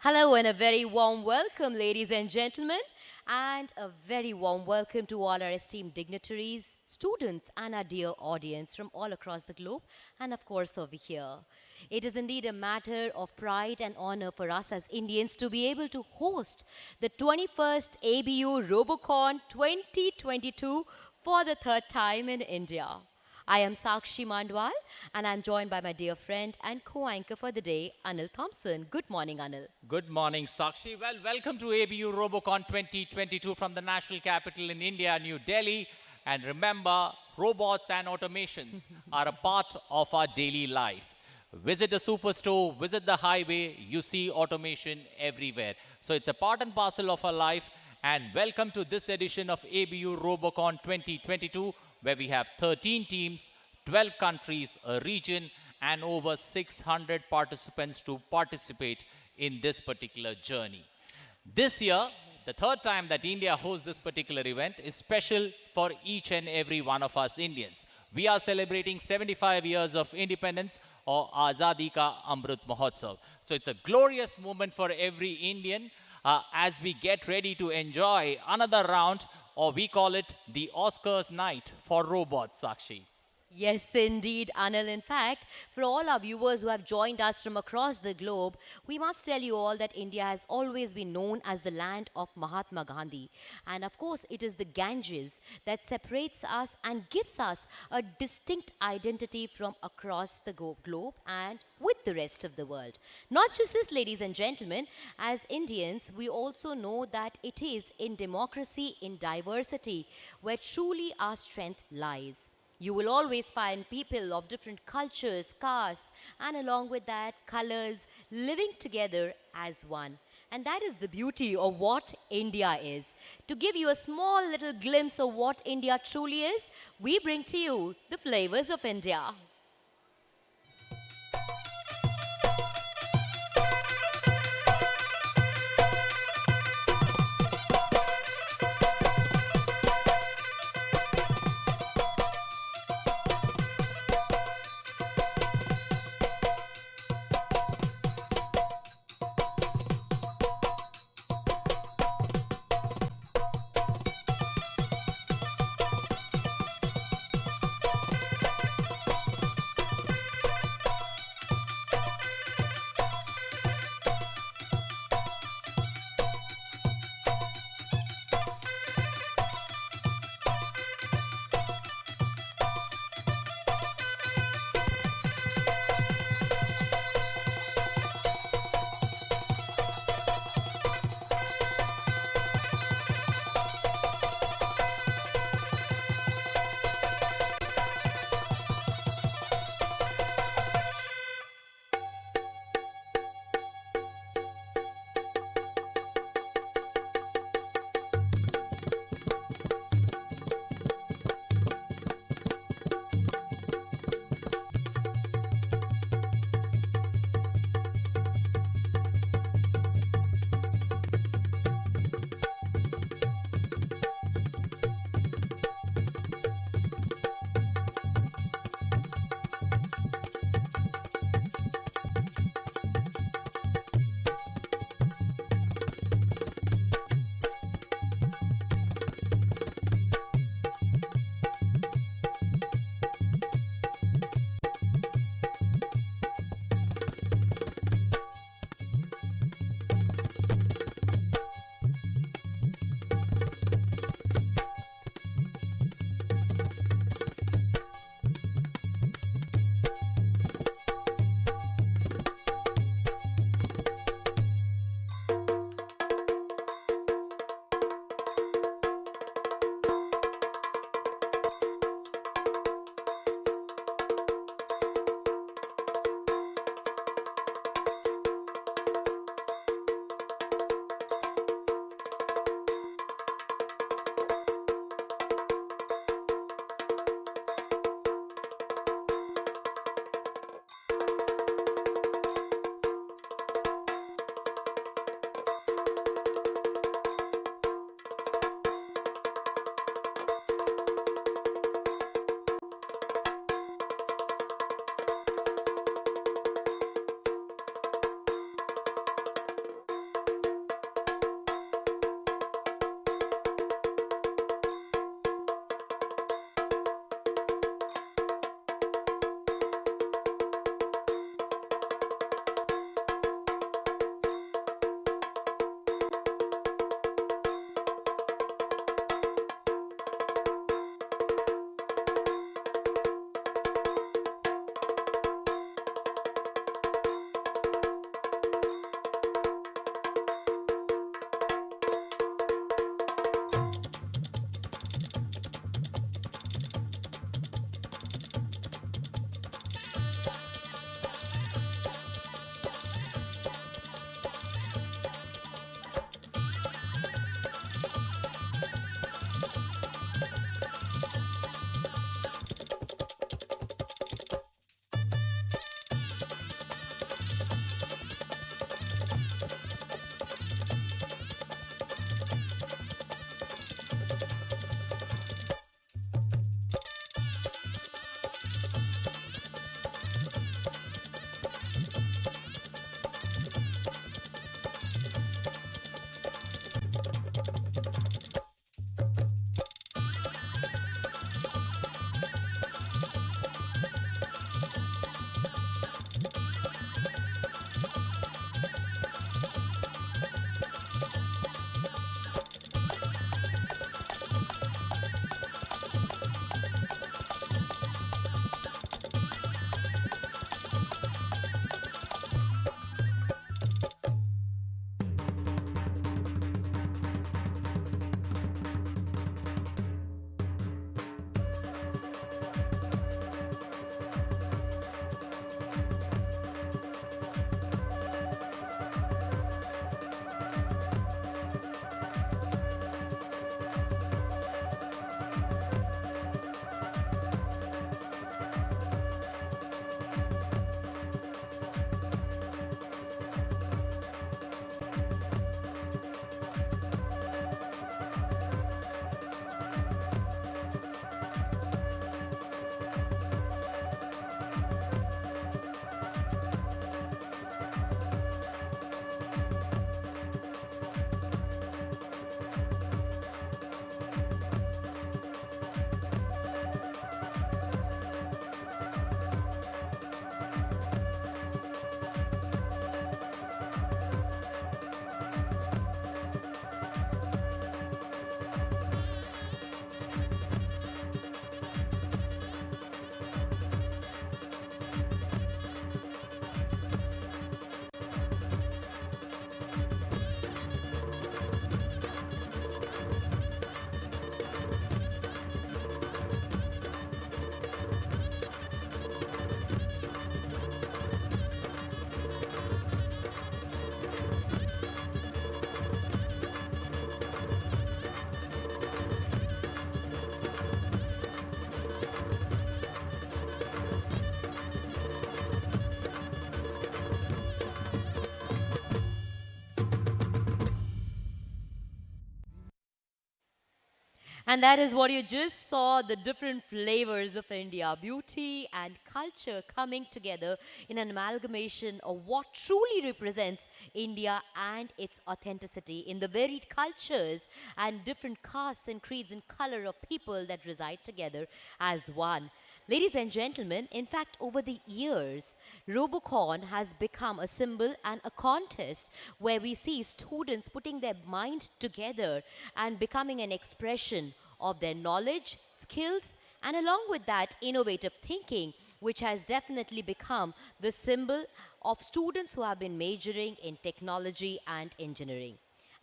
Hello and a very warm welcome, ladies and gentlemen, and a very warm welcome to all our esteemed dignitaries, students, and our dear audience from all across the globe, and of course over here. It is indeed a matter of pride and honor for us as Indians to be able to host the 21st ABU Robocon 2022 for the third time in India. I am Sakshi Mandwal and I'm joined by my dear friend and co-anchor for the day, Anil Thompson. Good morning, Anil. Good morning, Sakshi. Well, welcome to ABU Robocon 2022 from the national capital in India, New Delhi. And remember, robots and automations are a part of our daily life. Visit a superstore, visit the highway, you see automation everywhere. So it's a part and parcel of our life. And welcome to this edition of ABU Robocon 2022, where we have 13 teams, 12 countries, a region, and over 600 participants to participate in this particular journey. This year, the third time that India hosts this particular event is special for each and every one of us Indians. We are celebrating 75 years of independence or Azadi Ka Amrit Mahotsav. So it's a glorious moment for every Indian as we get ready to enjoy another round, or we call it the Oscars night for robots, Sakshi. Yes, indeed, Anil. In fact, for all our viewers who have joined us from across the globe, we must tell you all that India has always been known as the land of Mahatma Gandhi. And of course, it is the Ganges that separates us and gives us a distinct identity from across the globe and with the rest of the world. Not just this, ladies and gentlemen, as Indians, we also know that it is in democracy, in diversity, where truly our strength lies. You will always find people of different cultures, castes, and along with that, colors living together as one. And that is the beauty of what India is. To give you a small little glimpse of what India truly is, we bring to you the flavors of India. And that is what you just saw, the different flavors of India, beauty and culture coming together in an amalgamation of what truly represents India and its authenticity in the varied cultures and different castes and creeds and color of people that reside together as one. Ladies and gentlemen, in fact, over the years, Robocon has become a symbol and a contest where we see students putting their mind together and becoming an expression of their knowledge, skills, and along with that, innovative thinking, which has definitely become the symbol of students who have been majoring in technology and engineering.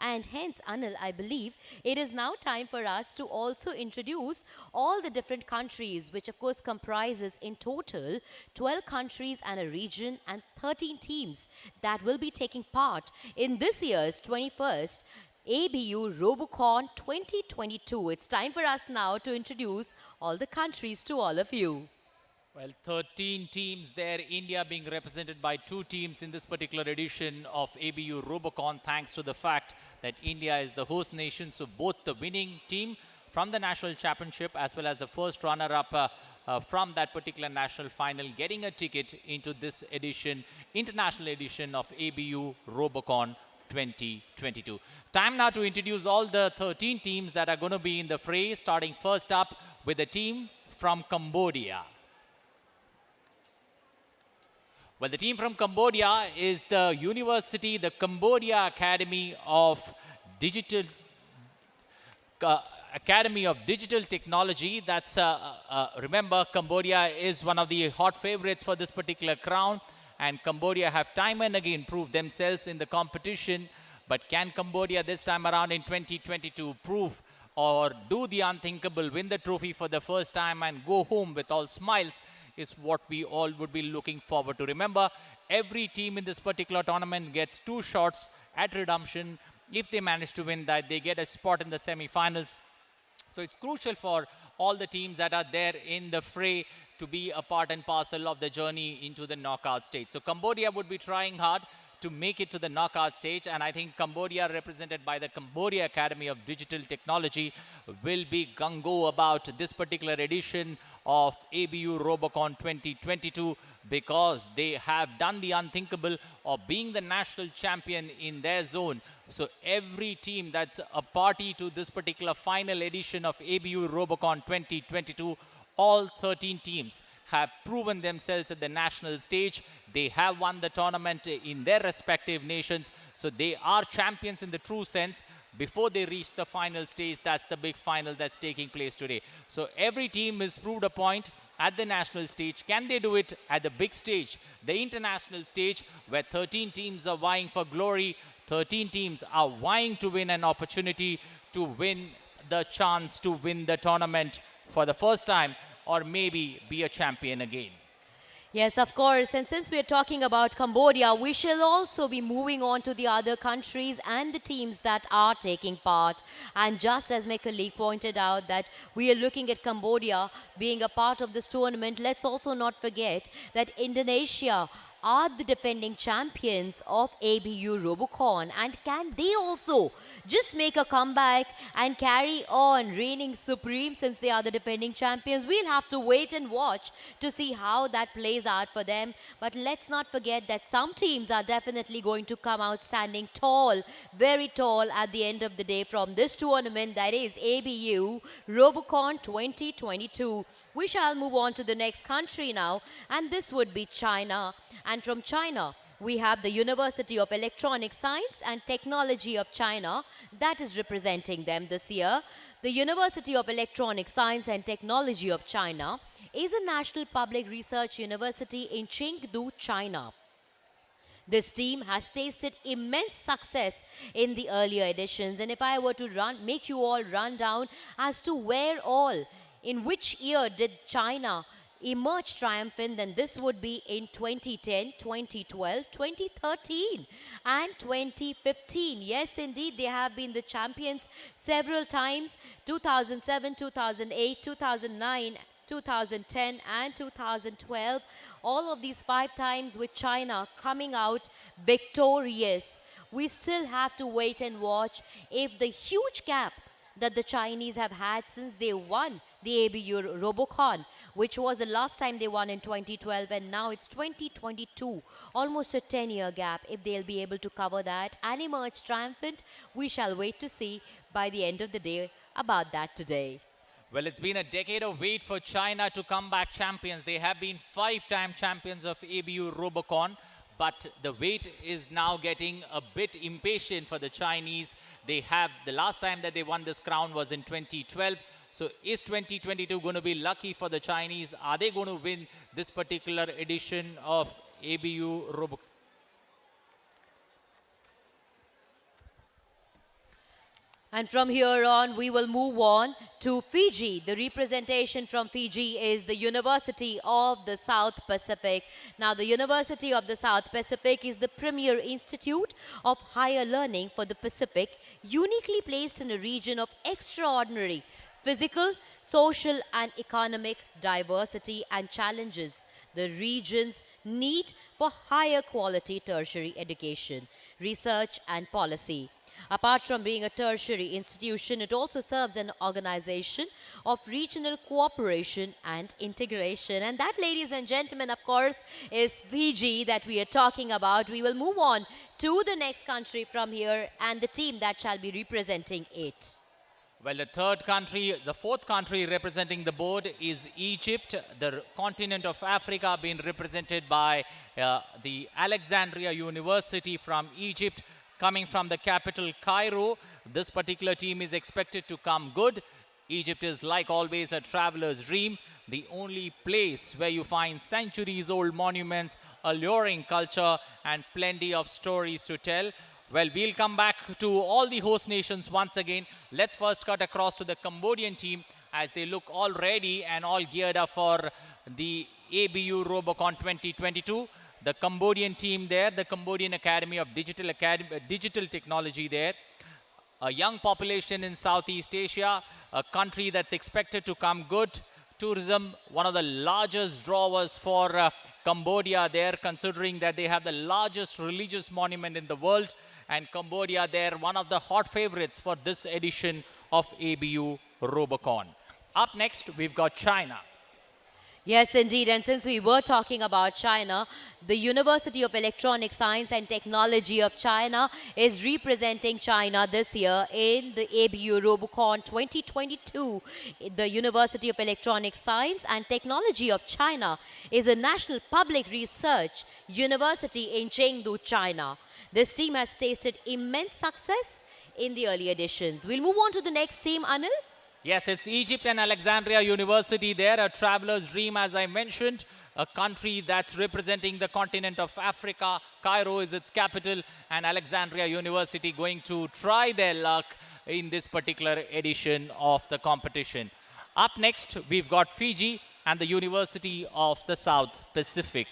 And hence, Anil, I believe it is now time for us to also introduce all the different countries, which of course comprises in total 12 countries and a region and 13 teams that will be taking part in this year's 21st ABU Robocon 2022. It's time for us now to introduce all the countries to all of you. Well, 13 teams there, India being represented by 2 teams in this particular edition of ABU Robocon, thanks to the fact that India is the host nation. So both the winning team from the national championship as well as the first runner-up from that particular national final getting a ticket into this edition, international edition of ABU Robocon 2022. Time now to introduce all the 13 teams that are going to be in the fray, starting first up with the team from Cambodia. Well, the team from Cambodia is the university, the Cambodia Academy of Digital Technology. That's, remember, Cambodia is one of the hot favorites for this particular crown. And Cambodia have time and again proved themselves in the competition. But can Cambodia this time around in 2022 prove or do the unthinkable, win the trophy for the first time and go home with all smiles, is what we all would be looking forward to. Remember, every team in this particular tournament gets 2 shots at redemption. If they manage to win that, they get a spot in the semi-finals. So it's crucial for all the teams that are there in the fray to be a part and parcel of the journey into the knockout stage. So Cambodia would be trying hard to make it to the knockout stage, and I think Cambodia, represented by the Cambodia Academy of Digital Technology, will be gung-ho about this particular edition of ABU Robocon 2022 because they have done the unthinkable of being the national champion in their zone. So every team that's a party to this particular final edition of ABU Robocon 2022, all 13 teams have proven themselves at the national stage. They have won the tournament in their respective nations. So they are champions in the true sense. Before they reach the final stage, that's the big final that's taking place today. So every team is proved a point at the national stage. Can they do it at the big stage, the international stage, where 13 teams are vying for glory, 13 teams are vying to win an opportunity to win the chance to win the tournament for the first time, or maybe be a champion again. Yes, of course. And since we are talking about Cambodia, we shall also be moving on to the other countries and the teams that are taking part. And just as my colleague pointed out that we are looking at Cambodia being a part of this tournament, let's also not forget that Indonesia are the defending champions of ABU Robocon, and can they also just make a comeback and carry on reigning supreme since they are the defending champions? We'll have to wait and watch to see how that plays out for them. But let's not forget that some teams are definitely going to come out standing tall, very tall at the end of the day from this tournament, that is ABU Robocon 2022. We shall move on to the next country now, and this would be China. And from China, we have the University of Electronic Science and Technology of China that is representing them this year. The University of Electronic Science and Technology of China is a national public research university in Chengdu, China. This team has tasted immense success in the earlier editions. And if I were to make you all run down as to where all, in which year did China emerge triumphant, then this would be in 2010, 2012, 2013 and 2015. Yes, indeed, they have been the champions several times: 2007, 2008, 2009, 2010 and 2012. All of these 5 times with China coming out victorious. We still have to wait and watch if the huge gap that the Chinese have had since they won the ABU Robocon, which was the last time they won in 2012, and now it's 2022, almost a 10-year gap. If they'll be able to cover that and emerge triumphant, we shall wait to see by the end of the day about that today. Well, it's been a decade of wait for China to come back champions. They have been 5-time champions of ABU Robocon, but the wait is now getting a bit impatient for the Chinese. The last time that they won this crown was in 2012. So is 2022 going to be lucky for the Chinese? Are they going to win this particular edition of ABU Robocon? And from here on, we will move on to Fiji. The representation from Fiji is the University of the South Pacific. Now, the University of the South Pacific is the premier institute of higher learning for the Pacific, uniquely placed in a region of extraordinary physical, social, and economic diversity and challenges the region's need for higher quality tertiary education, research, and policy. Apart from being a tertiary institution, it also serves an organization of regional cooperation and integration. And that, ladies and gentlemen, of course, is Fiji that we are talking about. We will move on to the next country from here and the team that shall be representing it. Well, the fourth country representing the board is Egypt. The continent of Africa being represented by the Alexandria University from Egypt. Coming from the capital, Cairo, this particular team is expected to come good. Egypt is, like always, a traveler's dream, the only place where you find centuries-old monuments, alluring culture, and plenty of stories to tell. Well, we'll come back to all the host nations once again. Let's first cut across to the Cambodian team as they look all ready and all geared up for the ABU Robocon 2022. The Cambodian team there, the Cambodian Academy of Digital Technology there. A young population in Southeast Asia, a country that's expected to come good. Tourism, one of the largest drawers for Cambodia there, considering that they have the largest religious monument in the world. And Cambodia there, one of the hot favorites for this edition of ABU Robocon. Up next, we've got China. Yes, indeed. And since we were talking about China, the University of Electronic Science and Technology of China is representing China this year in the ABU Robocon 2022. The University of Electronic Science and Technology of China is a national public research university in Chengdu, China. This team has tasted immense success in the early editions. We'll move on to the next team, Anil. Yes, it's Egypt and Alexandria University there, a traveler's dream, as I mentioned, a country that's representing the continent of Africa. Cairo is its capital, and Alexandria University going to try their luck in this particular edition of the competition. Up next, we've got Fiji and the University of the South Pacific.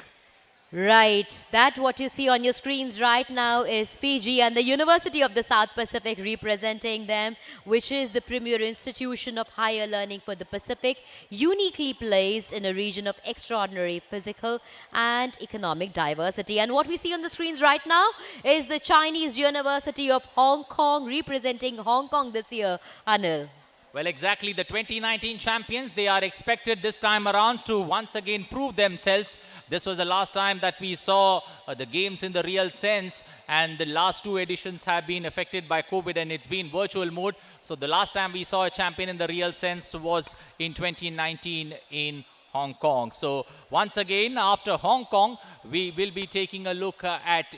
Right, that what you see on your screens right now is Fiji and the University of the South Pacific representing them, which is the premier institution of higher learning for the Pacific, uniquely placed in a region of extraordinary physical and economic diversity. And what we see on the screens right now is the Chinese University of Hong Kong representing Hong Kong this year, Anil. Well, exactly, the 2019 champions, they are expected this time around to once again prove themselves. This was the last time that we saw the games in the real sense, and the last two editions have been affected by COVID and it's been virtual mode. So the last time we saw a champion in the real sense was in 2019 in Hong Kong. So once again, after Hong Kong, we will be taking a look at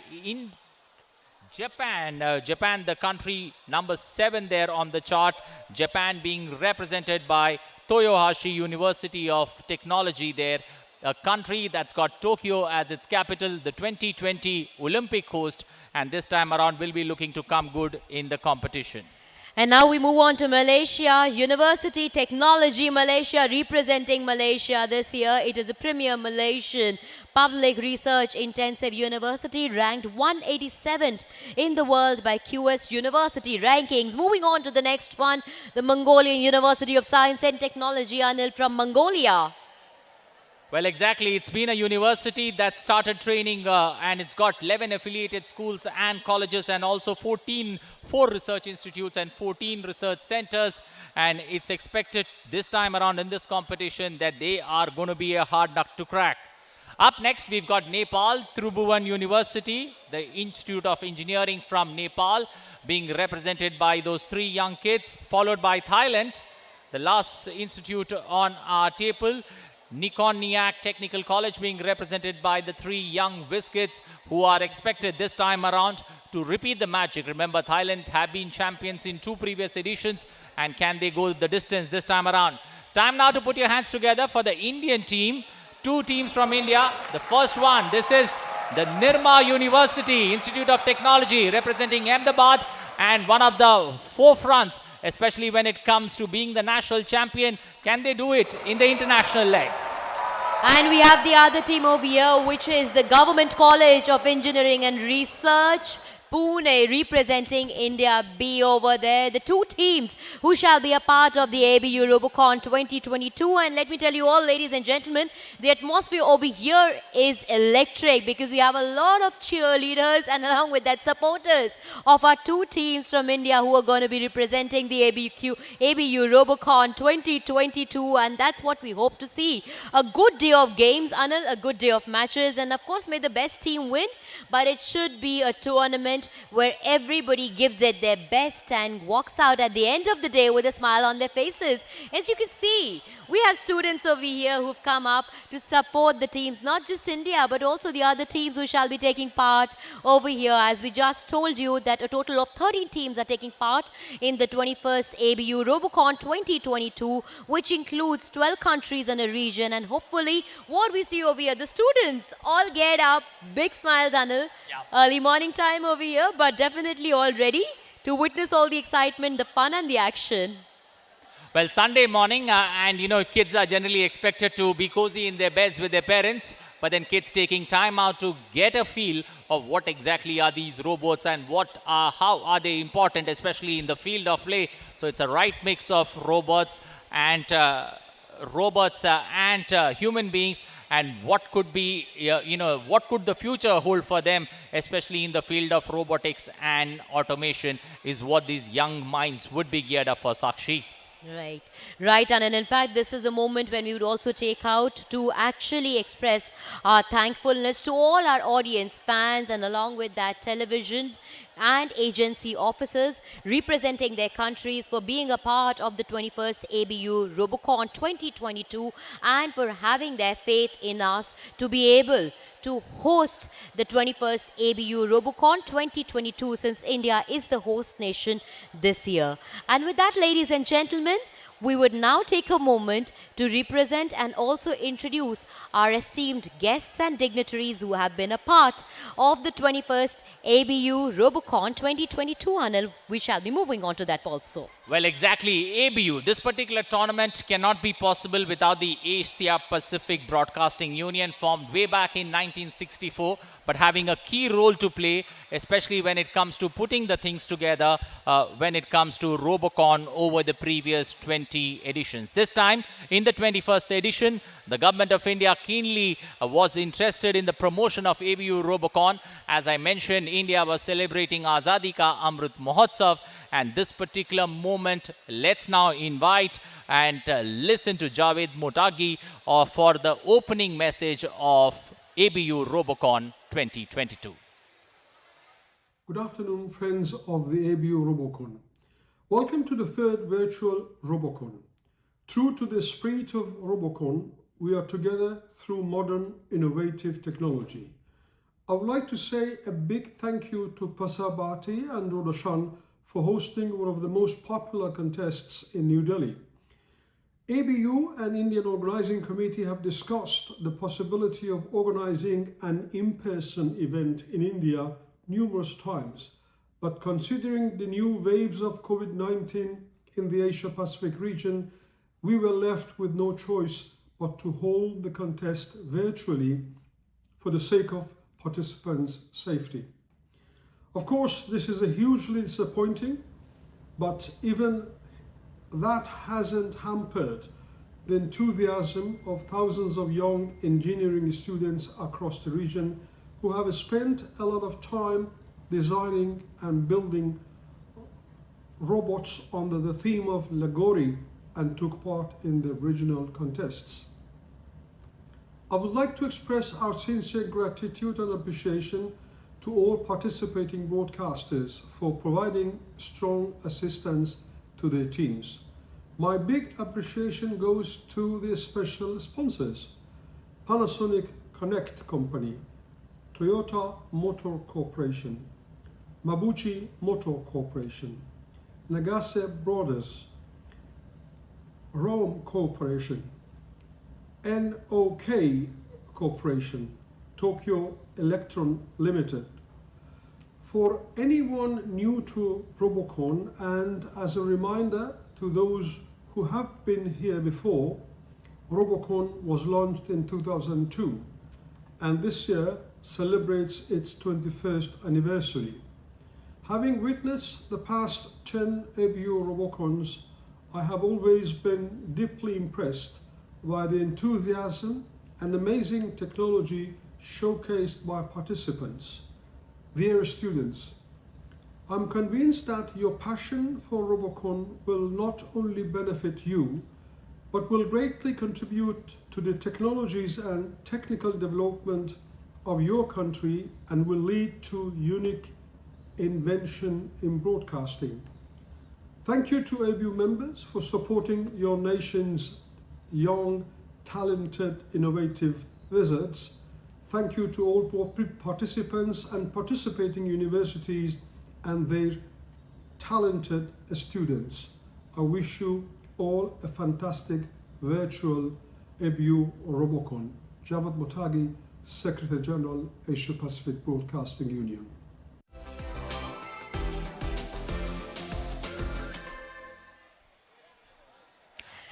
Japan. Japan, the country number 7 there on the chart. Japan being represented by Toyohashi University of Technology there. A country that's got Tokyo as its capital, the 2020 Olympic host, and this time around will be looking to come good in the competition. And now we move on to Malaysia. University Technology Malaysia representing Malaysia this year. It is a premier Malaysian public research intensive university ranked 187th in the world by QS University Rankings. Moving on to the next one, the Mongolian University of Science and Technology, Anil, from Mongolia. Well, exactly. It's been a university that started training and it's got 11 affiliated schools and colleges and also 4 research institutes and 14 research centers. And it's expected this time around in this competition that they are going to be a hard nut to crack. Up next, we've got Nepal, Tribhuvan University, the Institute of Engineering from Nepal, being represented by those 3 young kids, followed by Thailand, the last institute on our table, Nikon Niak Technical College, being represented by the 3 young whiz-kids who are expected this time around to repeat the magic. Remember, Thailand have been champions in 2 previous editions, and can they go the distance this time around? Time now to put your hands together for the Indian team. 2 teams from India. The first one, this is the Nirma University Institute of Technology representing Ahmedabad, and one of the forefronts, especially when it comes to being the national champion. Can they do it in the international leg? And we have the other team over here, which is the Government College of Engineering and Research, Pune, representing India B over there. The 2 teams who shall be a part of the ABU Robocon 2022. And let me tell you all, ladies and gentlemen, the atmosphere over here is electric because we have a lot of cheerleaders and along with that supporters of our 2 teams from India who are going to be representing the ABU Robocon 2022. And that's what we hope to see. A good day of games, Anil, a good day of matches. And of course, may the best team win. But it should be a tournament where everybody gives it their best and walks out at the end of the day with a smile on their faces. As you can see, we have students over here who've come up to support the teams, not just India, but also the other teams who shall be taking part over here. As we just told you that a total of 13 teams are taking part in the 21st ABU Robocon 2022, which includes 12 countries and a region. And hopefully, what we see over here, the students all get up, big smiles, Anil. Early morning time over here, but definitely all ready to witness all the excitement, the fun and the action. Well, Sunday morning, and you know, kids are generally expected to be cozy in their beds with their parents, but then kids taking time out to get a feel of what exactly are these robots and how are they important, especially in the field of play. So it's a right mix of robots and human beings, and what could be, what could the future hold for them, especially in the field of robotics and automation, is what these young minds would be geared up for, Sakshi. Right, and in fact, this is a moment when we would also take out to actually express our thankfulness to all our audience, fans, and along with that, television and agency officers representing their countries for being a part of the 21st ABU Robocon 2022 and for having their faith in us to be able to host the 21st ABU Robocon 2022, since India is the host nation this year. And with that, ladies and gentlemen, we would now take a moment to represent and also introduce our esteemed guests and dignitaries who have been a part of the 21st ABU Robocon 2022. Anil, we shall be moving on to that also. Well, exactly. ABU, this particular tournament cannot be possible without the Asia Pacific Broadcasting Union, formed way back in 1964, but having a key role to play, especially when it comes to putting the things together, when it comes to Robocon over the previous 20 editions. This time, in the 21st edition, the Government of India keenly was interested in the promotion of ABU Robocon. As I mentioned, India was celebrating Azadi Ka Amrit Mahotsav, and this particular moment, let's now invite and listen to Javed Motagi for the opening message of ABU Robocon 2022. Good afternoon, friends of the ABU Robocon. Welcome to the 3rd virtual Robocon. True to the spirit of Robocon, we are together through modern, innovative technology. I would like to say a big thank you to Pasabati and Doordarshan for hosting one of the most popular contests in New Delhi. ABU and Indian Organizing Committee have discussed the possibility of organizing an in-person event in India numerous times, but considering the new waves of COVID-19 in the Asia-Pacific region, we were left with no choice but to hold the contest virtually for the sake of participants' safety. Of course, this is a hugely disappointing, but even that hasn't hampered the enthusiasm of thousands of young engineering students across the region who have spent a lot of time designing and building robots under the theme of Lagori and took part in the regional contests. I would like to express our sincere gratitude and appreciation to all participating broadcasters for providing strong assistance to their teams. My big appreciation goes to the special sponsors: Panasonic Connect Company, Toyota Motor Corporation, Mabuchi Motor Corporation, Nagase Brothers, Rome Corporation, NOK Corporation, Tokyo Electron Limited. For anyone new to Robocon, and as a reminder to those who have been here before, Robocon was launched in 2002 and this year celebrates its 21st anniversary. Having witnessed the past 10 ABU Robocons, I have always been deeply impressed by the enthusiasm and amazing technology showcased by participants, their students. I'm convinced that your passion for Robocon will not only benefit you, but will greatly contribute to the technologies and technical development of your country and will lead to unique invention in broadcasting. Thank you to ABU members for supporting your nation's young, talented, innovative wizards. Thank you to all participants and participating universities and their talented students. I wish you all a fantastic virtual ABU Robocon. Javad Motagi, Secretary General, Asia Pacific Broadcasting Union.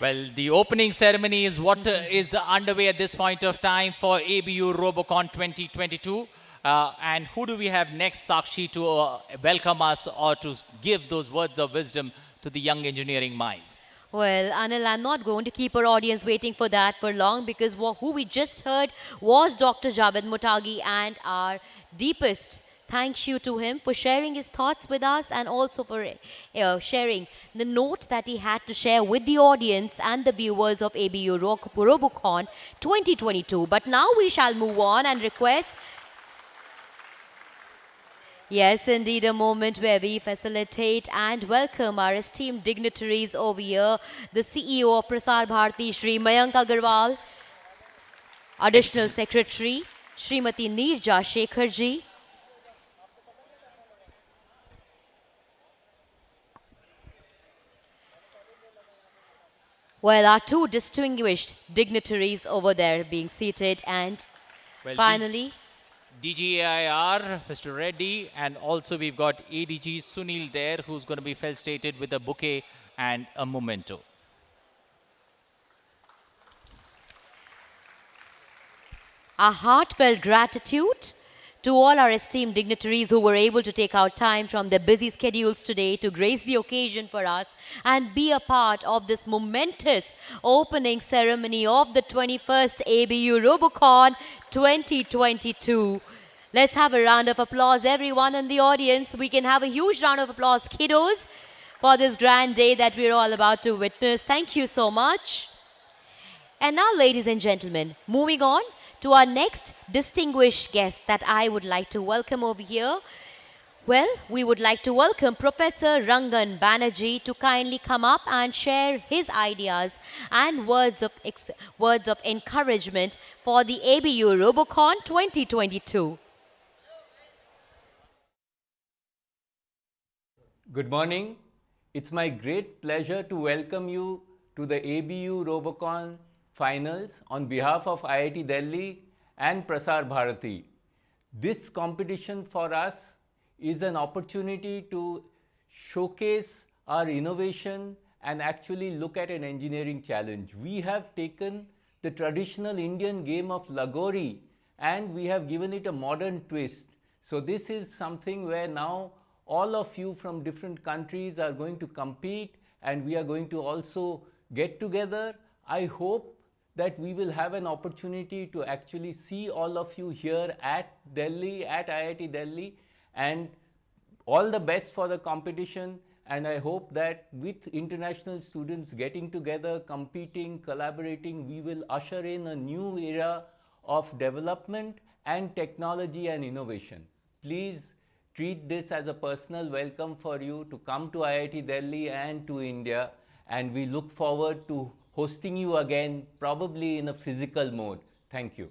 Well, the opening ceremony is what is underway at this point of time for ABU Robocon 2022. And who do we have next, Sakshi, to welcome us or to give those words of wisdom to the young engineering minds? Well, Anil, I'm not going to keep our audience waiting for that for long, because who we just heard was Dr. Javed Mutagi, and our deepest thank you to him for sharing his thoughts with us, and also for sharing the note that he had to share with the audience and the viewers of ABU Robocon 2022. But now we shall move on and request, yes, indeed, a moment where we facilitate and welcome our esteemed dignitaries over here, the CEO of Prasar Bharati, Shri Mayank Agarwal, Additional Secretary, Srimati Neerja Shekharji, well, our two distinguished dignitaries over there being seated, and well, finally, DGAIR, Mr. Reddy, and also we've got ADG Sunil there, who's going to be felicitated with a bouquet and a memento. our heartfelt gratitude to all our esteemed dignitaries who were able to take out time from their busy schedules today to grace the occasion for us and be a part of this momentous opening ceremony of the 21st ABU Robocon 2022. Let's have a round of applause, everyone in the audience. We can have a huge round of applause, kiddos, for this grand day that we're all about to witness. Thank you so much. And now, ladies and gentlemen, moving on to our next distinguished guest that I would like to welcome over here. Well, we would like to welcome Professor Rangan Banerjee to kindly come up and share his ideas and words of encouragement for the ABU Robocon 2022. Good morning. It's my great pleasure to welcome you to the ABU Robocon finals on behalf of IIT Delhi and Prasar Bharati. This competition for us is an opportunity to showcase our innovation and actually look at an engineering challenge. We have taken the traditional Indian game of Lagori and we have given it a modern twist. So this is something where now all of you from different countries are going to compete, and we are going to also get together. I hope that we will have an opportunity to actually see all of you here at Delhi, at IIT Delhi, and all the best for the competition. And I hope that with international students getting together, competing, collaborating, we will usher in a new era of development and technology and innovation. Please treat this as a personal welcome for you to come to IIT Delhi and to India, and we look forward to hosting you again, probably in a physical mode. Thank you.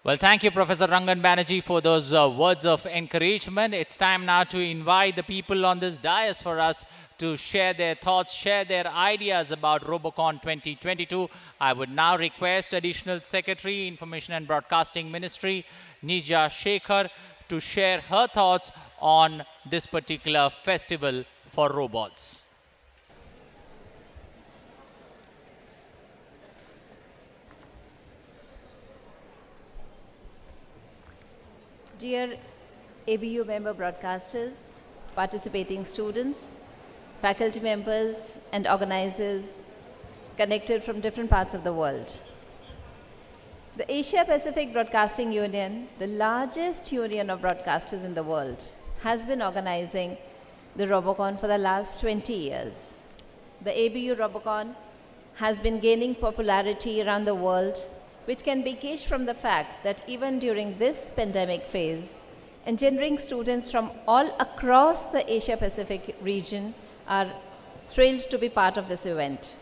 Well, thank you, Professor Rangan Banerjee, for those words of encouragement. It's time now to invite the people on this dais for us to share their thoughts, share their ideas about Robocon 2022. I would now request Additional Secretary, Information and Broadcasting Ministry, Neerja Shekhar, to share her thoughts on this particular festival for robots. Dear ABU member broadcasters, participating students, faculty members and organizers connected from different parts of the world. The Asia Pacific Broadcasting Union, the largest union of broadcasters in the world, has been organizing the Robocon for the last 20 years. The ABU Robocon has been gaining popularity around the world, which can be gauged from the fact that even during this pandemic phase, engineering students from all across the Asia Pacific region are thrilled to be part of this event.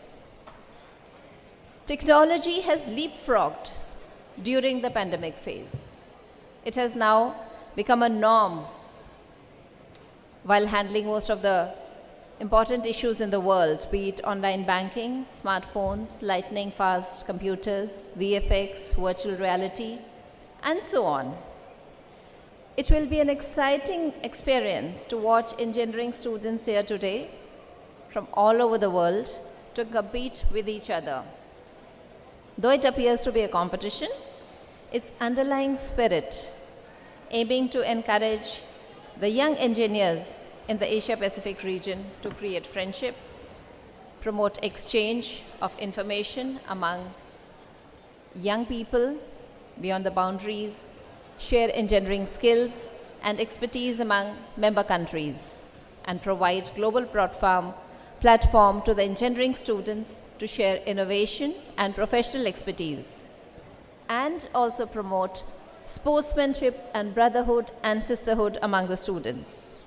Technology has leapfrogged during the pandemic phase. It has now become a norm while handling most of the important issues in the world, be it online banking, smartphones, lightning fast computers, VFX, virtual reality, and so on. It will be an exciting experience to watch engineering students here today from all over the world to compete with each other. Though it appears to be a competition, its underlying spirit, aiming to encourage the young engineers in the Asia Pacific region to create friendship, promote exchange of information among young people beyond the boundaries, share engineering skills and expertise among member countries, and provide global platform to the engineering students to share innovation and professional expertise, and also promote sportsmanship and brotherhood and sisterhood among the students.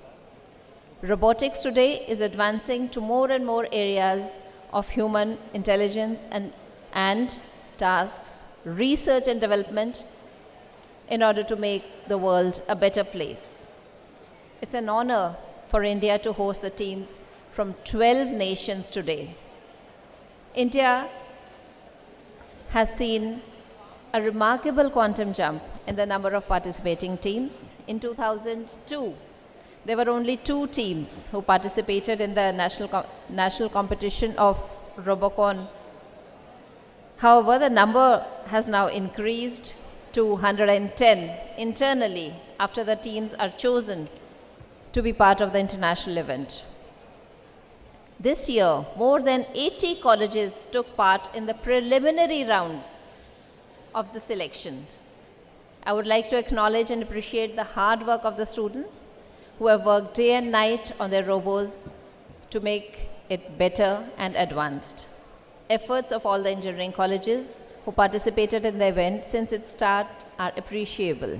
Robotics today is advancing to more and more areas of human intelligence and tasks, research and development in order to make the world a better place. It's an honor for India to host the teams from 12 nations today. India has seen a remarkable quantum jump in the number of participating teams. In 2002, there were only 2 teams who participated in the national competition of Robocon. However, the number has now increased to 110 internally after the teams are chosen to be part of the international event. This year, more than 80 colleges took part in the preliminary rounds of the selection. I would like to acknowledge and appreciate the hard work of the students who have worked day and night on their robos to make it better and advanced. Efforts of all the engineering colleges who participated in the event since its start are appreciable.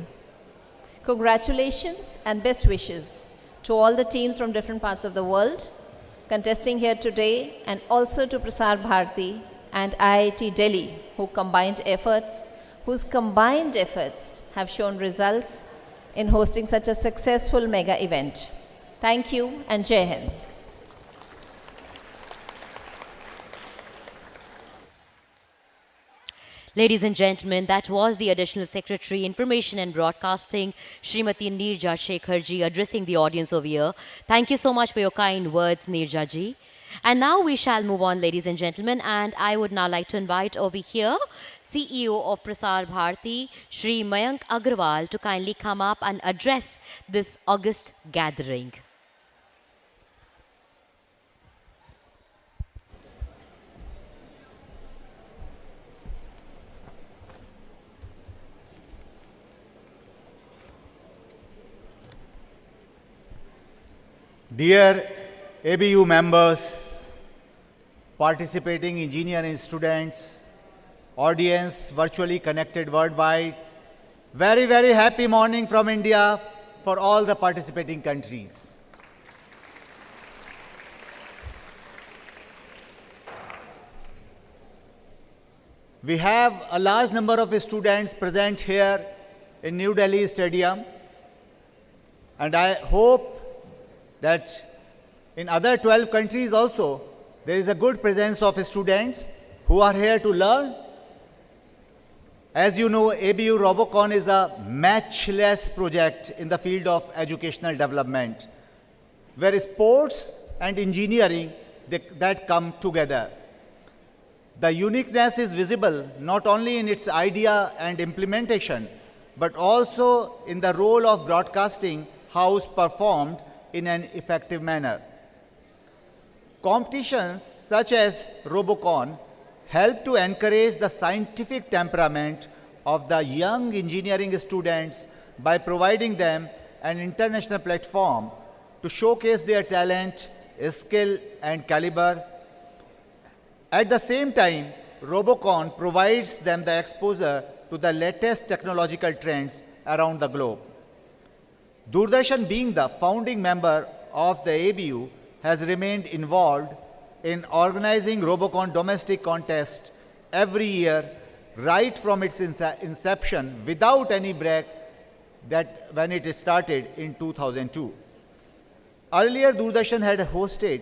Congratulations and best wishes to all the teams from different parts of the world contesting here today, and also to Prasar Bharati and IIT Delhi whose combined efforts have shown results in hosting such a successful mega event. Thank you and Jai Hind. Ladies and gentlemen, that was the Additional Secretary, Information and Broadcasting, Srimati Neerja Shekhar ji, addressing the audience over here. Thank you so much for your kind words, Neerja ji. And now we shall move on, ladies and gentlemen, and I would now like to invite over here CEO of Prasar Bharati, Shri Mayank Agrawal, to kindly come up and address this august gathering. Dear ABU members, participating engineering students, audience virtually connected worldwide, very, very happy morning from India for all the participating countries. We have a large number of students present here in New Delhi Stadium, and I hope that in other 12 countries also there is a good presence of students who are here to learn. As you know, ABU Robocon is a matchless project in the field of educational development, where sports and engineering that come together. The uniqueness is visible not only in its idea and implementation, but also in the role of broadcasting house performed in an effective manner. Competitions such as Robocon help to encourage the scientific temperament of the young engineering students by providing them an international platform to showcase their talent, skill, and caliber. At the same time, Robocon provides them the exposure to the latest technological trends around the globe. Doordarshan, being the founding member of the ABU, has remained involved in organizing Robocon domestic contests every year right from its inception without any break that when it started in 2002. Earlier, Doordarshan had hosted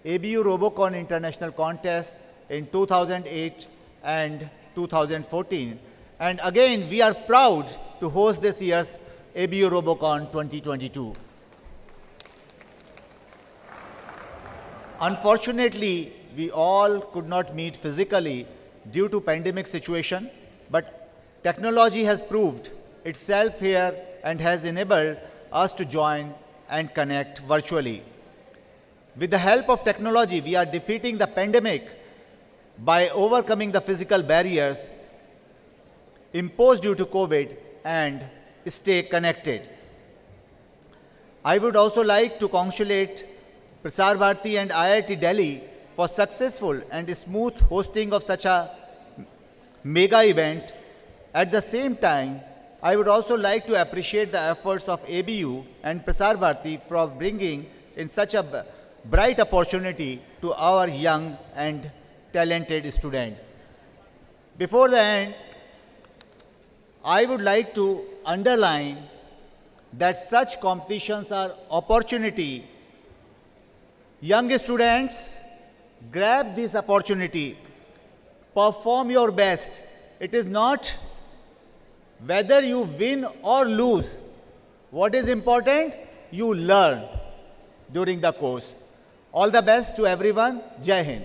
ABU Robocon International Contest in 2008 and 2014. And again, we are proud to host this year's ABU Robocon 2022. Unfortunately, we all could not meet physically due to pandemic situation, but technology has proved itself here and has enabled us to join and connect virtually. With the help of technology, we are defeating the pandemic by overcoming the physical barriers imposed due to COVID and stay connected. I would also like to congratulate Prasar Bharati and IIT Delhi for successful and smooth hosting of such a mega event. At the same time, I would also like to appreciate the efforts of ABU and Prasar Bharati for bringing in such a bright opportunity to our young and talented students. Before the end, I would like to underline that such competitions are opportunity. Young students, grab this opportunity. Perform your best. It is not whether you win or lose. What is important? You learn during the course. All the best to everyone. Jai Hind.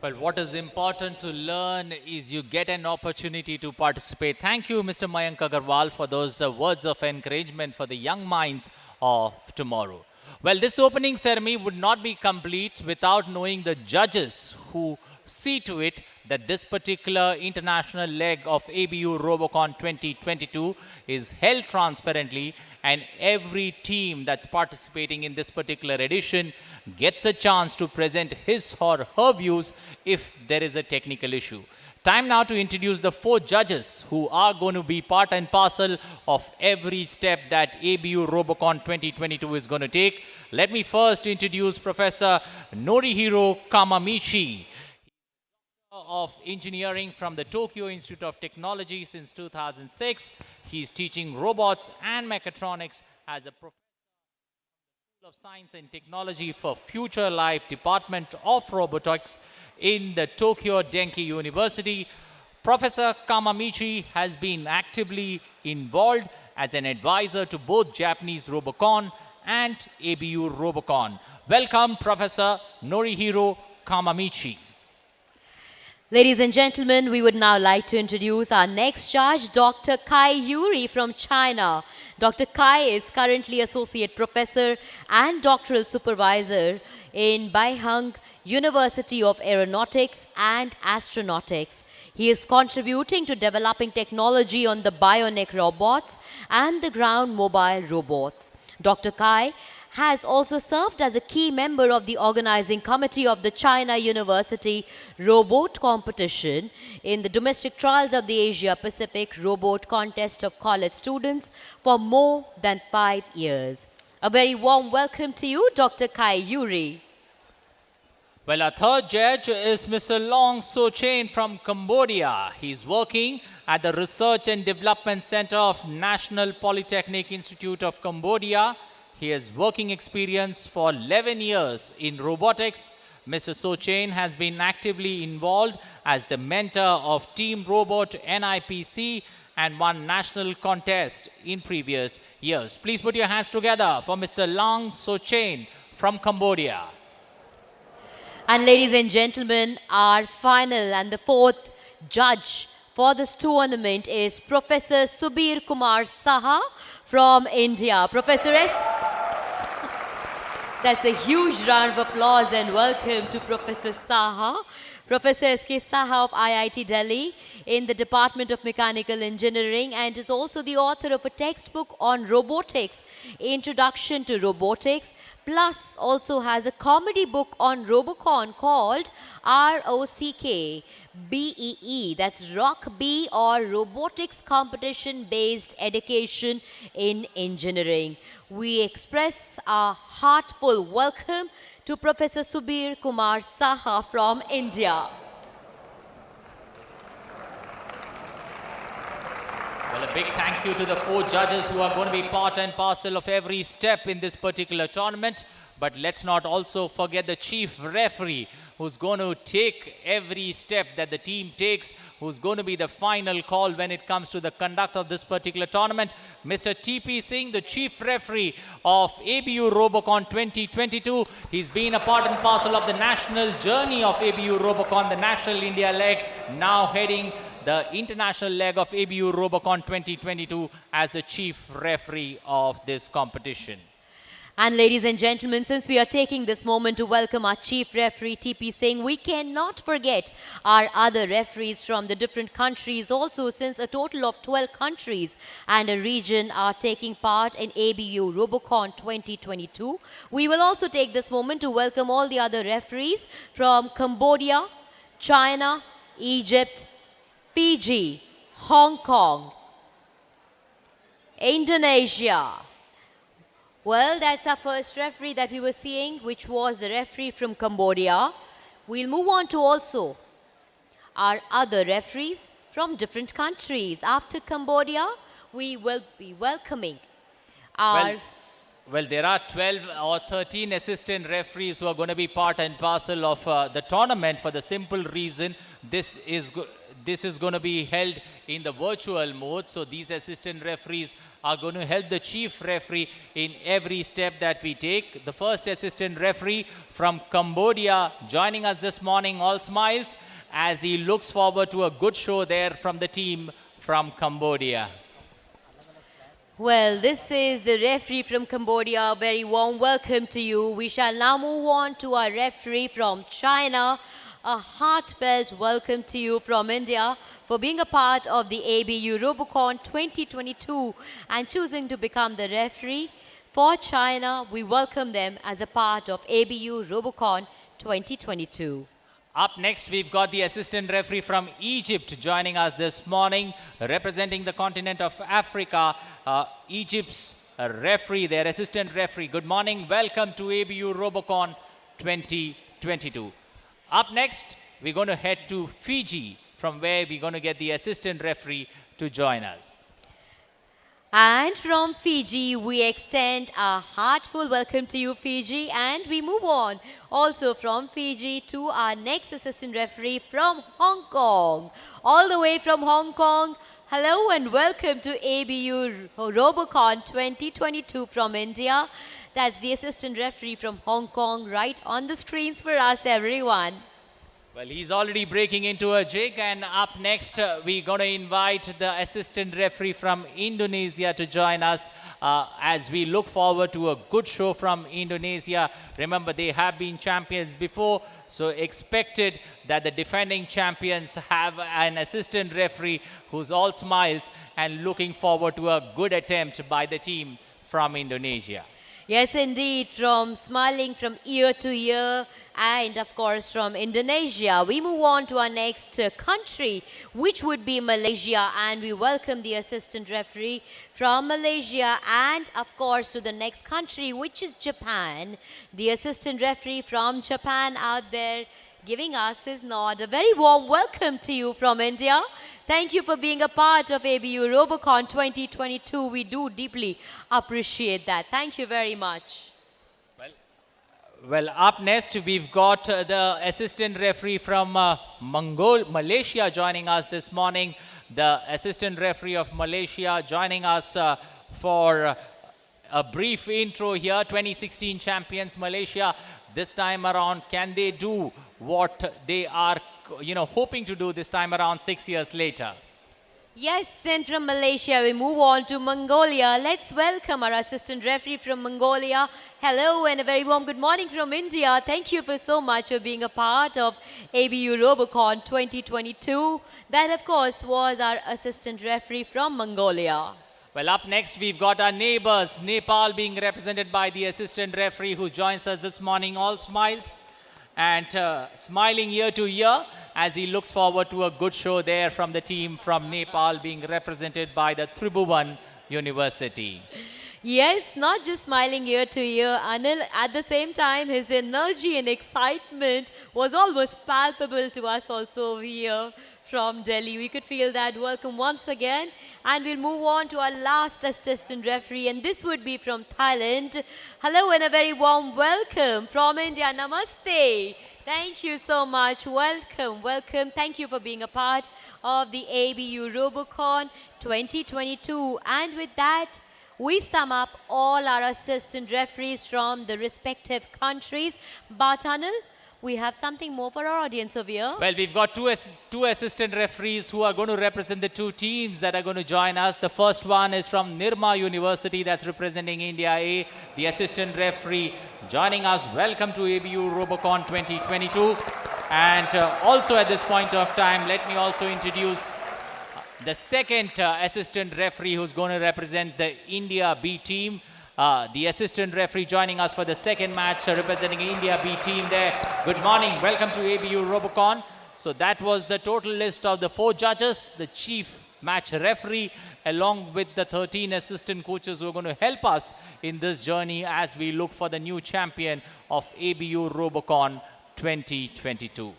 Well, what is important to learn is you get an opportunity to participate. Thank you, Mr. Mayank Agarwal, for those words of encouragement for the young minds of tomorrow. Well, this opening ceremony would not be complete without knowing the judges who see to it that this particular international leg of ABU Robocon 2022 is held transparently, and every team that's participating in this particular edition gets a chance to present his or her views if there is a technical issue. Time now to introduce the 4 judges who are going to be part and parcel of every step that ABU Robocon 2022 is going to take. Let me first introduce Professor Norihiro Kamamichi of Engineering from the Tokyo Institute of Technology since 2006. He's teaching robots and mechatronics as a professor of Science and Technology for Future Life Department of Robotics in the Tokyo Denki University. Professor Kamamichi has been actively involved as an advisor to both Japanese Robocon and ABU Robocon. Welcome, Professor Norihiro Kamamichi. Ladies and gentlemen, we would now like to introduce our next judge, Dr. Kai Yuri from China. Dr. Kai is currently Associate Professor and Doctoral Supervisor in Beihang University of Aeronautics and Astronautics. He is contributing to developing technology on the bionic robots and the ground mobile robots. Dr. Kai has also served as a key member of the organizing committee of the China University Robot Competition in the domestic trials of the Asia Pacific Robot Contest of college students for more than 5 years. A very warm welcome to you, Dr. Kai Yuri. Well, our third judge is Mr. Long So Chain from Cambodia. He's working at the Research and Development Center of National Polytechnic Institute of Cambodia. He has working experience for 11 years in robotics. Mr. So Chain has been actively involved as the mentor of Team Robot NIPC and won national contest in previous years. Please put your hands together for Mr. Long So Chain from Cambodia. And ladies and gentlemen, our final and the fourth judge for this tournament is Professor Subir Kumar Saha from India. Professor S. That's a huge round of applause and welcome to Professor Saha. Professor S.K. Saha of IIT Delhi in the Department of Mechanical Engineering and is also the author of a textbook on robotics, Introduction to Robotics, plus also has a comedy book on Robocon called ROCK BEE, that's Rock B or Robotics Competition Based Education in Engineering. We express our heartful welcome to Professor Subir Kumar Saha from India. Well, a big thank you to the 4 judges who are going to be part and parcel of every step in this particular tournament. But let's not also forget the chief referee who's going to take every step that the team takes, who's going to be the final call when it comes to the conduct of this particular tournament. Mr. T.P. Singh, the chief referee of ABU Robocon 2022. He's been a part and parcel of the national journey of ABU Robocon, the national India leg, now heading the international leg of ABU Robocon 2022 as the chief referee of this competition. And ladies and gentlemen, since we are taking this moment to welcome our chief referee T.P. Singh, we cannot forget our other referees from the different countries also, since a total of 12 countries and a region are taking part in ABU Robocon 2022. We will also take this moment to welcome all the other referees from Cambodia, China, Egypt, Fiji, Hong Kong, Indonesia. Well, that's our first referee that we were seeing, which was the referee from Cambodia. We'll move on to also our other referees from different countries. After Cambodia, we will be welcoming our... Well, there are 12 or 13 assistant referees who are going to be part and parcel of the tournament for the simple reason this is going to be held in the virtual mode. So these assistant referees are going to help the chief referee in every step that we take. The first assistant referee from Cambodia joining us this morning, all smiles, as he looks forward to a good show there from the team from Cambodia. Well, this is the referee from Cambodia. A very warm welcome to you. We shall now move on to our referee from China. A heartfelt welcome to you from India for being a part of the ABU Robocon 2022 and choosing to become the referee for China. We welcome them as a part of ABU Robocon 2022. Up next, we've got the assistant referee from Egypt joining us this morning, representing the continent of Africa. Egypt's referee, their assistant referee. Good morning. Welcome to ABU Robocon 2022. Up next, we're going to head to Fiji, from where we're going to get the assistant referee to join us. And from Fiji, we extend a heartful welcome to you, Fiji, and we move on also from Fiji to our next assistant referee from Hong Kong. All the way from Hong Kong, hello and welcome to ABU Robocon 2022 from India. That's the assistant referee from Hong Kong right on the screens for us, everyone. Well, he's already breaking into a jig, and up next, we're going to invite the assistant referee from Indonesia to join us as we look forward to a good show from Indonesia. Remember, they have been champions before, so expected that the defending champions have an assistant referee who's all smiles and looking forward to a good attempt by the team from Indonesia. Yes, indeed, from smiling from ear to ear and, of course, from Indonesia. We move on to our next country, which would be Malaysia, and we welcome the assistant referee from Malaysia and, of course, to the next country, which is Japan. The assistant referee from Japan out there giving us his nod. A very warm welcome to you from India. Thank you for being a part of ABU Robocon 2022. We do deeply appreciate that. Thank you very much. Well, up next, we've got the assistant referee from Malaysia joining us this morning. The assistant referee of Malaysia joining us for a brief intro here. 2016 champions Malaysia. This time around, can they do what they are hoping to do this time around 6 years later? Yes, and from Malaysia, we move on to Mongolia. Let's welcome our assistant referee from Mongolia. Hello and a very warm good morning from India. Thank you so much for being a part of ABU Robocon 2022. That, of course, was our assistant referee from Mongolia. Well, up next, we've got our neighbors, Nepal being represented by the assistant referee who joins us this morning, all smiles and smiling ear to ear as he looks forward to a good show there from the team from Nepal being represented by the Tribhuvan University. Yes, not just smiling ear to ear, Anil, at the same time, his energy and excitement was almost palpable to us also here from Delhi. We could feel that. Welcome once again. And we'll move on to our last assistant referee, and this would be from Thailand. Hello and a very warm welcome from India. Namaste. Thank you so much. Welcome, welcome. Thank you for being a part of the ABU Robocon 2022. And with that, we sum up all our assistant referees from the respective countries. But Anil, we have something more for our audience over here. Well, we've got two assistant referees who are going to represent the two teams that are going to join us. The first one is from Nirma University, that's representing India A. The assistant referee joining us. Welcome to ABU Robocon 2022. And also at this point of time, let me also introduce the second assistant referee who's going to represent the India B team. The assistant referee joining us for the second match, representing India B team there. Good morning. Welcome to ABU Robocon. So that was the total list of the 4 judges, the chief match referee, along with the 13 assistant coaches who are going to help us in this journey as we look for the new champion of ABU Robocon 2022.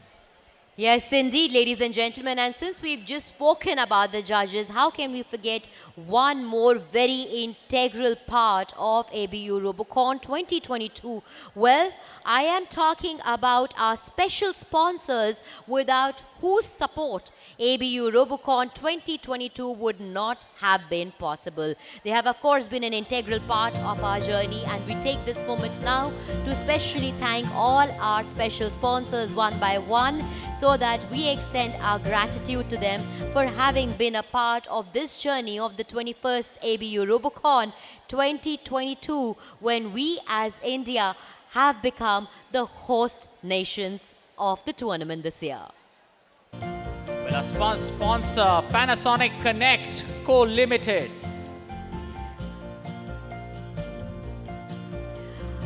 Yes, indeed, ladies and gentlemen. And since we've just spoken about the judges, how can we forget one more very integral part of ABU Robocon 2022? Well, I am talking about our special sponsors without whose support ABU Robocon 2022 would not have been possible. They have, of course, been an integral part of our journey, and we take this moment now to especially thank all our special sponsors one by one, so that we extend our gratitude to them for having been a part of this journey of the 21st ABU Robocon 2022, when we as India have become the host nations of the tournament this year. Well, our sponsor, Panasonic Connect Co. Limited.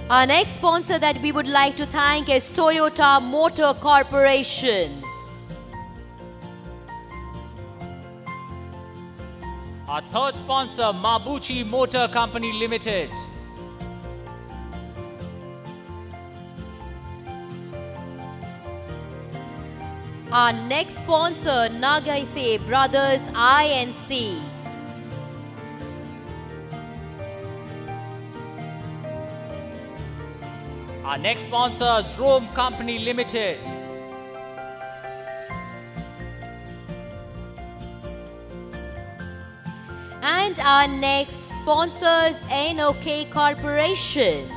Our next sponsor that we would like to thank is Toyota Motor Corporation. Our third sponsor, Mabuchi Motor Company Limited. Our next sponsor, Nagaise Brothers INC. Our next sponsor is Rome Company Limited. And our next sponsors, NOK Corporation.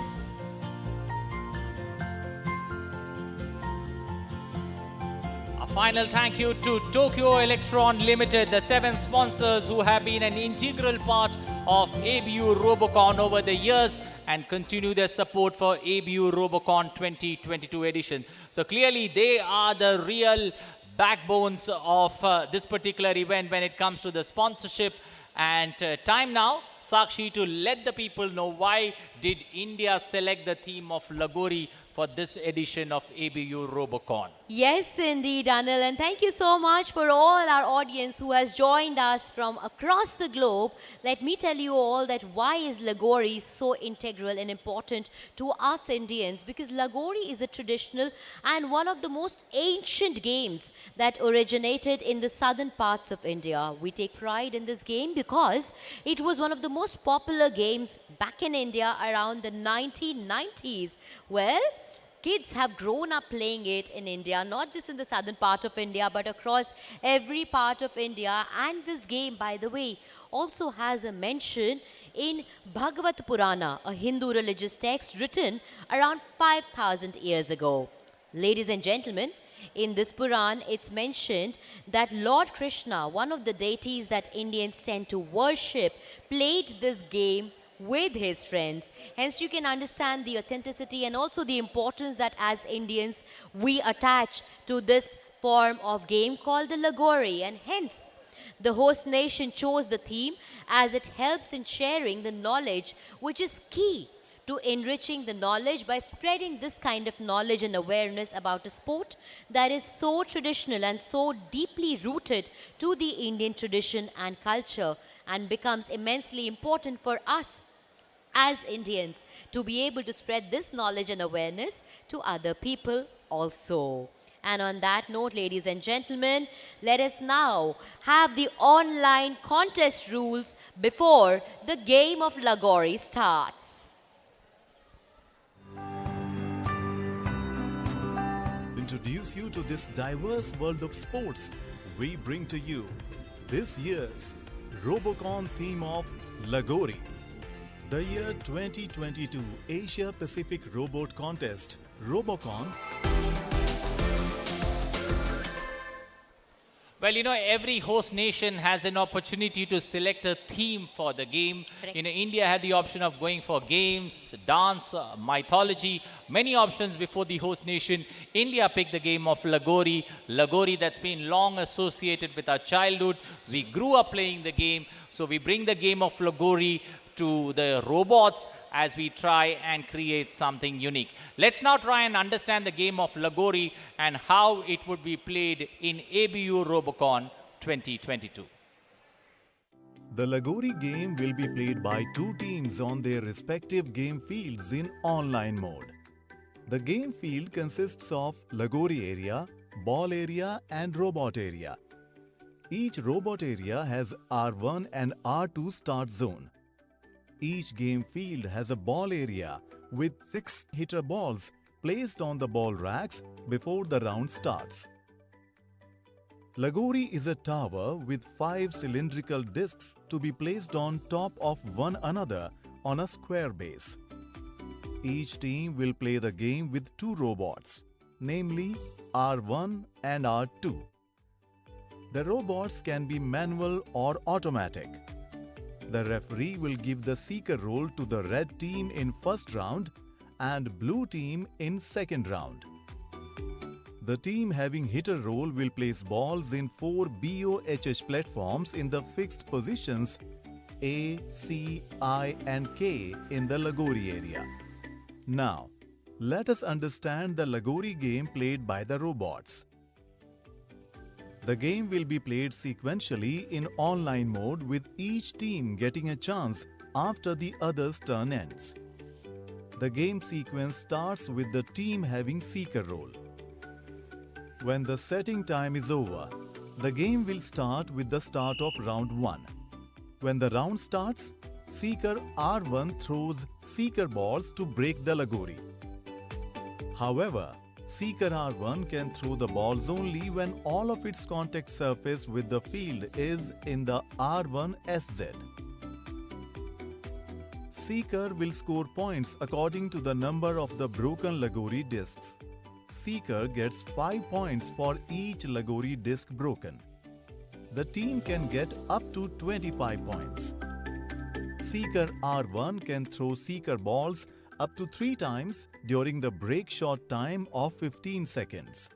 final thank you to Tokyo Electron Limited, the 7 sponsors who have been an integral part of ABU Robocon over the years and continue their support for ABU Robocon 2022 edition. So clearly they are the real backbones of this particular event when it comes to the sponsorship. And time now, Sakshi, to let the people know why did India select the theme of Lagori for this edition of ABU Robocon. Yes, indeed, Anil. And thank you so much for all our audience who has joined us from across the globe. Let me tell you all that why is Lagori so integral and important to us Indians? Because Lagori is a traditional and one of the most ancient games that originated in the southern parts of India. We take pride in this game because it was one of the most popular games back in India around the 1990s. Well, kids have grown up playing it in India, not just in the southern part of India, but across every part of India. And this game, by the way, also has a mention in Bhagavat Purana, a Hindu religious text written around 5,000 years ago. Ladies and gentlemen, in this Puran, it's mentioned that Lord Krishna, one of the deities that Indians tend to worship, played this game with his friends. Hence, you can understand the authenticity and also the importance that as Indians we attach to this form of game called the Lagori. And hence, the host nation chose the theme as it helps in sharing the knowledge, which is key to enriching the knowledge by spreading this kind of knowledge and awareness about a sport that is so traditional and so deeply rooted to the Indian tradition and culture, and becomes immensely important for us as Indians to be able to spread this knowledge and awareness to other people also. And on that note, ladies and gentlemen, let us now have the online contest rules before the game of Lagori starts. Introduce you to this diverse world of sports, we bring to you this year's Robocon theme of Lagori. The year 2022 Asia Pacific Robot Contest, Robocon. Well, you know, every host nation has an opportunity to select a theme for the game. Correct. You know, India had the option of going for games, dance, mythology, many options before the host nation. India picked the game of Lagori. Lagori that's been long associated with our childhood. We grew up playing the game. So we bring the game of Lagori to the robots as we try and create something unique. Let's now try and understand the game of Lagori and how it would be played in ABU Robocon 2022. The Lagori game will be played by two teams on their respective game fields in online mode. The game field consists of Lagori area, ball area and robot area. Each robot area has R1 and R2 start zone. Each game field has a ball area with 6 hitter balls placed on the ball racks before the round starts. Lagori is a tower with 5 cylindrical discs to be placed on top of one another on a square base. Each team will play the game with 2 robots, namely R1 and R2. The robots can be manual or automatic. The referee will give the seeker role to the red team in first round and blue team in second round. The team having hitter role will place balls in 4 BOHH platforms in the fixed positions A, C, I and K in the Lagori area. Now, let us understand the Lagori game played by the robots. The game will be played sequentially in online mode with each team getting a chance after the other's turn ends. The game sequence starts with the team having seeker role. When the setting time is over, the game will start with the start of round 1. When the round starts, seeker R1 throws seeker balls to break the Lagori. However, seeker R1 can throw the balls only when all of its contact surface with the field is in the R1 SZ. Seeker will score points according to the number of the broken Lagori discs. Seeker gets 5 points for each Lagori disc broken. The team can get up to 25 points. Seeker R1 can throw Seeker balls up to 3 times during the break shot time of 15 seconds.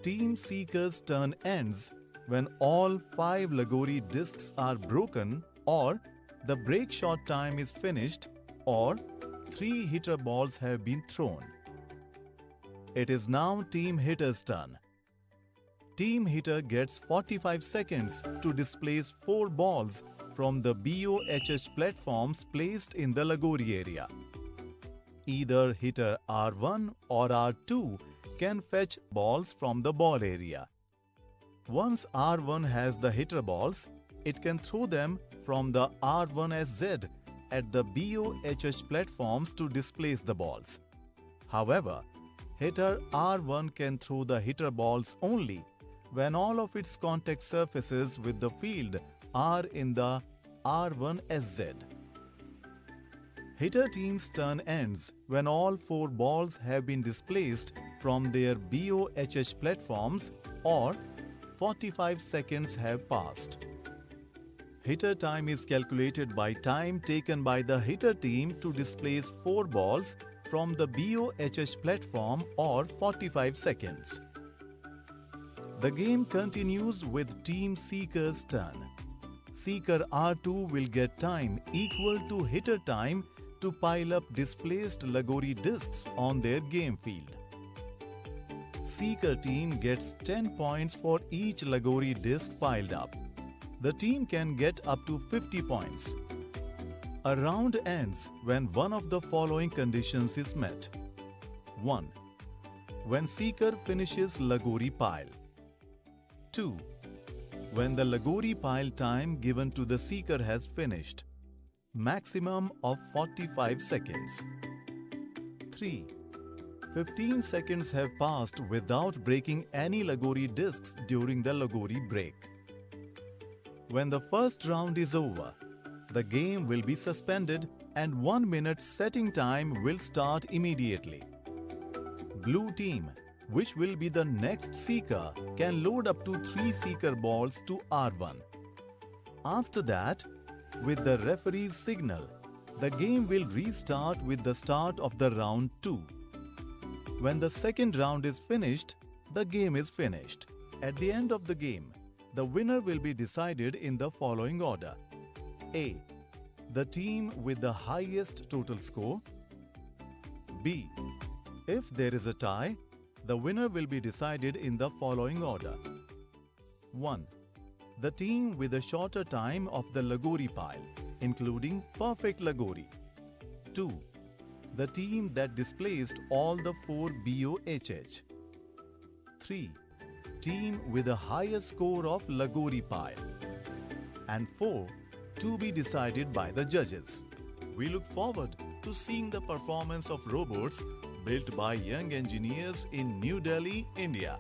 Team Seeker's turn ends when all 5 Lagori discs are broken, or the break shot time is finished, or 3 hitter balls have been thrown. It is now Team Hitter's turn. Team Hitter gets 45 seconds to displace 4 balls from the BOHH platforms placed in the Lagori area. Either hitter R1 or R2 can fetch balls from the ball area. Once R1 has the hitter balls, it can throw them from the R1SZ at the BOHH platforms to displace the balls. However, hitter R1 can throw the hitter balls only when all of its contact surfaces with the field are in the R1SZ. Hitter team's turn ends when all 4 balls have been displaced from their BOHH platforms or 45 seconds have passed. Hitter time is calculated by time taken by the hitter team to displace 4 balls from the BOHH platform or 45 seconds. The game continues with Team Seeker's turn. Seeker R2 will get time equal to hitter time to pile up displaced Lagori discs on their game field. Seeker team gets 10 points for each Lagori disc piled up. The team can get up to 50 points. A round ends when one of the following conditions is met. 1. When Seeker finishes Lagori pile. 2. When the Lagori pile time given to the Seeker has finished. Maximum of 45 seconds. 3. 15 seconds have passed without breaking any Lagori discs during the Lagori break. When the first round is over, the game will be suspended and 1 minute setting time will start immediately. Blue team, which will be the next Seeker, can load up to 3 Seeker balls to R1. After that, with the referee's signal, the game will restart with the start of the round 2. When the second round is finished, the game is finished. At the end of the game, the winner will be decided in the following order. A. The team with the highest total score. B. If there is a tie, the winner will be decided in the following order. 1. The team with the shorter time of the Lagori pile, including perfect Lagori. 2. The team that displaced all the 4 BOHH. 3. Team with the highest score of Lagori pile. And 4. To be decided by the judges. We look forward to seeing the performance of robots built by young engineers in New Delhi, India.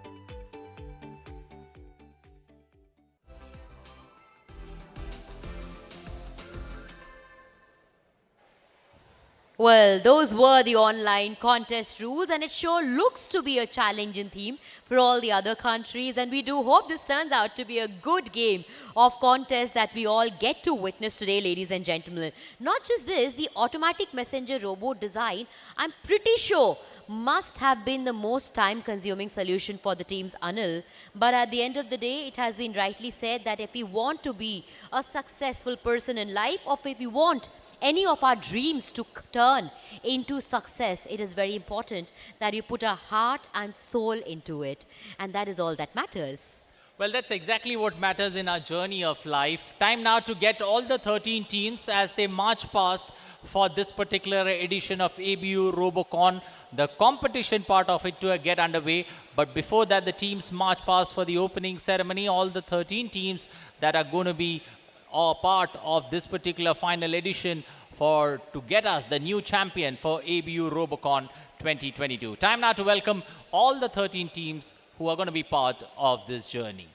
Well, those were the online contest rules, and it sure looks to be a challenging theme for all the other countries, and we do hope this turns out to be a good game of contest that we all get to witness today, ladies and gentlemen. Not just this, the automatic messenger robot design, I'm pretty sure, must have been the most time-consuming solution for the team's Anil. But at the end of the day, it has been rightly said that if we want to be a successful person in life, or if we want any of our dreams to turn into success, it is very important that we put our heart and soul into it. And that is all that matters. Well, that's exactly what matters in our journey of life. Time now to get all the 13 teams as they march past for this particular edition of ABU Robocon, the competition part of it to get underway. But before that, the teams march past for the opening ceremony. All the 13 teams that are going to be part of this particular final edition to get us the new champion for ABU Robocon 2022. Time now to welcome all the 13 teams who are going to be part of this journey.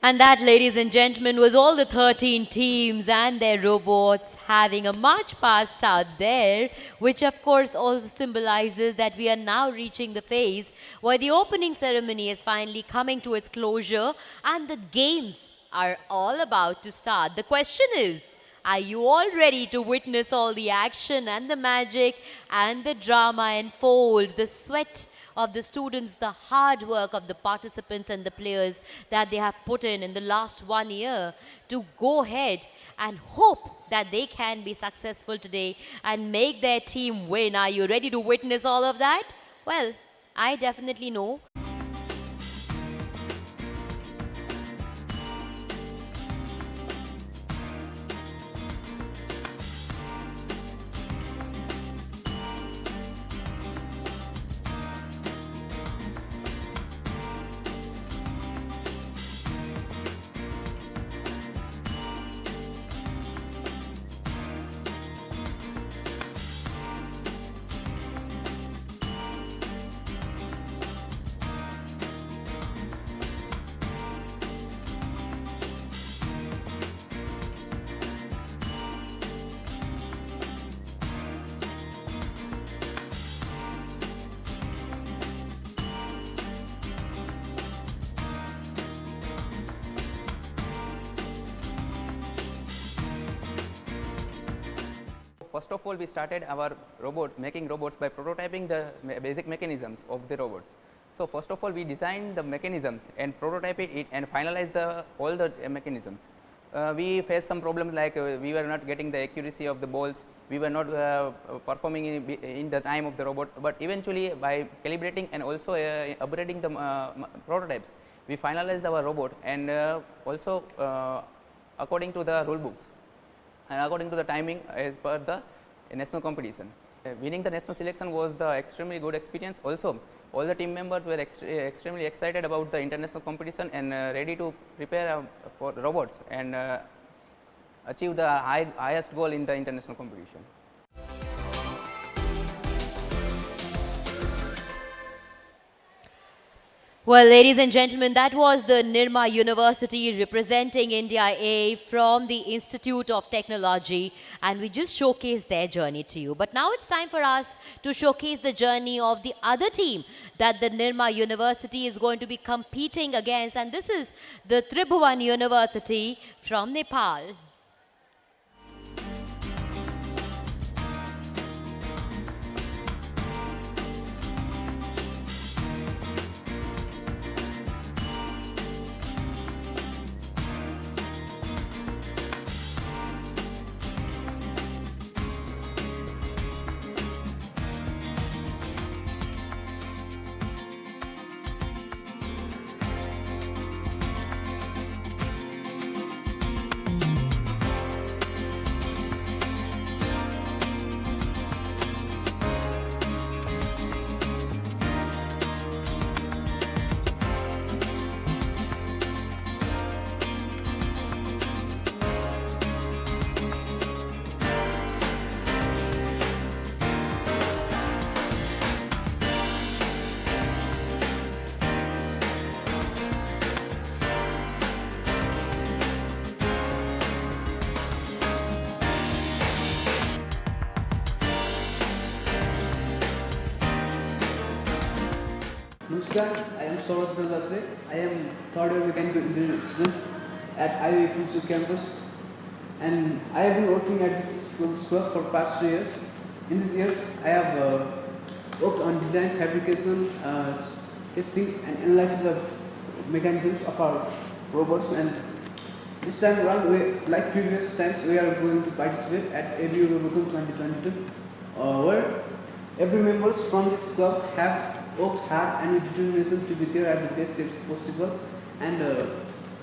And that, ladies and gentlemen, was all the 13 teams and their robots having a march past out there, which of course also symbolizes that we are now reaching the phase where the opening ceremony is finally coming to its closure and the games are all about to start. The question is, are you all ready to witness all the action and the magic and the drama unfold, the sweat of the students, the hard work of the participants and the players that they have put in the last 1 year to go ahead and hope that they can be successful today and make their team win? Are you ready to witness all of that? Well, I definitely know. First of all, we started our making robots by prototyping the basic mechanisms of the robots. So first of all, we designed the mechanisms and prototyped it and finalized all the mechanisms. We faced some problems like we were not getting the accuracy of the balls, we were not performing in the time of the robot, but eventually by calibrating and also upgrading the prototypes, we finalized our robot and also according to the rule books and according to the timing as per the national competition. Winning the national selection was the extremely good experience. Also, all the team members were extremely excited about the international competition and ready to prepare for robots and achieve the highest goal in the international competition. Well, ladies and gentlemen, that was the Nirma University representing India A from the Institute of Technology, and we just showcased their journey to you. But now it's time for us to showcase the journey of the other team that the Nirma University is going to be competing against, and this is the Tribhuvan University from Nepal. Namaskar, I am Saurabh Dalase. I am third year mechanical engineering student at IIT campus, and I have been working at this school for past 3 years. In these years, I have worked on design, fabrication, testing, and analysis of mechanisms of our robots. And this time around, like previous times, we are going to participate at ABU Robocon 2022, where every members from this club have worked hard and with determination to be there at the best possible, and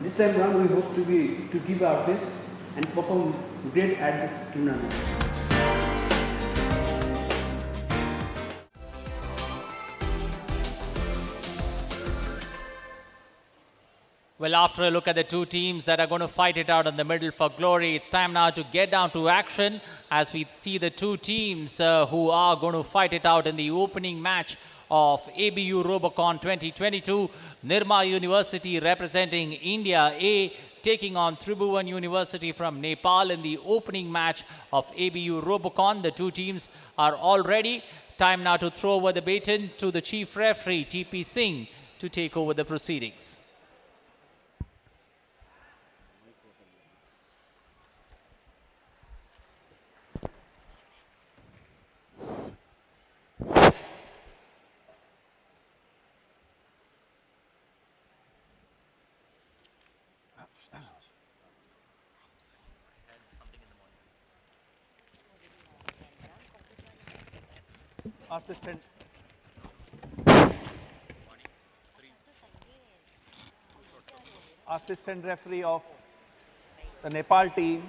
this time around we hope to give our best and perform great at this tournament. Well, after a look at the two teams that are going to fight it out in the middle for glory, it's time now to get down to action as we see the two teams who are going to fight it out in the opening match of ABU Robocon 2022. Nirma University representing India A taking on Tribhuvan University from Nepal in the opening match of ABU Robocon. The two teams are all ready. Time now to throw over the baton to the chief referee, TP Singh, to take over the proceedings. Assistant referee of the Nepal team.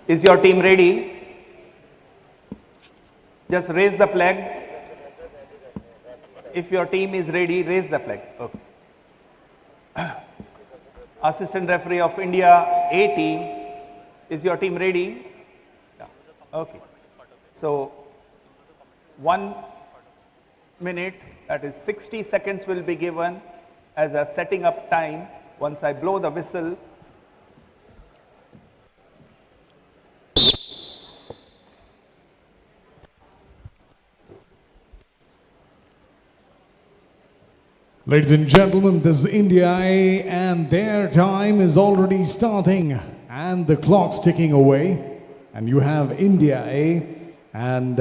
Is your team ready? Just raise the flag. If your team is ready, raise the flag. Okay. Assistant referee of India A team. Is your team ready? Yeah. Okay. So 1 minute, that is 60 seconds will be given as a setting up time. Once I blow the whistle, ladies and gentlemen, this is India A and their time is already starting and the clock's ticking away, and you have India A and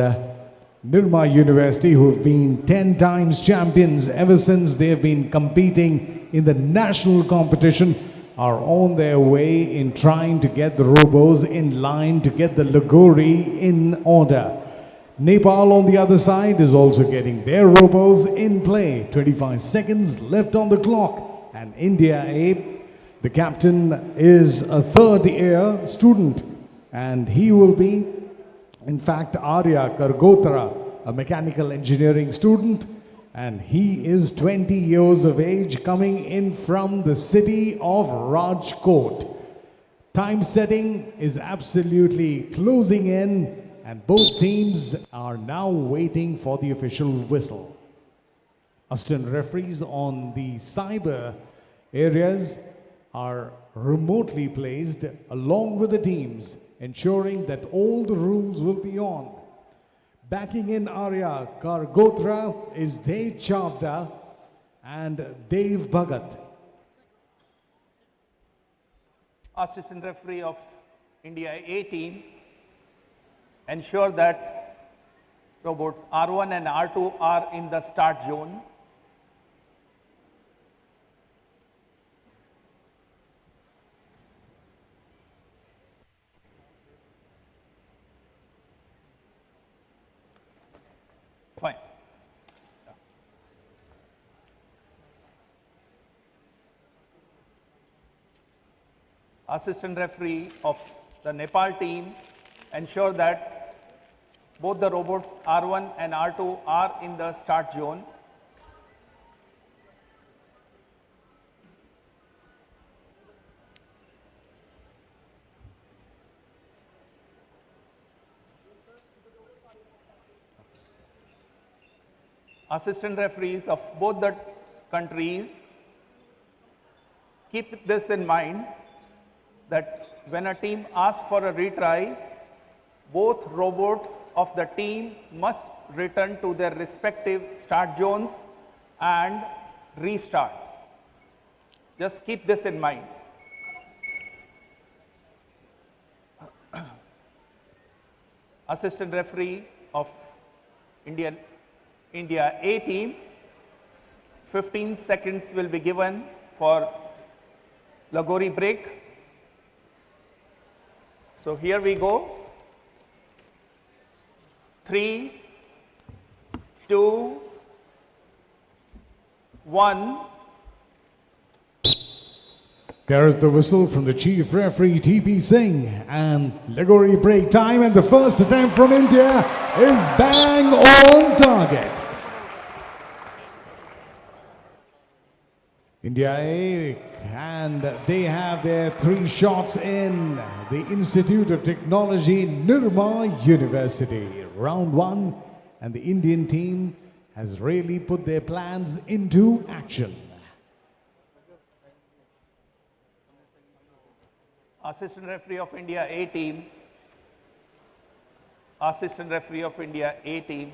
Nirma University, who have been 10 times champions ever since they have been competing in the national competition, are on their way in trying to get the robos in line to get the Lagori in order. Nepal on the other side is also getting their robos in play. 25 seconds left on the clock, and India A, the captain, is a third-year student, and he will be, in fact, Arya Kargotra, a mechanical engineering student, and he is 20 years of age, coming in from the city of Rajkot. Time setting is absolutely closing in, and both teams are now waiting for the official whistle. Assistant referees on the cyber areas are remotely placed along with the teams, ensuring that all the rules will be on. Backing in Arya Kargotra is Tej Chavda and Dev Bhagat. assistant referee of India A team, ensure that robots R1 and R2 are in the start zone. Fine. Assistant referee of the Nepal team, ensure that both the robots R1 and R2 are in the start zone. Assistant referees of both the countries, keep this in mind that when a team asks for a retry, both robots of the team must return to their respective start zones and restart. Just keep this in mind. Assistant referee of India A team, 15 seconds will be given for Lagori break. So here we go. 3, 2, 1. There is the whistle from the chief referee TP Singh, and Lagori break time, and the first attempt from India is bang on target. India A, and they have their 3 shots in the Institute of Technology, Nirma University. Round 1, and the Indian team has really put their plans into action. Assistant referee of India A team. Assistant referee of India A team.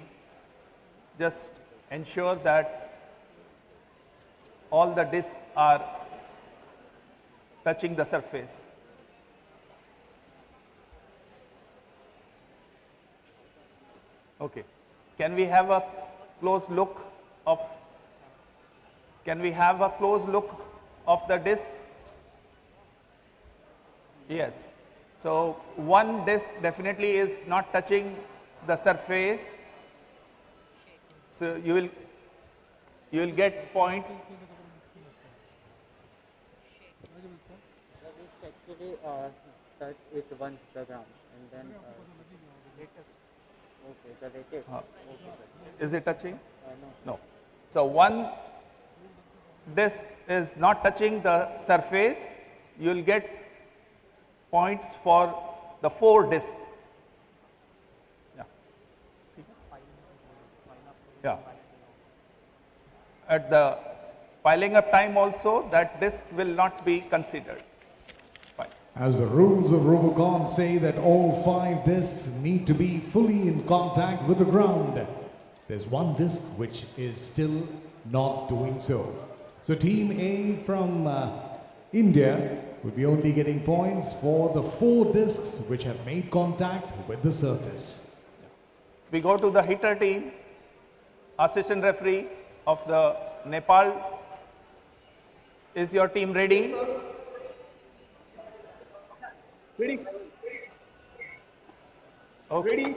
Just ensure that all the discs are touching the surface. Okay. Can we have a close look of the disc? Yes. So one disc definitely is not touching the surface. So you will get points. Actually touch it once the ground and then okay, the latest. Okay. Is it touching? No. No. So one disc is not touching the surface. You will get points for the 4 discs. Yeah. Yeah. At the piling up time also, that disc will not be considered. Fine. As the rules of Robocon say that all 5 discs need to be fully in contact with the ground. There's one disc which is still not doing so. So Team A from India will be only getting points for the 4 discs which have made contact with the surface. We go to the hitter team. Assistant referee of the Nepal. Is your team ready? Ready. Okay. Ready.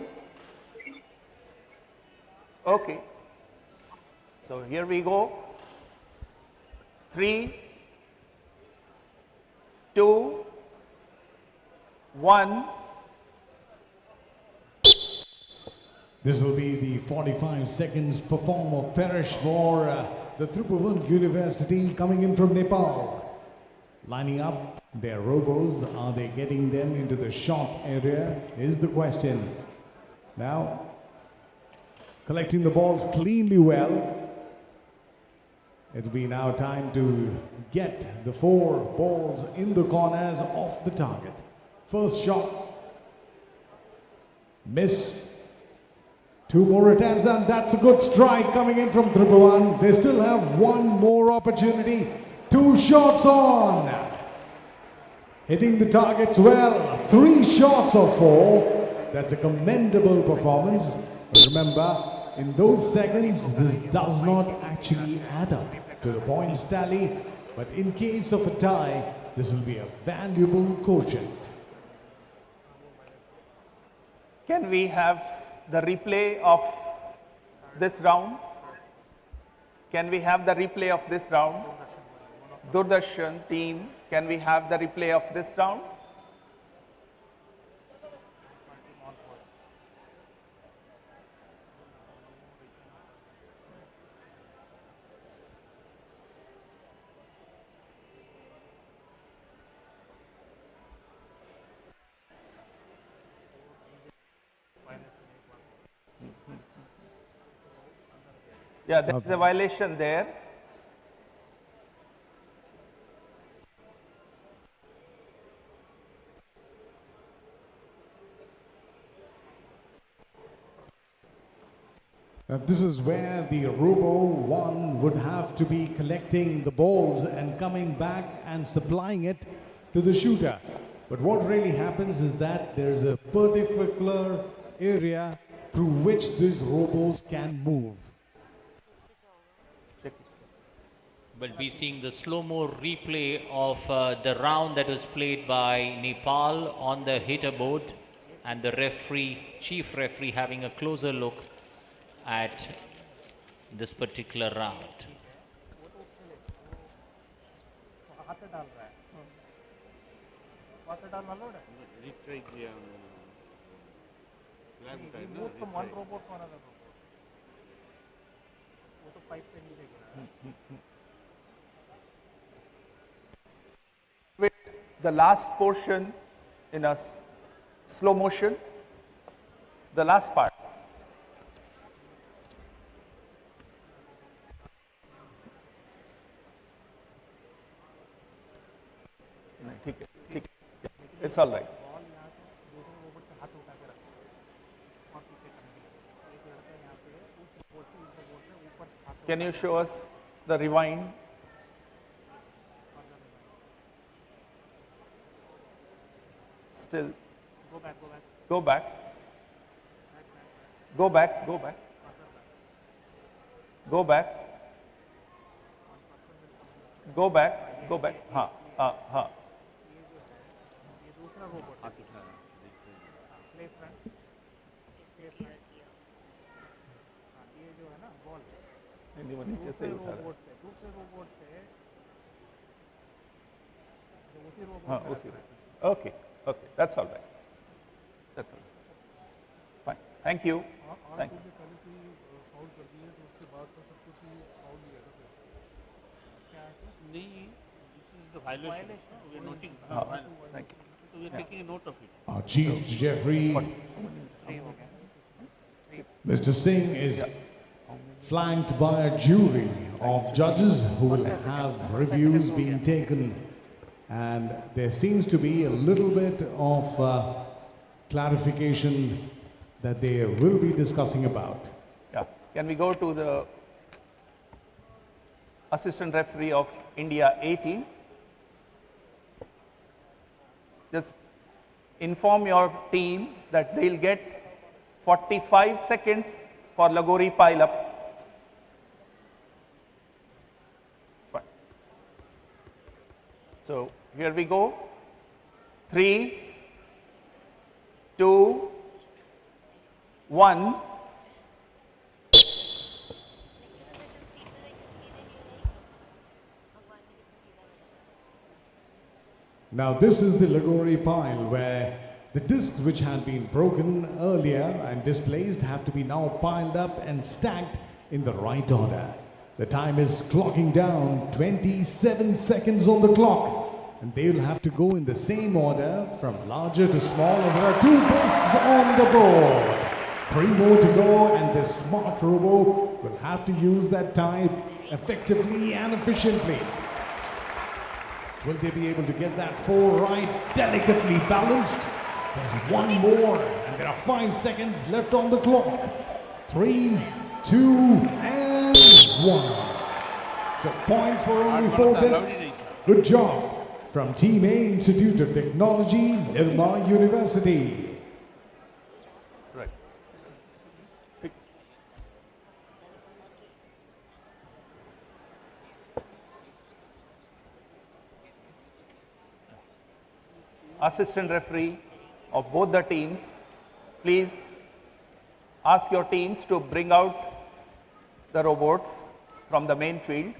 Okay. So here we go. 3, 2, 1. This will be the 45 seconds perform of Perish for the Tribhuvan University coming in from Nepal. Lining up their robos, are they getting them into the shot area is the question. Now, collecting the balls cleanly well. It'll be now time to get the 4 balls in the corners off the target. First shot, miss. 2 more attempts, and that's a good strike coming in from Tribhuvan. They still have 1 more opportunity. 2 shots on. Hitting the targets well. 3 shots of 4. That's a commendable performance. But remember, in those seconds, this does not actually add up to the points tally. But in case of a tie, this will be a valuable quotient. Can we have the replay of this round? Can we have the replay of this round? Doordarshan team, can we have the replay of this round? Yeah, there is a violation there. This is where the Robo 1 would have to be collecting the balls and coming back and supplying it to the shooter. But what really happens is that there's a particular area through which these robos can move. We'll be seeing the slow-mo replay of the round that was played by Nepal on the hitter board, and the referee, chief referee, having a closer look at this particular round. the last portion in a slow motion, the last part. It's all right. Can you show us the rewind? Still. Go back. Go back. Go back. Go back. Go back. Go back. हाँ हाँ हाँ. नीचे से उठा रहा है. हाँ उसी. Okay. Okay. That's all right. That's all right. Fine. Thank you. Thank you. Thank you. So we are taking a note of it. Our Chief Jeffrey, Mr. Singh, is flanked by a jury of judges who will have reviews being taken, and there seems to be a little bit of clarification that they will be discussing about. Yeah. Can we go to the assistant referee of India A team? Just inform your team that they'll get 45 seconds for Lagori pile up. Fine. So here we go. 3, 2, 1. Now this is the Lagori pile where the discs which had been broken earlier and displaced have to be now piled up and stacked in the right order. The time is clocking down, 27 seconds on the clock, and they will have to go in the same order from larger to small, and there are 2 discs on the board. 3 more to go, and this smart robo will have to use that time effectively and efficiently. Will they be able to get that 4 right, delicately balanced? There's 1 more, and there are 5 seconds left on the clock. 3, 2, and 1. So points for only 4 discs. Good job from Team A, Institute of Technology, Nirma University. Right. Assistant referee of both the teams, please ask your teams to bring out the robots from the main field.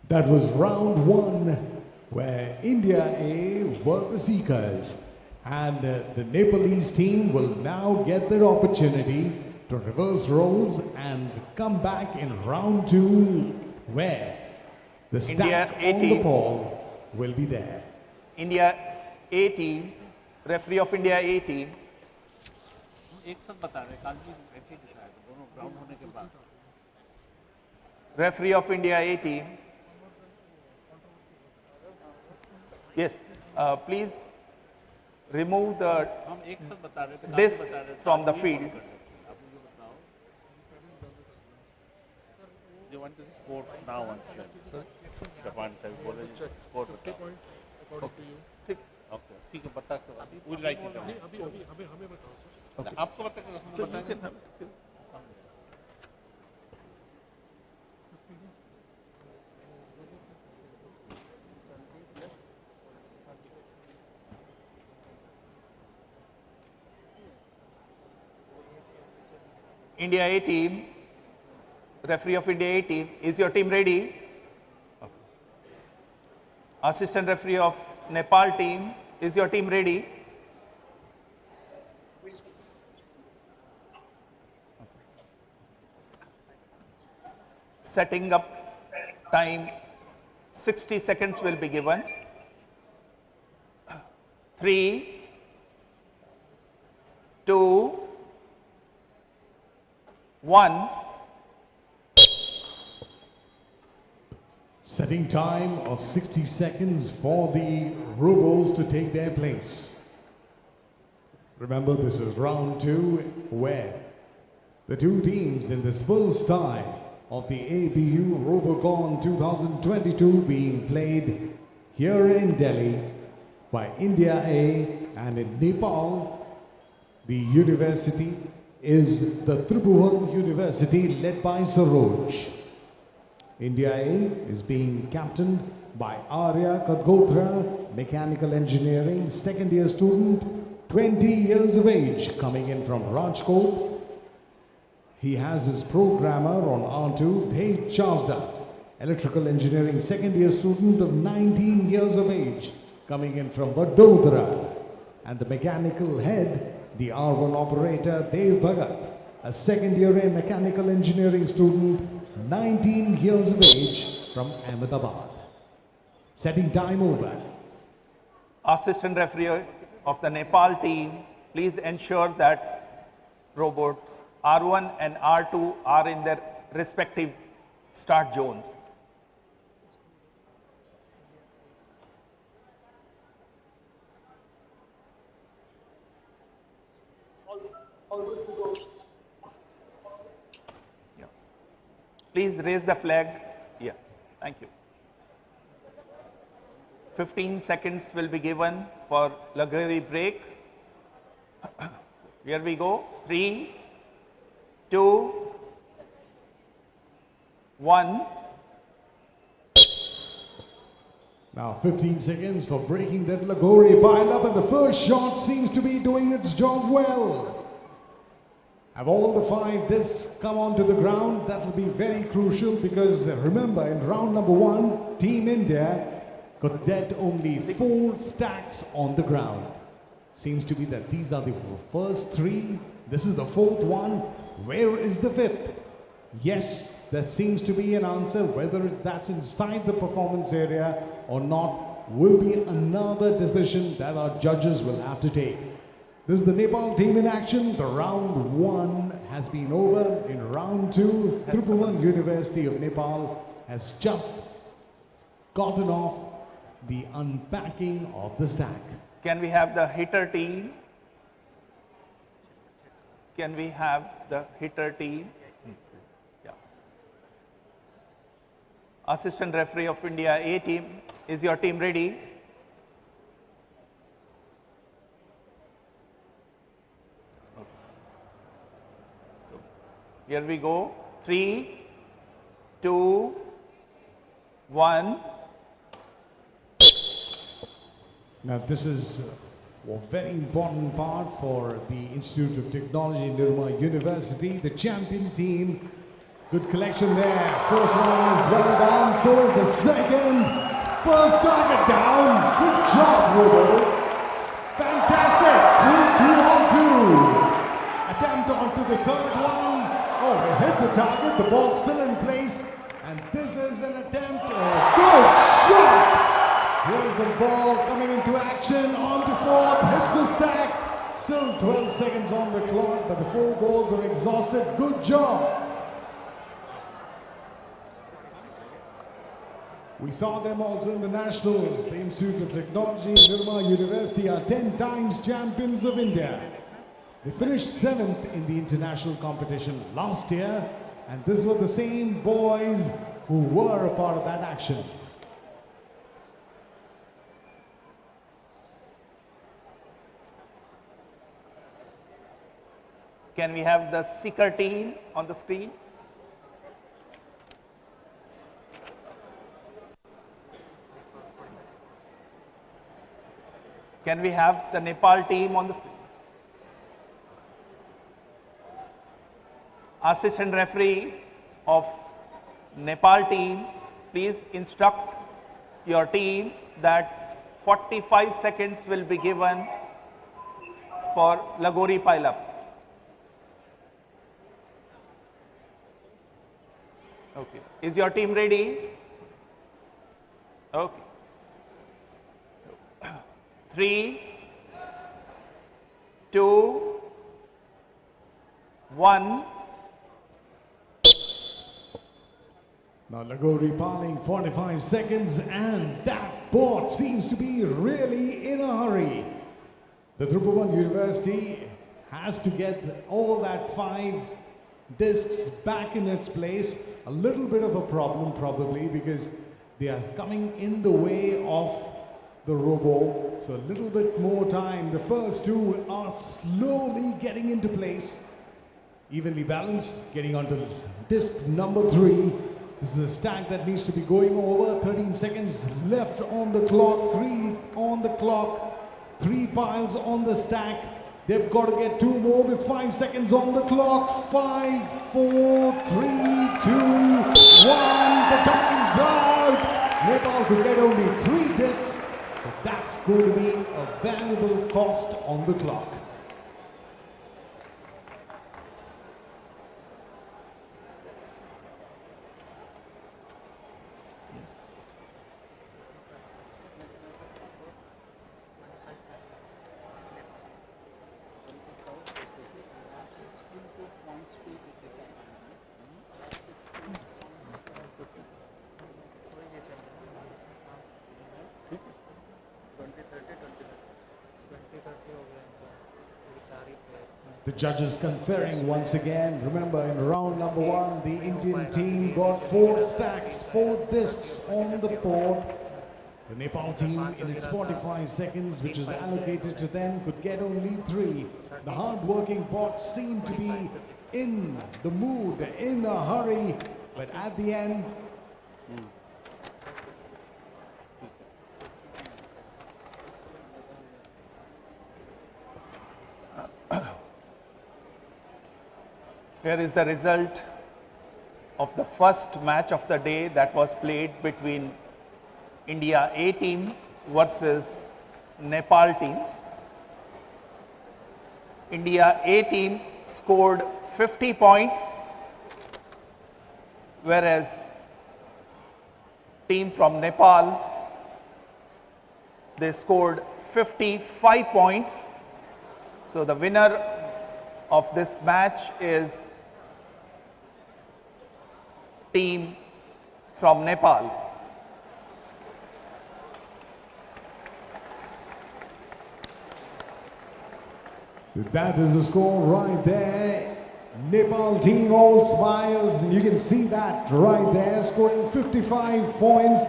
That was round 1, where India A were the seekers, and the Nepalese team will now get their opportunity to reverse roles and come back in round 2, where the stack India A on the team. pole will be there. India A team, referee of India A team. एक साथ बता रहे हैं, काल भी ऐसे ही दिखाया था, दोनों ग्राउंड होने के बाद. Referee of India A team. Yes, please remove the हम एक साथ बता रहे थे, काल भी discs बता रहे थे, from the आप field. ये आप मुझे बताओ. They want to sport now on Japan side बोले sport बताओ. ठीक. Okay, ठीक है बता के अभी we'll write it down. अभी हमें बताओ. आपको बता के हम बताएंगे. India A team, referee of India A team, is your team ready? Okay. Assistant referee of Nepal team, is your team ready? Setting up time, 60 seconds will be given. 3, 2, 1. Setting time of 60 seconds for the robots to take their place. Remember, this is round 2, where the two teams in this first tie of the ABU Robocon 2022 being played here in Delhi by India A, and in Nepal, the university is the Tribhuvan University led by Saroj. India A is being captained by Arya Kadgotra, mechanical engineering, second year student, 20 years of age, coming in from Rajkot. He has his programmer on R2, Tej Chavda, electrical engineering, second year student of 19 years of age, coming in from Vadodara. And the mechanical head, the R1 operator, Dev Bhagat, a second year A mechanical engineering student, 19 years of age, from Ahmedabad. Setting time over. Assistant referee of the Nepal team, please ensure that robots R1 and R2 are in their respective start zones. Yeah. Please raise the flag. Yeah, thank you. 15 seconds will be given for luxury break. Here we go. 3, 2, 1. Now 15 seconds for breaking that Lagori pile up, and the first shot seems to be doing its job well. Have all the 5 discs come onto the ground? That will be very crucial, because remember, in round number 1, Team India could get only 4 stacks on the ground. Seems to be that these are the first 3. This is the 4th one. Where is the 5th? Yes, that seems to be an answer. Whether that's inside the performance area or not will be another decision that our judges will have to take. This is the Nepal team in action. The round 1 has been over. In round 2, Tribhuvan University of Nepal has just gotten off the unpacking of the stack. Can we have the hitter team? Can we have the hitter team? Yeah. Assistant referee of India A team, is your team ready? So here we go. 3, 2, 1. Now this is a very important part for the Institute of Technology, Nirma University. The champion team, good collection there. First one is well done, so is the second. First target down, good job, Robo. Fantastic, 2 on 2. Attempt onto the third one. Oh, it hit the target, the ball's still in place. And this is an attempt, a good shot. Here's the ball coming into action, on to 4th, hits the stack. Still 12 seconds on the clock, but the 4 balls are exhausted. Good job. We saw them also in the Nationals. The Institute of Technology, Nirma University are 10 times champions of India. They finished 7th in the international competition last year, and these were the same boys who were a part of that action. Can we have the seeker team on the screen? Can we have the Nepal team on the screen? Assistant referee of Nepal team, please instruct your team that 45 seconds will be given for Lagori pile-up. Okay. Okay. Is your team ready? Okay. So, 3, 2, 1. Now Lagori piling 45 seconds, and that board seems to be really in a hurry. The Tribhuvan University has to get all that 5 discs back in its place. A little bit of a problem probably because they are coming in the way of the robo. So a little bit more time. The first 2 are slowly getting into place. Evenly balanced, getting onto disc number 3. This is a stack that needs to be going over. 13 seconds left on the clock, 3 on the clock, 3 piles on the stack. They've got to get 2 more with 5 seconds on the clock. 5, 4, 3, 2, 1. The time's out. Nepal could get only 3 discs. So that's going to be a valuable cost on the clock. The judges conferring once again. Remember, in round number 1, the Indian team got 4 stacks, 4 discs on the board. The Nepal team, in its 45 seconds, which is allocated to them, could get only 3. The hard-working bots seem to be in the mood, in a hurry, but at the end, here is the result of the first match of the day that was played between India A team versus Nepal team. India A team scored 50 points, whereas team from Nepal, they scored 55 points. So the winner of this match is team from Nepal. that is the score right there. Nepal team all smiles. You can see that right there, scoring 55 points.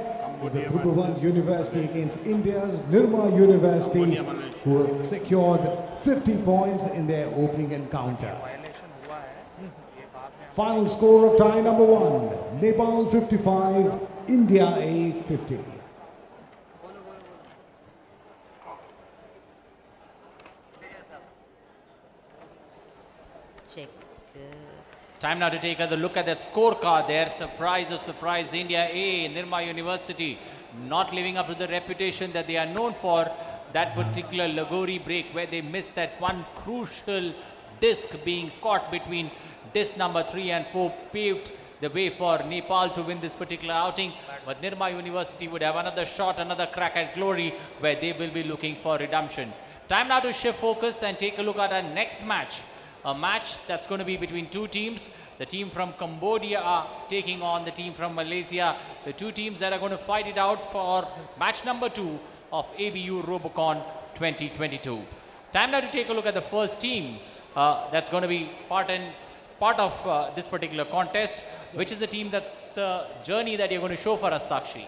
Is the Tribhuvan University against India's Nirma University, who have secured 50 points in their opening encounter. Final score of tie number 1, Nepal 55, India A 50. Check. Time now to take a look at that scorecard there. Surprise of surprise, India A, Nirma University, not living up to the reputation that they are known for. That particular Lagori break where they missed that one crucial disc being caught between disc number 3 and 4 paved the way for Nepal to win this particular outing. But Nirma University would have another shot, another crack at glory where they will be looking for redemption. Time now to shift focus and take a look at our next match. A match that's going to be between 2 teams. The team from Cambodia are taking on the team from Malaysia. The 2 teams that are going to fight it out for match number 2 of ABU Robocon 2022. Time now to take a look at the first team that's going to be part of this particular contest. Which is the team that's the journey that you're going to show for us, Sakshi?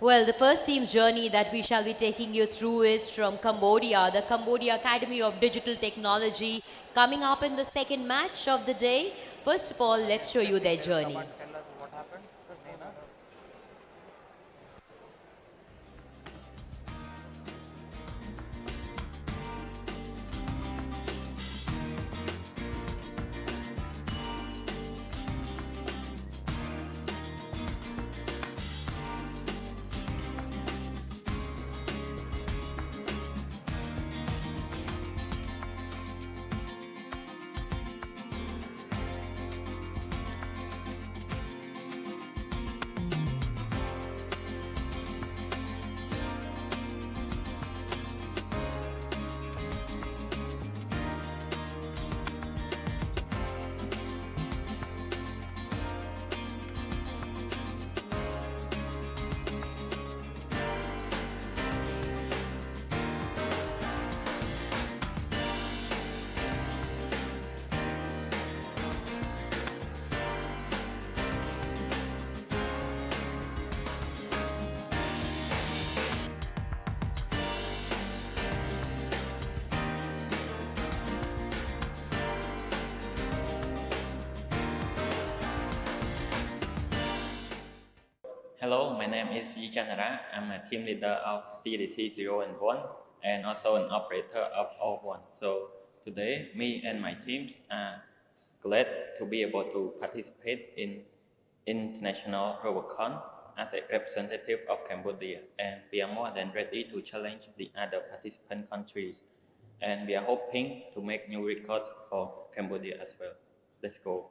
Well, the first team's journey that we shall be taking you through is from Cambodia, the Cambodia Academy of Digital Technology, coming up in the second match of the day. First of all, let's show you their journey. Hello, my name is Yichanara. I'm a team leader of CDT 0 and 1 and also an operator of O1. So today, me and my teams are glad to be able to participate in International Robocon as a representative of Cambodia, and we are more than ready to challenge the other participant countries, and we are hoping to make new records for Cambodia as well. Let's go.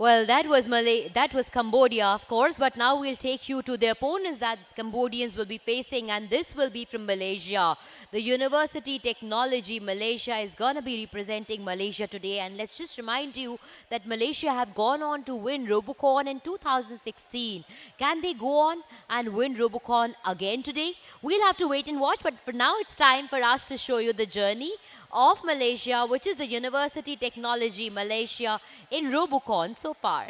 Well, that was Cambodia, of course, but now we'll take you to the opponents that Cambodians will be facing, and this will be from Malaysia. The University Technology Malaysia is going to be representing Malaysia today, and let's just remind you that Malaysia have gone on to win Robocon in 2016. Can they go on and win Robocon again today? We'll have to wait and watch, but for now it's time for us to show you the journey of Malaysia, which is the University Technology Malaysia in Robocon so far.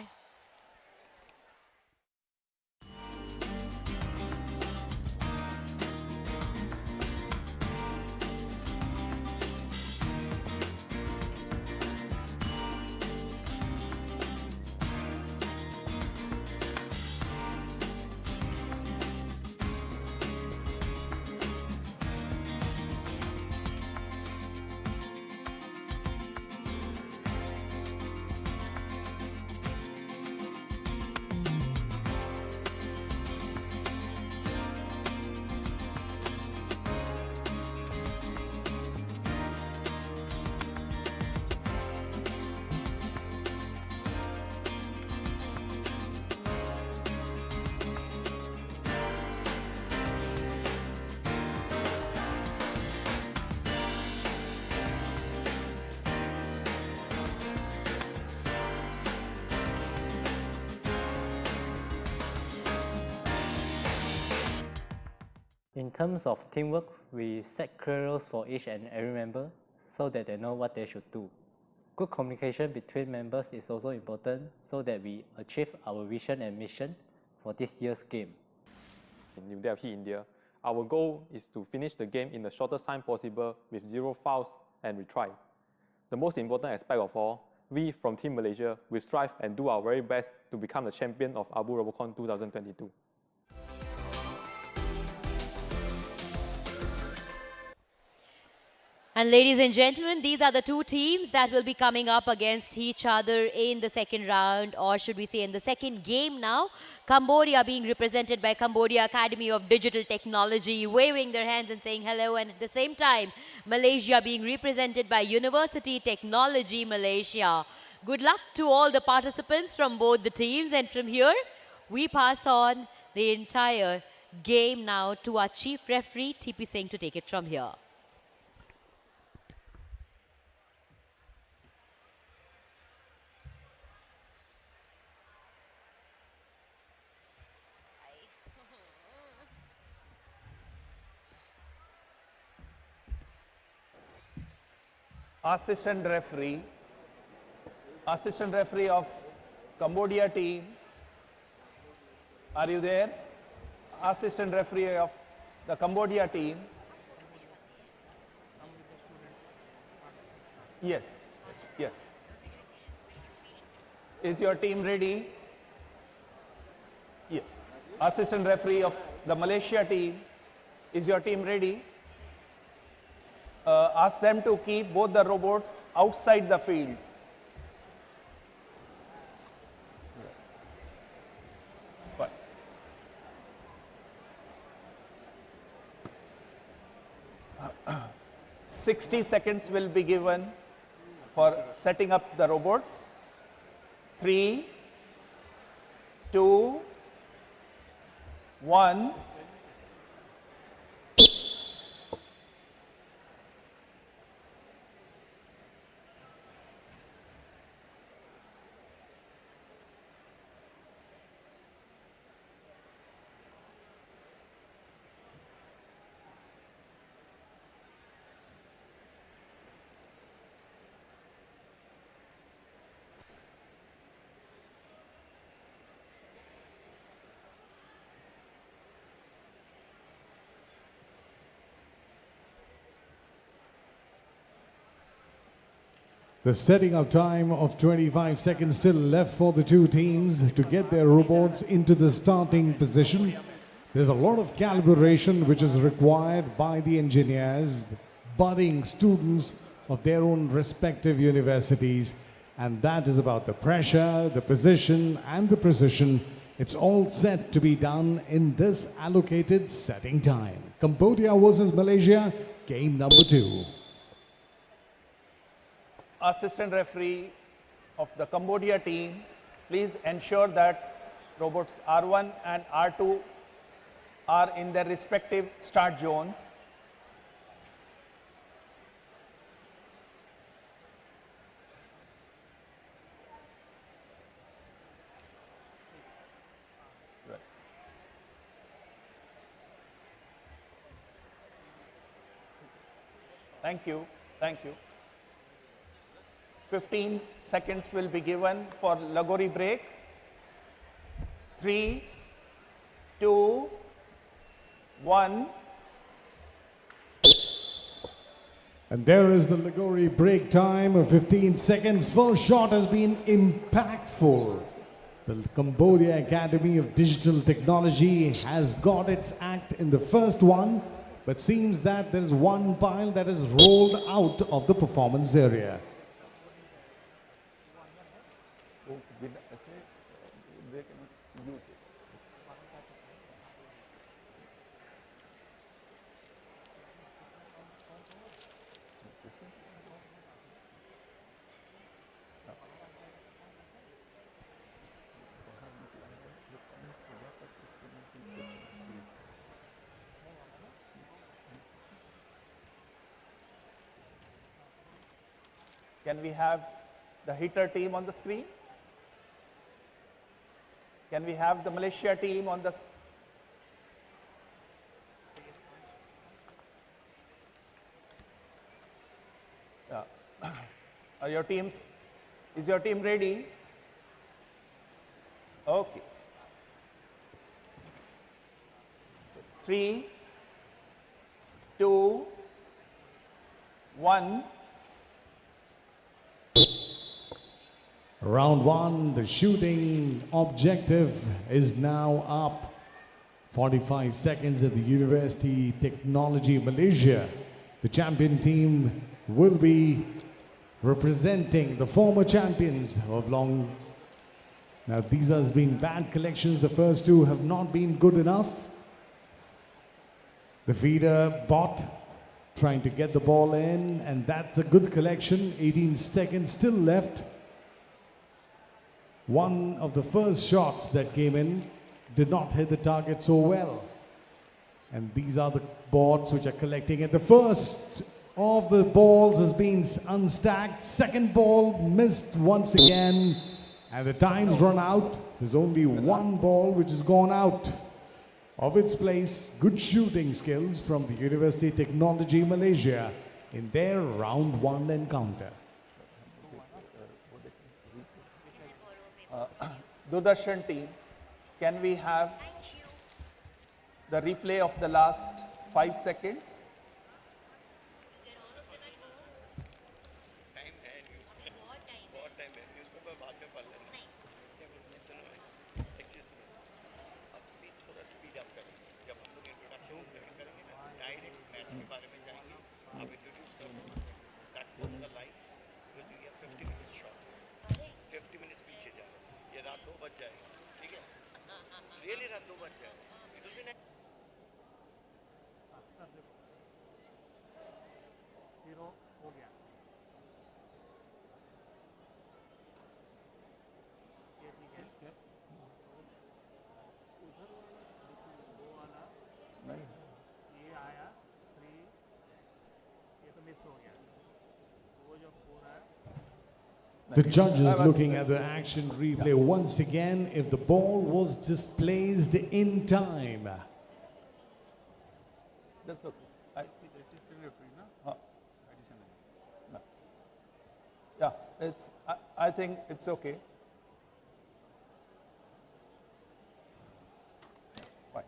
In terms of teamwork, we set clear roles for each and every member so that they know what they should do. Good communication between members is also important so that we achieve our vision and mission for this year's game. In New Delhi, India, our goal is to finish the game in the shortest time possible with 0 fouls and retry. The most important aspect of all, we from Team Malaysia will strive and do our very best to become the champion of Abu Robocon 2022. And ladies and gentlemen, these are the two teams that will be coming up against each other in the second round, or should we say in the second game now. Cambodia being represented by Cambodia Academy of Digital Technology, waving their hands and saying hello, and at the same time, Malaysia being represented by University Technology Malaysia. Good luck to all the participants from both the teams, and from here, we pass on the entire game now to our chief referee, TP Singh, to take it from here. Assistant referee of Cambodia team, are you there? Assistant referee of the Cambodia team. Yes, yes. Is your team ready? Yeah. Assistant referee of the Malaysia team, is your team ready? Ask them to keep both the robots outside the field. Fine. Uh, 60 seconds will be given for setting up the robots. 3, 2, 1. The setting up time of 25 seconds still left for the two teams to get their robots into the starting position. There's a lot of calibration which is required by the engineers, budding students of their own respective universities, and that is about the pressure, the position and the precision. It's all set to be done in this allocated setting time. Cambodia versus Malaysia, game number 2. Assistant referee of the Cambodia team, please ensure that robots R1 and R2 are in their respective start zones. Thank you. Thank you. 15 seconds will be given for Lagori break. 3, 2, 1. And there is the Lagori break time of 15 seconds. First shot has been impactful. The Cambodia Academy of Digital Technology has got its act in the first one, but seems that there's one pile that is rolled out of the performance area. Can we have the hitter team on the screen? Can we have the Malaysia team on the Are your teams, is your team ready? Okay. 3, 2, 1. Round 1, the shooting objective is now up. 45 seconds at the University Technology Malaysia. The champion team will be representing the former champions of long. Now these have been bad collections. The first two have not been good enough. The feeder bot trying to get the ball in, and that's a good collection. 18 seconds still left. One of the first shots that came in did not hit the target so well. And these are the boards which are collecting it. The first of the balls has been unstacked. Second ball missed once again. And the time's run out. There's only one ball which has gone out of its place. Good shooting skills from the University Technology Malaysia in their round 1 encounter. Doordarshan team, can we have the replay of the last 5 seconds? The judge is looking at the action replay once again if the ball was displaced in time. That's okay. Yeah, I think it's okay. Fine.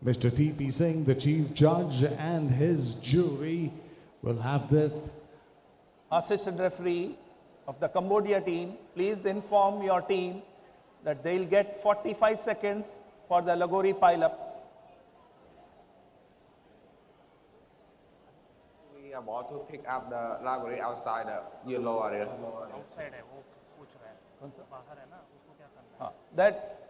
Mr. T.P. Singh, the chief judge, and his jury will have that assistant referee of the Cambodia team, please inform your team that they'll get 45 seconds for the Lagori pile-up. We are about to pick up the Lagori outside the yellow area. That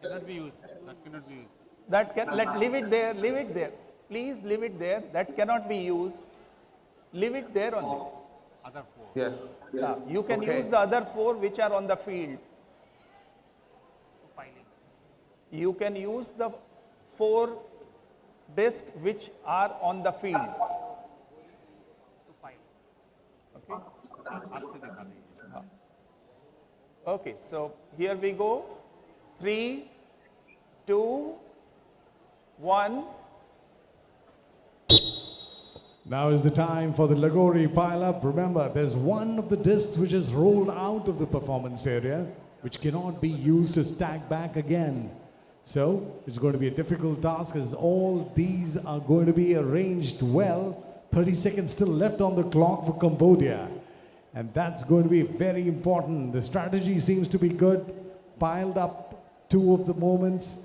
Cannot be used. That cannot be used. that can leave it there. Leave it there. Please leave it there. That cannot be used. Leave it there only. Other four. Yes. You can Okay. use the other 4 which are on the field. You can use the 4 discs which are on the field. Okay. Okay, so here we go. 3, 2, 1. Now is the time for the Lagori pile-up. Remember, there's one of the discs which is rolled out of the performance area, which cannot be used to stack back again. So it's going to be a difficult task as all these are going to be arranged well. 30 seconds still left on the clock for Cambodia. And that's going to be very important. The strategy seems to be good. Piled up 2 of the moments.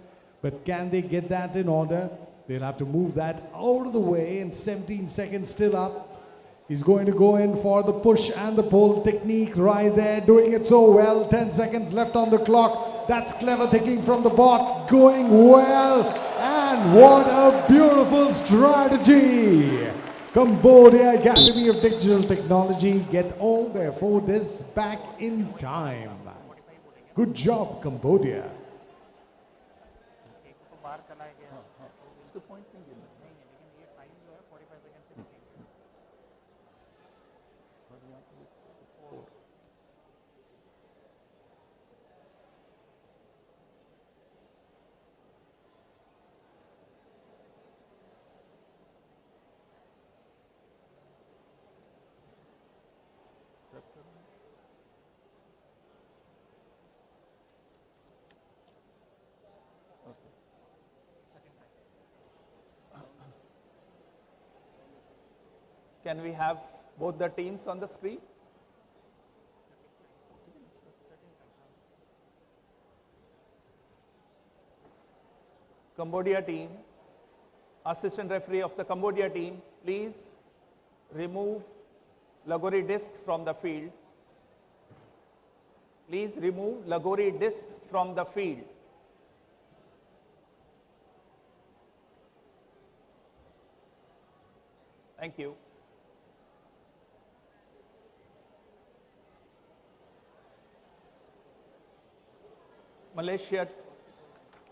But can they get that in order? They'll have to move that out of the way, and 17 seconds still up. He's going to go in for the push and the pull technique right there, doing it so well. 10 seconds left on the clock. That's clever thinking from the bot, going well. And what a beautiful strategy. Cambodia Academy of Digital Technology get all their 4 discs back in time. Good job, Cambodia. Can we have both the teams on the screen? Cambodia team, assistant referee of the Cambodia team, please remove Lagori disc from the field. Please remove Lagori discs from the field. Thank you. Malaysia,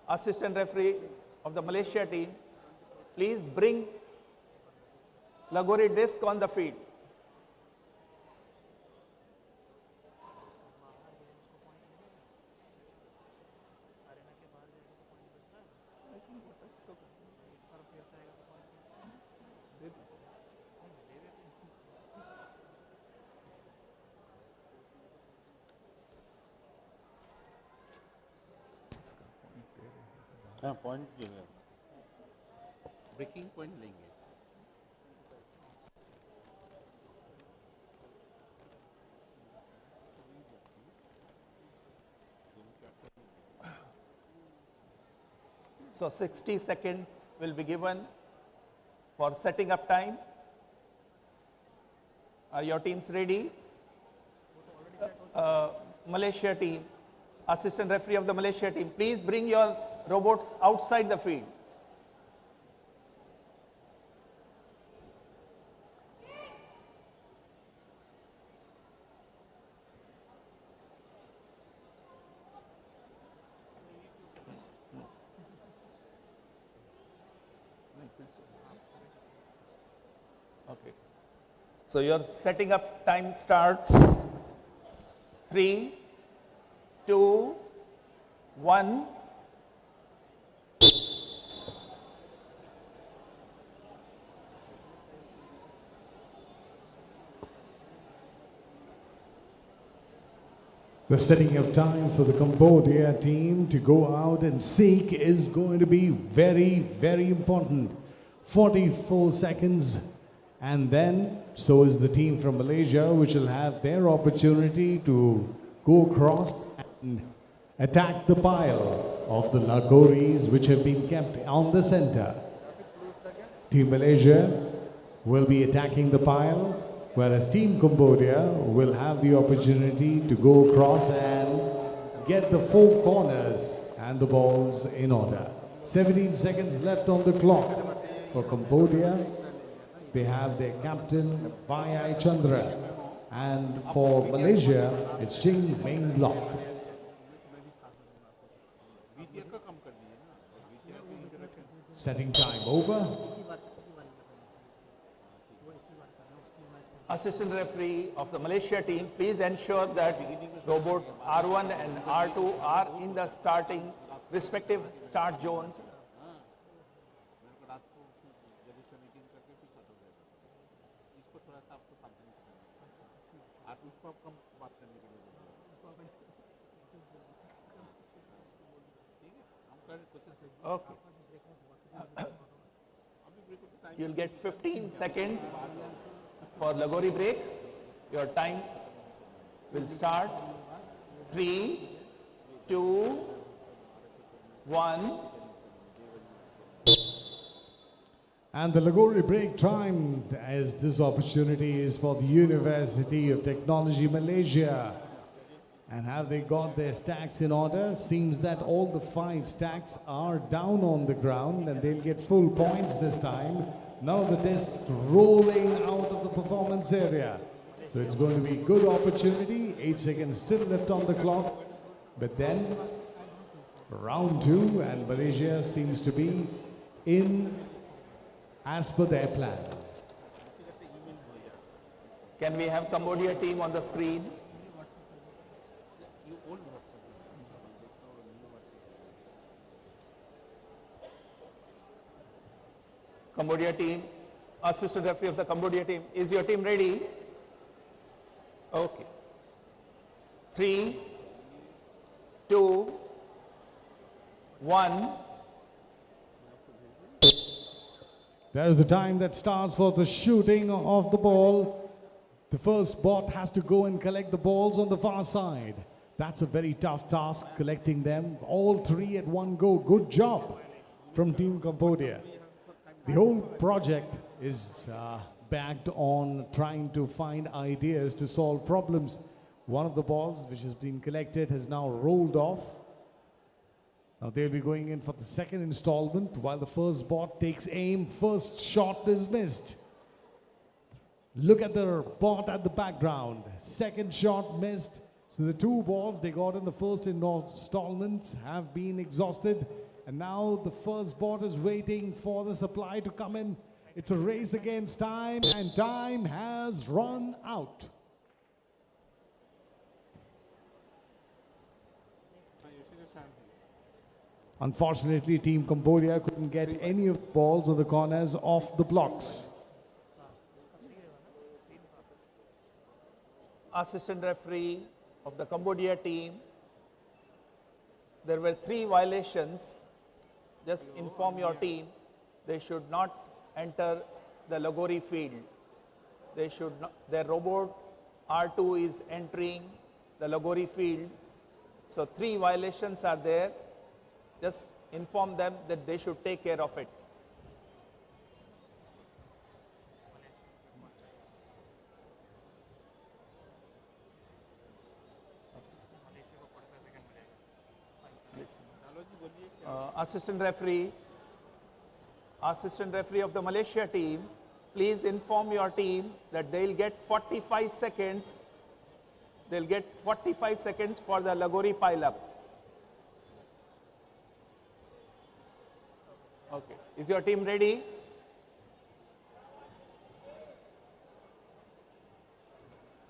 assistant referee of the Malaysia team, please bring Lagori disc on the field. हाँ point जो है breaking point लेंगे So 60 seconds will be given for setting up time. Are your teams ready? Malaysia team, assistant referee of the Malaysia team, please bring your robots outside the field. Okay. So your setting up time starts. 3, 2, 1. The setting of time for the Cambodia team to go out and seek is going to be very, very important. 44 seconds And then, so is the team from Malaysia, which will have their opportunity to go across and attack the pile of the Lagoris, which have been kept on the center. Team Malaysia will be attacking the pile, whereas Team Cambodia will have the opportunity to go across and get the four corners and the balls in order. 17 seconds left on the clock for Cambodia. They have their captain, Vayai Chandra. And for Malaysia, it's Ching Meng Lok. Setting time over. Assistant referee of the Malaysia team, please ensure that robots R1 and R2 are in the starting respective start zones. Okay. You'll get 15 seconds for Lagori break. Your time will start. 3, 2, 1. And the Lagori break time, as this opportunity is for the University of Technology Malaysia. And have they got their stacks in order? Seems that all the 5 stacks are down on the ground and they'll get full points this time. Now the disc rolling out of the performance area. So it's going to be a good opportunity. 8 seconds still left on the clock. But then round 2 and Malaysia seems to be in as per their plan. Can we have Cambodia team on the screen? Cambodia team, assistant referee of the Cambodia team, is your team ready? Okay. 3, 2, 1. There's the time that starts for the shooting of the ball. The first bot has to go and collect the balls on the far side. That's a very tough task, collecting them. All 3 at one go. Good job from Team Cambodia. The whole project is backed on trying to find ideas to solve problems. One of the balls which has been collected has now rolled off. Now they'll be going in for the second installment while the first bot takes aim. First shot is missed. Look at the bot at the background. Second shot missed. So the 2 balls they got in the first installment have been exhausted. And now the first bot is waiting for the supply to come in. It's a race against time, and time has run out. Unfortunately, Team Cambodia couldn't get any of the balls or the corners off the blocks. Assistant referee of the Cambodia team, there were 3 violations. Just inform your team they should not enter the Lagori field. They should not, their robot R2 is entering the Lagori field. So 3 violations are there. Just inform them that they should take care of it. Assistant referee of the Malaysia team, please inform your team that they'll get 45 seconds. They'll get 45 seconds for the Lagori pile-up. Okay. Is your team ready?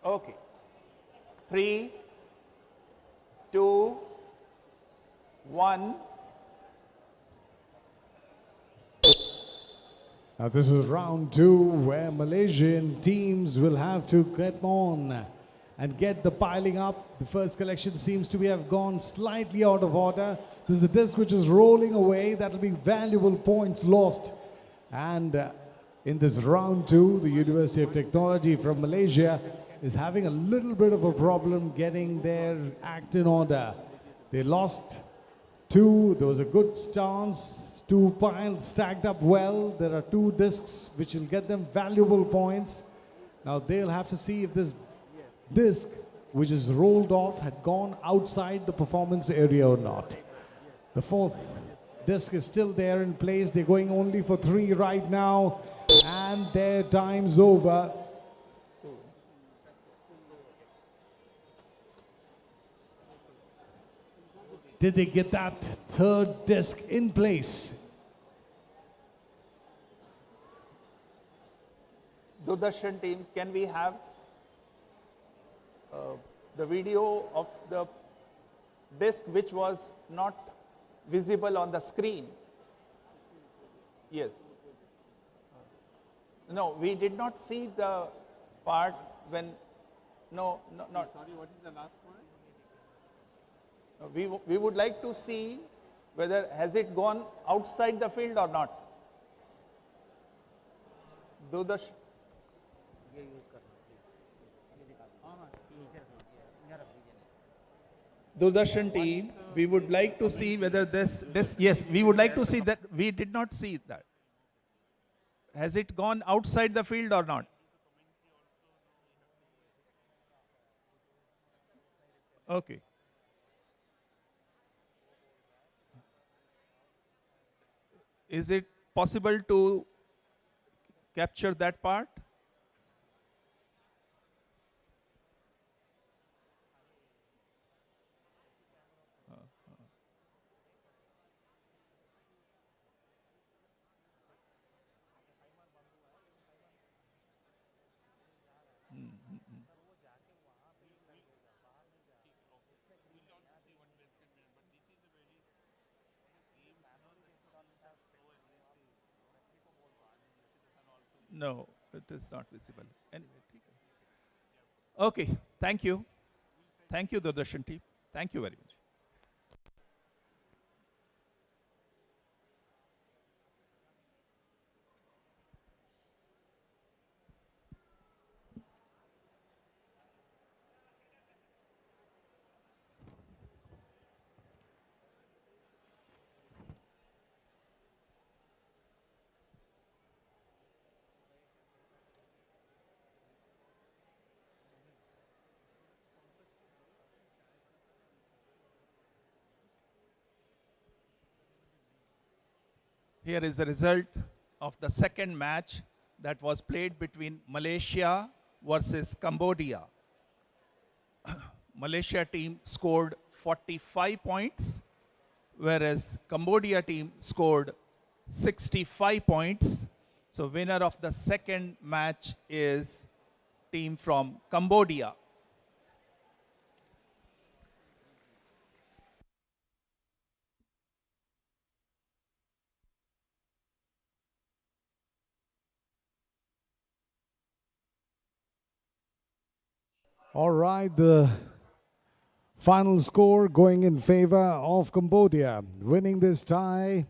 Okay. 3, 2, 1. Now this is round 2 where Malaysian teams will have to get on and get the piling up. The first collection seems to have gone slightly out of order. This is the disc which is rolling away. That will be valuable points lost. And in this round two. The University of Technology from Malaysia is having a little bit of a problem getting their act in order. They lost two. There was a good stance. Two piles stacked up well. There are two discs which will get them valuable points. Now they'll have to see if this disc, which is rolled off, had gone outside the performance area or not. The fourth disc is still there in place. They're going only for 3 right now, and their time's over. Did they get that third disc in place? Doordarshan team, can we have the video of the disc which was not visible on the screen? Yes. No, we did not see the part when, no, not. Sorry, what is the last point? We would like to see whether has it gone outside the field or not. Doordarshan. Doordarshan team, we would like to see whether this, yes, we would like to see that. We did not see that. Has it gone outside the field or not? Okay. Is it possible to capture that part? No, it is not visible. Anyway, okay, thank you. Thank you, Doordarshan team. Thank you very much. Here is the result of the second match that was played between Malaysia versus Cambodia. Malaysia team scored 45 points, whereas Cambodia team scored 65 points. So winner of the second match is team from Cambodia. All right, the final score going in favor of Cambodia. Winning this tie,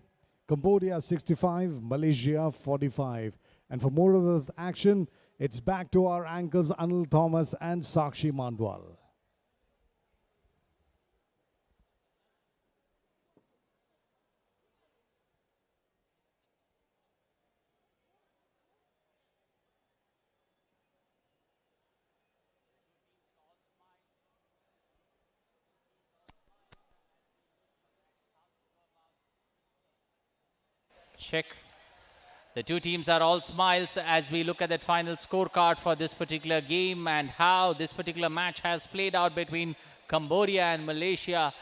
Cambodia 65, Malaysia 45. And for more of this action, it's back to our anchors Anil Thomas and Sakshi Mandwal. Check. The two teams are all smiles as we look at that final scorecard for this particular game and how this particular match has played out between Cambodia and Malaysia.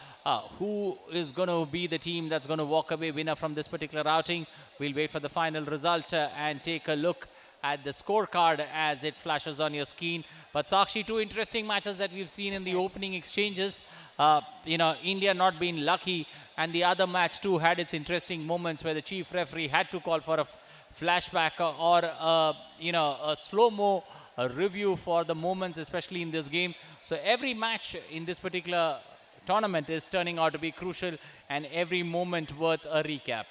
Who is going to be the team that's going to walk away winner from this particular outing? We'll wait for the final result and take a look at the scorecard as it flashes on your screen. But Sakshi, two interesting matches that we've seen in the opening exchanges. India not being lucky, and the other match too had its interesting moments where the chief referee had to call for a flashback or a slow-mo review for the moments, especially in this game. So every match in this particular tournament is turning out to be crucial, and every moment worth a recap.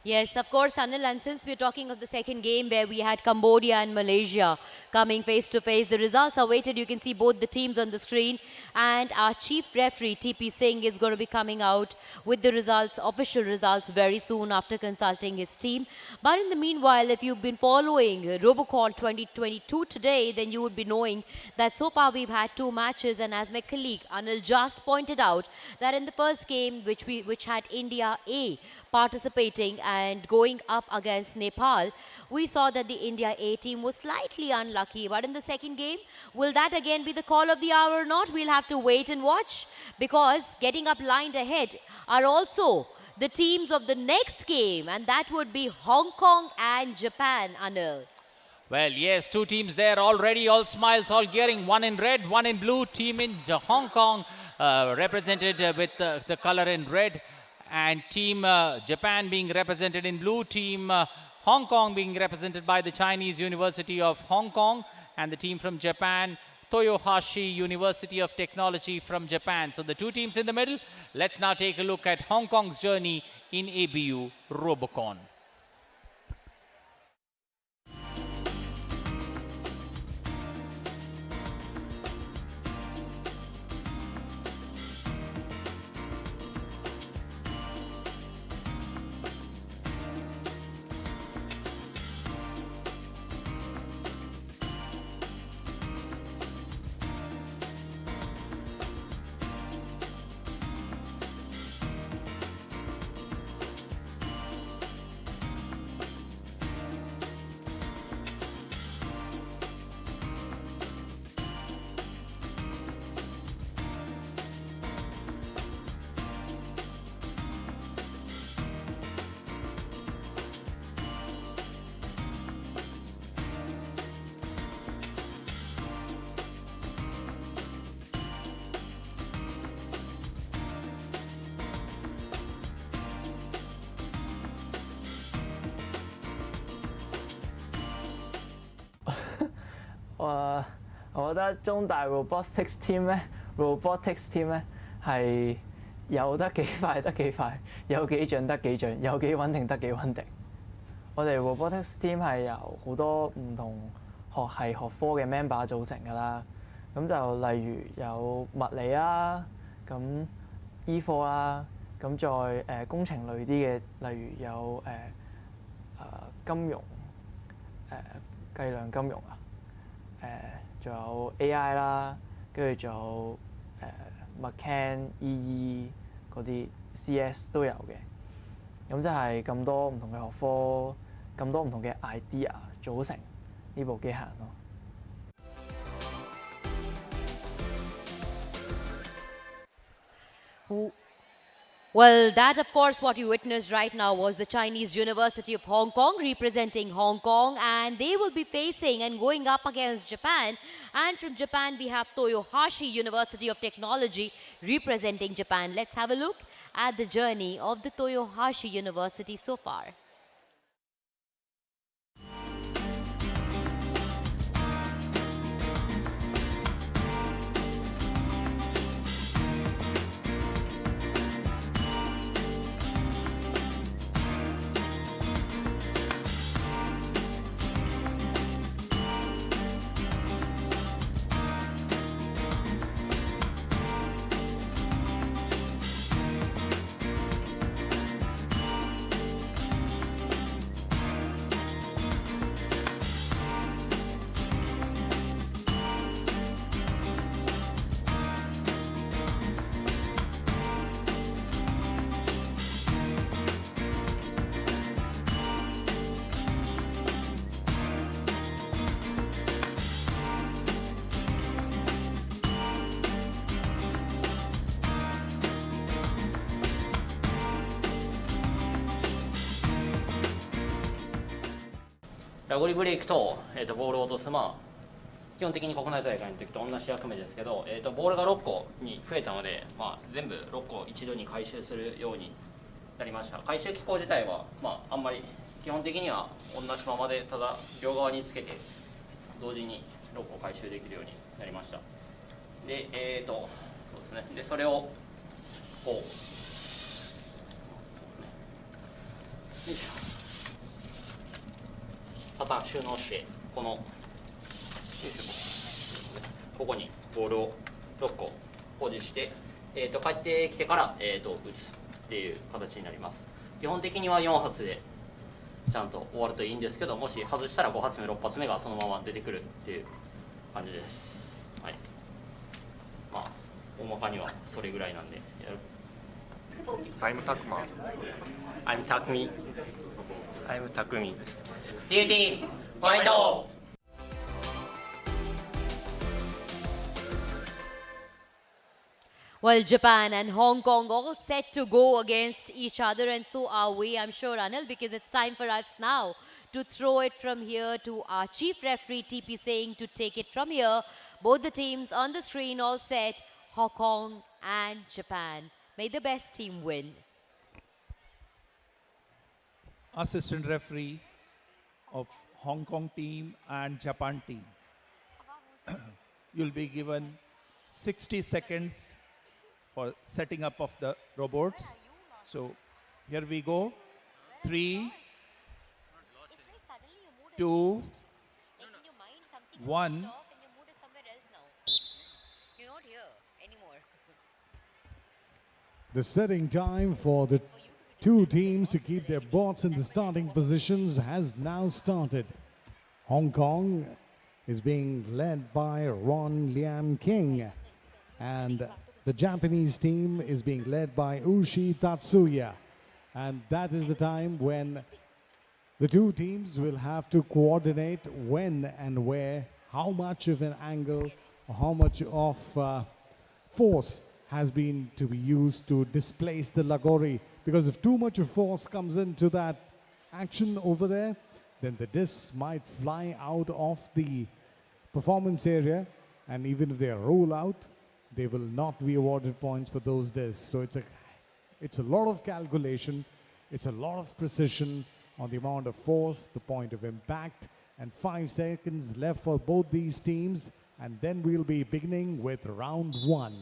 Yes, of course, Anil, and since we're talking of the second game where we had Cambodia and Malaysia coming face to face, the results are waited. You can see both the teams on the screen, and our chief referee, TP Singh, is going to be coming out with the results, official results, very soon after consulting his team. But in the meanwhile, if you've been following Robocon 2022 today, then you would be knowing that so far we've had two matches, and as my colleague Anil just pointed out, that in the first game, which had India A participating and going up against Nepal, we saw that the India A team was slightly unlucky. But in the second game, will that again be the call of the hour or not? We'll have to wait and watch, because getting up lined ahead are also the teams of the next game, and that would be Hong Kong and Japan, Anil. Well, yes, two teams there already, all smiles, all gearing, one in red, one in blue. Team in Hong Kong represented with the color in red, and team Japan being represented in blue. Team Hong Kong being represented by the Chinese University of Hong Kong, and the team from Japan, Toyohashi University of Technology from Japan. So the two teams in the middle. Let's now take a look at Hong Kong's journey in ABU Robocon.我覺得中大 robotics team 咧係有得幾快得幾快，有幾準得幾準，有幾穩定得幾穩定。我哋 robotics team 係由好多唔同學系學科嘅 member 組成㗎啦。咁就例如有物理啦，咁醫科啦，咁再工程類啲嘅，例如有金融計量金融啊。仲有 AI 啦，跟住仲有Mechan、EE 嗰啲 CS 都有嘅。咁即係咁多唔同嘅學科，咁多唔同嘅 idea 組成呢部機械人咯。Well, that of course what you witnessed right now was the Chinese University of Hong Kong representing Hong Kong, and they will be facing and going up against Japan. And from Japan we have Toyohashi University of Technology representing Japan. Let's have a look at the journey of the Toyohashi University so far.ラゴリブレイクと、ボールを落とす、基本的に国内大会の時と同じ役目ですけど、ボールが6個に増えたので、全部6個一度に回収するようになりました。回収機構自体は、あんまり基本的には同じままで、ただ両側につけて同時に6個回収できるようになりました。で、そうですね。で、それをこうパターン収納して、ここにボールを6個保持して、帰ってきてから、打つっていう形になります。基本的には4発でちゃんと終わるといいんですけど、もし外したら5発目、6発目がそのまま出てくるっていう感じです。はい。まあ、大まかにはそれぐらいなんで。I'm Takuma. I'm Takumi. I'm Takumi. DUT! ファイト! Well, Japan and Hong Kong all set to go against each other, and so are we, I'm sure, Anil, because it's time for us now to throw it from here to our chief referee, TP, saying to take it from here. Both the teams on the screen all set, Hong Kong and Japan. May the best team win. Assistant referee of Hong Kong team and Japan team. You'll be given 60 seconds for setting up of the robots. So here we go. 3, 2, 1. The setting time for the two teams to keep their bots in the starting positions has now started. Hong Kong is being led by Ron Lian King, and the Japanese team is being led by Ushi Tatsuya. And that is the time when the two teams will have to coordinate when and where, how much of an angle, or how much of force has been to be used to displace the Lagori. Because if too much of force comes into that action over there, then the discs might fly out of the performance area, and even if they roll out, they will not be awarded points for those discs. So it's a lot of calculation, it's a lot of precision on the amount of force, the point of impact, and 5 seconds left for both these teams, and then we'll be beginning with round 1.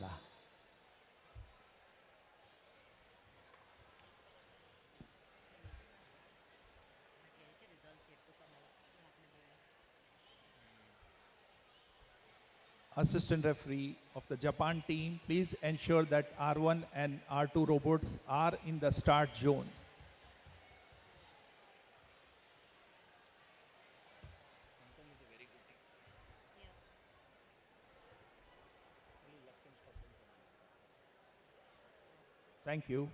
Assistant referee of the Japan team, please ensure that R1 and R2 robots are in the start zone. Thank you.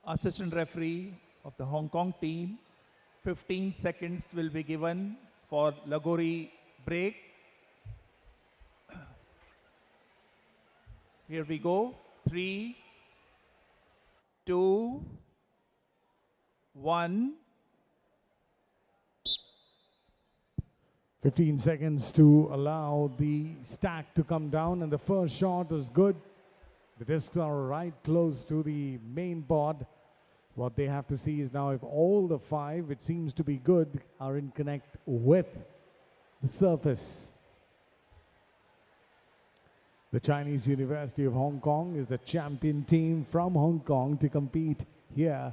Assistant referee of the Hong Kong team, 15 seconds will be given for Lagori break. Here we go. 3, 2, 1. 15 seconds to allow the stack to come down, and the first shot is good. The discs are right close to the main board. What they have to see is now if all the 5, which seems to be good, are in connect with the surface. The Chinese University of Hong Kong is the champion team from Hong Kong to compete here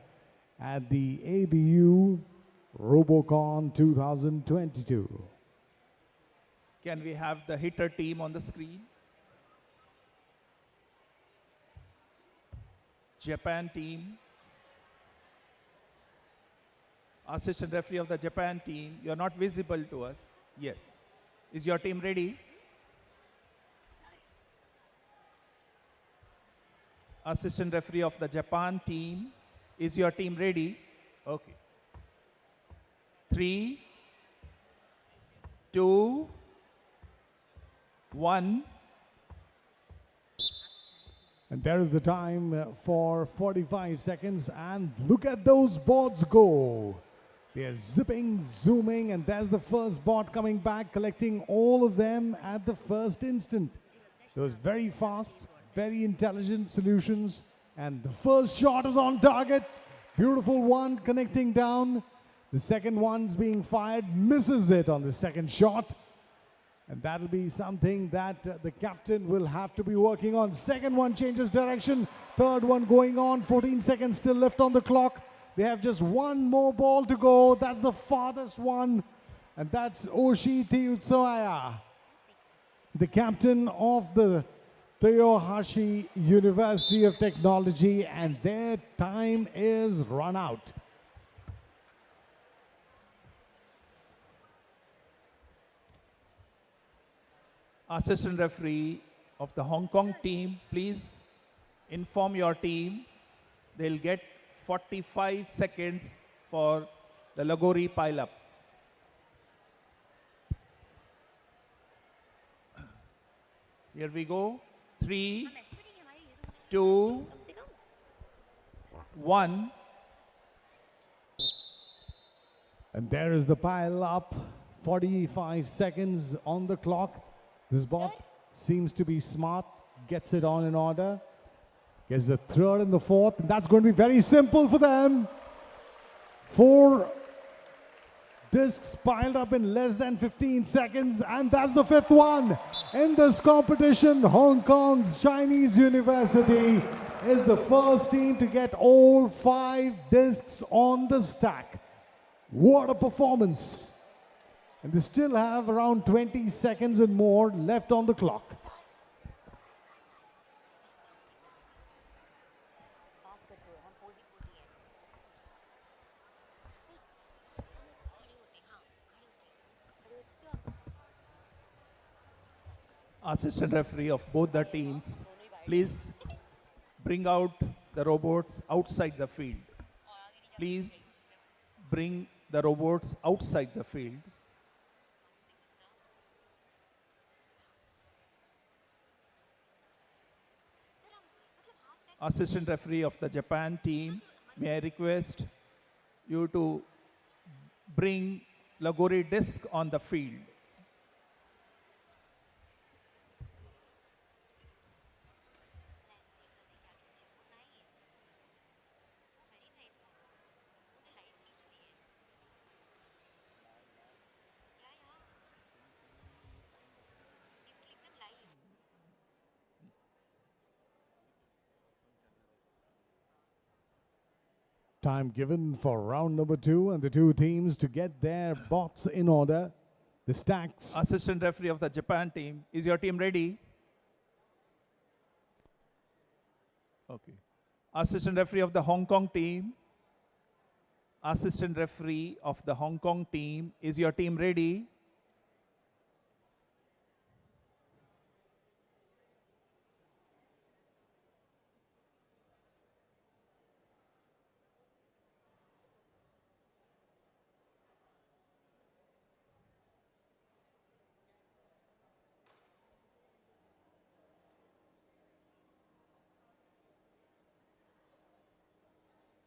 at the ABU Robocon 2022. Can we have the hitter team on the screen? Japan team. Assistant referee of the Japan team, you're not visible to us. Yes. Is your team ready? Assistant referee of the Japan team, is your team ready? Okay. 3, 2, 1. And there is the time for 45 seconds, and look at those boards go. They're zipping, zooming, and there's the first board coming back, collecting all of them at the first instant. So it's very fast, very intelligent solutions, and the first shot is on target. Beautiful one connecting down. The second one's being fired, misses it on the second shot. And that'll be something that the captain will have to be working on. Second one changes direction. Third one going on. 14 seconds still left on the clock. They have just one more ball to go. That's the farthest one. And that's Oshi Tiutsoaya, the captain of the Toyohashi University of Technology. And their time is run out. Assistant referee of the Hong Kong team, please inform your team. They'll get 45 seconds for the Lagori pile-up. Here we go. 3, 2, 1. And there is the pile up. 45 seconds on the clock. This bot seems to be smart, gets it on in order, gets the third and the fourth, and that's going to be very simple for them. 4 discs piled up in less than 15 seconds, and that's the 5th one. In this competition, Hong Kong's Chinese University is the first team to get all 5 discs on the stack. What a performance! And they still have around 20 seconds and more left on the clock. Assistant referee of both the teams, please bring out the robots outside the field. Please bring the robots outside the field. Assistant referee of the Japan team, may I request you to bring Lagori disc on the field. Time given for round number 2 and the 2 teams to get their bots in order. The stacks. Assistant referee of the Japan team, is your team ready? Okay. Assistant referee of the Hong Kong team. Assistant referee of the Hong Kong team, is your team ready?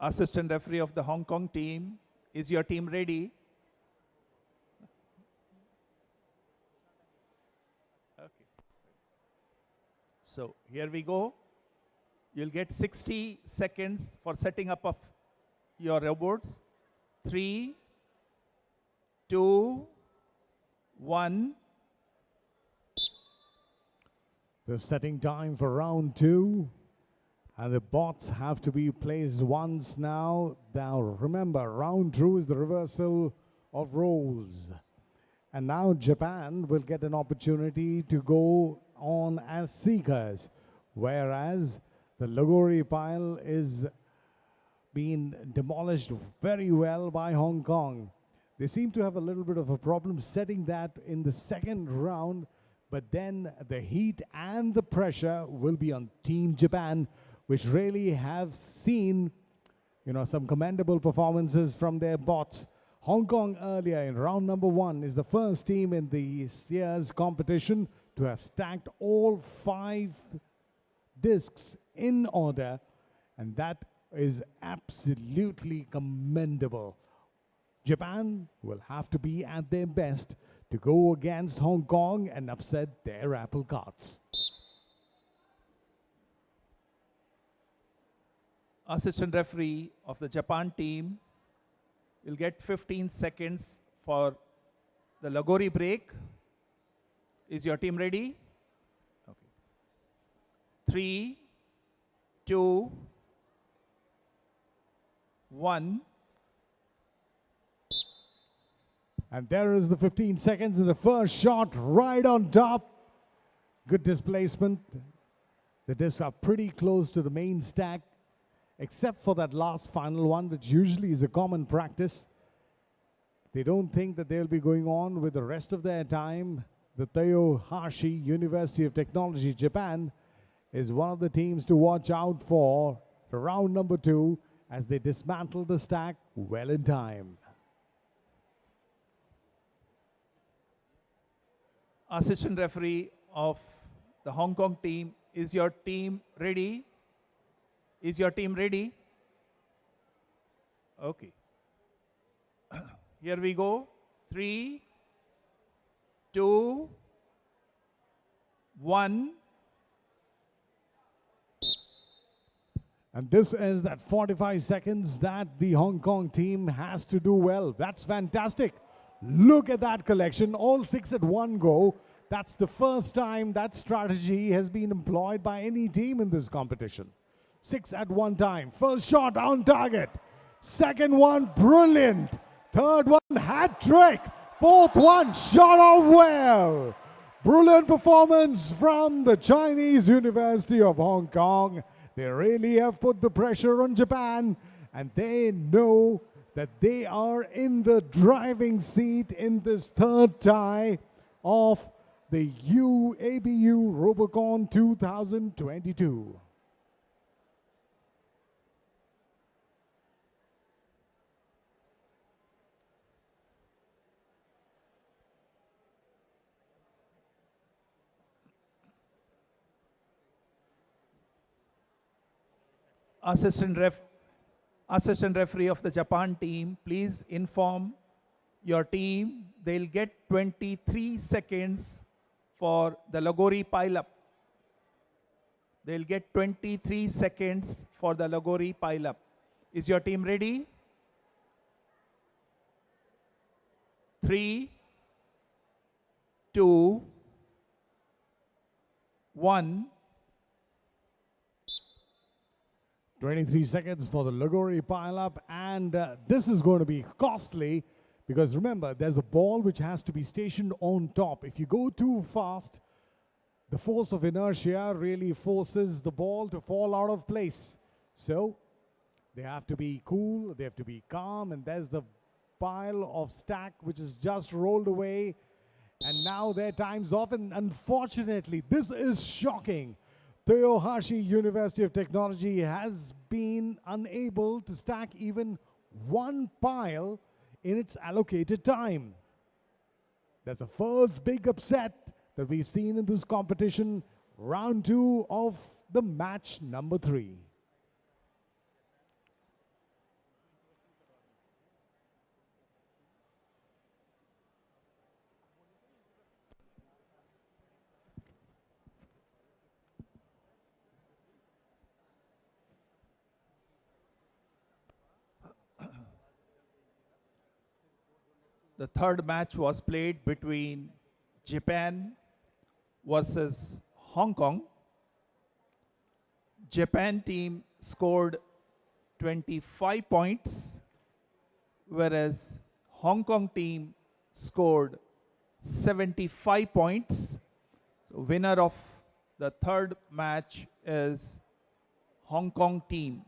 Assistant referee of the Hong Kong team, is your team ready? Okay. So here we go. You'll get 60 seconds for setting up of your robots. 3, 2, 1. The setting time for round 2. And the bots have to be placed once now. Now remember, round 2 is the reversal of roles. And now Japan will get an opportunity to go on as seekers, whereas the Lagori pile is being demolished very well by Hong Kong. They seem to have a little bit of a problem setting that in the second round, but then the heat and the pressure will be on Team Japan, which really have seen, some commendable performances from their bots. Hong Kong earlier in round number 1 is the first team in this year's competition to have stacked all 5 discs in order, and that is absolutely commendable. Japan will have to be at their best to go against Hong Kong and upset their apple carts. Assistant referee of the Japan team will get 15 seconds for the Lagori break. Is your team ready? Okay. 3, 2, 1. And there is the 15 seconds in the first shot, right on top. Good displacement. The discs are pretty close to the main stack, except for that last final one, which usually is a common practice. They don't think that they'll be going on with the rest of their time. The Toyohashi University of Technology, Japan, is one of the teams to watch out for round number 2 as they dismantle the stack well in time. Assistant referee of the Hong Kong team, is your team ready? Is your team ready? Okay. Here we go. 3, 2, 1. And this is that 45 seconds that the Hong Kong team has to do well. That's fantastic. Look at that collection, all 6 at one go. That's the first time that strategy has been employed by any team in this competition. 6 at one time. First shot on target. Second one, brilliant. Third one, hat trick. Fourth one, shot off well. Brilliant performance from the Chinese University of Hong Kong. They really have put the pressure on Japan, and they know that they are in the driving seat in this third tie of the ABU Robocon 2022. Assistant referee of the Japan team, please inform your team they'll get 23 seconds for the Lagori pile-up. They'll get 23 seconds for the Lagori pile-up. Is your team ready? 3, 2, 1. 23 seconds for the Lagori pile-up, and this is going to be costly because remember, there's a ball which has to be stationed on top. If you go too fast, the force of inertia really forces the ball to fall out of place. So they have to be cool, they have to be calm, and there's the pile of stack which is just rolled away, and now their time's off, and unfortunately, this is shocking. Toyohashi University of Technology has been unable to stack even one pile in its allocated time. That's the first big upset that we've seen in this competition, round 2 of the match number 3. The third match was played between Japan versus Hong Kong. Japan team scored 25 points, whereas Hong Kong team scored 75 points. So winner of the third match is Hong Kong team.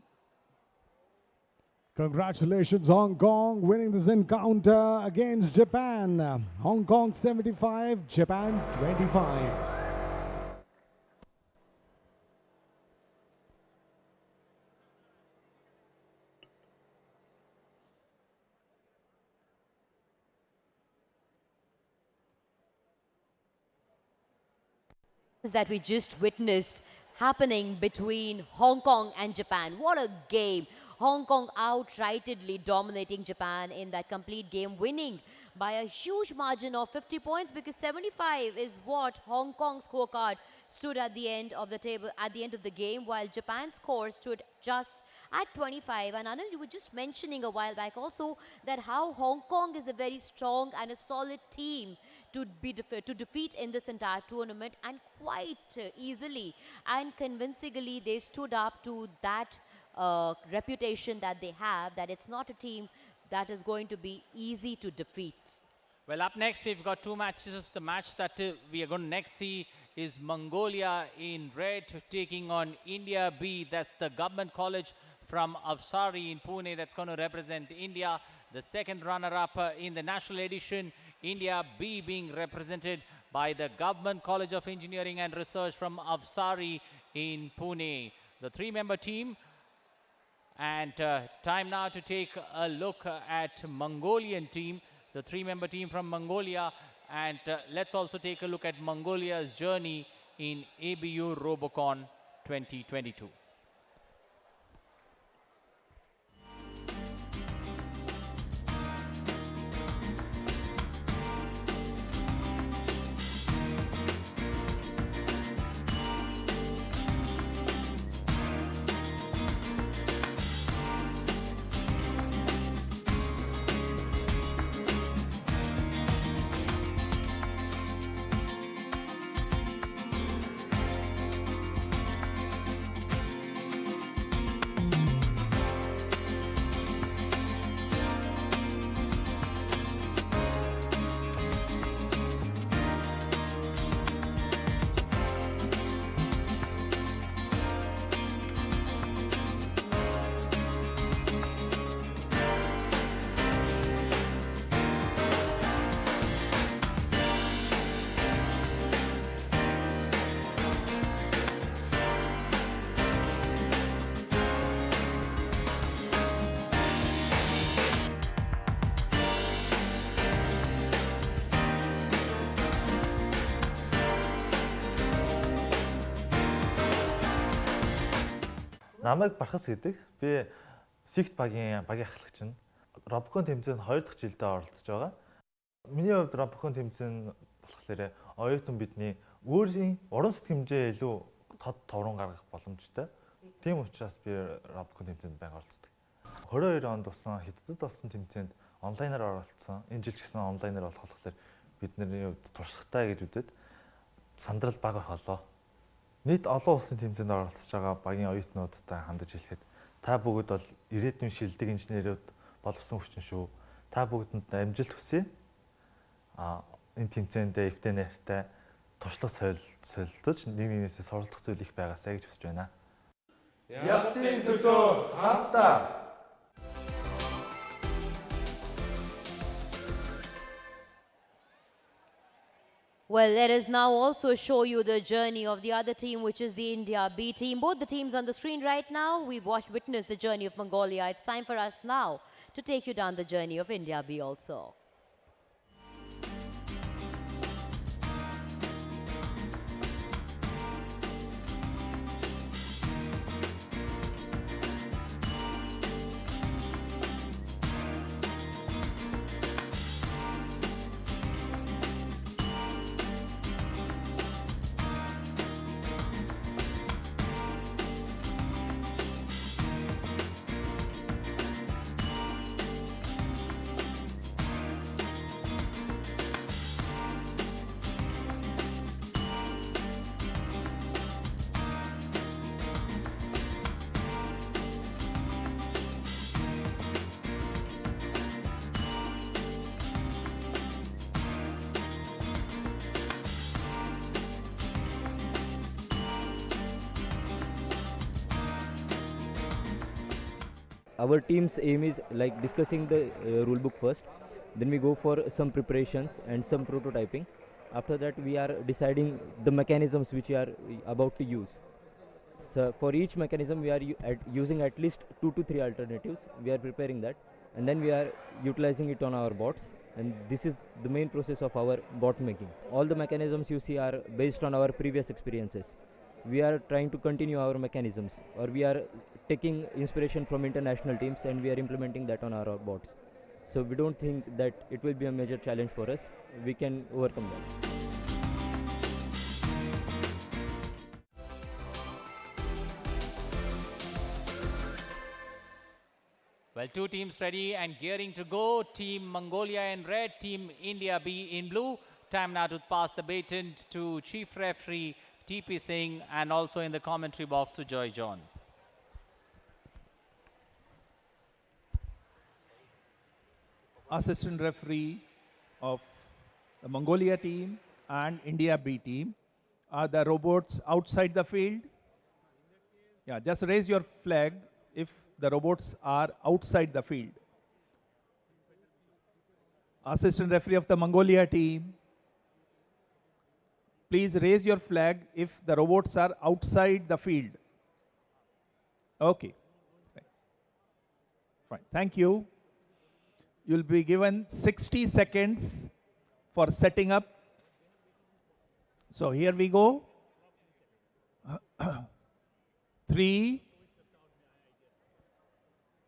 Congratulations, Hong Kong, winning this encounter against Japan. Hong Kong 75, Japan 25. That we just witnessed happening between Hong Kong and Japan. What a game. Hong Kong outrightedly dominating Japan in that complete game, winning by a huge margin of 50 points because 75 is what Hong Kong's scorecard stood at the end of the table, at the end of the game, while Japan's score stood just at 25. And Anil, you were just mentioning a while back also that how Hong Kong is a very strong and a solid team to defeat in this entire tournament, and quite easily and convincingly they stood up to that reputation that they have, that it's not a team that is going to be easy to defeat. Well, up next, we've got two matches. The match that we are going to next see is Mongolia in red taking on India B. That's the government college from Avsari in Pune that's going to represent India. The second runner-up in the national edition, India B, being represented by the Government College of Engineering and Research from Avsari in Pune. The three-member team. And time now to take a look at Mongolian team, the three-member team from Mongolia. And let's also take a look at Mongolia's journey in ABU Robocon 2022. Намайг Бархас гэдэг. Би Сигт багийн ахлагч нь. Robocon тэмцээнд 2 дахь жилдээ оролцож байгаа. Миний хувьд Robocon тэмцээн болохоор оюутан бидний өөрийн уран сэтгэмжээ илүү тод товрон гаргах боломжтой. Тийм учраас би Robocon тэмцээнд байнга оролцдог. 22 онд усан Хятадд болсон тэмцээнд онлайнаар оролцсон. Энэ жил ч гэсэн онлайнаар болох болохоор бидний хувьд туршлагатай гэж үзээд сандрал бага болоо. Нийт олон улсын тэмцээнд оролцож байгаа багийн оюутнуудтай хандаж хэлэхэд та бүгд бол ирээдүйн шилдэг инженерүүд боловсон хүчин шүү. Та бүгдэнд амжилт хүсье. Энэ тэмцээндээ эвтэй найртай туршлага солилцож нэг нэгнээсээ суралцах зүйл их байгаасаа гэж хүсэж байна. Ялтын төлөө хамтдаа. Well, let us now also show you the journey of the other team, which is the India B team. Both the teams on the screen right now, we've witnessed the journey of Mongolia. It's time for us now to take you down the journey of India B also. Our team's aim is like discussing the rule book first, then we go for some preparations and some prototyping. After that we are deciding the mechanisms which we are about to use. So for each mechanism we are using at least 2 to 3 alternatives. We are preparing that and then we are utilizing it on our bots, and this is the main process of our bot making. All the mechanisms you see are based on our previous experiences. We are trying to continue our mechanisms, or we are taking inspiration from international teams and we are implementing that on our bots. So we don't think that it will be a major challenge for us. We can overcome that. Well, two teams ready and gearing to go. Team Mongolia in red, Team India B in blue. Time now to pass the baton to Chief Referee TP Singh and also in the commentary box to Joy John. Assistant referee of the Mongolia team and India B team. Are the robots outside the field? Yeah, just raise your flag if the robots are outside the field. Assistant referee of the Mongolia team, please raise your flag if the robots are outside the field. Okay. Fine. Thank you. You'll be given 60 seconds for setting up. So here we go. 3,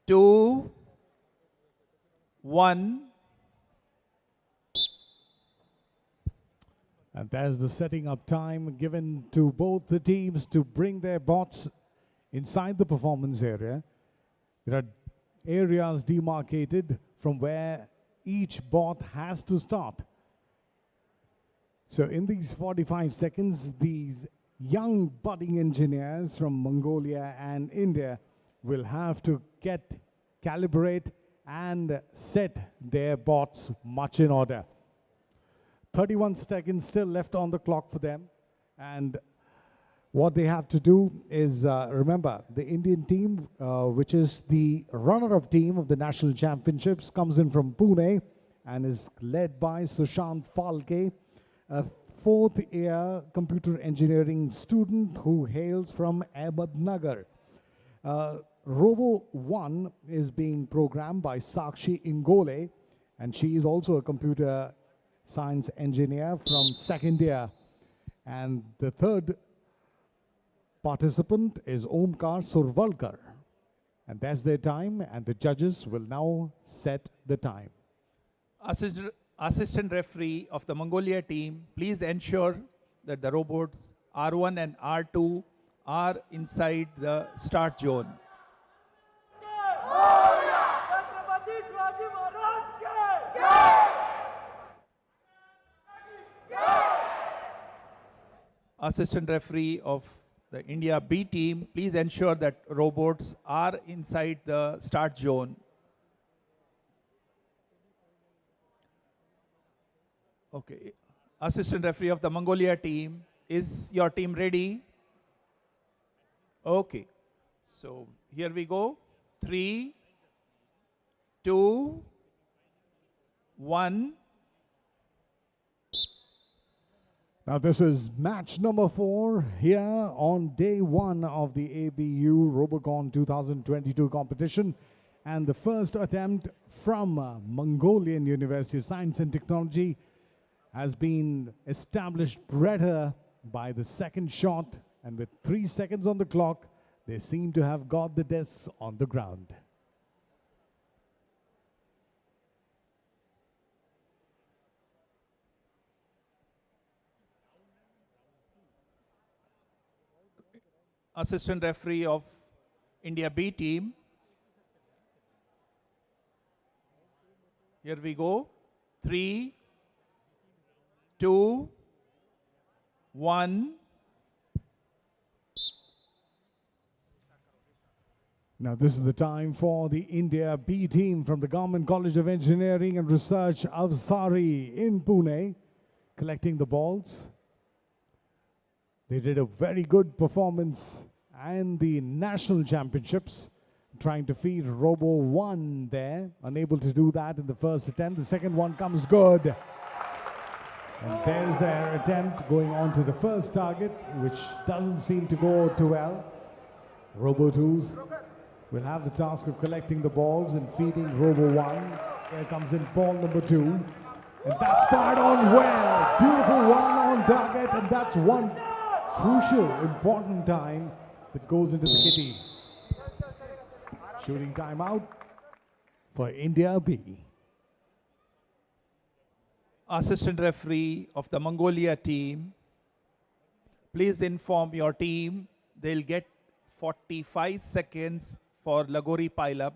2, 1. And there's the setting up time given to both the teams to bring their bots inside the performance area. There are areas demarcated from where each bot has to start. So in these 45 seconds, these young budding engineers from Mongolia and India will have to calibrate and set their bots much in order. 31 seconds still left on the clock for them, and what they have to do is, remember, the Indian team, which is the runner-up team of the national championships, comes in from Pune and is led by Sushant Falke, a fourth-year computer engineering student who hails from Ahmednagar. Robo 1 is being programmed by Sakshi Ingole, and she is also a computer science engineer from second year. And the third participant is Omkar Survalkar. And that's their time, and the judges will now set the time. Assistant referee of the Mongolia team, please ensure that the robots R1 and R2 are inside the start zone. Assistant referee of the India B team, please ensure that robots are inside the start zone. Okay. Assistant referee of the Mongolia team, is your team ready? Okay. So here we go. 3, 2, 1. Now this is match number 4 here on day 1 of the ABU Robocon 2022 competition, and the first attempt from Mongolian University of Science and Technology has been established better by the second shot, and with 3 seconds on the clock, they seem to have got the discs on the ground. Assistant referee of India B team. Here we go. 3, 2, 1. Now this is the time for the India B team from the Government College of Engineering and Research Avsari in Pune, collecting the balls. They did a very good performance and the national championships, trying to feed Robo 1 there, unable to do that in the first attempt. The second one comes good. And there's their attempt going on to the first target, which doesn't seem to go too well. Robo 2s will have the task of collecting the balls and feeding Robo 1. Here comes in ball number 2. And that's fired on well. Beautiful one on target, and that's one crucial, important time that goes into the kitty. Shooting time out for India B. Assistant referee of the Mongolia team, please inform your team they'll get 45 seconds for Lagori pileup.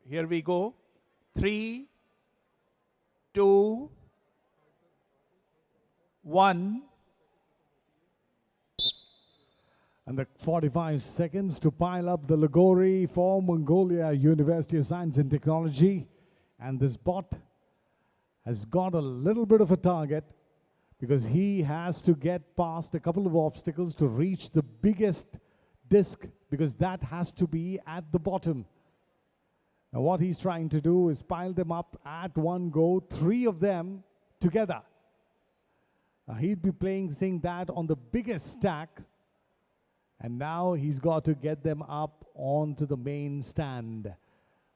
here we go. 3, 2, 1. And the 45 seconds to pile up the Lagori for Mongolia University of Science and Technology. And this bot has got a little bit of a target because he has to get past a couple of obstacles to reach the biggest disc, because that has to be at the bottom. Now what he's trying to do is pile them up at one go, 3 of them together. Now he'd be saying that on the biggest stack. And now he's got to get them up onto the main stand.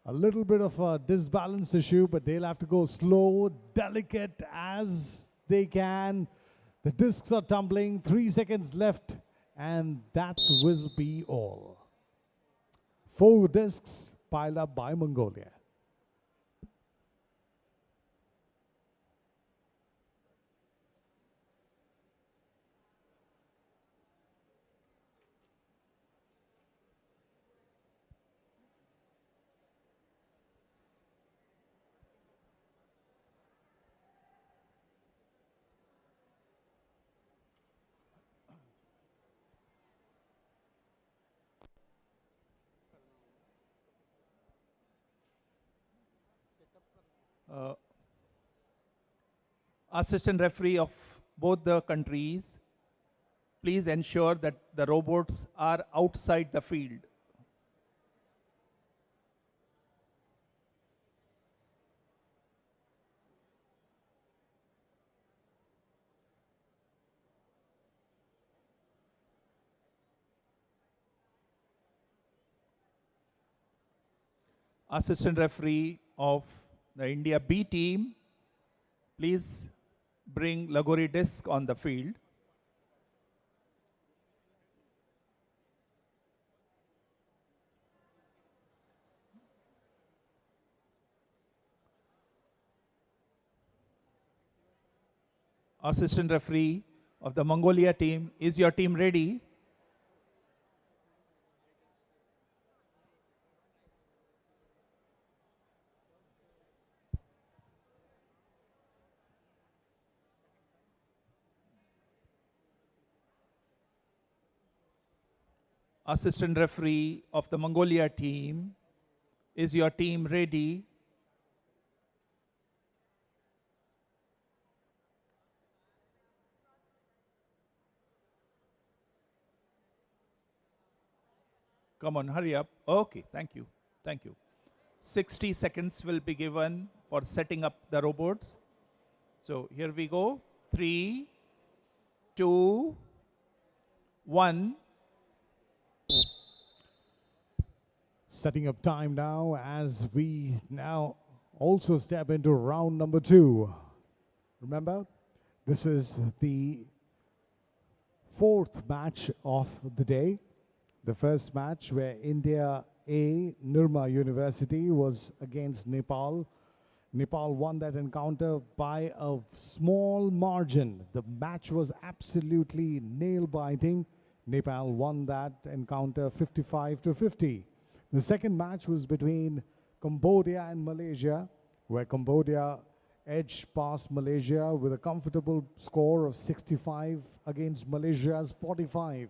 A little bit of a disbalance issue, but they'll have to go slow, delicate as they can. The discs are tumbling, 3 seconds left, and that will be all. 4 discs piled up by Mongolia. Assistant referee of both the countries, please ensure that the robots are outside the field. Assistant referee of the India B team, please bring Lagori disc on the field. Assistant referee of the Mongolia team, is your team ready? Assistant referee of the Mongolia team, is your team ready? Come on, hurry up. Okay, thank you. Thank you. 60 seconds will be given for setting up the robots. So here we go. 3, 2, 1. Setting up time now as we now also step into round number 2. Remember, this is the 4th match of the day. The first match where India A, Nirma University, was against Nepal. Nepal won that encounter by a small margin. The match was absolutely nail-biting. Nepal won that encounter 55-50. The second match was between Cambodia and Malaysia, where Cambodia edged past Malaysia with a comfortable score of 65 against Malaysia's 45.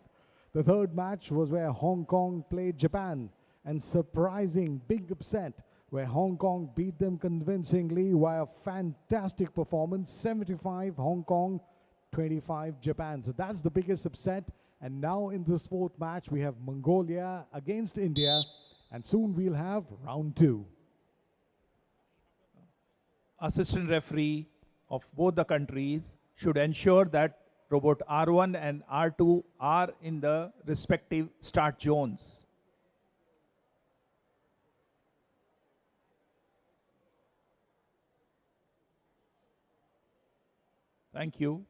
The third match was where Hong Kong played Japan, and surprising big upset where Hong Kong beat them convincingly via fantastic performance, 75 Hong Kong, 25 Japan. So that's the biggest upset. And now in this 4th match, we have Mongolia against India, and soon we'll have round 2. Assistant referee of both the countries should ensure that robot R1 and R2 are in the respective start zones. Thank you.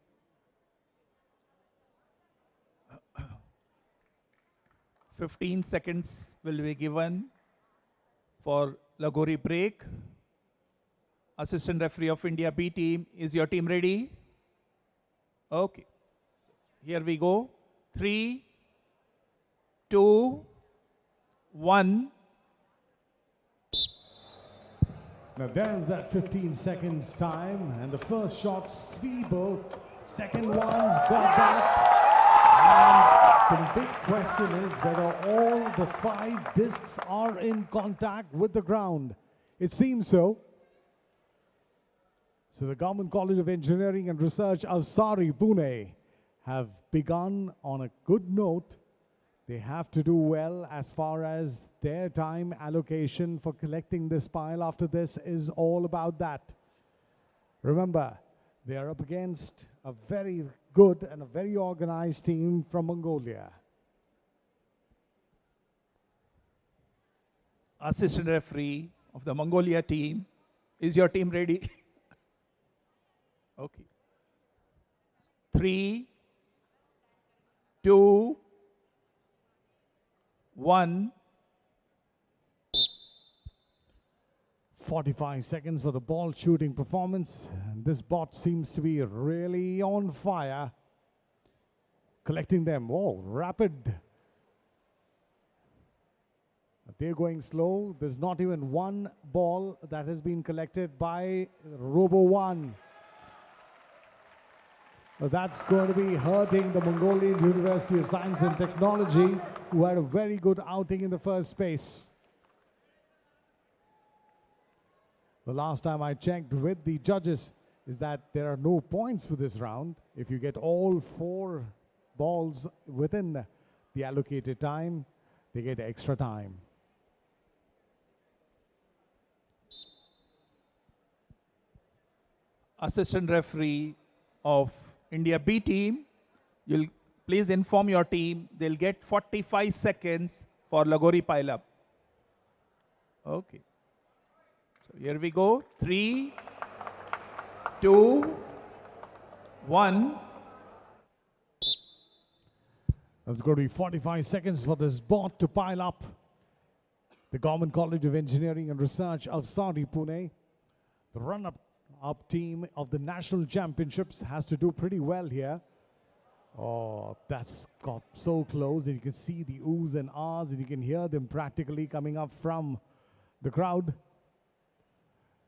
"15 seconds will be given for Lagori break. Assistant referee of India B team, is your team ready? Okay. Here we go. 3, 2, 1. Now there's that 15 seconds time, and the first shot's feeble, second one's got back, and the big question is whether all the 5 discs are in contact with the ground. It seems so. So the Government College of Engineering and Research of Sari, Pune, have begun on a good note. They have to do well as far as their time allocation for collecting this pile after this is all about that. Remember, they are up against a very good and a very organized team from Mongolia. Assistant referee of the Mongolia team, is your team ready? Okay. 3, 2, 1. 45 seconds for the ball shooting performance. And this bot seems to be really on fire. Collecting them. Oh, rapid. They're going slow. There's not even one ball that has been collected by Robo 1. That's going to be hurting the Mongolian University of Science and Technology, who had a very good outing in the first space. The last time I checked with the judges is that there are no points for this round. If you get all 4 balls within the allocated time, they get extra time. Assistant referee of India B team, you'll please inform your team they'll get 45 seconds for Lagori pile up. Okay. So here we go. 3, 2, 1. That's going to be 45 seconds for this bot to pile up. The Government College of Engineering and Research of Sari, Pune, the run-up team of the national championships, has to do pretty well here. Oh, that's got so close, and you can see the oohs and ahs, and you can hear them practically coming up from the crowd.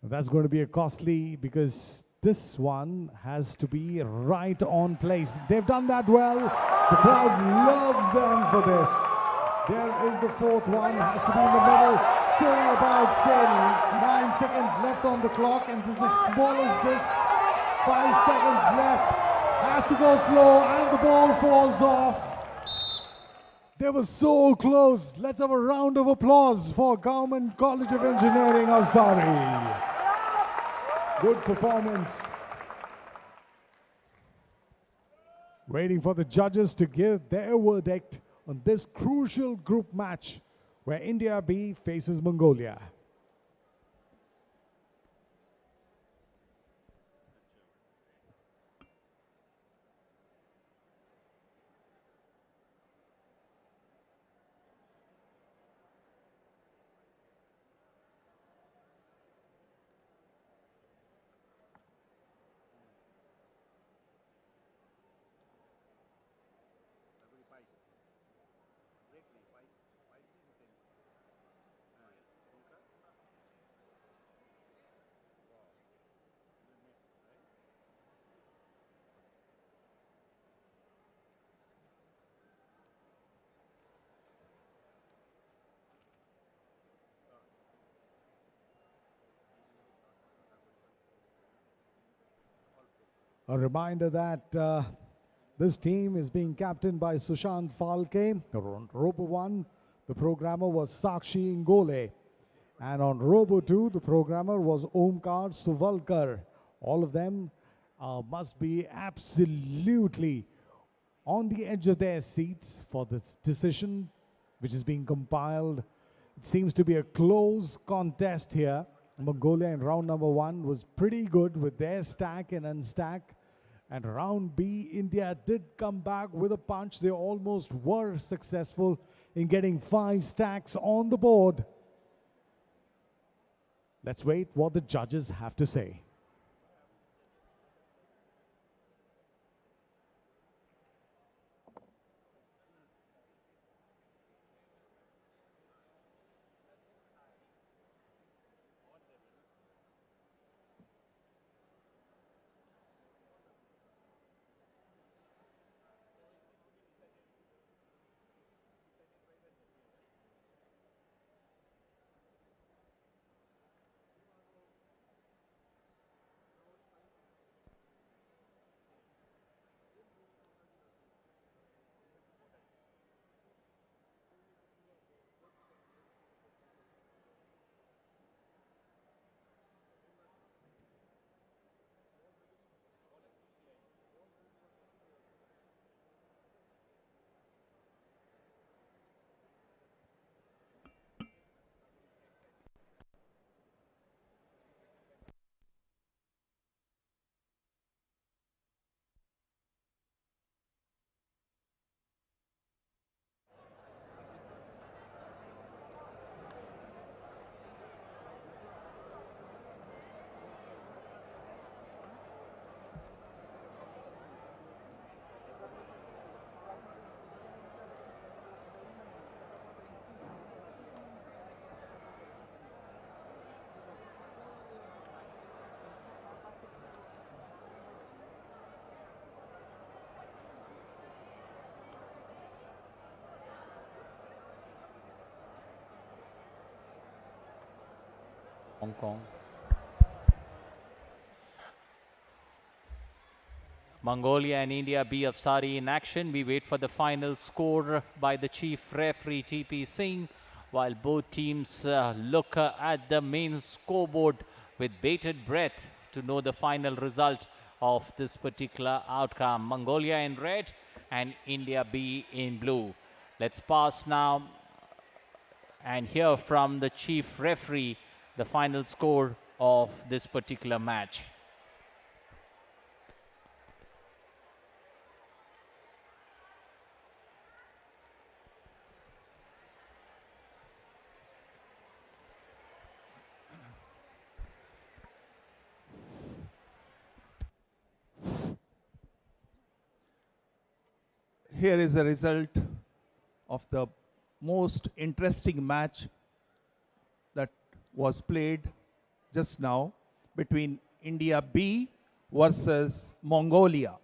That's going to be a costly, because this one has to be right on place. They've done that well. The crowd loves them for this. There is the 4th one, has to be in the middle. Still about, say, 9 seconds left on the clock, and this is the smallest disc. 5 seconds left. Has to go slow, and the ball falls off. They were so close. Let's have a round of applause for Government College of Engineering of Sari. Good performance. Waiting for the judges to give their verdict on this crucial group match where India B faces Mongolia. A reminder that this team is being captained by Sushant Falke. On Robo 1, the programmer was Sakshi Ngole. And on Robo 2, the programmer was Omkar Suvalkar. All of them must be absolutely on the edge of their seats for this decision, which is being compiled. It seems to be a close contest here. Mongolia in round number 1 was pretty good with their stack and unstack. And round B, India did come back with a punch. They almost were successful in getting 5 stacks on the board. Let's wait what the judges have to say. Hong Kong. Mongolia and India B. Afsari in action. We wait for the final score by the chief referee TP Singh while both teams look at the main scoreboard with bated breath to know the final result of this particular outcome. Mongolia in red and India B in blue. Let's pass now and hear from the chief referee the final score of this particular match. Here is the result of the most interesting match that was played just now between India B versus Mongolia.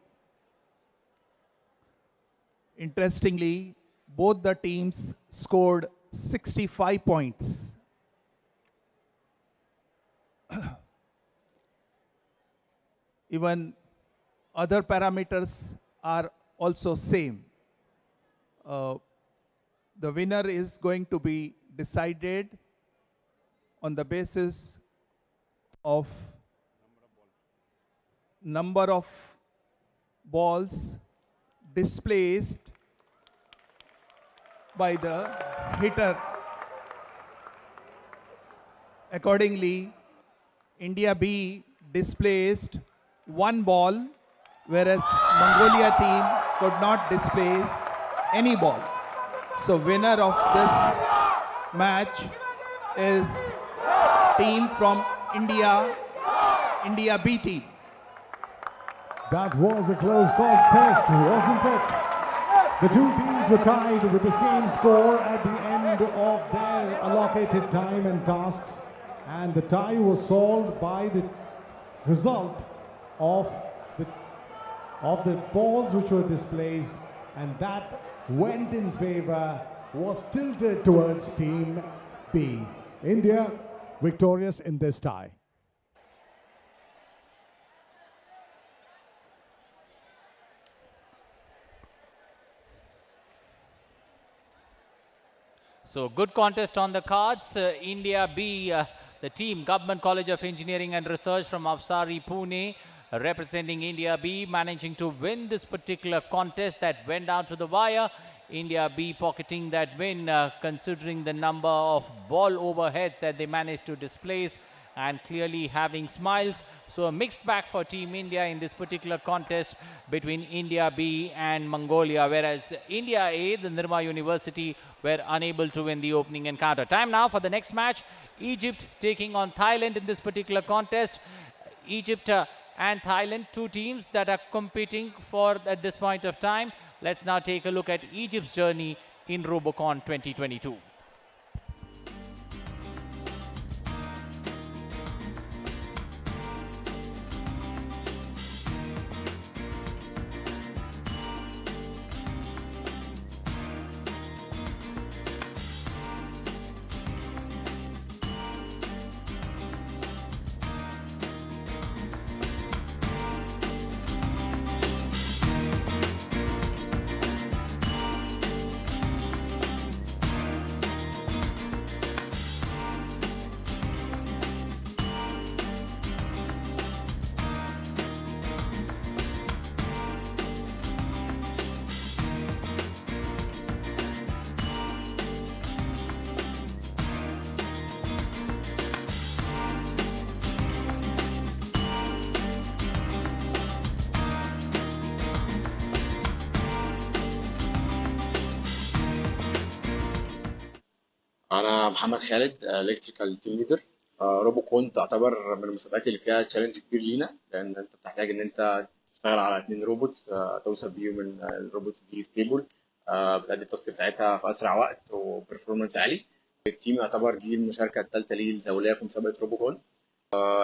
Interestingly, both the teams scored 65 points. Even other parameters are also same. The winner is going to be decided on the basis of number of balls displaced by the hitter. Accordingly, India B displaced one ball, whereas Mongolia team could not displace any ball. So winner of this match is team from India B team. That was a close contest, wasn't it? The two teams were tied with the same score at the end of their allocated time and tasks, and the tie was solved by the result of the balls which were displaced, and that went in favor, was tilted towards team B. India victorious in this tie. So good contest on the cards. India B, the team, Government College of Engineering and Research from Afsari, Pune, representing India B, managing to win this particular contest that went down to the wire. India B pocketing that win, considering the number of ball overheads that they managed to displace and clearly having smiles. So a mixed bag for Team India in this particular contest between India B and Mongolia, whereas India A, the Nirma University, were unable to win the opening encounter. Time now for the next match. Egypt taking on Thailand in this particular contest. Egypt and Thailand, two teams that are competing for at this point of time. Let's now take a look at Egypt's journey in Robocon 2022. أنا محمد خالد الكتريكال تيم ليدر. روبوكون تعتبر من المسابقات اللي فيها تشالنج كبير لينا، لأن أنت بتحتاج إن أنت تشتغل على 2 روبوتس، توصل بيهم إن الروبوتس دي ستيبل، بتأدي التاسك بتاعتها في أسرع وقت وبرفورمانس عالي. التيم يعتبر دي المشاركة الثالثة ليه الدولية في مسابقة روبوكون.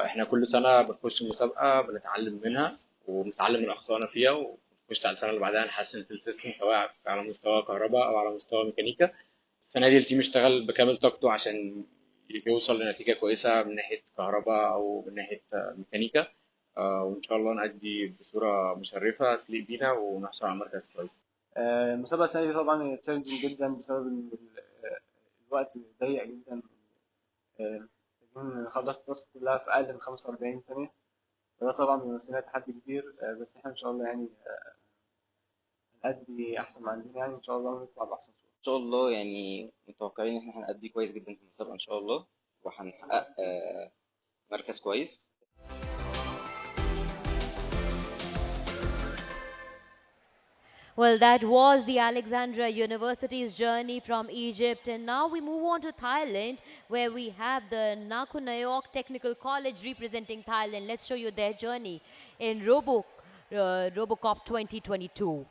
إحنا كل سنة بنخش مسابقة بنتعلم منها وبنتعلم من أخطائنا فيها، ونخش على السنة اللي بعدها نحسن في السيستم سواء على مستوى كهرباء أو على مستوى ميكانيكا. السنة دي التيم اشتغل بكامل طاقته عشان يوصل لنتيجة كويسة من ناحية كهرباء أو من ناحية ميكانيكا، وإن شاء الله نأدي بصورة مشرفة تليق بينا ونحصل على مركز كويس. المسابقة السنة دي طبعا تشالنجينج جدا بسبب إن الوقت ضيق جدا، محتاجين نخلص التاسك كلها في أقل من 45 ثانية، وده طبعا بيمثل لنا تحدي كبير، بس احنا إن شاء الله يعني نأدي أحسن ما عندنا يعني إن شاء الله ونطلع بأحسن صورة. ان شاء الله يعني متوقعين ان احنا هنأدي كويس جدا في المسابقه ان شاء الله، وهنحقق مركز كويس. Well, that was the Alexandria University's journey from Egypt. And now we move on to Thailand, where we have the Nakhon Technical College representing Thailand. Let's show you their journey in Robocop 2022.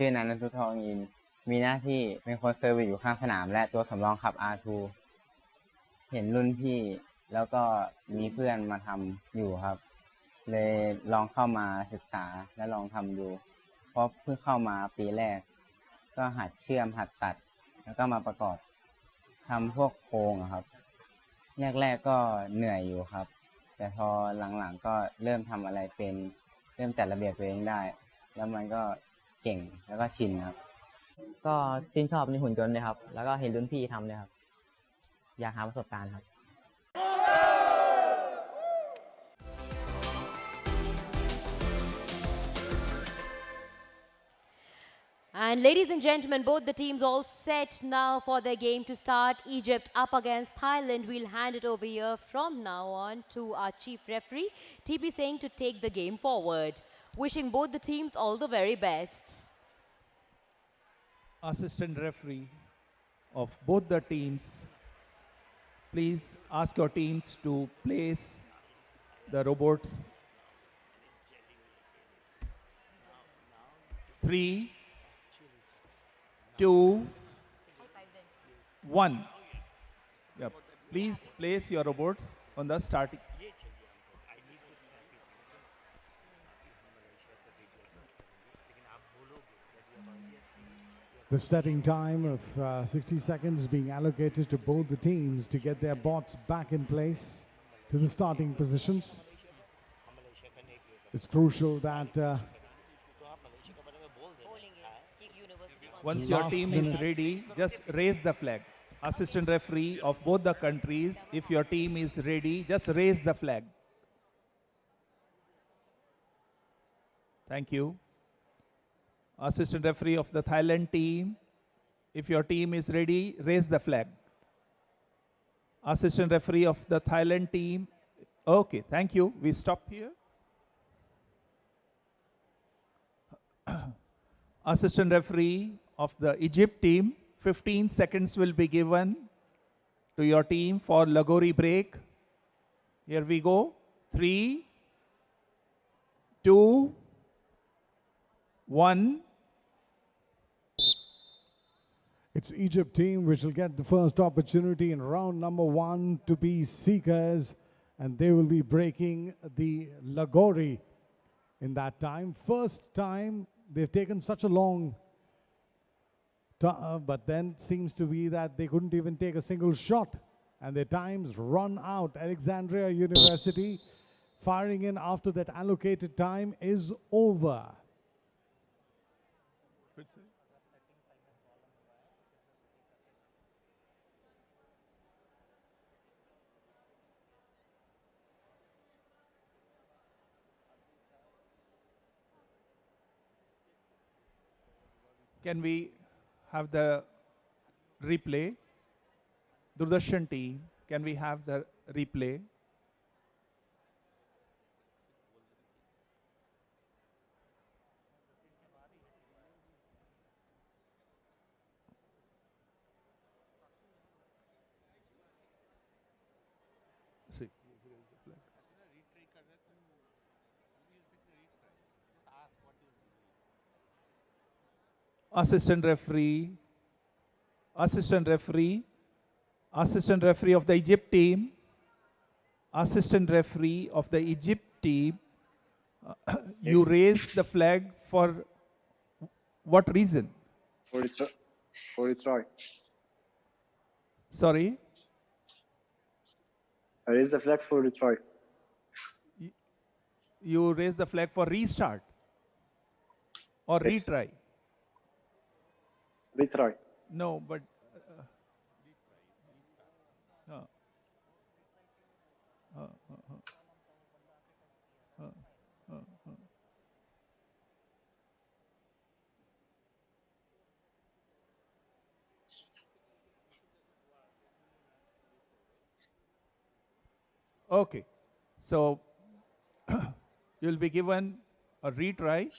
ชื่อนันททองยินมีหน้าที่เป็นคนเซอร์วิสอยู่ข้างสนามและตัวสำรองขับ R2 เห็นรุ่นพี่แล้วก็มีเพื่อนมาทำอยู่ครับเลยลองเข้ามาศึกษาและลองทำดูเพราะเพิ่งเข้ามาปีแรกก็หัดเชื่อมหัดตัดแล้วก็มาประกอบทำพวกโครงครับแรกๆก็เหนื่อยอยู่ครับแต่พอหลังๆก็เริ่มทำอะไรเป็นเริ่มจัดระเบียบตัวเองได้แล้วมันก็เก่งแล้วก็ชินครับก็ชื่นชอบในหุ่นยนต์เลยครับแล้วก็เห็นรุ่นพี่ทำเลยครับอยากหาประสบการณ์ครับ And ladies and gentlemen, both the teams all set now for their game to start. Egypt up against Thailand. We'll hand it over here from now on to our chief referee, TB Singh, to take the game forward. Wishing both the teams all the very best. Assistant referee of both the teams, please ask your teams to place the robots 3, 2, 1. Yeah, please place your robots on the starting. The starting time of 60 seconds being allocated to both the teams to get their bots back in place to the starting positions. It's crucial that once your team is ready, just raise the flag. Assistant referee of both the countries, if your team is ready, just raise the flag. Thank you. Assistant referee of the Thailand team, if your team is ready, raise the flag. Assistant referee of the Thailand team, okay, thank you. We stop here. Assistant referee of the Egypt team, 15 seconds will be given to your team for Lagori break. Here we go. 3, 2, 1. it's Egypt team which will get the first opportunity in round number 1 to be seekers, and they will be breaking the Lagori in that time. First time they've taken such a long but then seems to be that they couldn't even take a single shot, and their times run out. Alexandria University firing in after that allocated time is over. Can we have the replay? Doordarshan team, can we have the replay? See. Assistant referee, assistant referee, assistant referee of the Egypt team, assistant referee of the Egypt team, you raised the flag for what reason? For retry. Sorry? I raised the flag for retry. You raised the flag for restart or Yes. retry? Retry. No, but okay. So you'll be given a retry.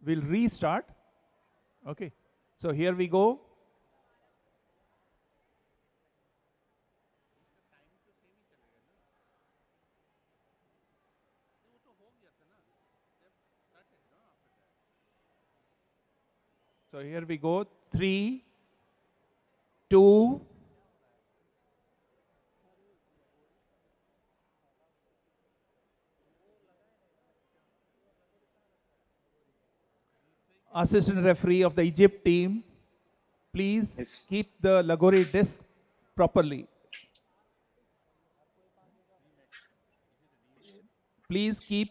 We'll restart. Okay. So here we go. So here we go. 3, 2, assistant referee of the Egypt team, please keep the Lagori disc properly. Please keep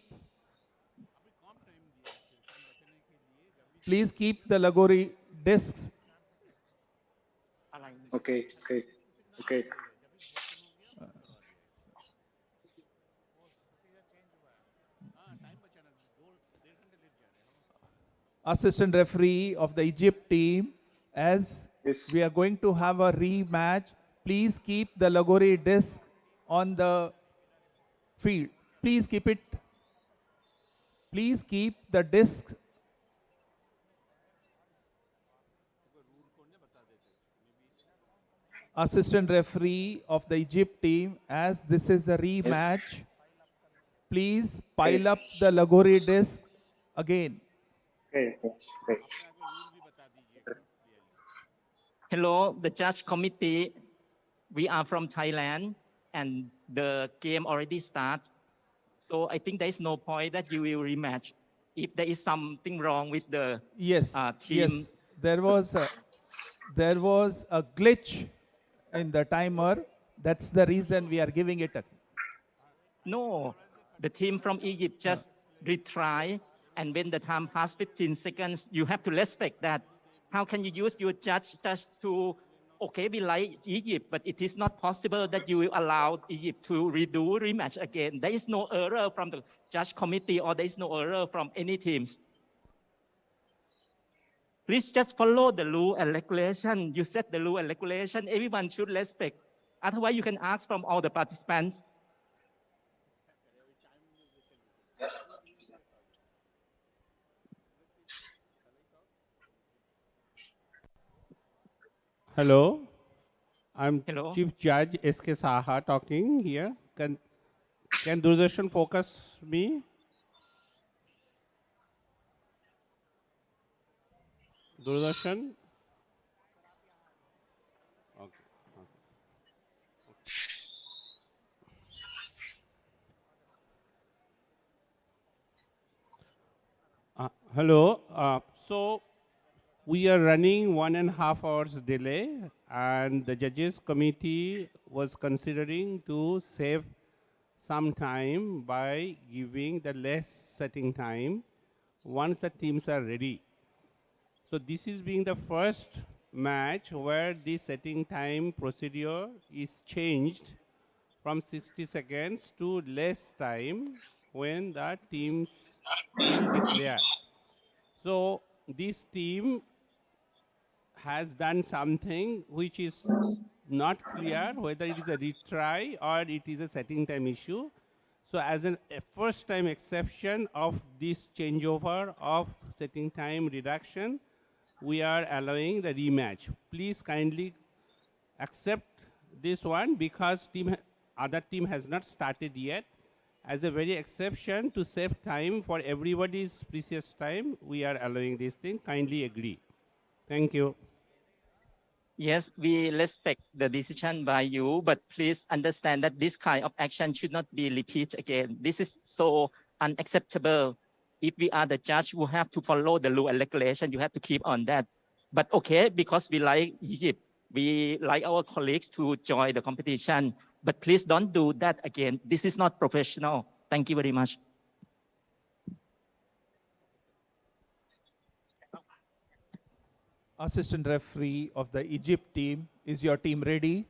the Lagori discs. Okay. Assistant referee of the Egypt team, as we are going to have a rematch, please keep the Lagori disc on the field. Please keep it. Please keep the disc. Assistant referee of the Egypt team, as this is a rematch, please pile up the Lagori disc again. Okay. Hello, the judge committee. We are from Thailand, and the game already started. So I think there is no point that you will rematch. If there is something wrong with the team. Yes, there was a glitch in the timer. That's the reason we are giving it a. No, the team from Egypt just retry, and when the time passed 15 seconds, you have to respect that. How can you use your judge just to, okay, we like Egypt, but it is not possible that you will allow Egypt to redo rematch again. There is no error from the judge committee, or there is no error from any teams. Please just follow the rule and regulation. You set the rule and regulation. Everyone should respect. Otherwise, you can ask from all the participants. Hello, I'm Chief Judge S.K. Saha talking here. Can Doordarshan focus me? Doordarshan? Okay. Hello, So we are running 1.5 hours delay, and the judges committee was considering to save some time by giving the less setting time once the teams are ready. So this is being the first match where the setting time procedure is changed from 60 seconds to less time when the teams will declare. So this team has done something which is not clear whether it is a retry or it is a setting time issue. So as a first time exception of this changeover of setting time reduction, we are allowing the rematch. Please kindly accept this one because other team has not started yet. As a very exception to save time for everybody's precious time, we are allowing this thing. Kindly agree. Thank you. Yes, we respect the decision by you, but please understand that this kind of action should not be repeated again. This is so unacceptable. If we are the judge, we have to follow the rule and regulation. You have to keep on that. But okay, because we like Egypt, we like our colleagues to join the competition. But please don't do that again. This is not professional. Thank you very much. Assistant referee of the Egypt team, is your team ready?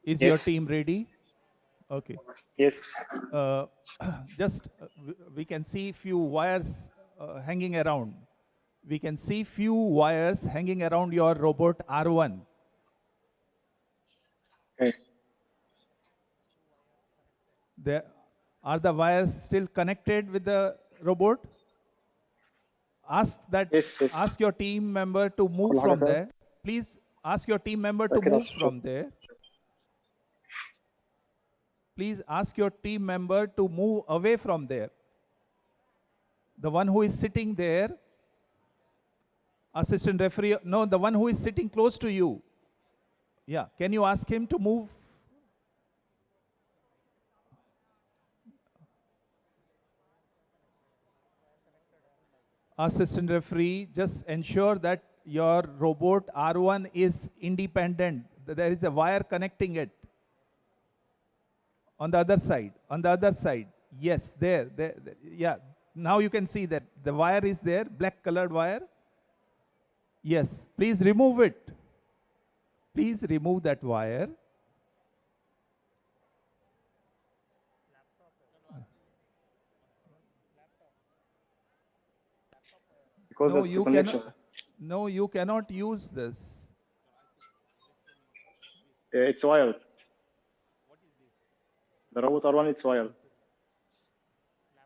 Is Yes. your team ready? Okay. Yes. Just we can see few wires hanging around. We can see few wires hanging around your robot R1. Okay. Are the wires still connected with the robot? Ask your team member to move from there. Please ask your team member to move from there. Please ask your team member to move away from there. The one who is sitting there, assistant referee, no, the one who is sitting close to you. Yeah, can you ask him to move? Assistant referee, just ensure that your robot R1 is independent. There is a wire connecting it. On the other side. Yes, there. Yeah, now you can see that the wire is there, black colored wire. Yes, please remove it. Please remove that wire. Because No, that's the you connection. no, you cannot use this. It's wired. The robot R1, it's wired.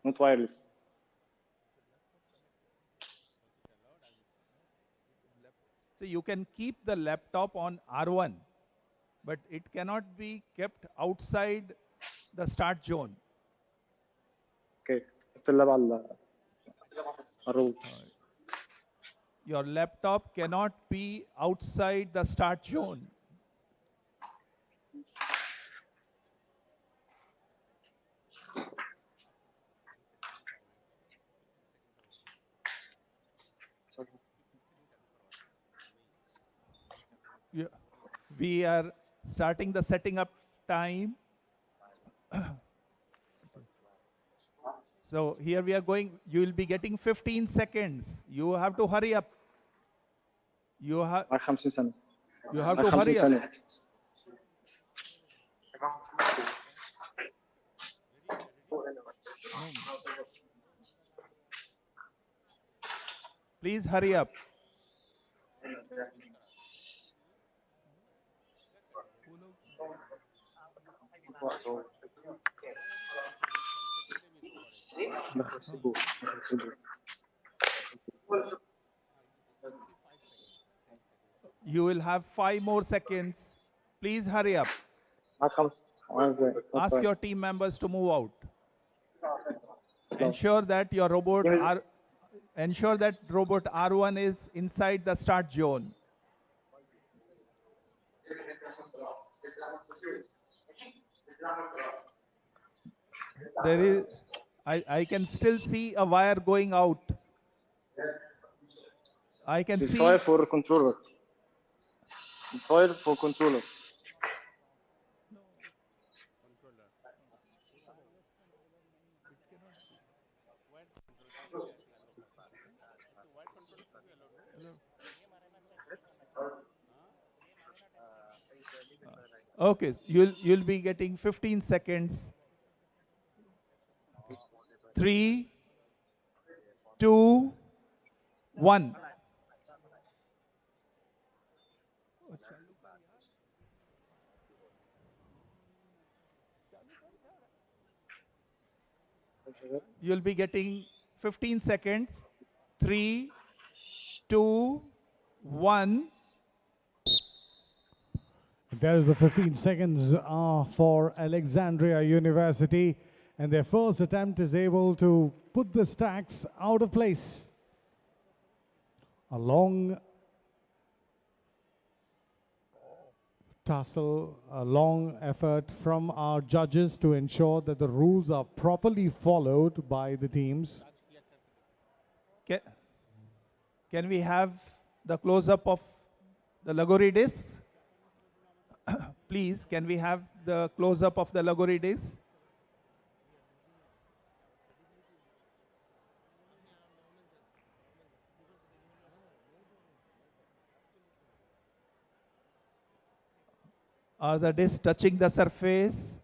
Not wireless. So you can keep the laptop on R1, but it cannot be kept outside the start zone. Okay. اللعب على الروبوت. Your laptop cannot be outside the start zone. We are starting the setting up time. So here we are going, you will be getting 15 seconds. You have to hurry up. You have to hurry up. Please hurry up. You will have 5 more seconds. Please hurry up. Ask your team members to move out. Ensure that your robot robot R1 is inside the start zone. There is, I can still see a wire going out. I can see. Fire for controller. Fire for controller. Okay, you'll be getting 15 seconds. 3, 2, 1. You'll be getting 15 seconds. 3, 2, 1. There's the 15 seconds for Alexandria University, and their first attempt is able to put the stacks out of place. A long tussle, a long effort from our judges to ensure that the rules are properly followed by the teams. Can we have the close-up of the Lagori disc? Please, can we have the close-up of the Lagori disc? Are the discs touching the surface?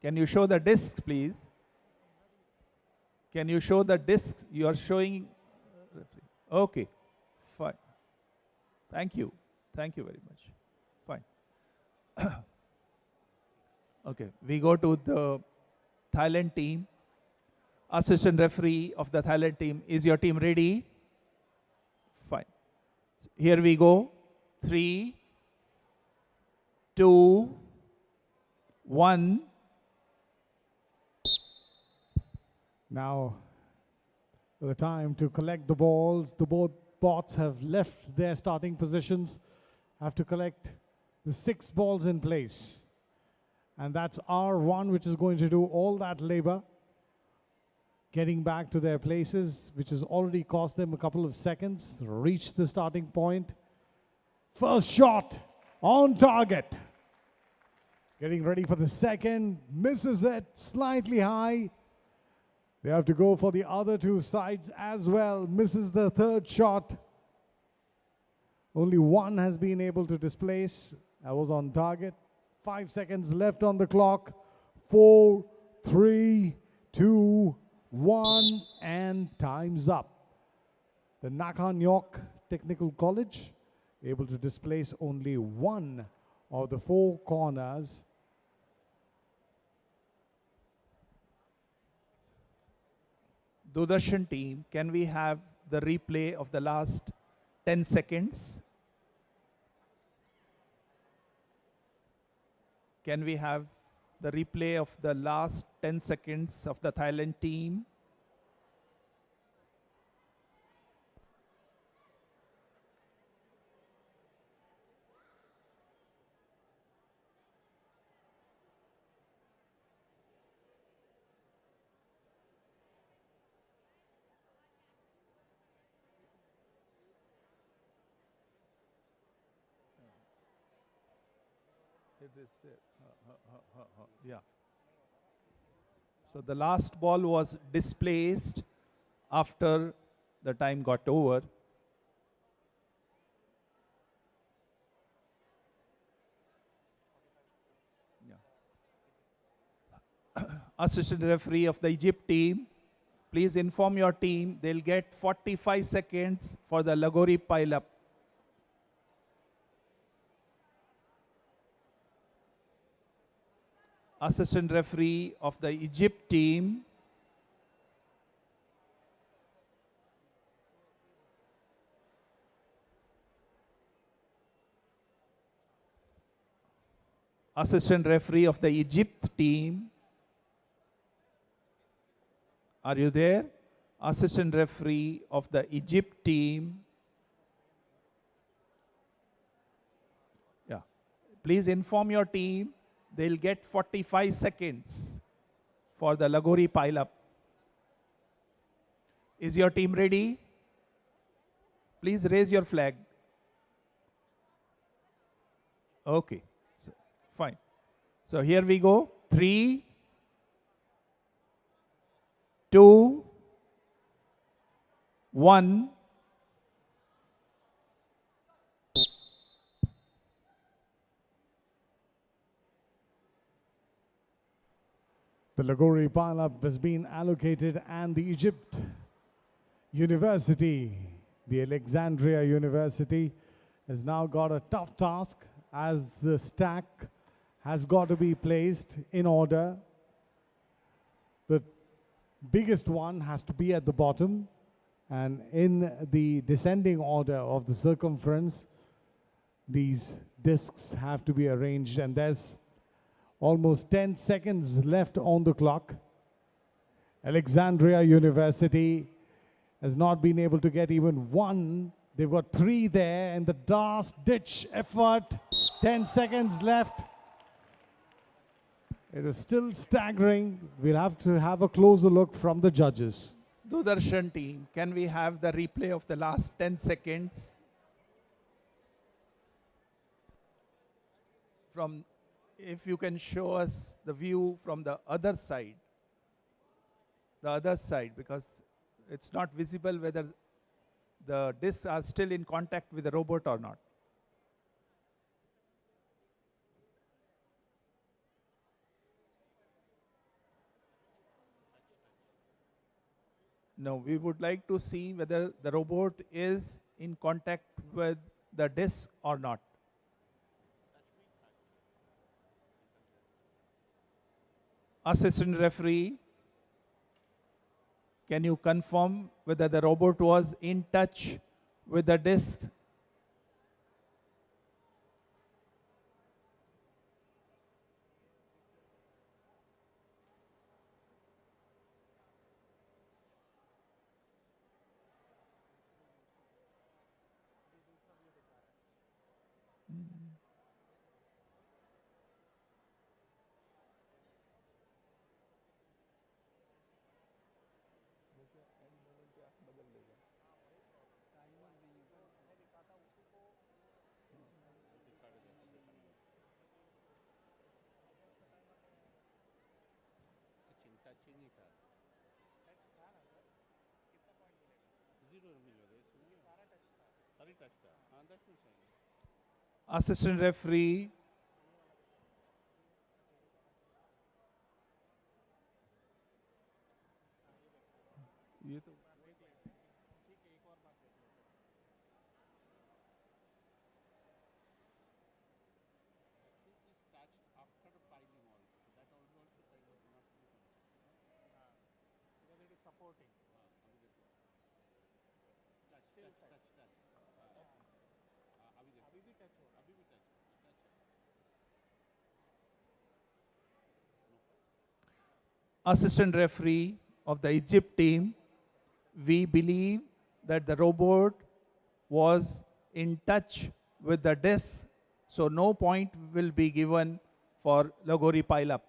Can you show the disc, please? Can you show the disc you are showing? Okay, fine. Thank you. Thank you very much. Fine. Okay, we go to the Thailand team. Assistant referee of the Thailand team, is your team ready? Fine. Here we go. 3, 2, 1. Now, the time to collect the balls. The both bots have left their starting positions, have to collect the 6 balls in place. And that's R1, which is going to do all that labor, getting back to their places, which has already cost them a couple of seconds, reach the starting point. First shot on target. Getting ready for the second, misses it slightly high. They have to go for the other 2 sides as well. Misses the third shot. Only one has been able to displace. That was on target. 5 seconds left on the clock. 4, 3, 2, 1, and time's up. The Nakhon Yok Technical College able to displace only one of the 4 corners. Doordarshan team, can we have the replay of the last 10 seconds? Can we have the replay of the last 10 seconds of the Thailand team? It is there. Yeah. So the last ball was displaced after the time got over. Yeah. Assistant referee of the Egypt team, please inform your team they'll get 45 seconds for the Lagori pile-up. Assistant referee of the Egypt team, assistant referee of the Egypt team, are you there? Assistant referee of the Egypt team, Please inform your team. They'll get 45 seconds for the Lagori pile-up. Is your team ready? Please raise your flag. Okay, so, fine. So here we go. 3, 2, 1. The Lagori pile-up has been allocated, and the Egypt University, the Alexandria University, has now got a tough task as the stack has got to be placed in order. The biggest one has to be at the bottom, and in the descending order of the circumference, these discs have to be arranged, and there's almost 10 seconds left on the clock. Alexandria University has not been able to get even one. They've got 3 there, and the last-ditch effort. 10 seconds left. It is still staggering. We'll have to have a closer look from the judges. Doordarshan team, can we have the replay of the last 10 seconds? From, if you can show us the view from the other side, because it's not visible whether the discs are still in contact with the robot or not. No, we would like to see whether the robot is in contact with the disc or not. Assistant referee, can you confirm whether the robot was in touch with the disc? Assistant referee, assistant referee of the Egypt team, we believe that the robot was in touch with the disc, so no point will be given for Lagori pile-up.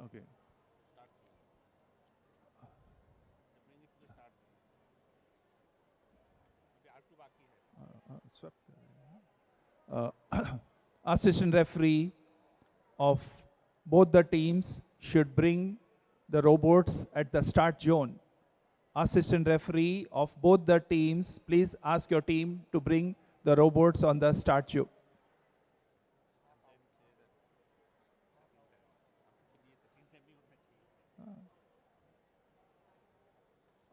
Okay. Assistant referee of both the teams should bring the robots at the start zone. Assistant referee of both the teams, please ask your team to bring the robots on the start zone.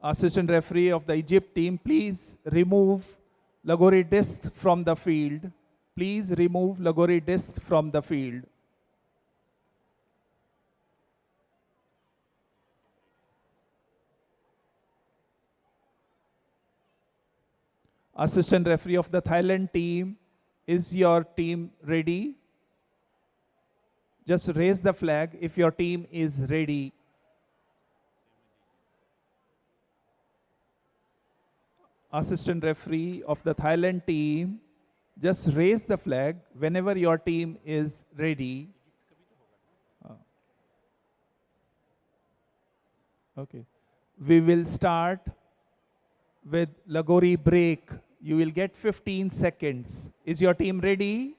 Assistant referee of the Egypt team, please remove Lagori disc from the field. Please remove Lagori disc from the field. Assistant referee of the Thailand team, is your team ready? Just raise the flag if your team is ready. Assistant referee of the Thailand team, just raise the flag whenever your team is ready. Okay. We will start with Lagori break. You will get 15 seconds. Is your team ready?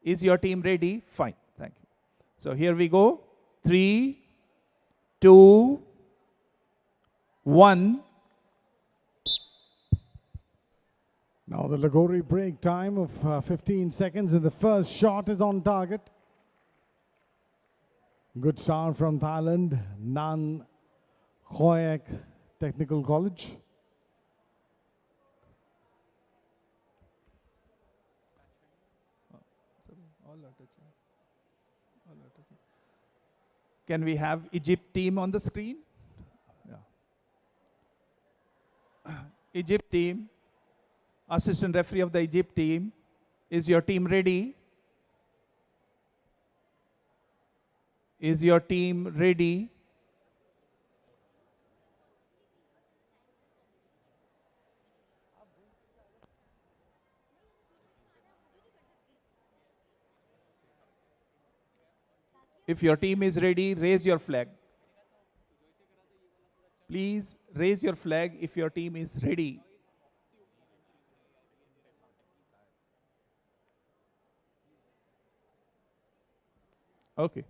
Is your team ready? Fine. Thank you. So here we go. 3, 2, 1. Now the Lagori break time of 15 seconds, and the first shot is on target. Good start from Thailand, Nan Khoyak Technical College. Can we have Egypt team on the screen? Yeah. Egypt team, assistant referee of the Egypt team, is your team ready? Is your team ready? If your team is ready, raise your flag. Please raise your flag if your team is ready. Okay.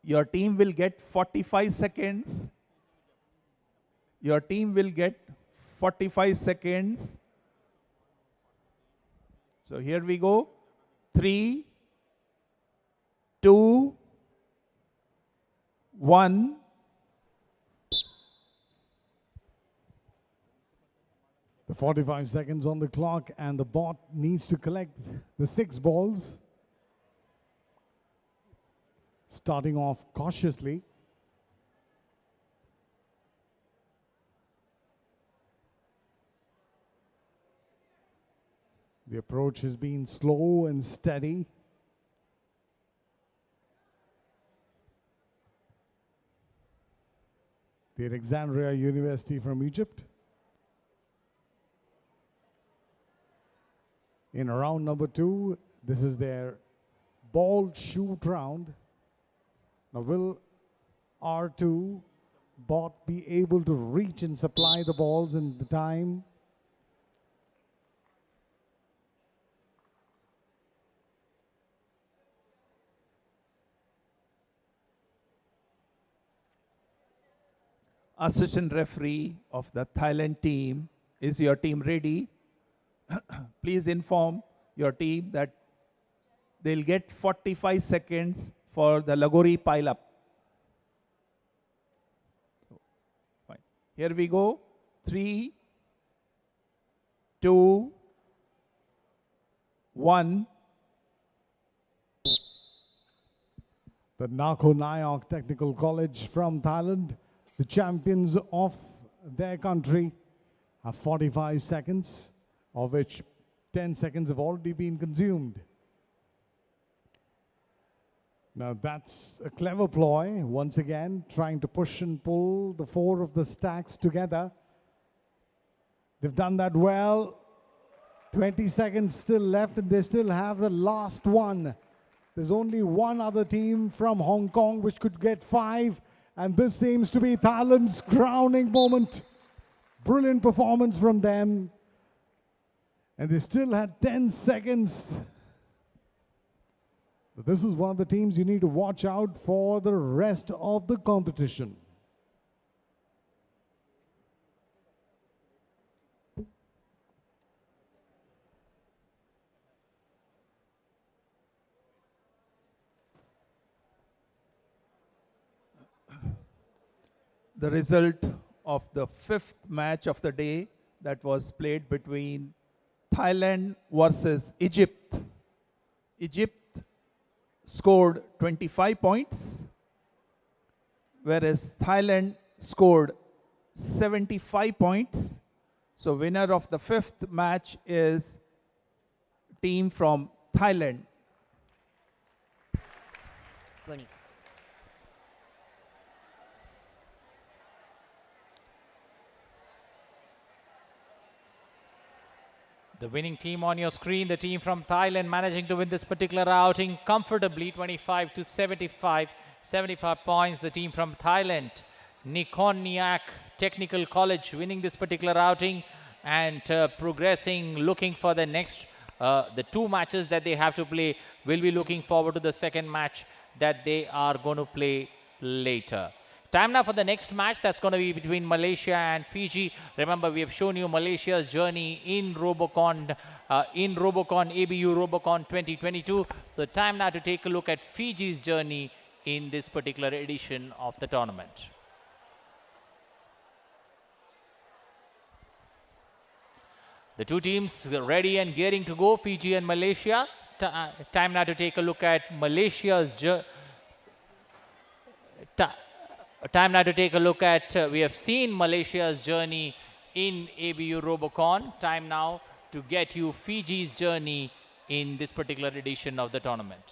Your team will get 45 seconds. Your team will get 45 seconds. So here we go. 3, 2, 1. The 45 seconds on the clock, and the bot needs to collect the 6 balls. Starting off cautiously. The approach has been slow and steady. The Alexandria University from Egypt. In round number 2, this is their ball shoot round. Now, will R2 bot be able to reach and supply the balls in the time? Assistant referee of the Thailand team, is your team ready? Please inform your team that they'll get 45 seconds for the Lagori pile-up. Fine. Here we go. 3, 2, 1. The Nakhon Nayok Technical College from Thailand, the champions of their country, have 45 seconds, of which 10 seconds have already been consumed. Now that's a clever ploy, once again, trying to push and pull the 4 of the stacks together. They've done that well. 20 seconds still left, and they still have the last one. There's only one other team from Hong Kong which could get 5, and this seems to be Thailand's crowning moment. Brilliant performance from them. And they still had 10 seconds. But this is one of the teams you need to watch out for the rest of the competition. The result of the 5th match of the day that was played between Thailand versus Egypt. Egypt scored 25 points, whereas Thailand scored 75 points. So winner of the fifth match is team from Thailand. 20. The winning team on your screen, the team from Thailand, managing to win this particular outing comfortably, 25 to 75, 75 points. The team from Thailand, Nikonyak Technical College, winning this particular outing and progressing, looking for the next, the two matches that they have to play. Will be looking forward to the second match that they are going to play later. Time now for the next match. That's going to be between Malaysia and Fiji. Remember, we have shown you Malaysia's journey in Robocon, ABU Robocon 2022. So time now to take a look at Fiji's journey in this particular edition of the tournament. The two teams ready and gearing to go, Fiji and Malaysia. Time now to take a look at Malaysia's journey. Time now to take a look at, we have seen Malaysia's journey in ABU Robocon. Time now to get you Fiji's journey in this particular edition of the tournament.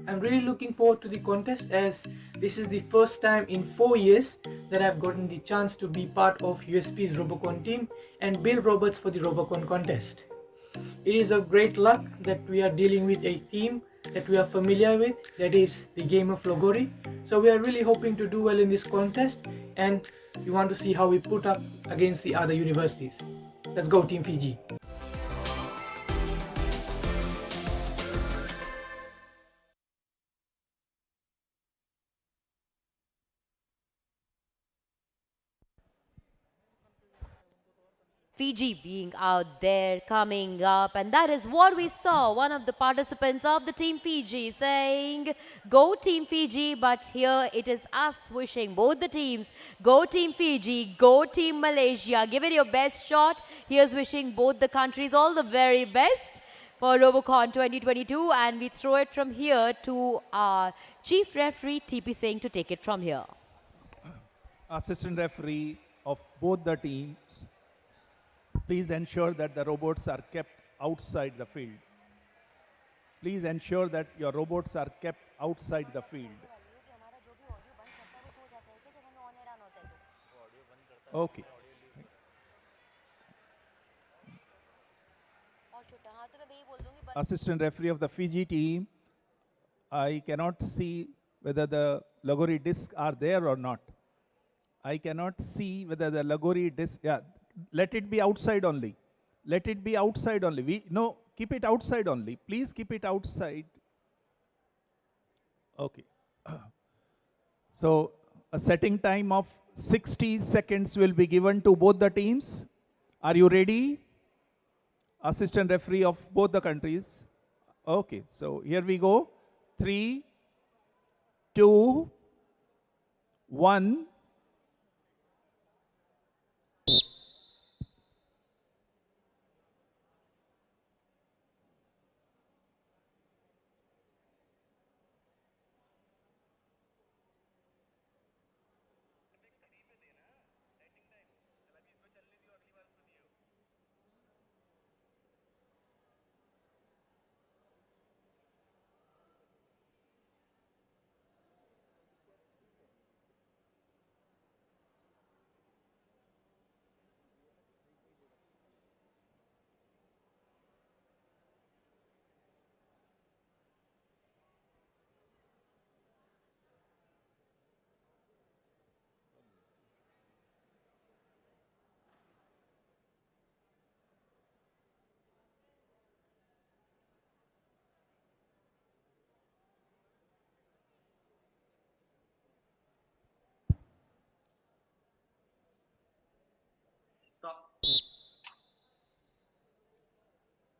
I'm really looking forward to the contest, as this is the first time in 4 years that I've gotten the chance to be part of USP's Robocon team and build robots for the Robocon contest. It is a great luck that we are dealing with a theme that we are familiar with, that is the game of Logori. So we are really hoping to do well in this contest, and we want to see how we put up against the other universities. Let's go Team Fiji! Fiji being out there, coming up, and that is what we saw. One of the participants of the Team Fiji saying, go Team Fiji, but here it is us wishing both the teams, go Team Fiji, go Team Malaysia. Give it your best shot. Here's wishing both the countries all the very best for Robocon 2022, and we throw it from here to our Chief Referee TP Singh to take it from here. Assistant referee of both the teams, please ensure that the robots are kept outside the field. Please ensure that your robots are kept outside the field. Okay. Assistant referee of the Fiji team, I cannot see whether the Logori discs are there or not. I cannot see whether the Logori disc, yeah, let it be outside only. Let it be outside only. No, keep it outside only. Please keep it outside. Okay. So a setting time of 60 seconds will be given to both the teams. Are you ready? Assistant referee of both the countries. Okay, so here we go. 3, 2, 1.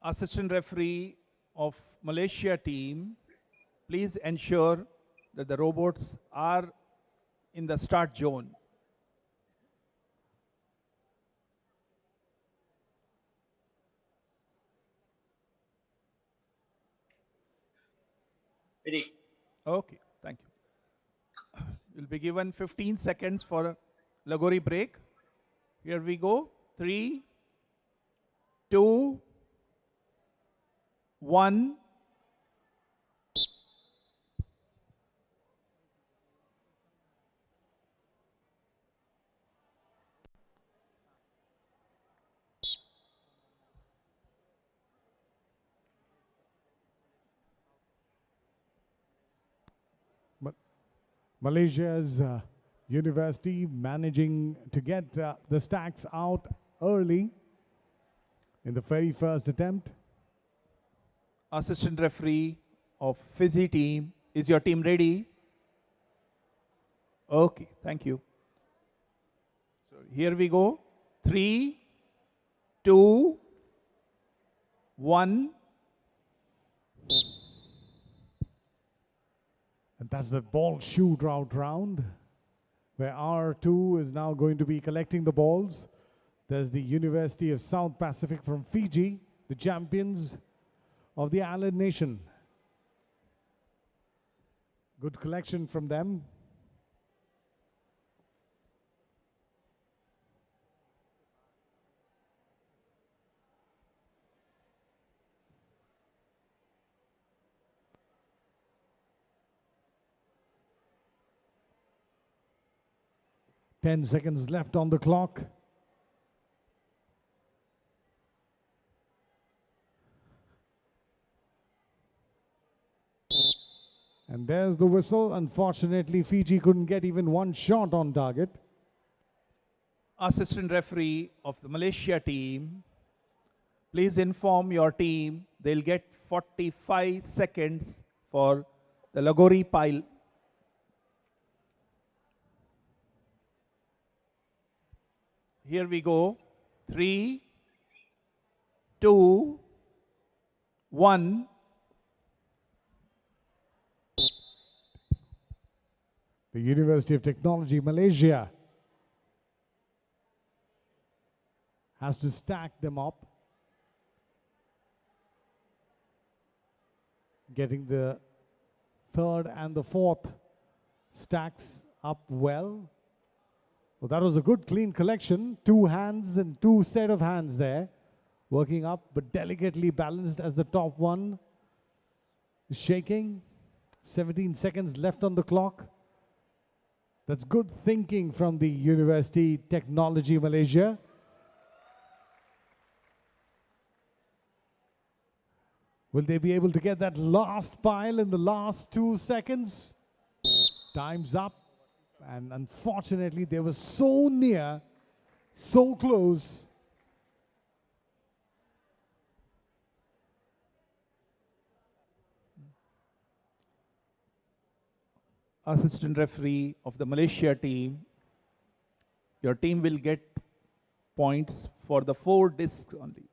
Assistant referee of Malaysia team, please ensure that the robots are in the start zone. Ready. Okay, thank you. You'll be given 15 seconds for a Lagori break. Here we go. 3, 2, 1. Malaysia's university managing to get the stacks out early in the very first attempt. Assistant referee of Fiji team, is your team ready? Okay, thank you. So here we go. 3, 2, 1. And that's the ball shootout round, where R2 is now going to be collecting the balls. There's the University of South Pacific from Fiji, the champions of the island nation. Good collection from them. Ten seconds left on the clock. And there's the whistle. Unfortunately, Fiji couldn't get even one shot on target. Assistant referee of the Malaysia team, please inform your team they'll get 45 seconds for the Lagori pile. Here we go. 3, 2, 1. The University of Technology, Malaysia, has to stack them up, getting the third and the fourth stacks up well. Well, that was a good clean collection. 2 hands and 2 set of hands there, working up but delicately balanced as the top one is shaking. 17 seconds left on the clock. That's good thinking from the University Technology Malaysia. Will they be able to get that last pile in the last 2 seconds? Time's up. And unfortunately, they were so near, so close. Assistant referee of the Malaysia team, your team will get points for the 4 discs only.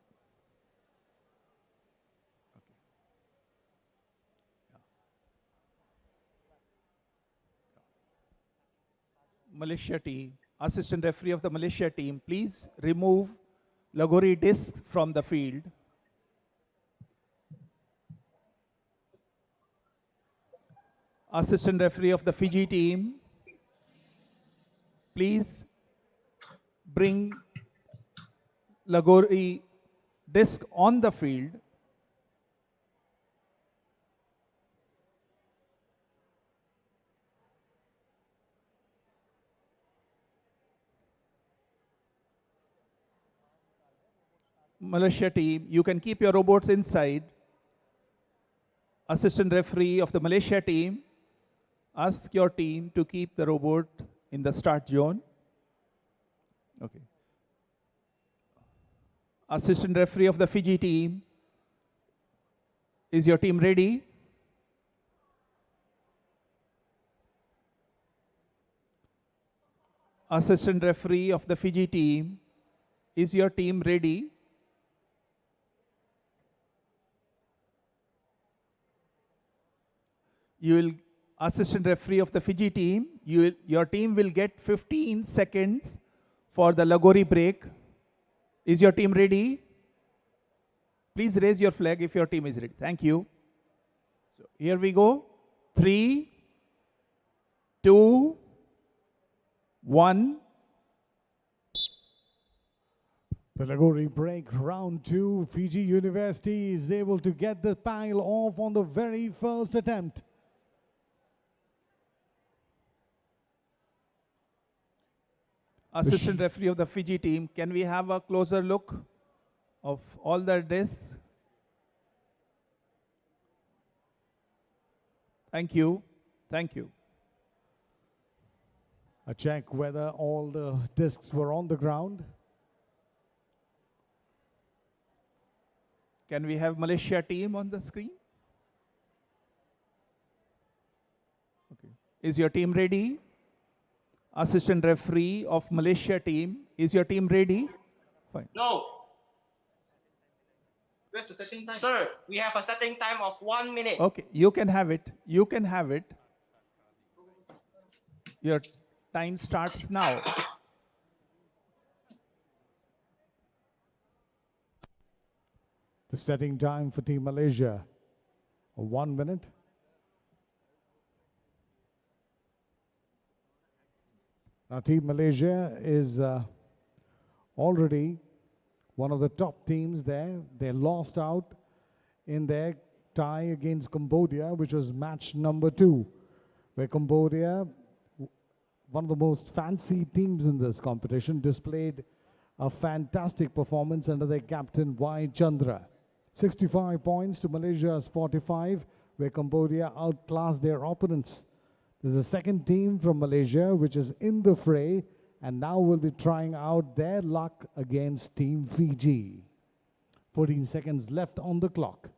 Malaysia team, assistant referee of the Malaysia team, please remove Lagori disc from the field. Assistant referee of the Fiji team, please bring Lagori disc on the field. Malaysia team, you can keep your robots inside. Assistant referee of the Malaysia team, ask your team to keep the robot in the start zone. Okay. Assistant referee of the Fiji team, is your team ready? Assistant referee of the Fiji team, Is your team ready? You will, assistant referee of the Fiji team, your team will get 15 seconds for the Lagori break. Is your team ready? Please raise your flag if your team is ready. Thank you. So here we go. 3, 2, 1. The Lagori break, round 2. Fiji University is able to get the pile off on the very first attempt. Assistant referee of the Fiji team, can we have a closer look of all the discs? Thank you. Thank you. A check whether all the discs were on the ground. Can we have Malaysia team on the screen? Okay. Is your team ready? Assistant referee of Malaysia team, is your team ready? Fine. No. Where's the setting time? Sir, we have a setting time of 1 minute. Okay, you can have it. You can have it. Your time starts now. The setting time for Team Malaysia, 1 minute. Now Team Malaysia is already one of the top teams there. They lost out in their tie against Cambodia, which was match number 2, where Cambodia, one of the most fancy teams in this competition, displayed a fantastic performance under their captain Y. Chandra. 65 points to Malaysia's 45, where Cambodia outclassed their opponents. There's a second team from Malaysia which is in the fray and now will be trying out their luck against Team Fiji. 14 seconds left on the clock.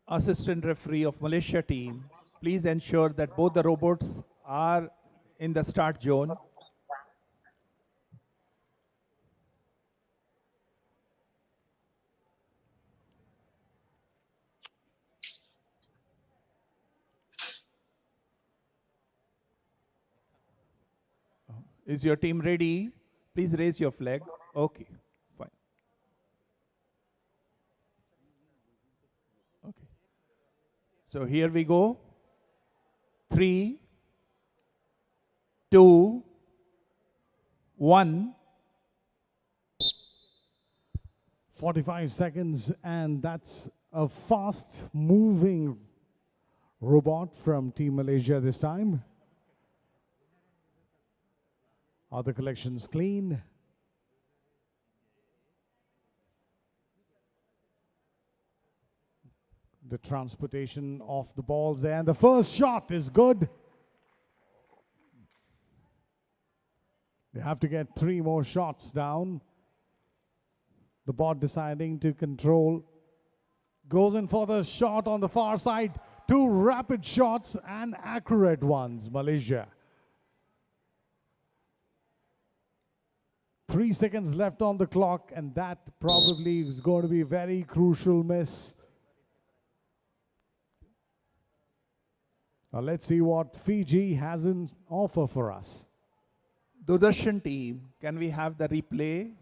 Assistant referee of Malaysia team, please ensure that both the robots are in the start zone. Is your team ready? Please raise your flag. Okay, fine. Okay. So here we go. 3, 2, 1. 45 seconds, and that's a fast-moving robot from Team Malaysia this time. Are the collections clean? The transportation of the balls there, and the first shot is good. They have to get 3 more shots down. The bot deciding to control. Goes in for the shot on the far side. 2 rapid shots and accurate ones, Malaysia. 3 seconds left on the clock, and that probably is going to be a very crucial miss. Now let's see what Fiji has in offer for us. Doordarshan team, can we have the replay?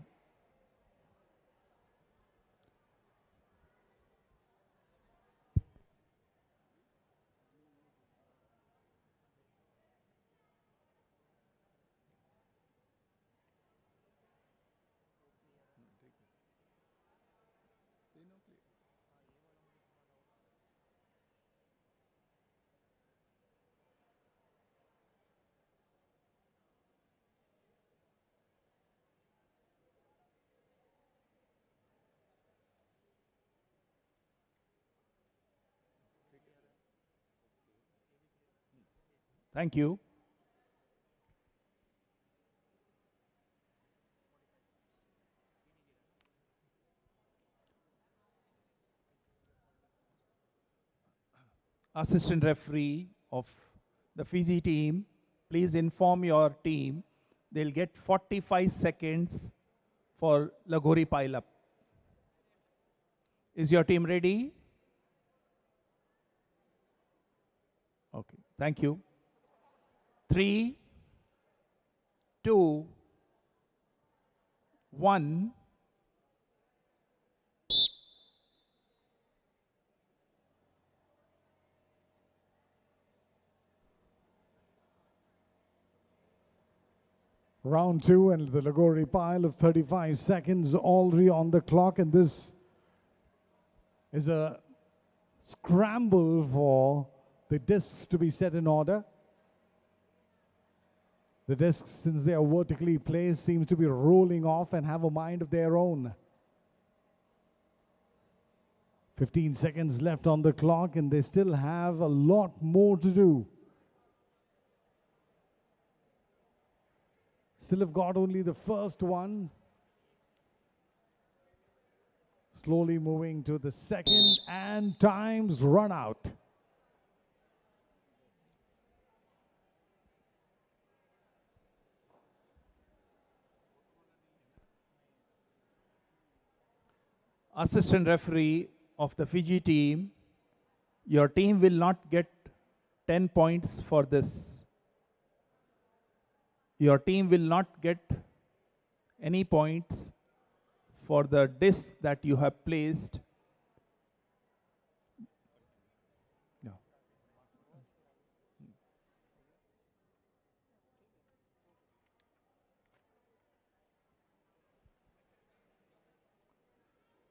Thank you. assistant referee of the Fiji team, please inform your team they'll get 45 seconds for Lagori pile-up. Is your team ready? Okay, thank you. 3, 2, 1. Round 2 and the Lagori pile of 35 seconds already on the clock, and this is a scramble for the discs to be set in order. The discs, since they are vertically placed, seem to be rolling off and have a mind of their own. 15 seconds left on the clock, and they still have a lot more to do. Still have got only the first one. Slowly moving to the second, and time's run out. Assistant referee of the Fiji team, your team will not get 10 points for this. Your team will not get any points for the disc that you have placed. No.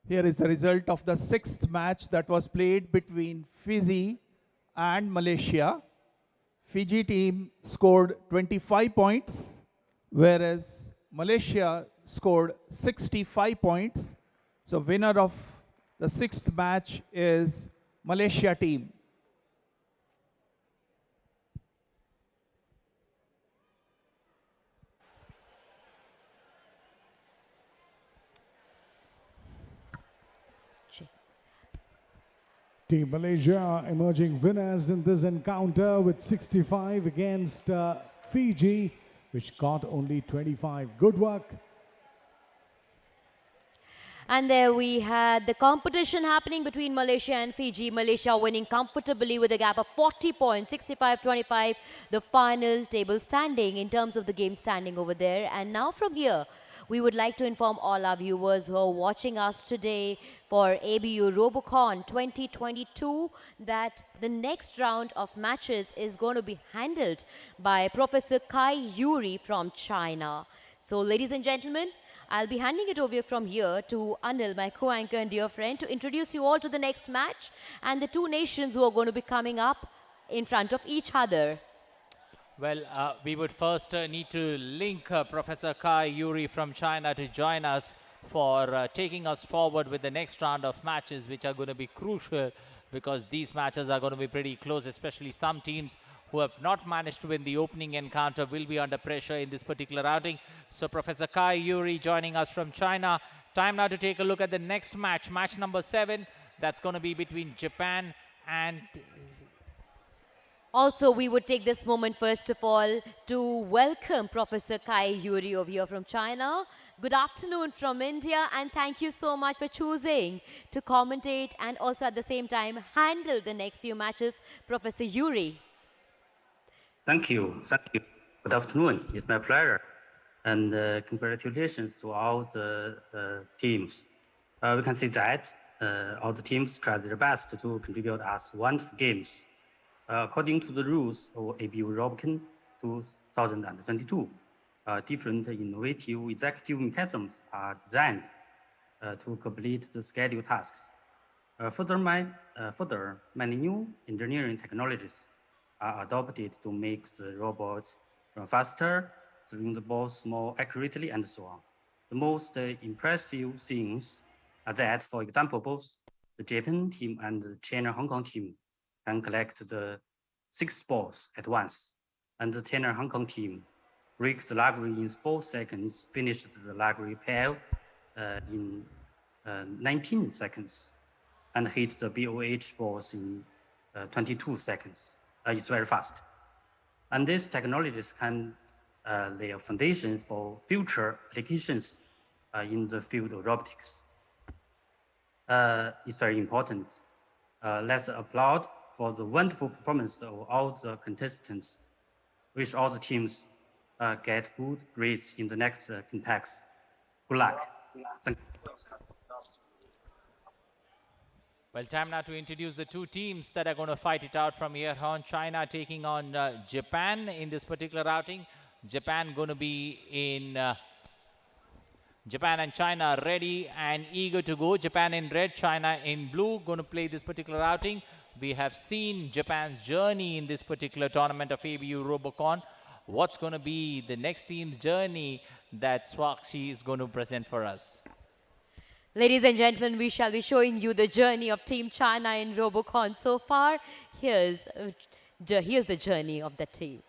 Here is the result of the 6th match that was played between Fiji and Malaysia. Fiji team scored 25 points, whereas Malaysia scored 65 points. So winner of the 6th match is Malaysia team. Team Malaysia emerging winners in this encounter with 65 against Fiji, which got only 25. Good work. And there we had the competition happening between Malaysia and Fiji. Malaysia winning comfortably with a gap of 40 points, 65-25, the final table standing in terms of the game standing over there. And now from here, we would like to inform all our viewers who are watching us today for ABU Robocon 2022 that the next round of matches is going to be handled by Professor Kai Yuri from China. So ladies and gentlemen, I'll be handing it over from here to Anil, my co-anchor and dear friend, to introduce you all to the next match and the two nations who are going to be coming up in front of each other. Well, we would first need to link Professor Kai Yuri from China to join us for taking us forward with the next round of matches, which are going to be crucial because these matches are going to be pretty close, especially some teams who have not managed to win the opening encounter will be under pressure in this particular outing. So Professor Kai Yuri joining us from China. Time now to take a look at the next match, match number 7. That's going to be between Japan and... Also, we would take this moment, first of all, to welcome Professor Kai Yuri over here from China. Good afternoon from India, and thank you so much for choosing to commentate and also at the same time handle the next few matches, Professor Yuri. Thank you. Thank you. Good afternoon. It's my pleasure. And congratulations to all the teams. We can see that all the teams tried their best to contribute us wonderful games. According to the rules of ABU Robocon 2022, different innovative executive mechanisms are designed to complete the scheduled tasks. Further, many new engineering technologies are adopted to make the robots run faster, swing the balls more accurately, and so on. The most impressive things are that, for example, both the Japan team and the China-Hong Kong team can collect the 6 balls at once, and the China-Hong Kong team breaks the library in 4 seconds, finished the library pile in 19 seconds, and hit the BOH balls in 22 seconds. It's very fast. And these technologies can lay a foundation for future applications in the field of robotics. It's very important. Let's applaud for the wonderful performance of all the contestants. Wish all the teams get good grades in the next contests. Good luck. Thank you. Well, time now to introduce the two teams that are going to fight it out from here on. China taking on Japan in this particular outing. Japan going to be in... Japan and China are ready and eager to go. Japan in red, China in blue, going to play this particular outing. We have seen Japan's journey in this particular tournament of ABU Robocon. What's going to be the next team's journey that Swakshi is going to present for us? Ladies and gentlemen, we shall be showing you the journey of Team China in Robocon so far. Here's the journey of the team.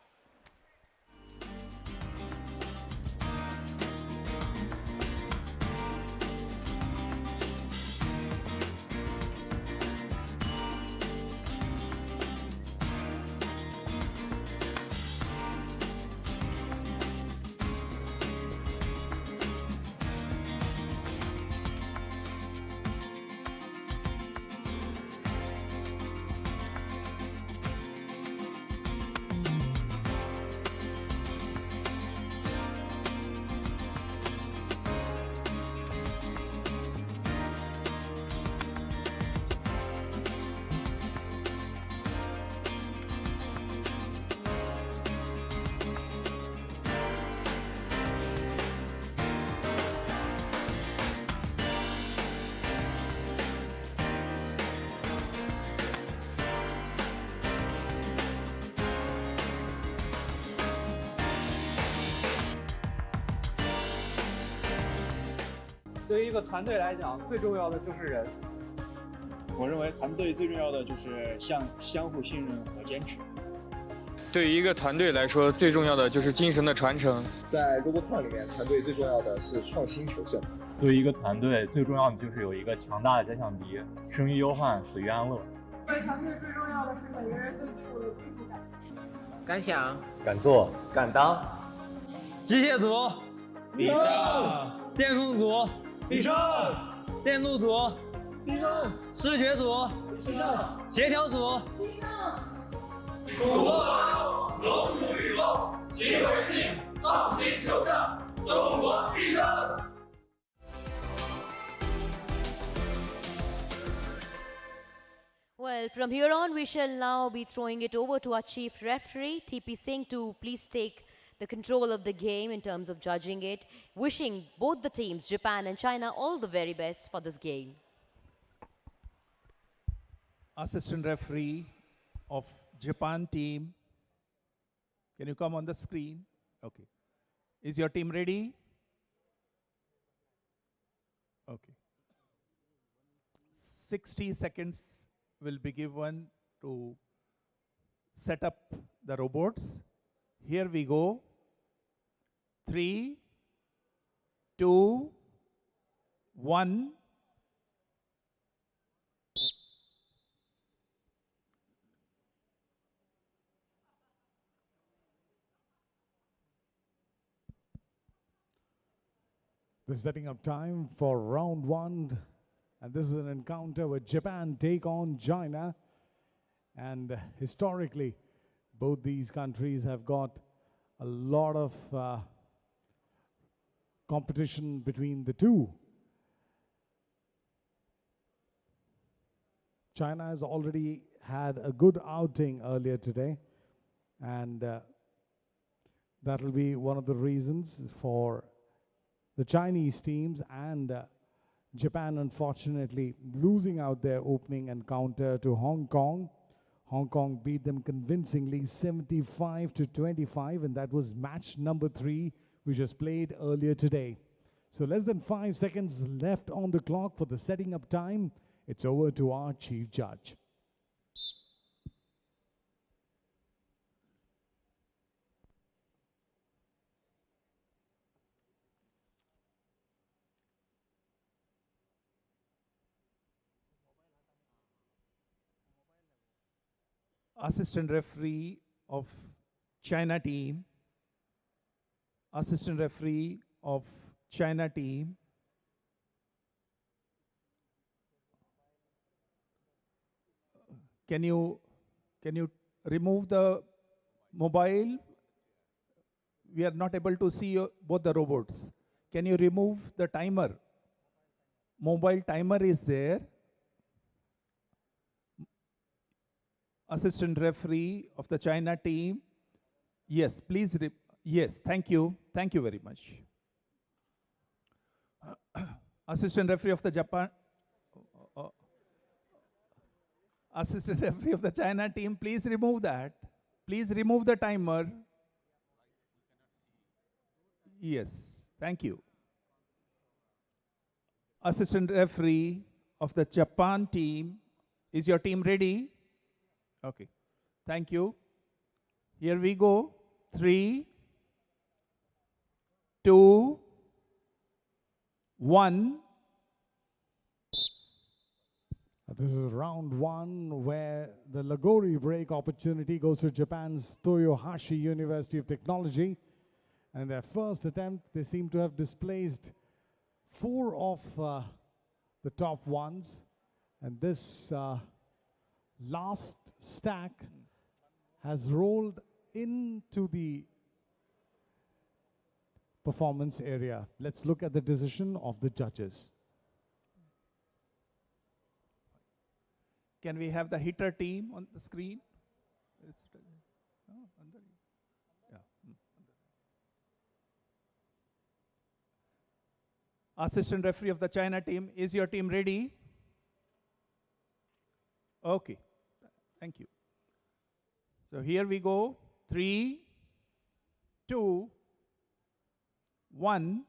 对于一个团队来讲，最重要的就是人。我认为团队最重要的就是相互信任和坚持。对于一个团队来说，最重要的就是精神的传承。在 Robocon 里面，团队最重要的是创新求胜。对于一个团队，最重要的就是有一个强大的假想敌，生于忧患，死于安乐。对团队最重要的是每个人对队伍的归属感。敢想、敢做、敢当。机械组，必胜；电控组，必胜；电路组，必胜；视觉组，必胜；协调组，必胜。虎落大陆，龙吐玉龙，齐为劲，创新求胜，中国必胜。Well, from here on, we shall now be throwing it over to our chief referee, TP Singh, to please take the control of the game in terms of judging it. Wishing both the teams, Japan and China, all the very best for this game. Assistant referee of Japan team, can you come on the screen? Okay. Is your team ready? Okay. 60 seconds will be given to set up the robots. Here we go. 3, 2, 1. The setting up time for round 1, and this is an encounter with Japan take on China. And historically, both these countries have got a lot of competition between the two. China has already had a good outing earlier today, and that will be one of the reasons for the Chinese teams and Japan, unfortunately, losing out their opening encounter to Hong Kong. Hong Kong beat them convincingly 75-25, and that was match number 3, which was played earlier today. So less than 5 seconds left on the clock for the setting up time. It's over to our chief judge. assistant referee of China team, assistant referee of China team, can you remove the mobile? We are not able to see both the robots. Can you remove the timer? Mobile timer is there. Assistant referee of the China team. Yes, please. Yes, thank you. Thank you very much. Assistant referee of the Japan. Assistant referee of the China team, please remove that. Please remove the timer. Yes, thank you. Assistant referee of the Japan team, is your team ready? Okay, thank you. Here we go. 3, 2, 1. This is round 1 where the Lagori break opportunity goes to Japan's Toyohashi University of Technology. And their first attempt, they seem to have displaced 4 of the top ones. And this last stack has rolled into the performance area. Let's look at the decision of the judges. Can we have the hitter team on the screen? Assistant referee of the China team, is your team ready? Okay, thank you. So here we go. 3, 2, 1.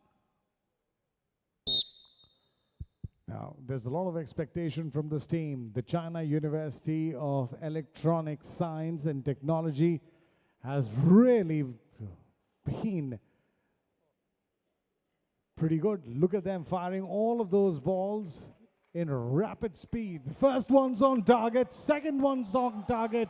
Now, there's a lot of expectation from this team. The China University of Electronic Science and Technology has really been pretty good. Look at them firing all of those balls in rapid speed. The first one's on target, second one's on target,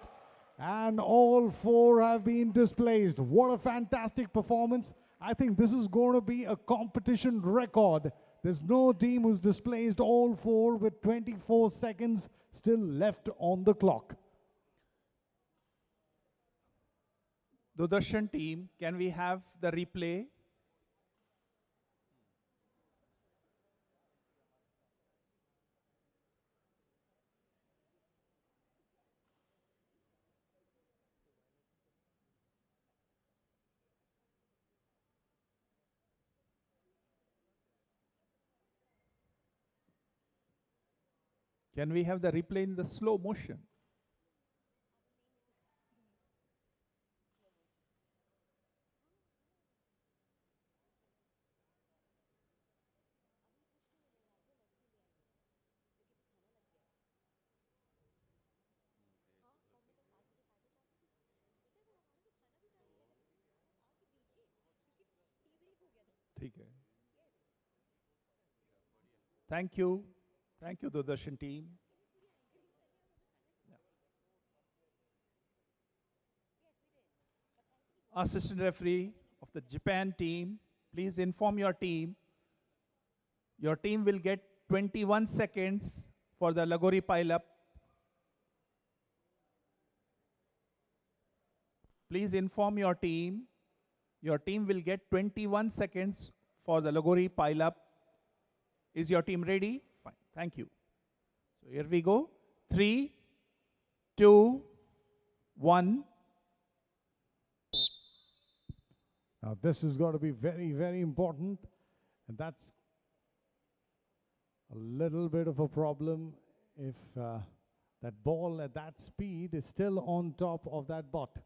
and all 4 have been displaced. What a fantastic performance. I think this is going to be a competition record. There's no team who's displaced all 4 with 24 seconds still left on the clock. Doordarshan team, can we have the replay? Can we have the replay in the slow motion? Thank you. Thank you, Doordarshan team. Assistant referee of the Japan team, please inform your team. Your team will get 21 seconds for the Lagori pileup. Please inform your team. Your team will get 21 seconds for the Lagori pileup. Is your team ready? Fine. Thank you. So here we go. 3, 2, 1. Now this is going to be very, very important. And that's a little bit of a problem if that ball at that speed is still on top of that bot.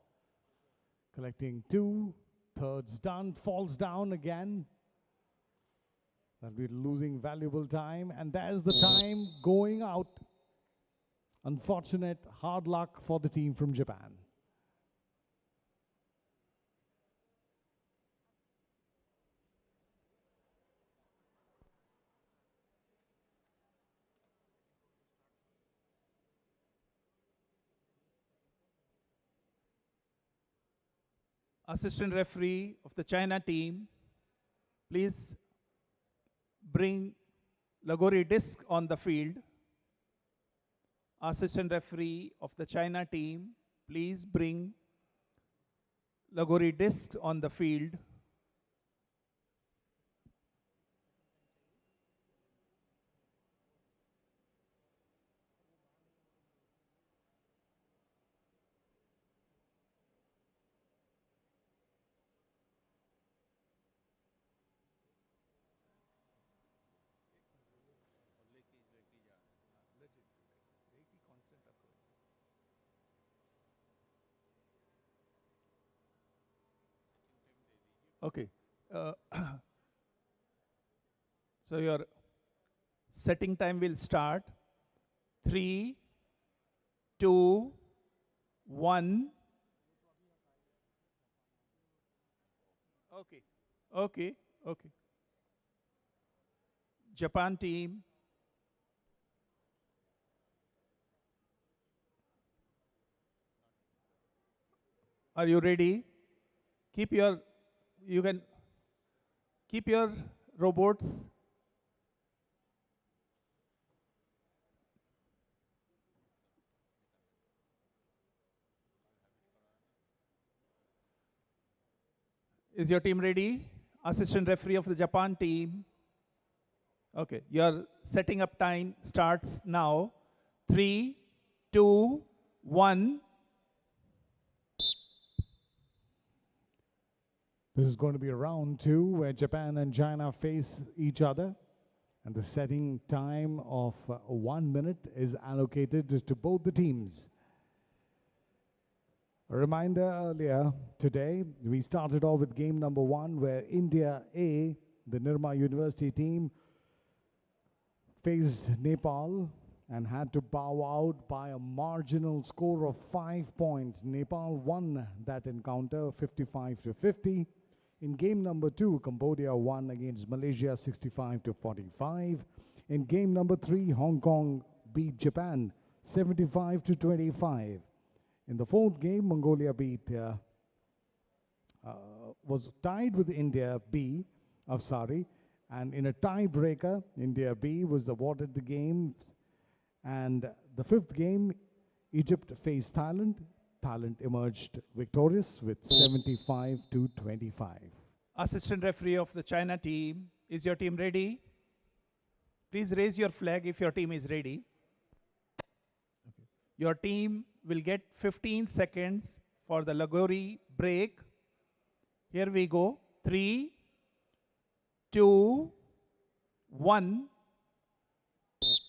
Collecting 2, thirds done, falls down again. That'll be losing valuable time. And there's the time going out. Unfortunate, hard luck for the team from Japan. Assistant referee of the China team, please bring Lagori disc on the field. Assistant referee of the China team, please bring Lagori disc on the field. Okay. So your setting time will start. 3, 2, 1. Okay. Okay. Okay. Japan team. Are you ready? You can keep your robots. Is your team ready? Assistant referee of the Japan team. Okay, your setting up time starts now. 3, 2, 1. This is going to be round 2 where Japan and China face each other. And the setting time of 1 minute is allocated to both the teams. A reminder earlier today, we started off with game number 1 where India A, the Nirma University team, faced Nepal and had to bow out by a marginal score of 5 points. Nepal won that encounter 55-50. In game number 2, Cambodia won against Malaysia 65-45. In game number 3, Hong Kong beat Japan 75-25. In the 4th game, Mongolia was tied with India B, and in a tiebreaker, India B was awarded the game. And the 5th game, Egypt faced Thailand. Thailand emerged victorious with 75-25. Assistant referee of the China team, is your team ready? Please raise your flag if your team is ready. Okay. Your team will get 15 seconds for the Lagori break. Here we go. 3, 2, 1. This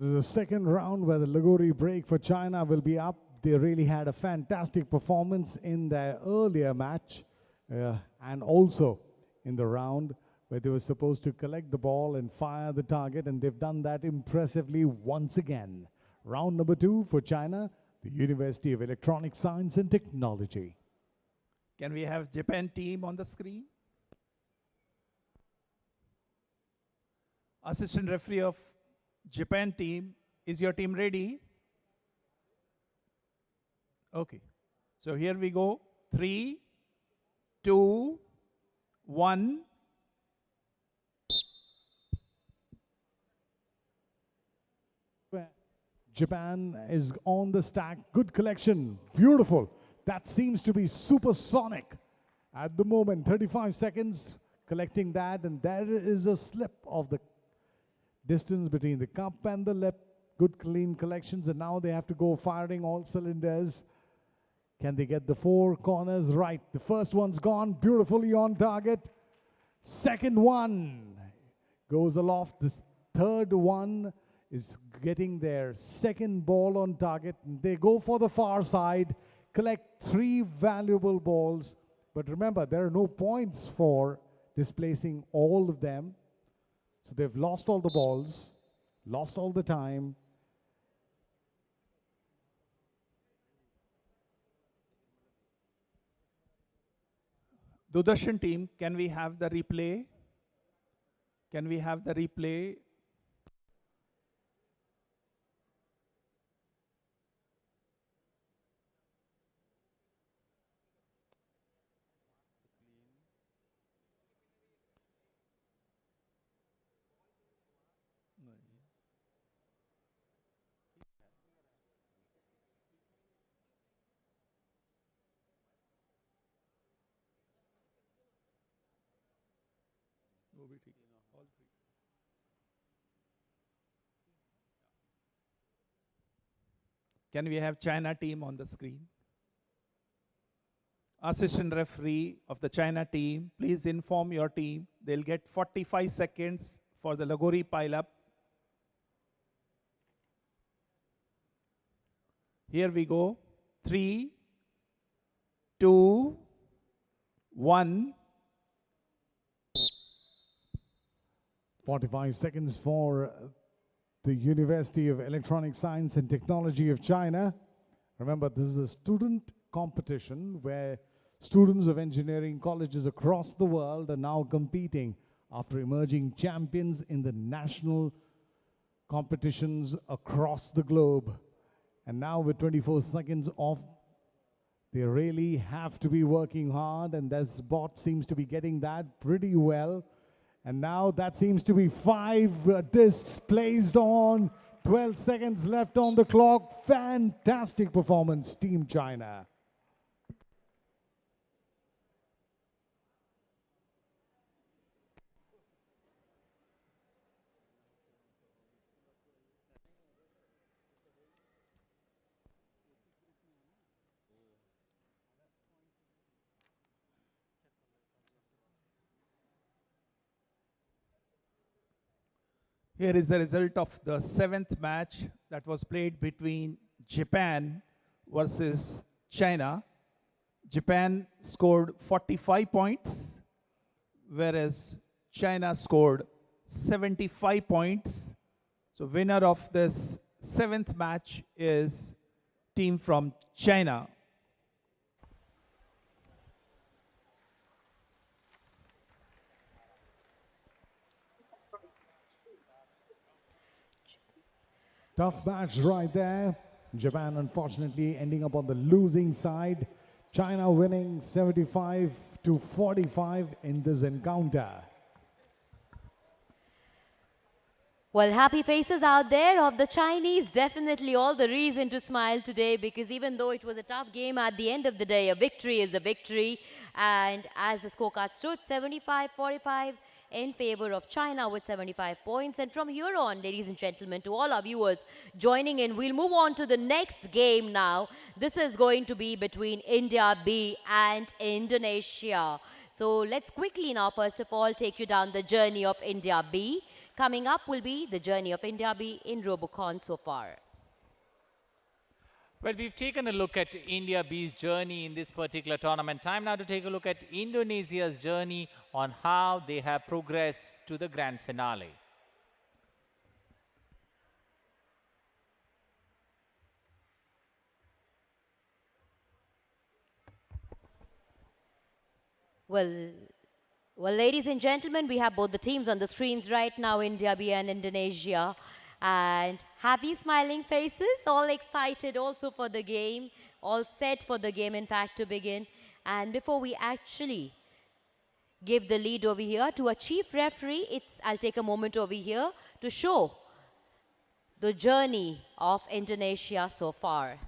is the second round where the Lagori break for China will be up. They really had a fantastic performance in their earlier match and also in the round where they were supposed to collect the ball and fire the target, and they've done that impressively once again. Round number 2 for China, the University of Electronic Science and Technology. Can we have Japan team on the screen? Assistant referee of Japan team, is your team ready? Okay. So here we go. 3, 2, 1. Japan is on the stack. Good collection. Beautiful. That seems to be supersonic. At the moment, 35 seconds collecting that, and there is a slip of the distance between the cup and the lip. Good clean collections, and now they have to go firing all cylinders. Can they get the 4 corners right? The first one's gone beautifully on target. Second one goes aloft. The third one is getting their second ball on target. They go for the far side, collect 3 valuable balls. But remember, there are no points for displacing all of them. So they've lost all the balls, lost all the time. Doordarshan team, can we have the replay? Can we have the replay? Can we have China team on the screen? Assistant referee of the China team, please inform your team. They'll get 45 seconds for the Lagori pile-up. Here we go. 3, 2, 1. 45 seconds for the University of Electronic Science and Technology of China. Remember, this is a student competition where students of engineering colleges across the world are now competing after emerging champions in the national competitions across the globe. And now with 24 seconds off, they really have to be working hard, and this bot seems to be getting that pretty well. And now that seems to be 5 discs placed on, 12 seconds left on the clock. Fantastic performance, Team China. Here is the result of the 7th match that was played between Japan versus China. Japan scored 45 points, whereas China scored 75 points. So winner of this 7th match is team from China. Tough match right there. Japan unfortunately ending up on the losing side. China winning 75-45 in this encounter. Well, happy faces out there of the Chinese. Definitely all the reason to smile today, because even though it was a tough game, at the end of the day, a victory is a victory. And as the scorecard stood, 75-45 in favor of China with 75 points. And from here on, ladies and gentlemen, to all our viewers joining in, we'll move on to the next game now. This is going to be between India B and Indonesia. So let's quickly now, first of all, take you down the journey of India B. Coming up will be the journey of India B in Robocon so far. Well, we've taken a look at India B's journey in this particular tournament. Time now to take a look at Indonesia's journey on how they have progressed to the grand finale. Well, ladies and gentlemen, we have both the teams on the screens right now, India B and Indonesia. And happy smiling faces, all excited also for the game, all set for the game, in fact, to begin. And before we actually give the lead over here to a chief referee, I'll take a moment over here to show the journey of Indonesia so far.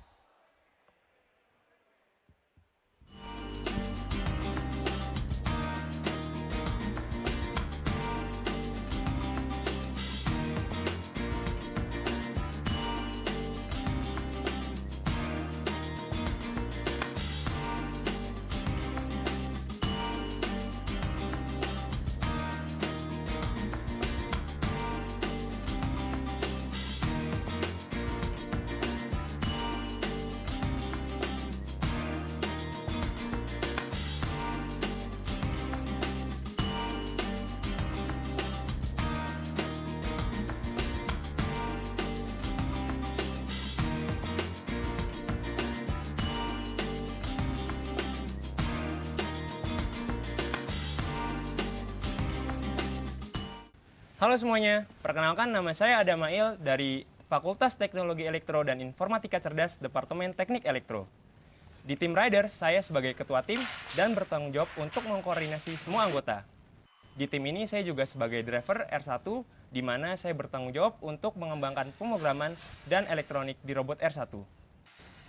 Halo semuanya, perkenalkan nama saya Adamail dari Fakultas Teknologi Elektro dan Informatika Cerdas, Departemen Teknik Elektro. Di tim Rider, saya sebagai ketua tim dan bertanggung jawab untuk mengkoordinasi semua anggota. Di tim ini saya juga sebagai driver R1, di mana saya bertanggung jawab untuk mengembangkan pemrograman dan elektronik di robot R1.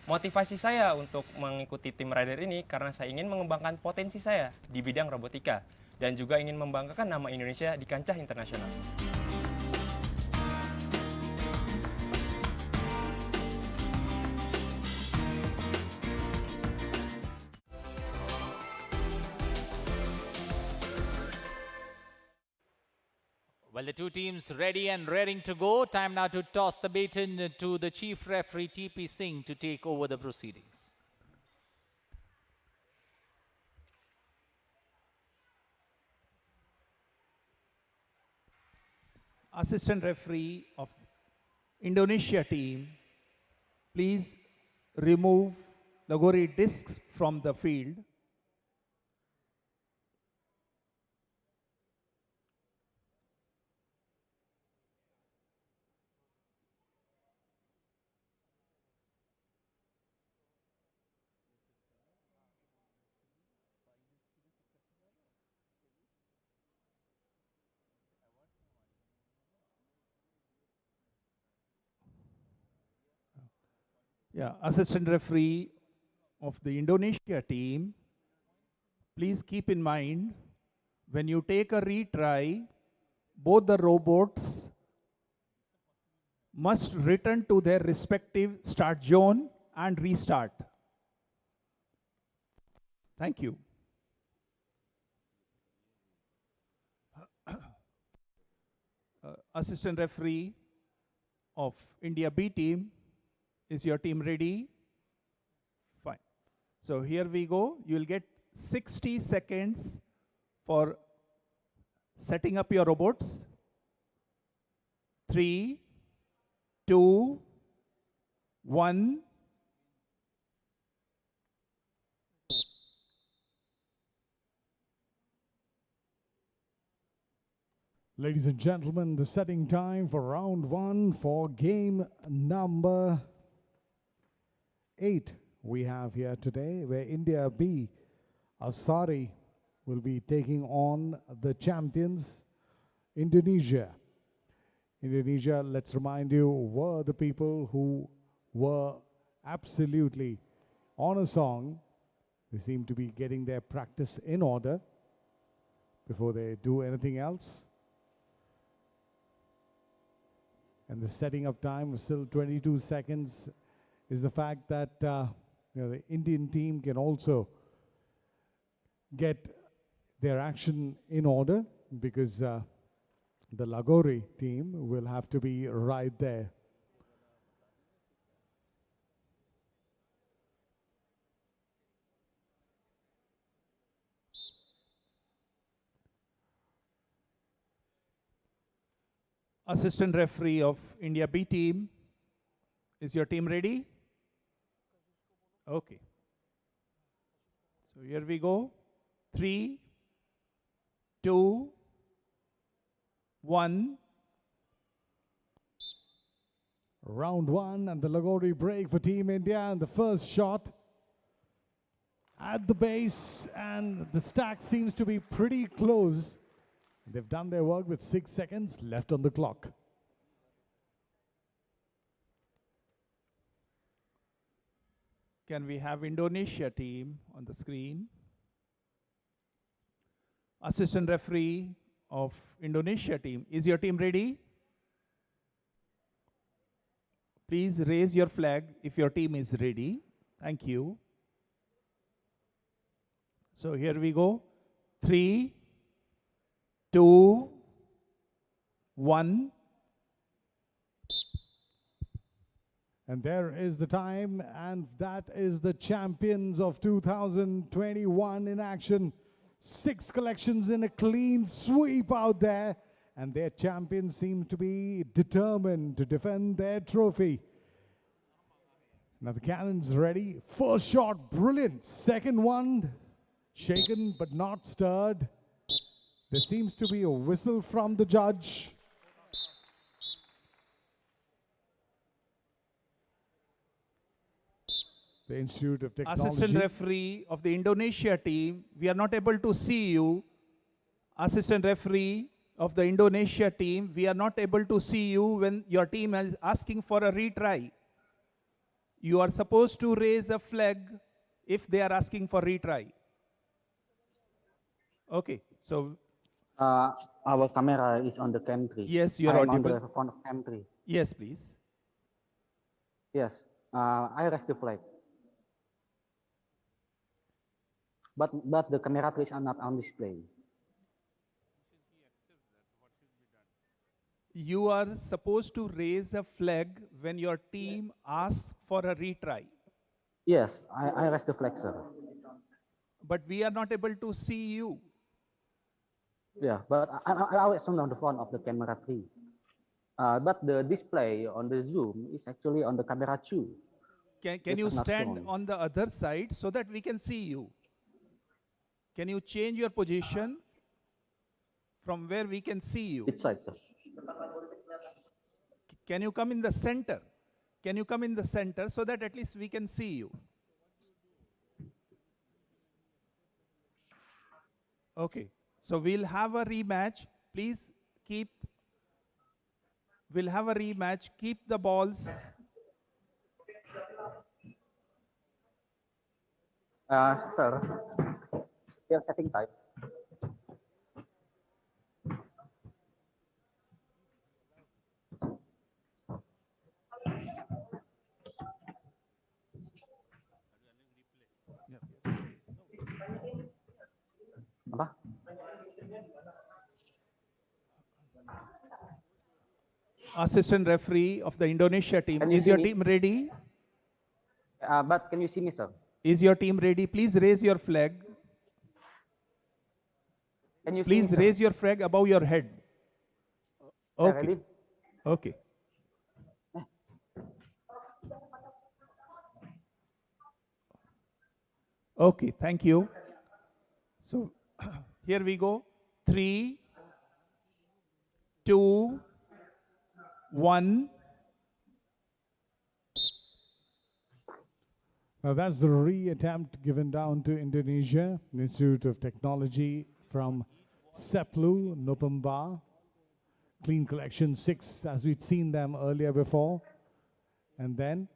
Motivasi saya untuk mengikuti tim Rider ini karena saya ingin mengembangkan potensi saya di bidang robotika. dan juga ingin membanggakan nama Indonesia di kancah internasional. Well, the two teams ready and raring to go. Time now to toss the baton to the chief referee, TP Singh, to take over the proceedings. Assistant referee of Indonesia team, please remove Lagori discs from the field. Yeah, assistant referee of the Indonesia team, please keep in mind, when you take a retry, both the robots must return to their respective start zone and restart. Thank you. Assistant referee of India B team, is your team ready? Fine. So here we go. You will get 60 seconds for setting up your robots. 3, 2, 1. Ladies and gentlemen, the setting time for round 1 for game number 8 we have here today, where India B, Asari, will be taking on the champions, Indonesia. Indonesia, let's remind you, were the people who were absolutely on a song. They seem to be getting their practice in order before they do anything else. And the setting up time was still 22 seconds is the fact that the Indian team can also get their action in order, because the Lagori team will have to be right there. Assistant referee of India B team, is your team ready? Okay. So here we go. 3, 2, 1. Round 1 and the Lagori break for Team India, and the first shot at the base, and the stack seems to be pretty close. They've done their work with 6 seconds left on the clock. Can we have Indonesia team on the screen? Assistant referee of Indonesia team, is your team ready? Please raise your flag if your team is ready. Thank you. So here we go. 3, 2, 1. And there is the time, and that is the champions of 2021 in action. 6 collections in a clean sweep out there, and their champions seem to be determined to defend their trophy. Now the cannon's ready. First shot, brilliant. Second one, shaken but not stirred. There seems to be a whistle from the judge. The Institute of Technology. Assistant referee of the Indonesia team, we are not able to see you. Assistant referee of the Indonesia team, we are not able to see you when your team is asking for a retry. You are supposed to raise a flag if they are asking for retry. Okay. So Our camera is on the cam 3. yes, you're I am on audible. the front of cam 3. Yes, please. Yes, I raise the flag. But the camera trays are not on display. You are supposed to raise a flag when your team asks for a retry. Yes, I raise the flag, sir. But we are not able to see you. Yeah, but I always on the front of the camera 3. But the display on the Zoom is actually on the camera 2. Can you stand on the other side so that we can see you? Can you change your position from where we can see you? Which side, sir? Can you come in the center? Can you come in the center so that at least we can see you? Okay, so we'll have a rematch. Please we'll have a rematch. Keep the balls. Sir, we are setting time. Apa? Assistant referee of the Indonesia team. Is your team ready? But can you see me, sir? Is your team ready? Please raise your flag. Can you see Please me, sir? raise your flag above your head. Okay. Ready? Okay. Okay, thank you. So here we go. 3, 2, 1. Now that's the re-attempt given down to Indonesia, Institute of Technology from Seplu, Nopamba. Clean collection 6, as we'd seen them earlier before. And then,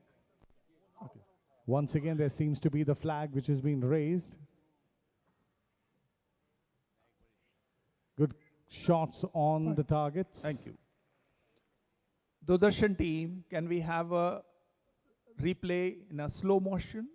once again, there seems to be the flag which has been raised. Good shots on the targets. Thank you. Doordarshan team, can we have a replay in a slow motion?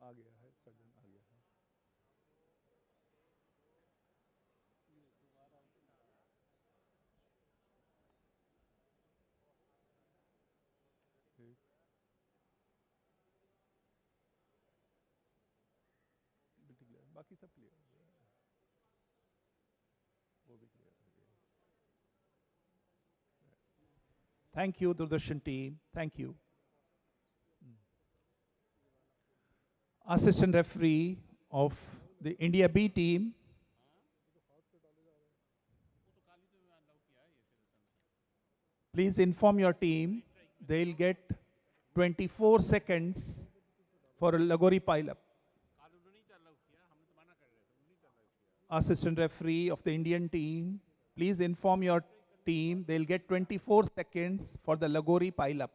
आ गया है sudden आ गया है बाकी सब clear वो भी clear Thank you, Doordarshan team. Thank you. Assistant referee of the India B team. Please inform your team. They'll get 24 seconds for a Lagori pile-up. Assistant referee of the Indian team, please inform your team. They'll get 24 seconds for the Lagori pile-up.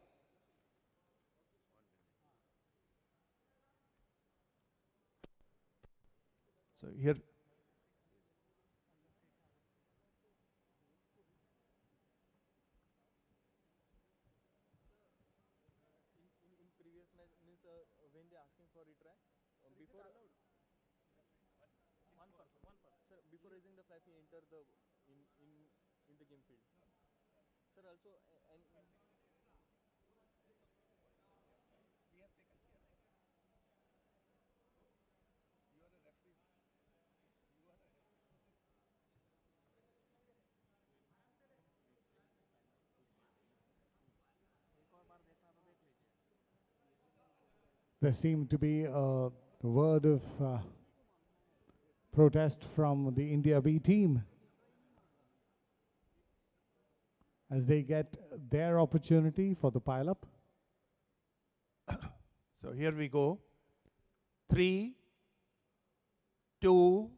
So here. Before raising the flag, he entered in the game field. Sir, also, and we have taken care, right? You are a referee. You are a एक और बार देखना तो देख लीजिए There seemed to be a word of protest from the India B team as they get their opportunity for the pile-up. So here we go. 3, 2,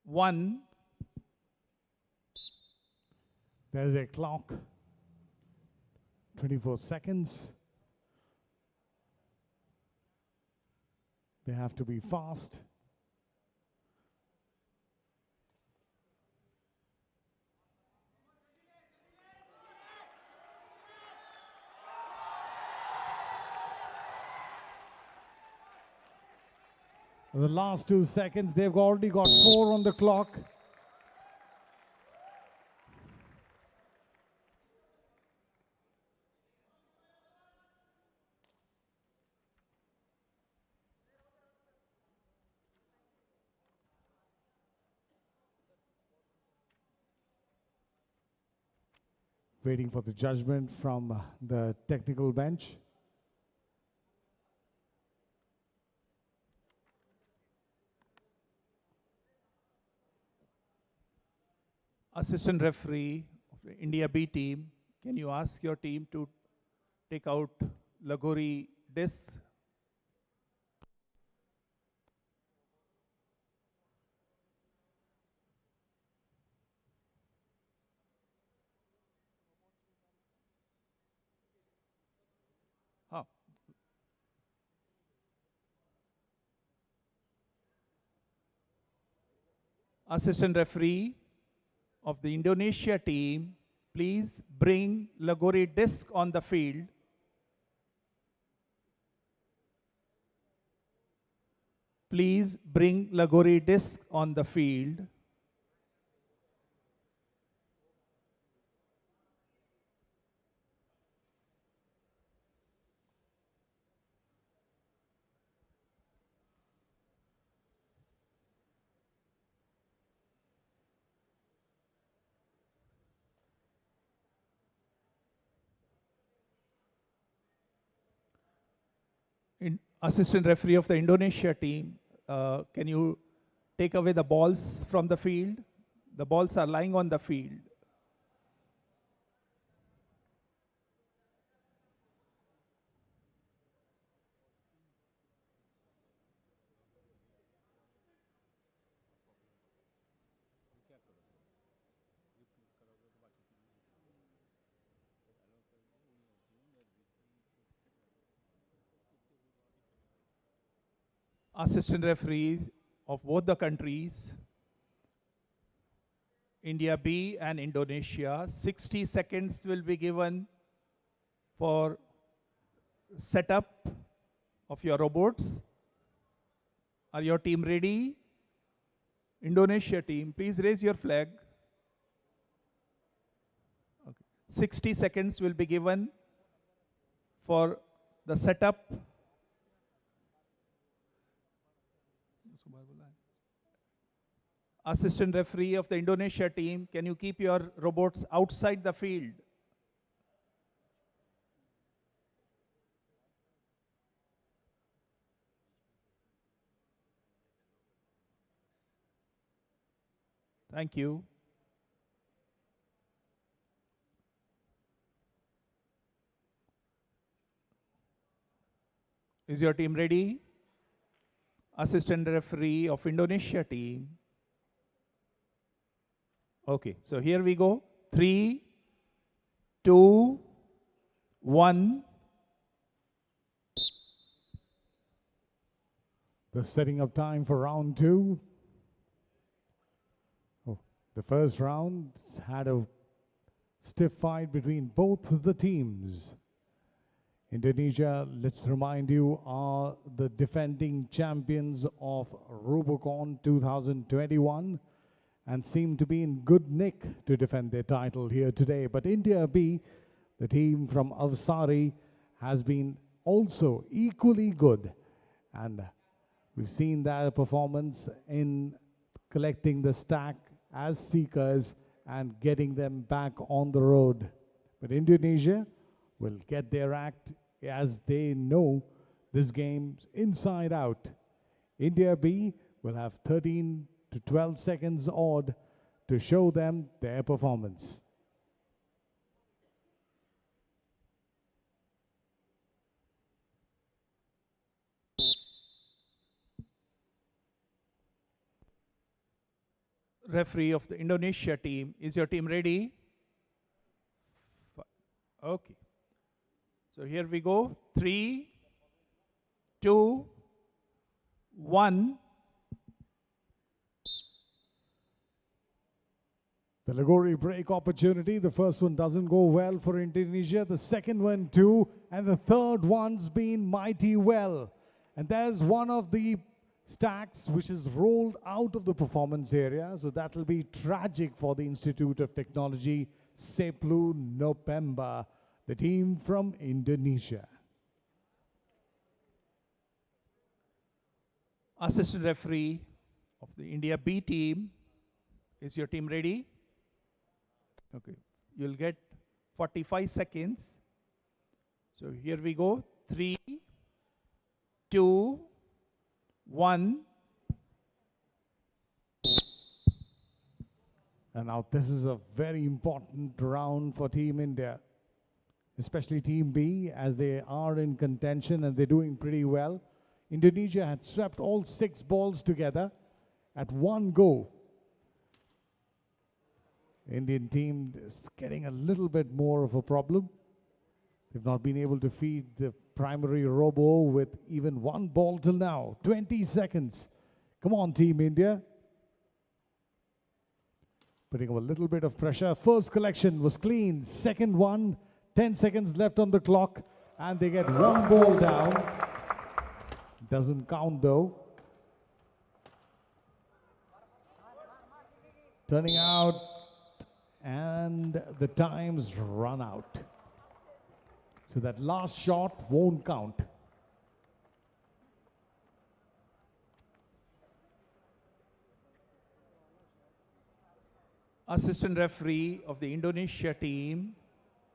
1. There's a clock. 24 seconds. They have to be fast. The last 2 seconds, they've already got 4 on the clock. Waiting for the judgment from the technical bench. Assistant referee of the India B team, can you ask your team to take out Lagori disc? Assistant referee of the Indonesia team, please bring Lagori disc on the field. Please bring Lagori disc on the field. Assistant referee of the Indonesia team, can you take away the balls from the field? The balls are lying on the field. Assistant referees of both the countries, India B and Indonesia, 60 seconds will be given for setup of your robots. Are your team ready? Indonesia team, please raise your flag. Okay. 60 seconds will be given for the setup. Assistant referee of the Indonesia team, can you keep your robots outside the field? Thank you. Is your team ready? Assistant referee of Indonesia team. Okay, so here we go. 3, 2, 1. The setting up time for round 2. Oh, the first round had a stiff fight between both the teams. Indonesia, let's remind you, are the defending champions of Robocon 2021 and seem to be in good nick to defend their title here today. But India B, the team from Avsari, has been also equally good. And we've seen their performance in collecting the stack as seekers and getting them back on the road. But Indonesia will get their act as they know this game inside out. India B will have 13 to 12 seconds odd to show them their performance. Referee of the Indonesia team, is your team ready? Okay. So here we go. 3, 2, 1. The Lagori break opportunity. The first one doesn't go well for Indonesia. The second one too. And the third one's been mighty well. And there's one of the stacks which is rolled out of the performance area. So that will be tragic for the Institute of Technology, Seplu Nopemba, the team from Indonesia. Assistant referee of the India B team, is your team ready? Okay, you'll get 45 seconds. So here we go. 3, 2, 1. And now this is a very important round for Team India, especially Team B, as they are in contention and they're doing pretty well. Indonesia had swept all 6 balls together at one go. Indian team is getting a little bit more of a problem. They've not been able to feed the primary robo with even one ball till now. 20 seconds. Come on, Team India. Putting up a little bit of pressure. First collection was clean. Second one, 10 seconds left on the clock. And they get one ball down. Doesn't count though. Turning out. And the time's run out. So that last shot won't count. Assistant referee of the Indonesia team,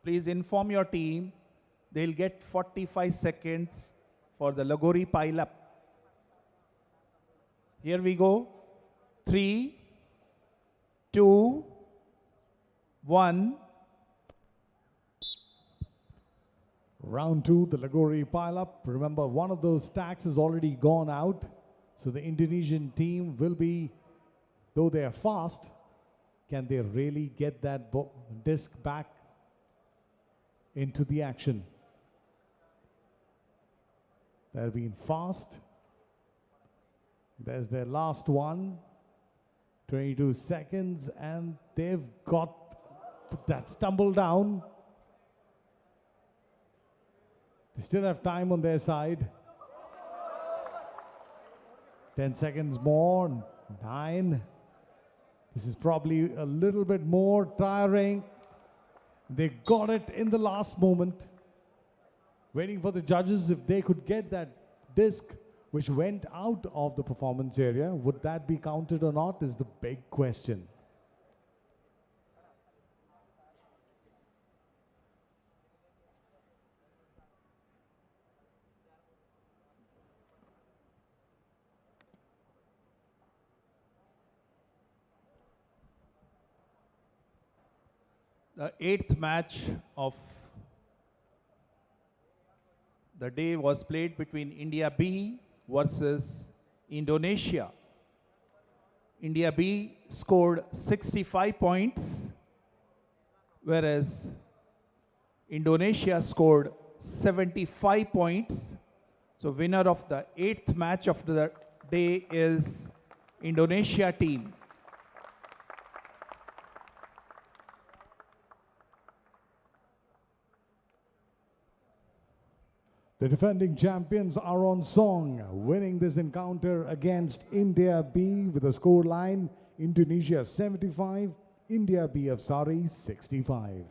please inform your team they'll get 45 seconds for the Lagori pile-up. Here we go. 3, 2, 1. Round 2, the Lagori pile-up. Remember, one of those stacks has already gone out. So the Indonesian team will be, though they are fast, can they really get that disc back into the action? They've been fast. There's their last one. 22 seconds, and they've got that stumble down. They still have time on their side. 10 seconds more, 9. This is probably a little bit more tiring. They got it in the last moment. Waiting for the judges if they could get that disc which went out of the performance area. Would that be counted or not is the big question. The 8th match of the day was played between India B versus Indonesia. India B scored 65 points, whereas Indonesia scored 75 points. So winner of the 8th match of the day is Indonesia team. The defending champions are on song, winning this encounter against India B with a score line Indonesia 75, India B of Sari 65.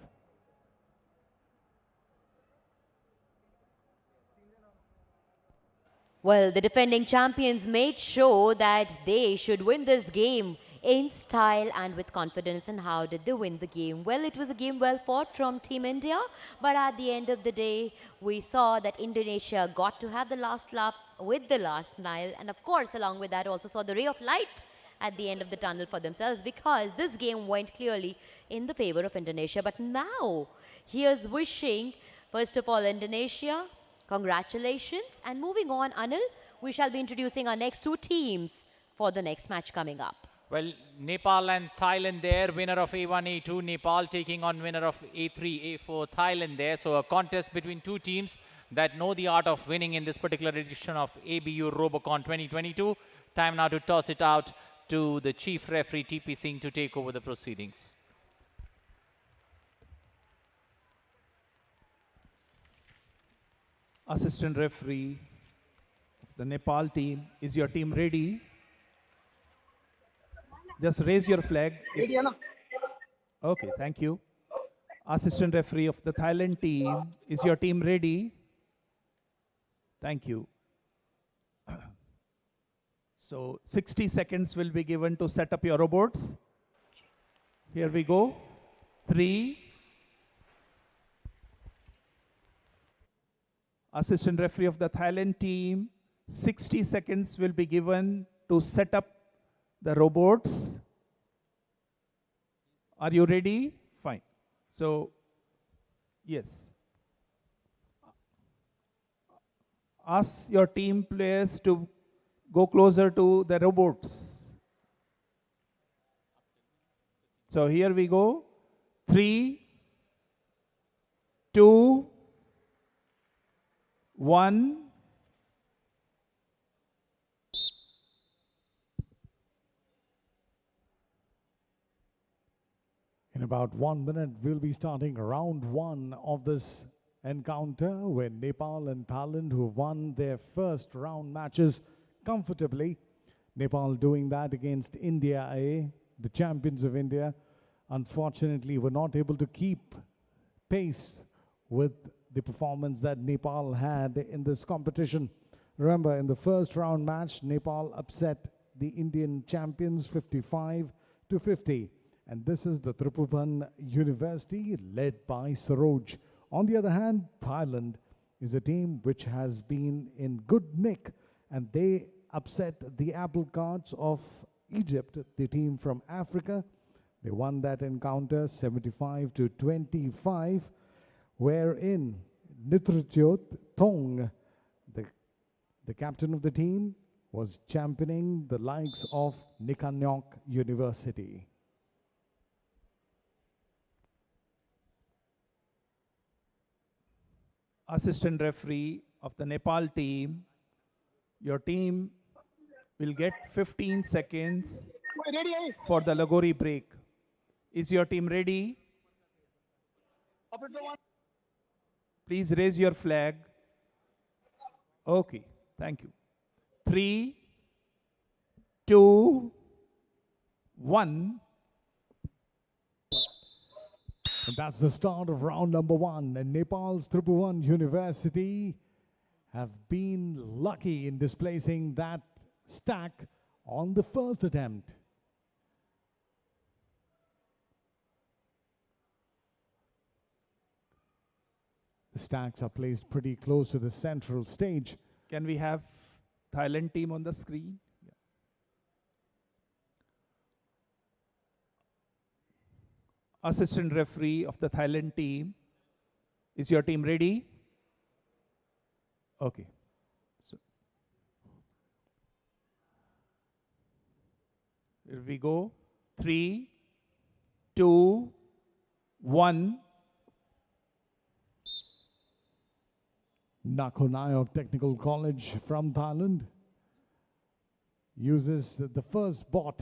Well, the defending champions made sure that they should win this game in style and with confidence. And how did they win the game? Well, it was a game well fought from Team India, but at the end of the day, we saw that Indonesia got to have the last laugh with the last smile, and of course, along with that, also saw the ray of light at the end of the tunnel for themselves, because this game went clearly in the favor of Indonesia. But now, here's wishing, first of all, Indonesia, congratulations. And moving on, Anil, we shall be introducing our next two teams for the next match coming up. Well, Nepal and Thailand there, winner of A1, A2, Nepal taking on winner of A3, A4, Thailand there. So a contest between two teams that know the art of winning in this particular edition of ABU Robocon 2022. Time now to toss it out to the chief referee, TP Singh, to take over the proceedings. Assistant referee of the Nepal team, is your team ready? Just raise your flag. Okay, thank you. Assistant referee of the Thailand team, is your team ready? Thank you. So 60 seconds will be given to set up your robots. Here we go. 3. Assistant referee of the Thailand team, 60 seconds will be given to set up the robots. Are you ready? Fine. So, yes. Ask your team players to go closer to the robots. So here we go. 3, 2, 1. In about 1 minute, we'll be starting round 1 of this encounter, where Nepal and Thailand, who won their first round matches comfortably. Nepal doing that against India A, the champions of India, unfortunately were not able to keep pace with the performance that Nepal had in this competition. Remember, in the first round match, Nepal upset the Indian champions 55-50. And this is the Tribhuvan University led by Saroj. On the other hand, Thailand is a team which has been in good nick, and they upset the apple carts of Egypt, the team from Africa. They won that encounter 75-25, wherein Nitrujot Thong, the captain of the team, was championing the likes of Nikanyok University. Assistant referee of the Nepal team, your team will get 15 seconds for the Lagori break. Is your team ready? Please raise your flag. Okay, thank you. 3, 2, 1. And that's the start of round number 1. And Nepal's Tribhuvan University have been lucky in displacing that stack on the first attempt. The stacks are placed pretty close to the central stage. Can we have Thailand team on the screen? Yeah. Assistant referee of the Thailand team, is your team ready? Okay. So here we go. 3, 2, 1. Nakhon Technical College from Thailand uses the first bot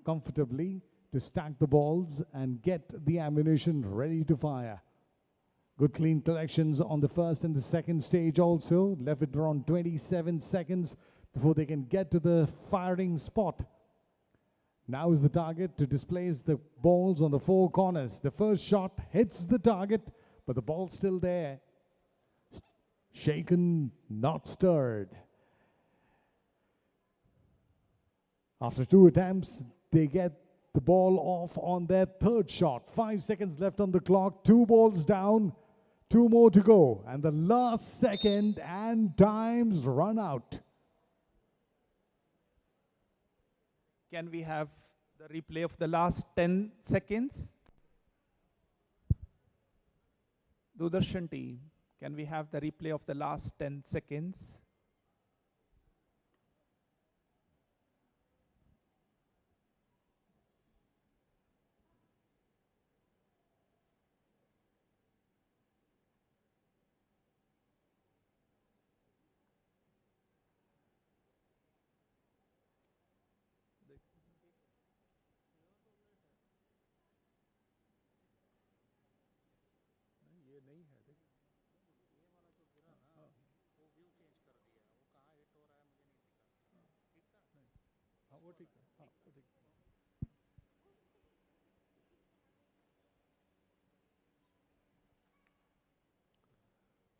comfortably to stack the balls and get the ammunition ready to fire. Good clean collections on the first and the second stage also. Left it around 27 seconds before they can get to the firing spot. Now is the target to displace the balls on the 4 corners. The first shot hits the target, but the ball's still there. Shaken, not stirred. After 2 attempts, they get the ball off on their third shot. 5 seconds left on the clock, 2 balls down, 2 more to go. And the last second and times run out. Can we have the replay of the last 10 seconds? Doordarshan team, can we have the replay of the last 10 seconds?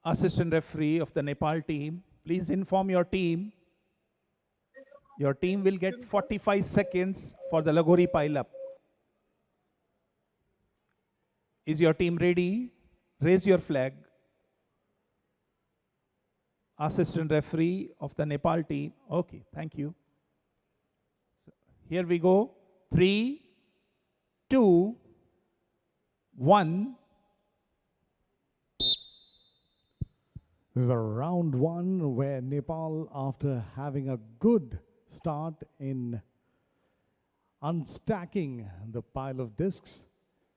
Assistant referee of the Nepal team, please inform your team. Your team will get 45 seconds for the Lagori pile-up. Is your team ready? Raise your flag. Assistant referee of the Nepal team. Okay, thank you. So here we go. 3, 2, 1. This is a round 1 where Nepal, after having a good start in unstacking the pile of discs,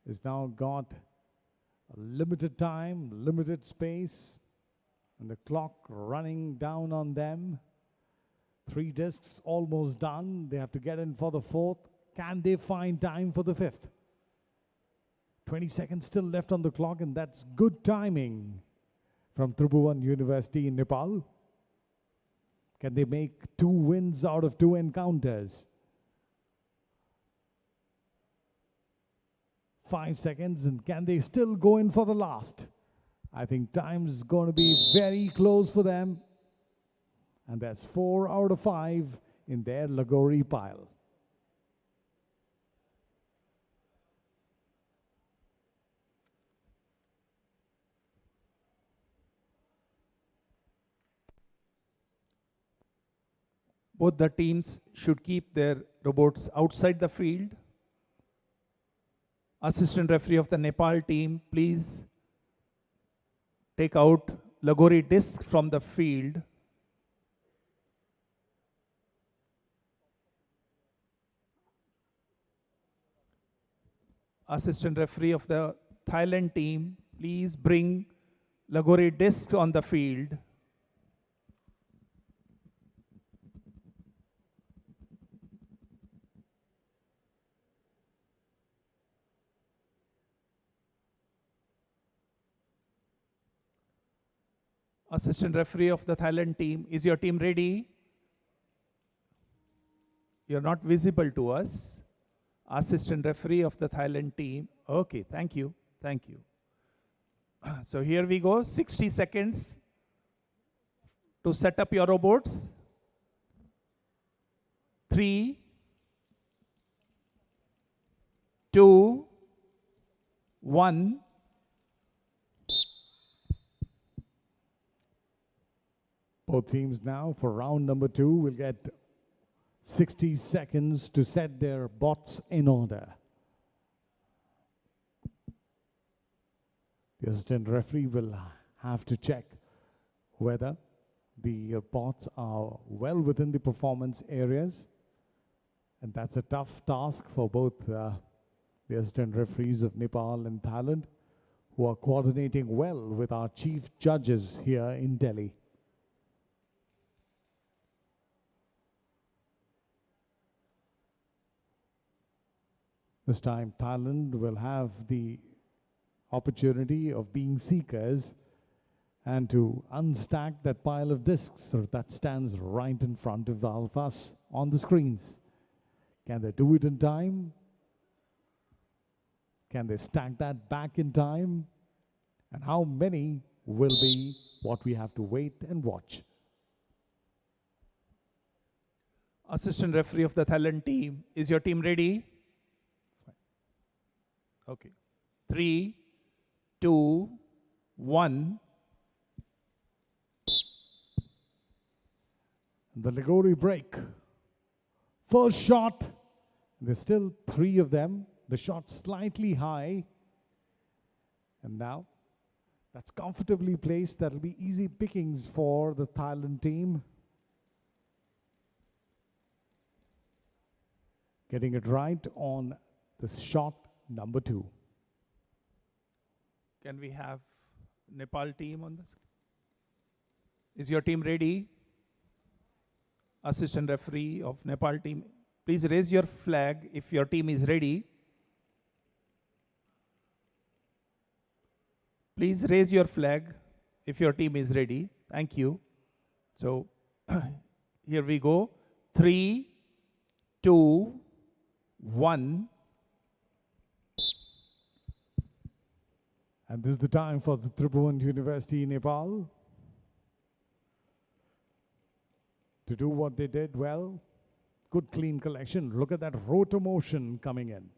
has now got a limited time, limited space, and the clock running down on them. 3 discs almost done. They have to get in for the 4th. Can they find time for the 5th? 20 seconds still left on the clock, and that's good timing from Tribhuvan University in Nepal. Can they make 2 wins out of 2 encounters? 5 seconds, and can they still go in for the last? I think time's going to be very close for them. And that's 4 out of 5 in their Lagori pile. Both the teams should keep their robots outside the field. Assistant referee of the Nepal team, please take out Lagori disc from the field. Assistant referee of the Thailand team, please bring Lagori disc on the field. Assistant referee of the Thailand team, is your team ready? You're not visible to us. Assistant referee of the Thailand team. Okay, thank you. Thank you. So here we go. 60 seconds to set up your robots. 3, 2, 1. Both teams now for round number 2 will get 60 seconds to set their bots in order. The assistant referee will have to check whether the bots are well within the performance areas. And that's a tough task for both the assistant referees of Nepal and Thailand, who are coordinating well with our chief judges here in Delhi. This time, Thailand will have the opportunity of being seekers and to unstack that pile of discs that stands right in front of us on the screens. Can they do it in time? Can they stack that back in time? And how many will be what we have to wait and watch? Assistant referee of the Thailand team, is your team ready? Okay. 3, 2, 1. The Ligori break. First shot. There's still 3 of them. The shot slightly high. And now that's comfortably placed. That'll be easy pickings for the Thailand team. Getting it right on the shot number 2. Can we have Nepal team on this? Is your team ready? Assistant referee of Nepal team, please raise your flag if your team is ready. Please raise your flag if your team is ready. Thank you. So here we go. 3, 2, 1. And this is the time for the Tribhuvan University, Nepal, to do what they did well. Good clean collection. Look at that rotor motion coming in.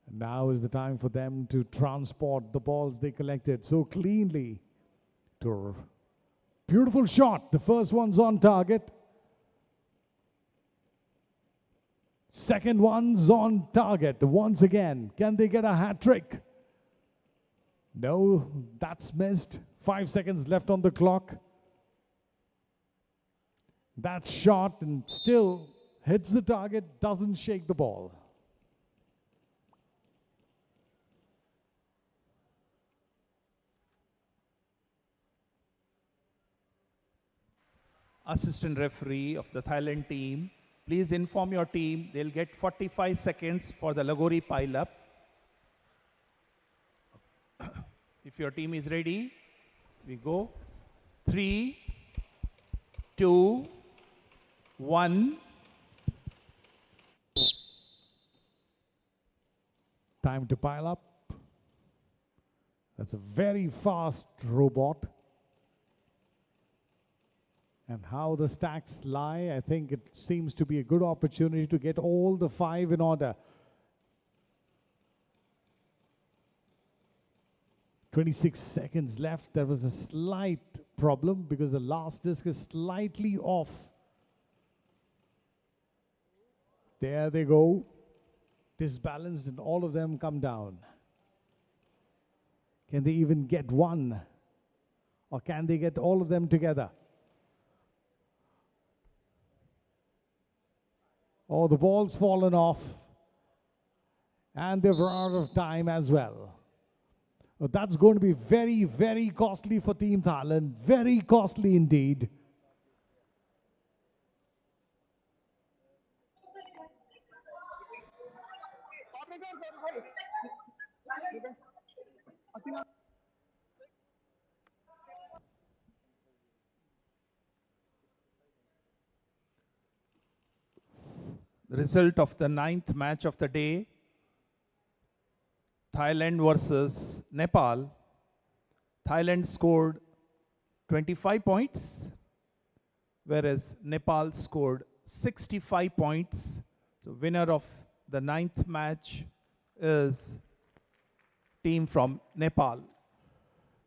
And now is the time for them to transport the balls they collected so cleanly to beautiful shot. The first one's on target. Second one's on target once again. Can they get a hat trick? No, that's missed. 5 seconds left on the clock. That shot and still hits the target, doesn't shake the ball. Assistant referee of the Thailand team, please inform your team they'll get 45 seconds for the Lagori pile-up. If your team is ready, we go. 3, 2, 1. Time to pile up. That's a very fast robot. And how the stacks lie, I think it seems to be a good opportunity to get all the 5 in order. 26 seconds left. There was a slight problem because the last disc is slightly off. There they go. Disbalanced and all of them come down. Can they even get one? Or can they get all of them together? Oh, the ball's fallen off. And they've run out of time as well. Oh, that's going to be very, very costly for Team Thailand. Very costly indeed. The result of the 9th match of the day, Thailand versus Nepal. Thailand scored 25 points, whereas Nepal scored 65 points. So winner of the 9th match is team from Nepal.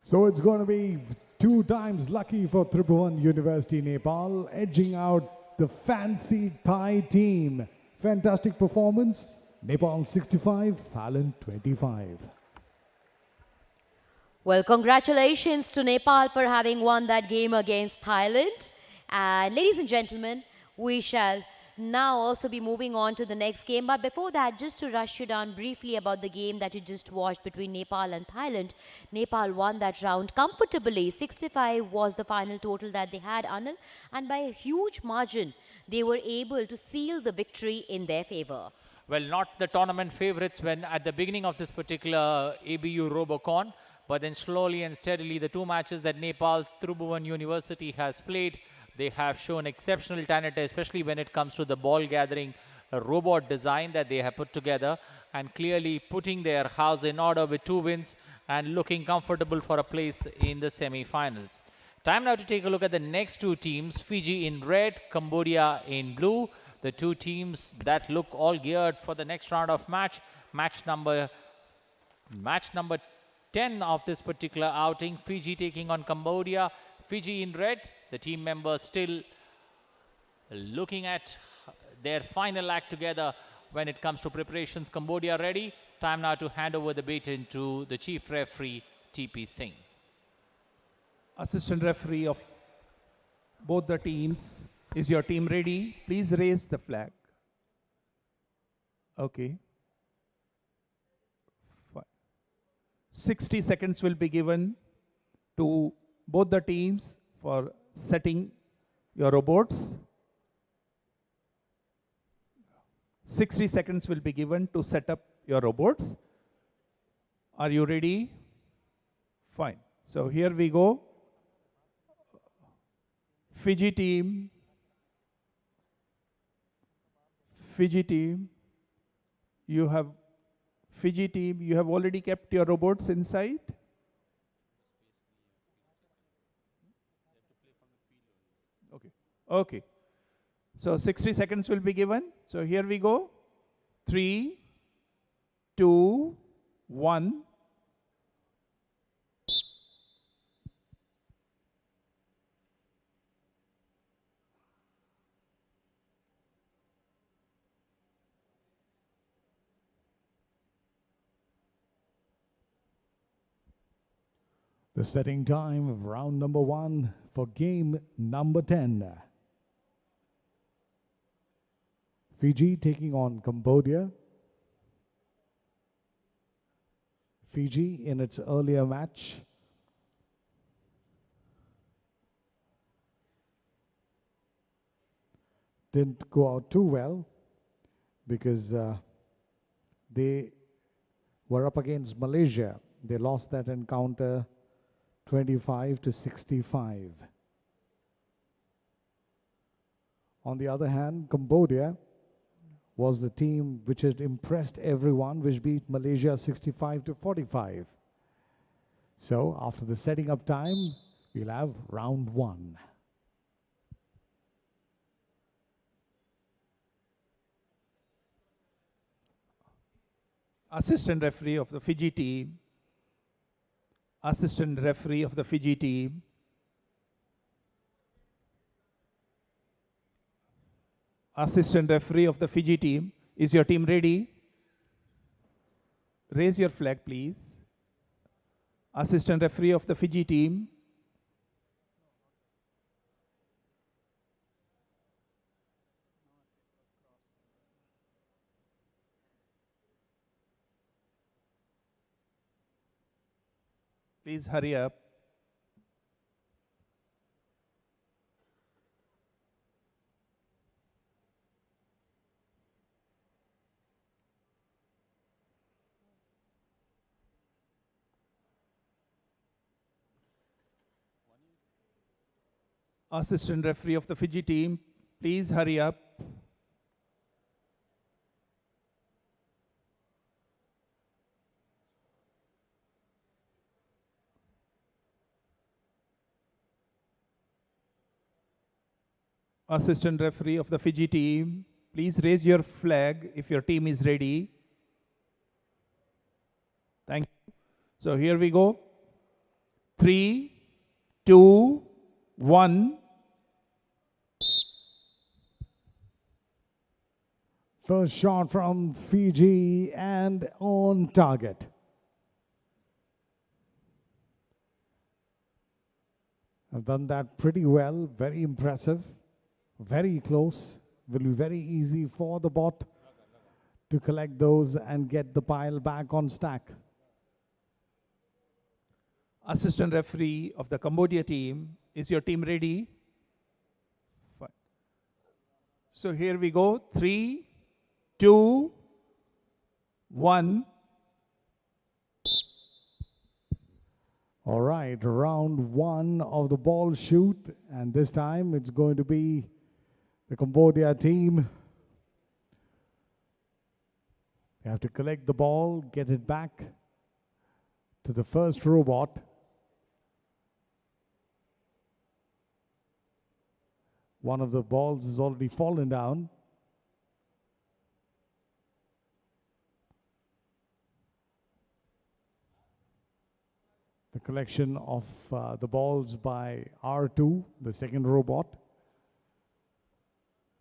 So it's going to be 2 times lucky for Tribhuvan University, Nepal, edging out the fancy Thai team. Fantastic performance. Nepal 65, Thailand 25. Well, congratulations to Nepal for having won that game against Thailand. And ladies and gentlemen, we shall now also be moving on to the next game. But before that, just to rush you down briefly about the game that you just watched between Nepal and Thailand. Nepal won that round comfortably. 65 was the final total that they had, Anil. And by a huge margin, they were able to seal the victory in their favor. Well, not the tournament favorites when at the beginning of this particular ABU Robocon, but then slowly and steadily the 2 matches that Nepal's Tribhuvan University has played, they have shown exceptional talent, especially when it comes to the ball gathering robot design that they have put together, and clearly putting their house in order with 2 wins and looking comfortable for a place in the semi-finals. Time now to take a look at the next two teams, Fiji in red, Cambodia in blue. The two teams that look all geared for the next round of match number 10 of this particular outing. Fiji taking on Cambodia. Fiji in red, the team members still looking at their final act together when it comes to preparations. Cambodia ready. Time now to hand over the baton to the chief referee, TP Singh. Assistant referee of both the teams, is your team ready? Please raise the flag. Okay. 60 seconds will be given to both the teams for setting your robots. 60 seconds will be given to set up your robots. Are you ready? Fine. So here we go. Fiji team, you have already kept your robots inside. Okay. So 60 seconds will be given. So here we go. 3, 2, 1. The setting time of round number 1 for game number 10. Fiji taking on Cambodia. Fiji in its earlier match didn't go out too well because they were up against Malaysia. They lost that encounter 25-65. On the other hand, Cambodia was the team which had impressed everyone, which beat Malaysia 65-45. So after the setting up time, we'll have round 1. Assistant referee of the Fiji team. Assistant referee of the Fiji team. Assistant referee of the Fiji team. Is your team ready? Raise your flag, please. Assistant referee of the Fiji team. Please hurry up. Assistant referee of the Fiji team, please hurry up. Assistant referee of the Fiji team, please raise your flag if your team is ready. Thank you. So here we go. 3, 2, 1. First shot from Fiji and on target. Have done that pretty well, very impressive, very close. Will be very easy for the bot to collect those and get the pile back on stack. Assistant referee of the Cambodia team, is your team ready? Fine. So here we go. 3, 2, 1. All right, round 1 of the ball shoot, and this time it's going to be the Cambodia team. They have to collect the ball, get it back to the first robot. One of the balls has already fallen down. The collection of the balls by R2, the second robot.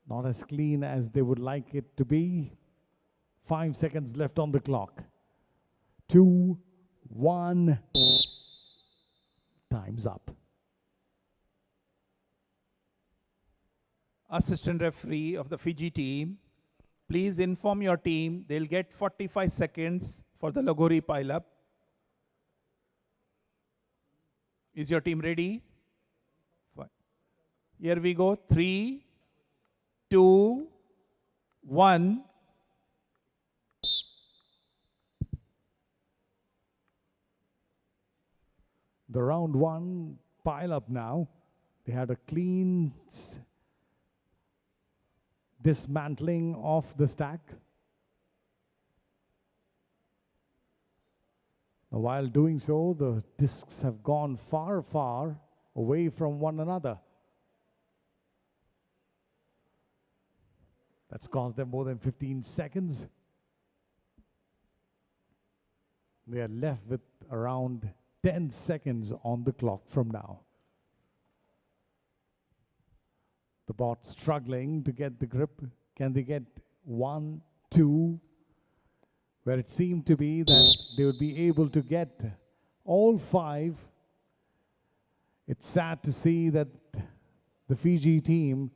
Not as clean as they would like it to be. 5 seconds left on the clock. 2, 1. Time's up. Assistant referee of the Fiji team, please inform your team they'll get 45 seconds for the Lagori pile-up. Is your team ready? Fine. Here we go. 3, 2, 1. The round one pile up now. They had a clean dismantling of the stack. Now, while doing so, the discs have gone far, far away from one another. That's cost them more than 15 seconds. They are left with around 10 seconds on the clock from now. The bot struggling to get the grip. Can they get 1, 2, where it seemed to be that they would be able to get all 5. It's sad to see that the Fiji team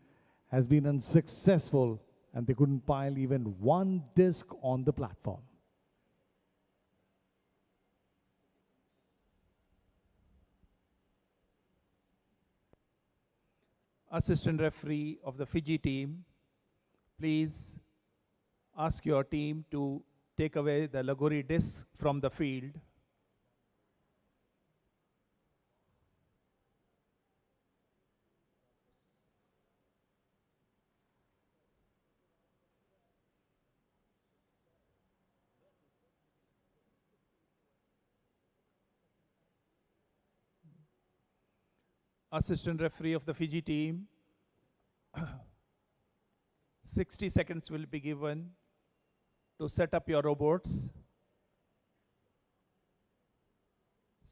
has been unsuccessful and they couldn't pile even one disc on the platform. Assistant referee of the Fiji team, please ask your team to take away the Lagori disc from the field. Assistant referee of the Fiji team, 60 seconds will be given to set up your robots.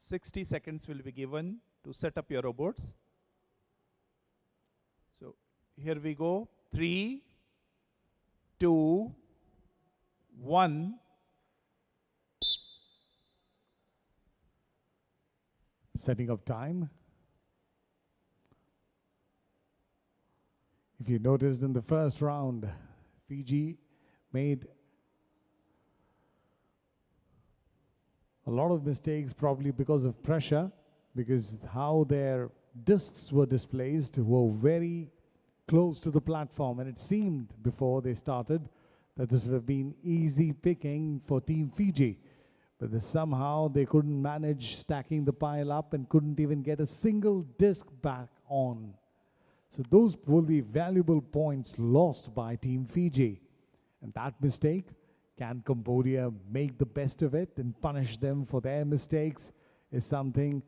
60 seconds will be given to set up your robots. So here we go. 3, 2, 1. Setting up time. If you noticed in the first round, Fiji made a lot of mistakes, probably because of pressure, because how their discs were displaced were very close to the platform, and it seemed before they started that this would have been easy picking for Team Fiji. But somehow they couldn't manage stacking the pile up and couldn't even get a single disc back on. So those will be valuable points lost by Team Fiji. And that mistake, can Cambodia make the best of it and punish them for their mistakes, is something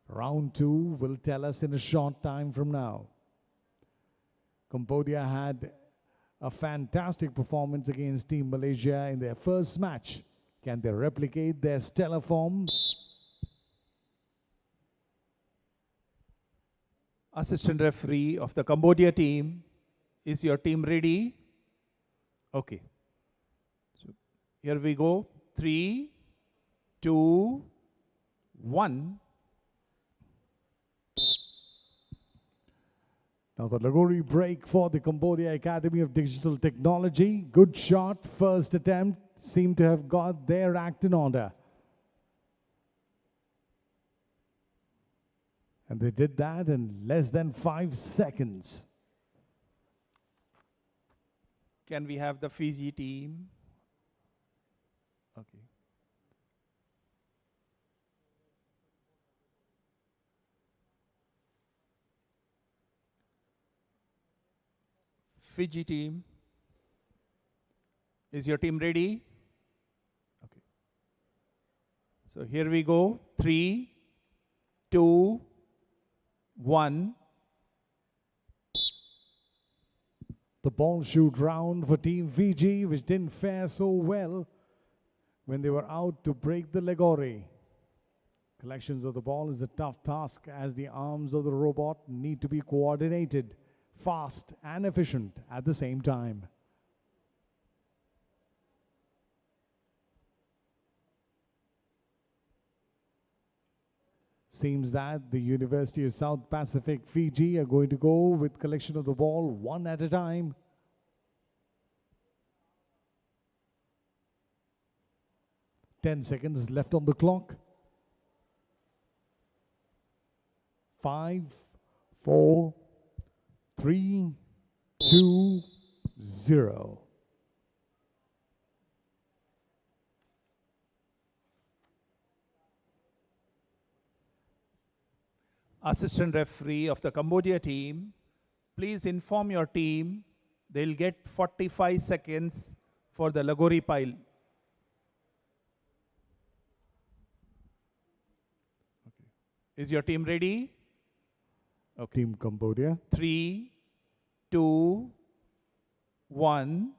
round 2 will tell us in a short time from now. Cambodia had a fantastic performance against Team Malaysia in their first match. Can they replicate their stellar form? Assistant referee of the Cambodia team, is your team ready? Okay. So here we go. 3, 2, 1. Now the Lagori break for the Cambodia Academy of Digital Technology. Good shot, first attempt, seemed to have got their act in order. And they did that in less than 5 seconds. Can we have the Fiji team? Okay. Fiji team, is your team ready? Okay. So here we go. 3, 2, 1. The ball shoot round for Team Fiji, which didn't fare so well when they were out to break the Legori. Collections of the ball is a tough task as the arms of the robot need to be coordinated, fast and efficient at the same time. Seems that the University of South Pacific Fiji are going to go with collection of the ball one at a time. Ten seconds left on the clock. 5, 4, 3, 2, 0. Assistant referee of the Cambodia team, please inform your team they'll get 45 seconds for the Lagori pile. Okay. Is your team ready? Okay. Team Cambodia. 3, 2, 1.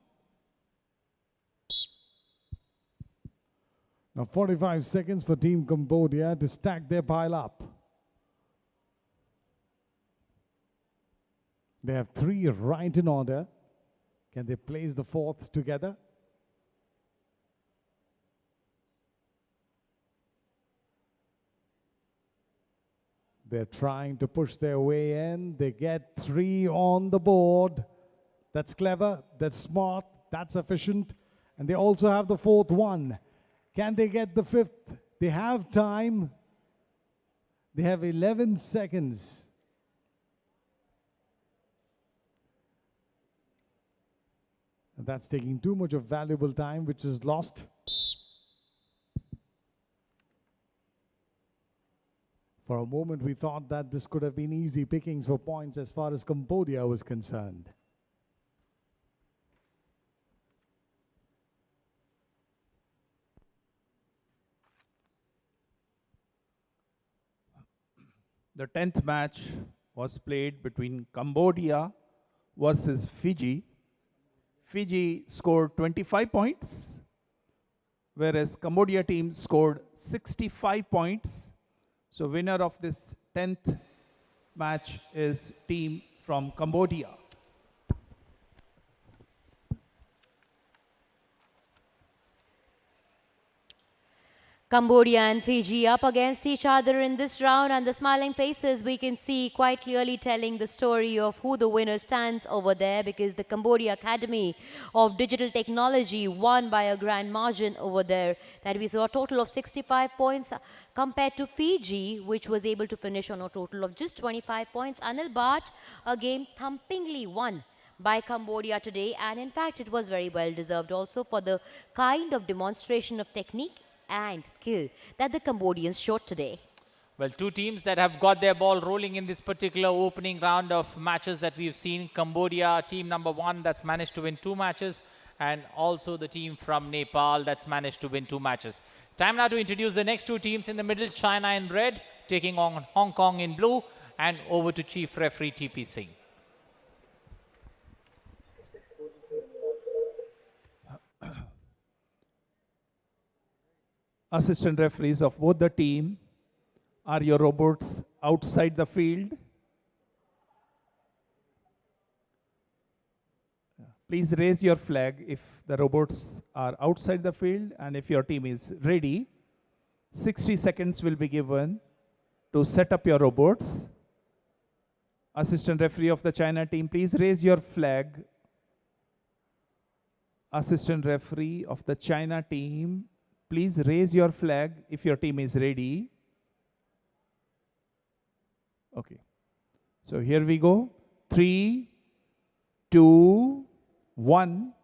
Now 45 seconds for Team Cambodia to stack their pile up. They have 3 right in order. Can they place the 4th together? They're trying to push their way in. They get 3 on the board. That's clever, that's smart, that's efficient. And they also have the 4th one. Can they get the 5th? They have time. They have 11 seconds. And that's taking too much of valuable time, which is lost. For a moment, we thought that this could have been easy pickings for points as far as Cambodia was concerned. The 10th match was played between Cambodia versus Fiji. Fiji scored 25 points, whereas Cambodia team scored 65 points. So winner of this 10th match is team from Cambodia. Cambodia and Fiji up against each other in this round, and the smiling faces we can see quite clearly telling the story of who the winner stands over there, because the Cambodia Academy of Digital Technology won by a grand margin over there. That we saw a total of 65 points compared to Fiji, which was able to finish on a total of just 25 points. Anil, but a game thumpingly won by Cambodia today, and in fact it was very well deserved also for the kind of demonstration of technique and skill that the Cambodians showed today. Well, 2 teams that have got their ball rolling in this particular opening round of matches that we've seen. Cambodia, team number 1, that's managed to win 2 matches, and also the team from Nepal that's managed to win 2 matches. Time now to introduce the next 2 teams in the middle. China in red taking on Hong Kong in blue, and over to Chief Referee TP Singh. Assistant referees of both the team, are your robots outside the field? Please raise your flag if the robots are outside the field, and if your team is ready, 60 seconds will be given to set up your robots. Assistant referee of the China team, please raise your flag. Assistant referee of the China team, please raise your flag if your team is ready. Okay. So here we go. 3, 2, 1.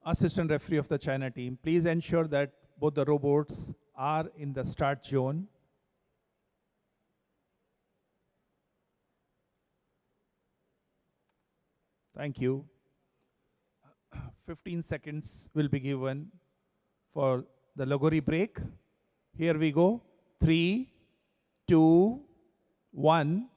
Assistant referee of the China team, please ensure that both the robots are in the start zone. Thank you. 15 seconds will be given for the Lagori break. Here we go. 3, 2, 1.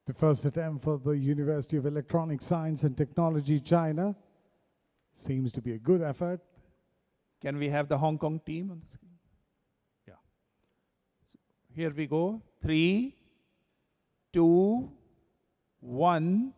The first attempt for the University of Electronic Science and Technology, China. Seems to be a good effort. Can we have the Hong Kong team on the screen? Yeah. So here we go. 3, 2, 1.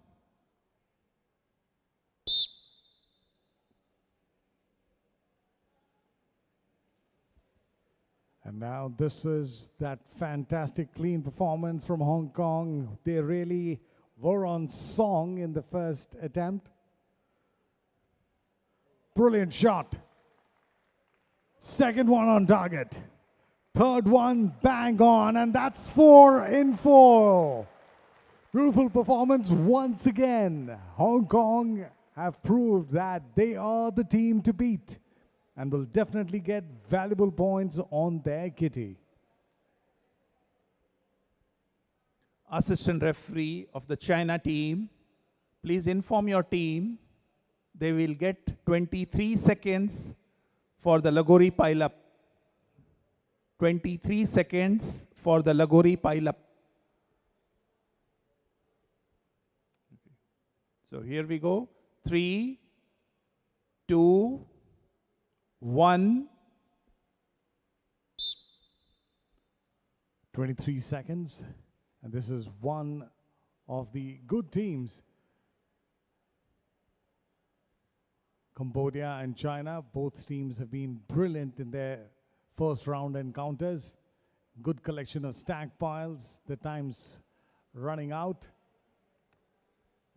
And now this is that fantastic clean performance from Hong Kong. They really were on song in the first attempt. Brilliant shot. Second one on target. Third one bang on, and that's 4 in 4. Beautiful performance once again. Hong Kong have proved that they are the team to beat and will definitely get valuable points on their kitty. Assistant referee of the China team, please inform your team they will get 23 seconds for the Lagori pile-up. 23 seconds for the Lagori pile-up. So here we go. 3, 2, 1. 23 seconds. And this is one of the good teams. Cambodia and China, both teams have been brilliant in their first round encounters. Good collection of stack piles. The time's running out.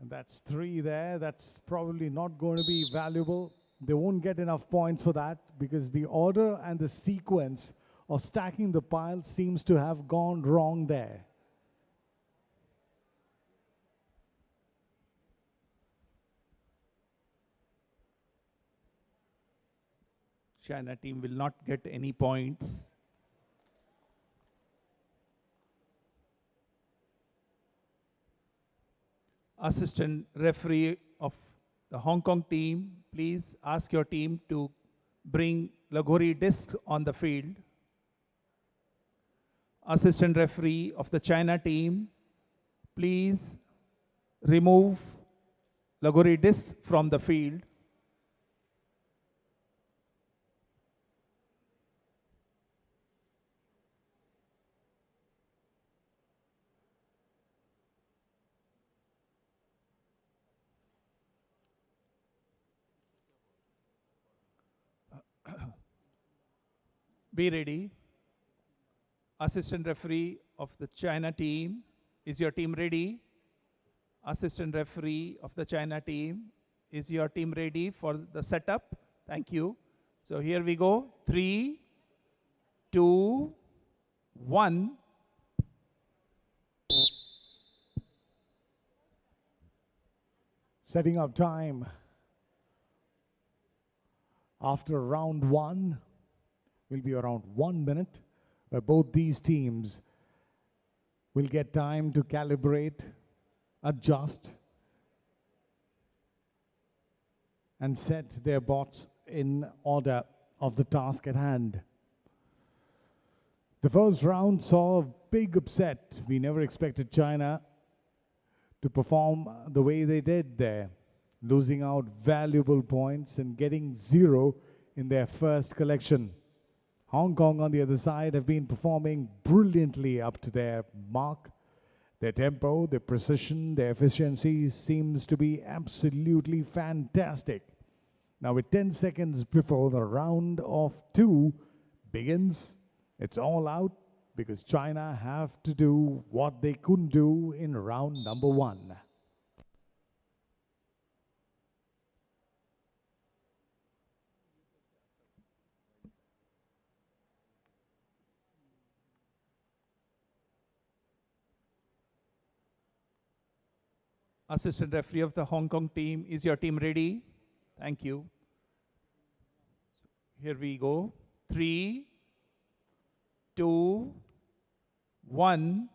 And that's 3 there. That's probably not going to be valuable. They won't get enough points for that because the order and the sequence of stacking the piles seems to have gone wrong there. China team will not get any points. Assistant referee of the Hong Kong team, please ask your team to bring Lagori discs on the field. Assistant referee of the China team, please remove Lagori discs from the field. Be ready. Assistant referee of the China team, is your team ready? Assistant referee of the China team, is your team ready for the setup? Thank you. So here we go. 3, 2, 1. Setting up time after round 1 will be around 1 minute, where both these teams will get time to calibrate, adjust, and set their bots in order of the task at hand. The first round saw a big upset. We never expected China to perform the way they did there, losing out valuable points and getting 0 in their first collection. Hong Kong, on the other side, have been performing brilliantly up to their mark. Their tempo, their precision, their efficiency seems to be absolutely fantastic. Now, with 10 seconds before the round of 2 begins, it's all out because China have to do what they couldn't do in round number 1. Assistant referee of the Hong Kong team, is your team ready? Thank you. Here we go. 3, 2, 1.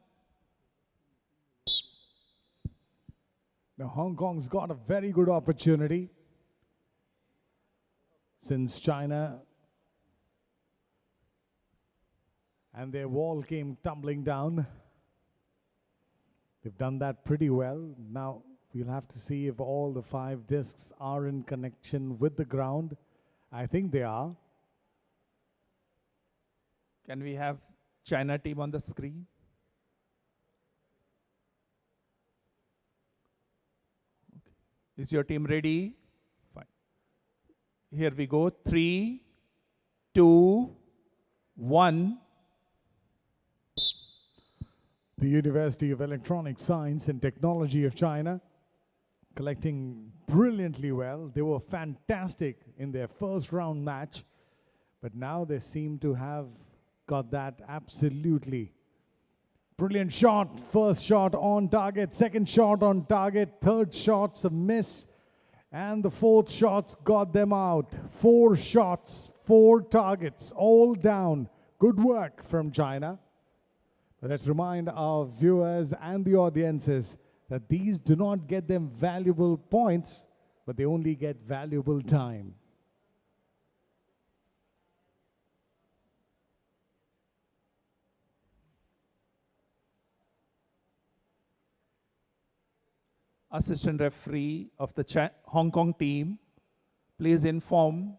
Now Hong Kong's got a very good opportunity since China and their wall came tumbling down. They've done that pretty well. Now we'll have to see if all the 5 discs are in connection with the ground. I think they are. Can we have China team on the screen? Okay. Is your team ready? Fine. Here we go. 3, 2, 1. The University of Electronic Science and Technology of China collecting brilliantly well. They were fantastic in their first round match, but now they seem to have got that absolutely. Brilliant shot, first shot on target, second shot on target, third shot's a miss, and the fourth shot's got them out. 4 shots, 4 targets, all down. Good work from China. Let's remind our viewers and the audiences that these do not get them valuable points, but they only get valuable time. Assistant referee of the Hong Kong team, please inform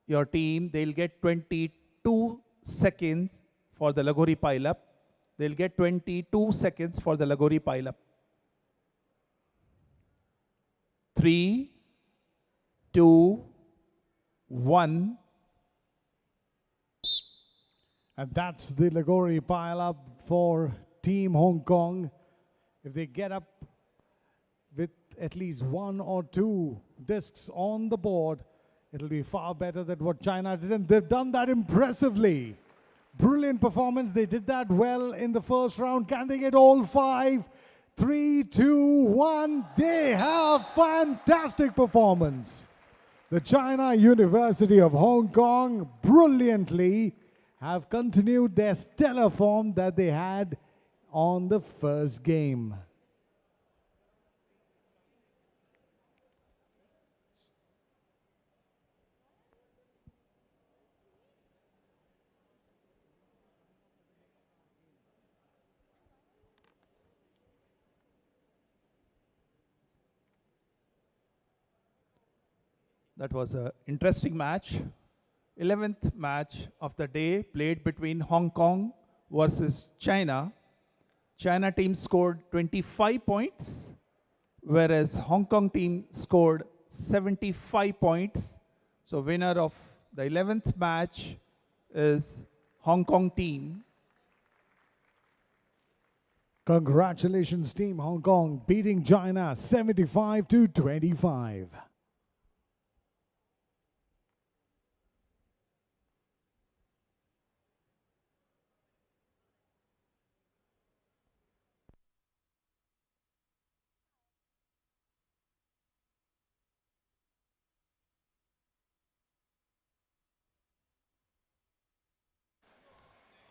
your team they'll get 22 seconds for the Lagori pile-up. They'll get 22 seconds for the Lagori pile-up. 3, 2, 1. And that's the Lagori pile-up for Team Hong Kong. If they get up with at least 1 or 2 discs on the board, it'll be far better than what China did, and they've done that impressively. Brilliant performance. They did that well in the first round. Can they get all 5? 3, 2, 1. They have fantastic performance. The China University of Hong Kong brilliantly have continued their stellar form that they had on the first game. That was an interesting match. 11th match of the day played between Hong Kong versus China. China team scored 25 points, whereas Hong Kong team scored 75 points. So winner of the 11th match is Hong Kong team. Congratulations, Team Hong Kong, beating China 75-25.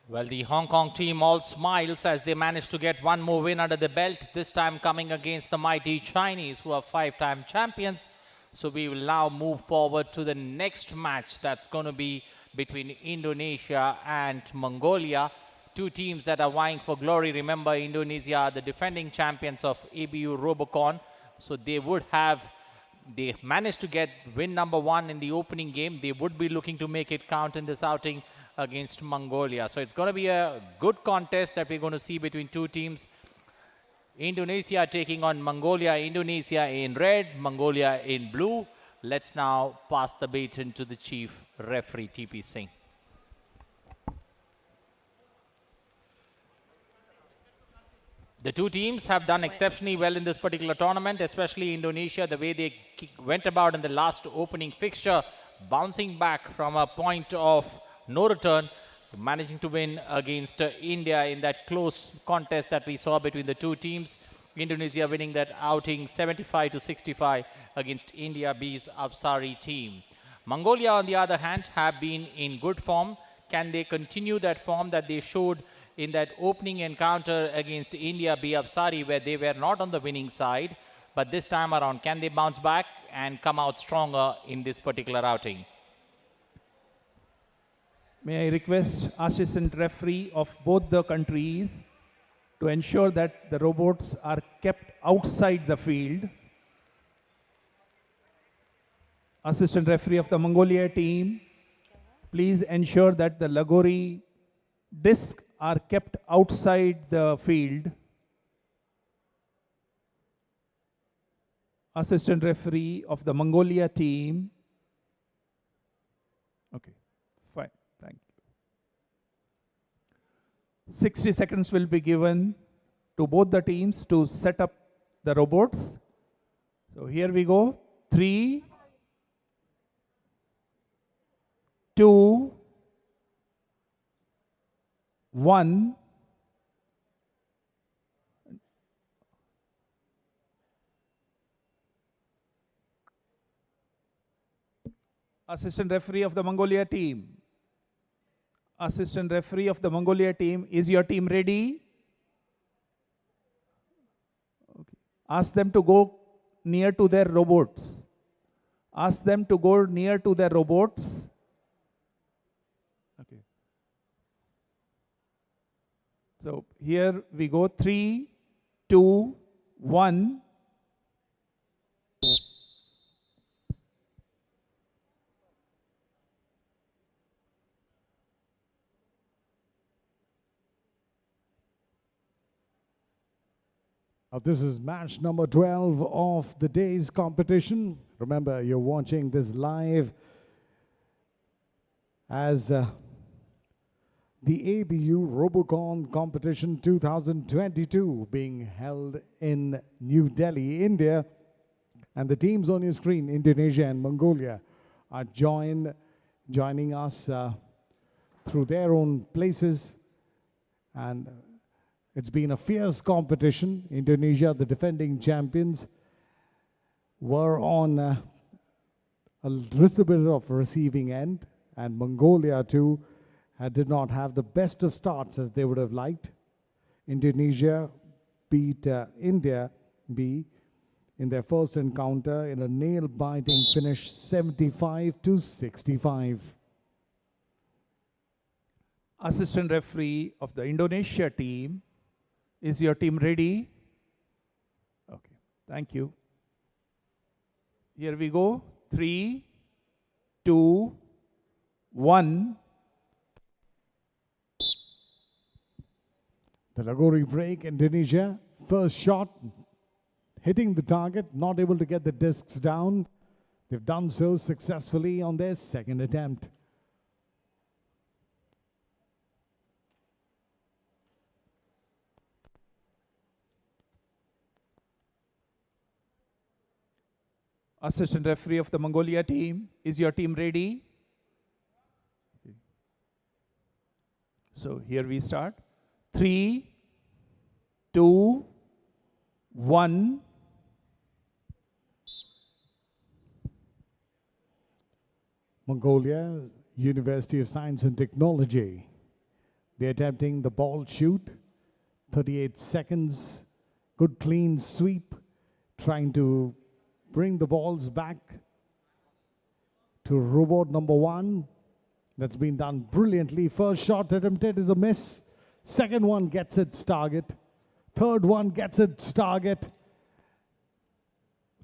Well, the Hong Kong team all smiles as they managed to get one more win under the belt, this time coming against the mighty Chinese, who are 5-time champions. So we will now move forward to the next match that's going to be between Indonesia and Mongolia. 2 teams that are vying for glory. Remember, Indonesia are the defending champions of ABU Robocon. So they managed to get win number 1 in the opening game. They would be looking to make it count in this outing against Mongolia. So it's going to be a good contest that we're going to see between 2 teams. Indonesia taking on Mongolia. Indonesia in red, Mongolia in blue. Let's now pass the baton to the chief referee, TP Singh. The 2 teams have done exceptionally well in this particular tournament, especially Indonesia, the way they went about in the last opening fixture, bouncing back from a point of no return, managing to win against India in that close contest that we saw between the 2 teams. Indonesia winning that outing 75 to 65 against India B's Apsari team. Mongolia, on the other hand, have been in good form. Can they continue that form that they showed in that opening encounter against India B Apsari, where they were not on the winning side, but this time around, can they bounce back and come out stronger in this particular outing? May I request assistant referee of both the countries to ensure that the robots are kept outside the field. Assistant referee of the Mongolia team, please ensure that the Lagori disc are kept outside the field. Assistant referee of the Mongolia team. Okay, fine, thank you. 60 seconds will be given to both the teams to set up the robots. So here we go. 3, 2, 1. Assistant referee of the Mongolia team. Assistant referee of the Mongolia team, is your team ready? Okay. Ask them to go near to their robots. Ask them to go near to their robots. Okay. So here we go. 3, 2, 1. This is match number 12 of the day's competition. Remember, you're watching this live as the ABU Robocon competition 2022 being held in New Delhi, India. And the teams on your screen, Indonesia and Mongolia, are joining us through their own places. And it's been a fierce competition. Indonesia, the defending champions, were on a little bit of receiving end, and Mongolia too did not have the best of starts as they would have liked. Indonesia beat India B in their first encounter in a nail-biting finish, 75 to 65. Assistant referee of the Indonesia team, is your team ready? Okay, thank you. Here we go. 3, 2, 1. The Lagori break, Indonesia. First shot, hitting the target, not able to get the discs down. They've done so successfully on their second attempt. Assistant referee of the Mongolia team, is your team ready? Okay. So here we start. 3, 2, 1. Mongolia, University of Science and Technology. They're attempting the ball shoot. 38 seconds. Good clean sweep. Trying to bring the balls back to robot number 1. That's been done brilliantly. First shot attempted is a miss. Second one gets its target. Third one gets its target.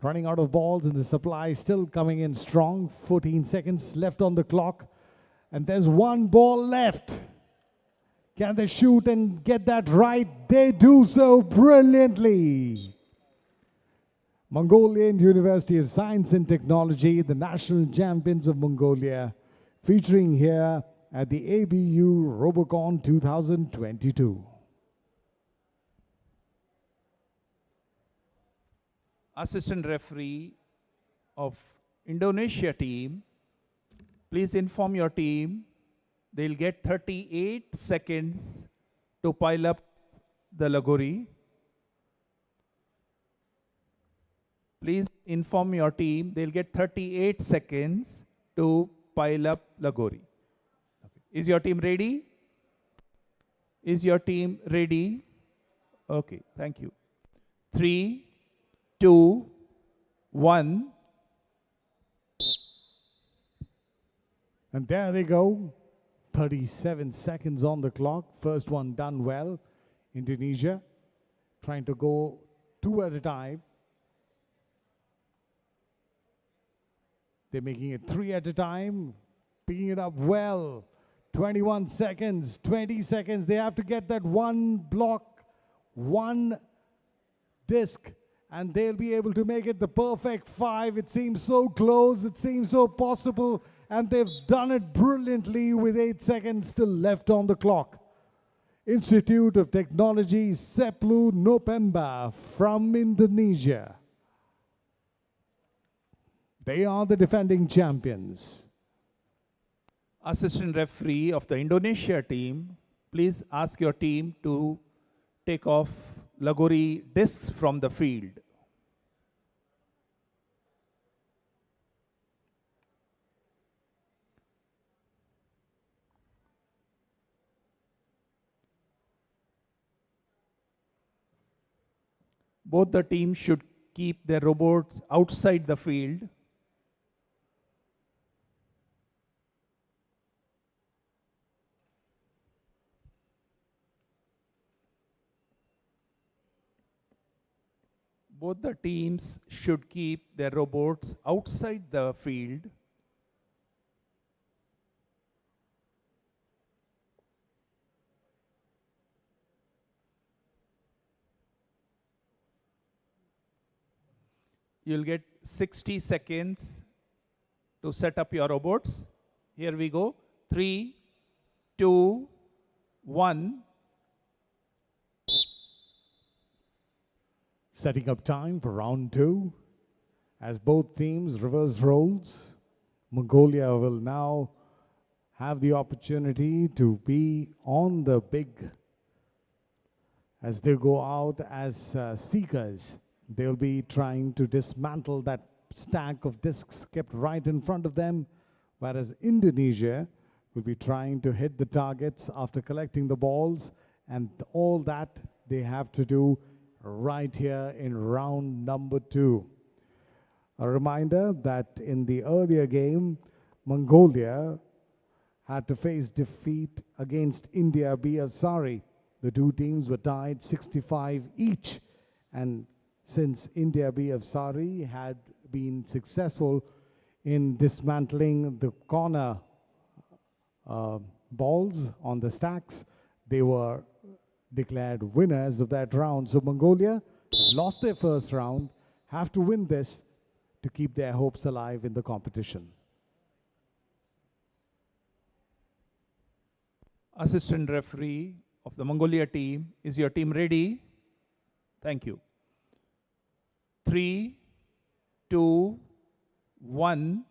Running out of balls and the supply still coming in strong. 14 seconds left on the clock. And there's one ball left. Can they shoot and get that right? They do so brilliantly. Mongolian University of Science and Technology, the national champions of Mongolia, featuring here at the ABU Robocon 2022. Assistant referee of Indonesia team, please inform your team they'll get 38 seconds to pile up the Lagori. inform your team. They'll get 38 seconds to pile up Lagori. Okay. Is your team ready? Is your team ready? Okay, thank you. 3, 2, 1. And there they go. 37 seconds on the clock. First one done well. Indonesia trying to go 2 at a time. They're making it 3 at a time. Picking it up well. 21 seconds, 20 seconds. They have to get that one block, one disc, and they'll be able to make it the perfect 5. It seems so close. It seems so possible. And they've done it brilliantly with 8 seconds still left on the clock. Institute of Technology, Seplu Nopemba from Indonesia. They are the defending champions. Assistant referee of the Indonesia team, please ask your team to take off Lagori discs from the field. Both the teams should keep their robots outside the field. Both the teams should keep their robots outside the field. You'll get 60 seconds to set up your robots. Here we go. 3, 2, 1. Setting up time for round 2. As both teams reverse roles, Mongolia will now have the opportunity to be on the big, as they go out as seekers. They'll be trying to dismantle that stack of discs kept right in front of them, whereas Indonesia will be trying to hit the targets after collecting the balls, and all that they have to do right here in round number 2. A reminder that in the earlier game, Mongolia had to face defeat against India B. Sari. The two teams were tied 65 each, and since India B. Sari had been successful in dismantling the corner balls on the stacks, they were declared winners of that round. So Mongolia lost their first round, have to win this to keep their hopes alive in the competition. Assistant referee of the Mongolia team, is your team ready? Thank you. 3, 2, 1.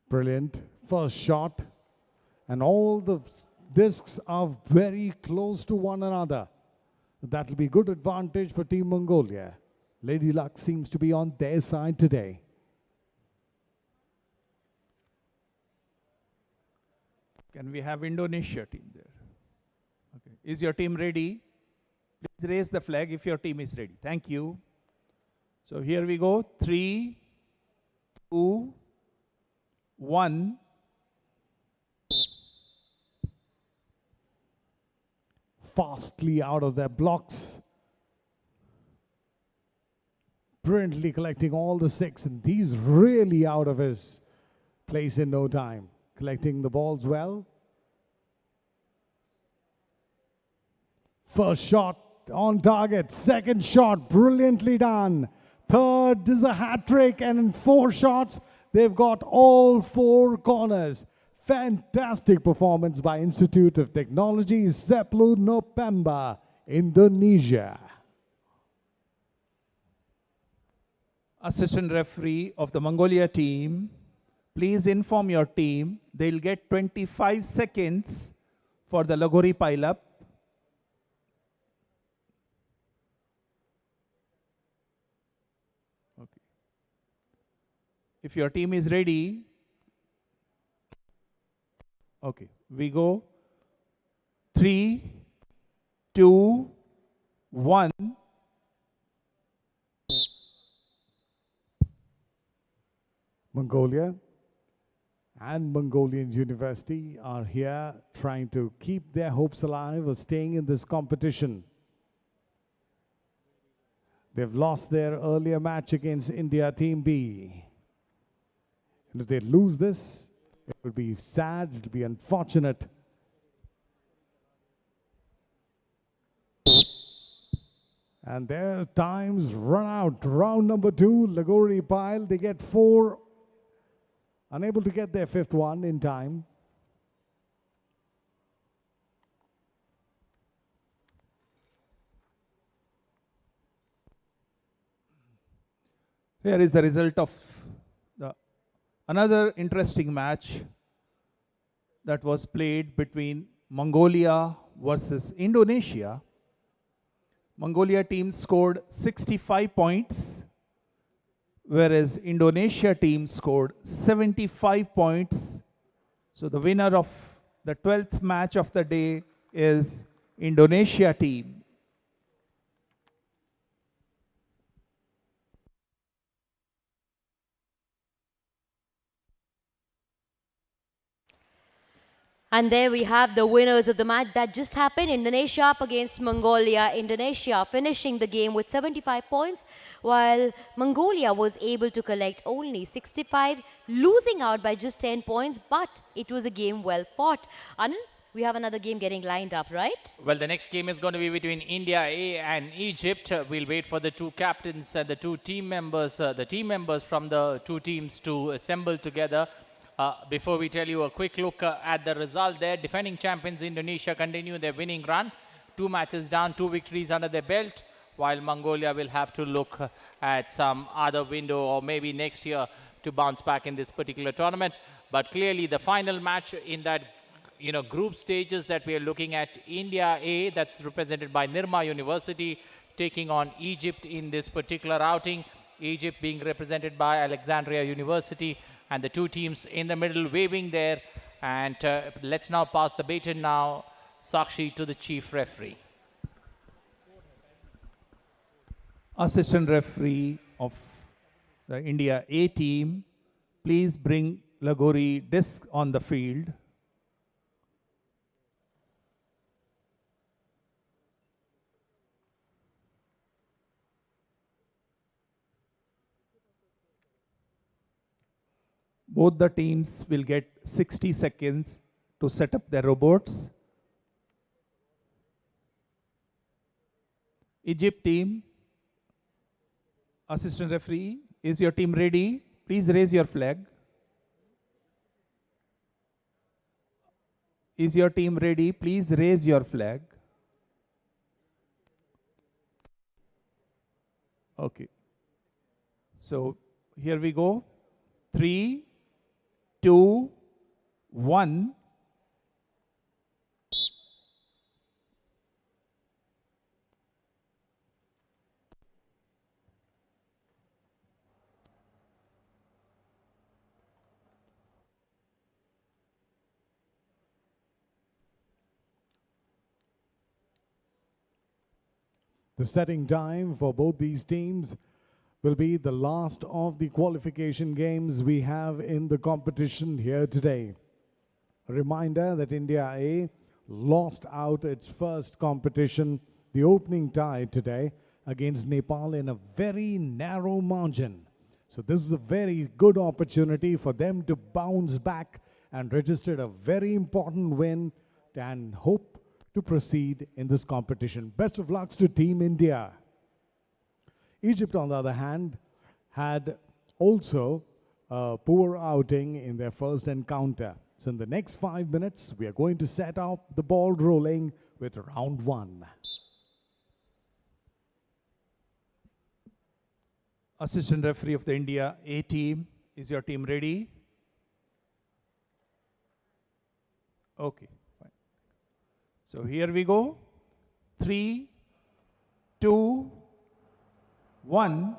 Brilliant. First shot. And all the discs are very close to one another. That will be good advantage for Team Mongolia. Lady Luck seems to be on their side today. Can we have Indonesia team there? Okay. Is your team ready? Please raise the flag if your team is ready. Thank you. So here we go. 3, 2, 1. Fastly out of their blocks. Brilliantly collecting all the 6, and he's really out of his place in no time. Collecting the balls well. First shot on target. Second shot, brilliantly done. Third is a hat trick, and in 4 shots, they've got all 4 corners. Fantastic performance by Institute of Technology, Seplu Nopemba, Indonesia. Assistant referee of the Mongolia team, please inform your team they'll get 25 seconds for the Lagori pile-up. Okay. If your team is ready, okay, we go 3, 2, 1. Mongolia and Mongolian University are here trying to keep their hopes alive of staying in this competition. They've lost their earlier match against India Team B. And if they lose this, it will be sad, it will be unfortunate. And their times run out. Round number 2, Lagori pile, they get 4. Unable to get their 5th one in time. Here is the result of another interesting match that was played between Mongolia versus Indonesia. Mongolia team scored 65 points, whereas Indonesia team scored 75 points. So the winner of the 12th match of the day is Indonesia team. And there we have the winners of the match that just happened. Indonesia up against Mongolia. Indonesia finishing the game with 75 points, while Mongolia was able to collect only 65, losing out by just 10 points, but it was a game well fought. Anil, we have another game getting lined up, right? Well, the next game is going to be between India A and Egypt. We'll wait for the two captains and the two team members, from the two teams to assemble together. Before we tell you a quick look at the result there, defending champions Indonesia continue their winning run. 2 matches down, 2 victories under their belt, while Mongolia will have to look at some other window or maybe next year to bounce back in this particular tournament. But clearly the final match in that group stages that we are looking at, India A, that's represented by Nirma University, taking on Egypt in this particular outing. Egypt being represented by Alexandria University, and the two teams in the middle waving there. And let's now pass the baton now, Sakshi, to the chief referee. Assistant referee of the India A team, please bring Lagori disc on the field. Both the teams will get 60 seconds to set up their robots. Egypt team, assistant referee, is your team ready? Please raise your flag. Is your team ready? Please raise your flag. Okay. So here we go. 3, 2, 1. The setting time for both these teams will be the last of the qualification games we have in the competition here today. A reminder that India A lost out its first competition, the opening tie today, against Nepal in a very narrow margin. So this is a very good opportunity for them to bounce back and register a very important win and hope to proceed in this competition. Best of lucks to Team India. Egypt, on the other hand, had also a poor outing in their first encounter. So in the next 5 minutes, we are going to set up the ball rolling with round 1. Assistant referee of the India A team, is your team ready? Okay, fine. So here we go. 3, 2, 1.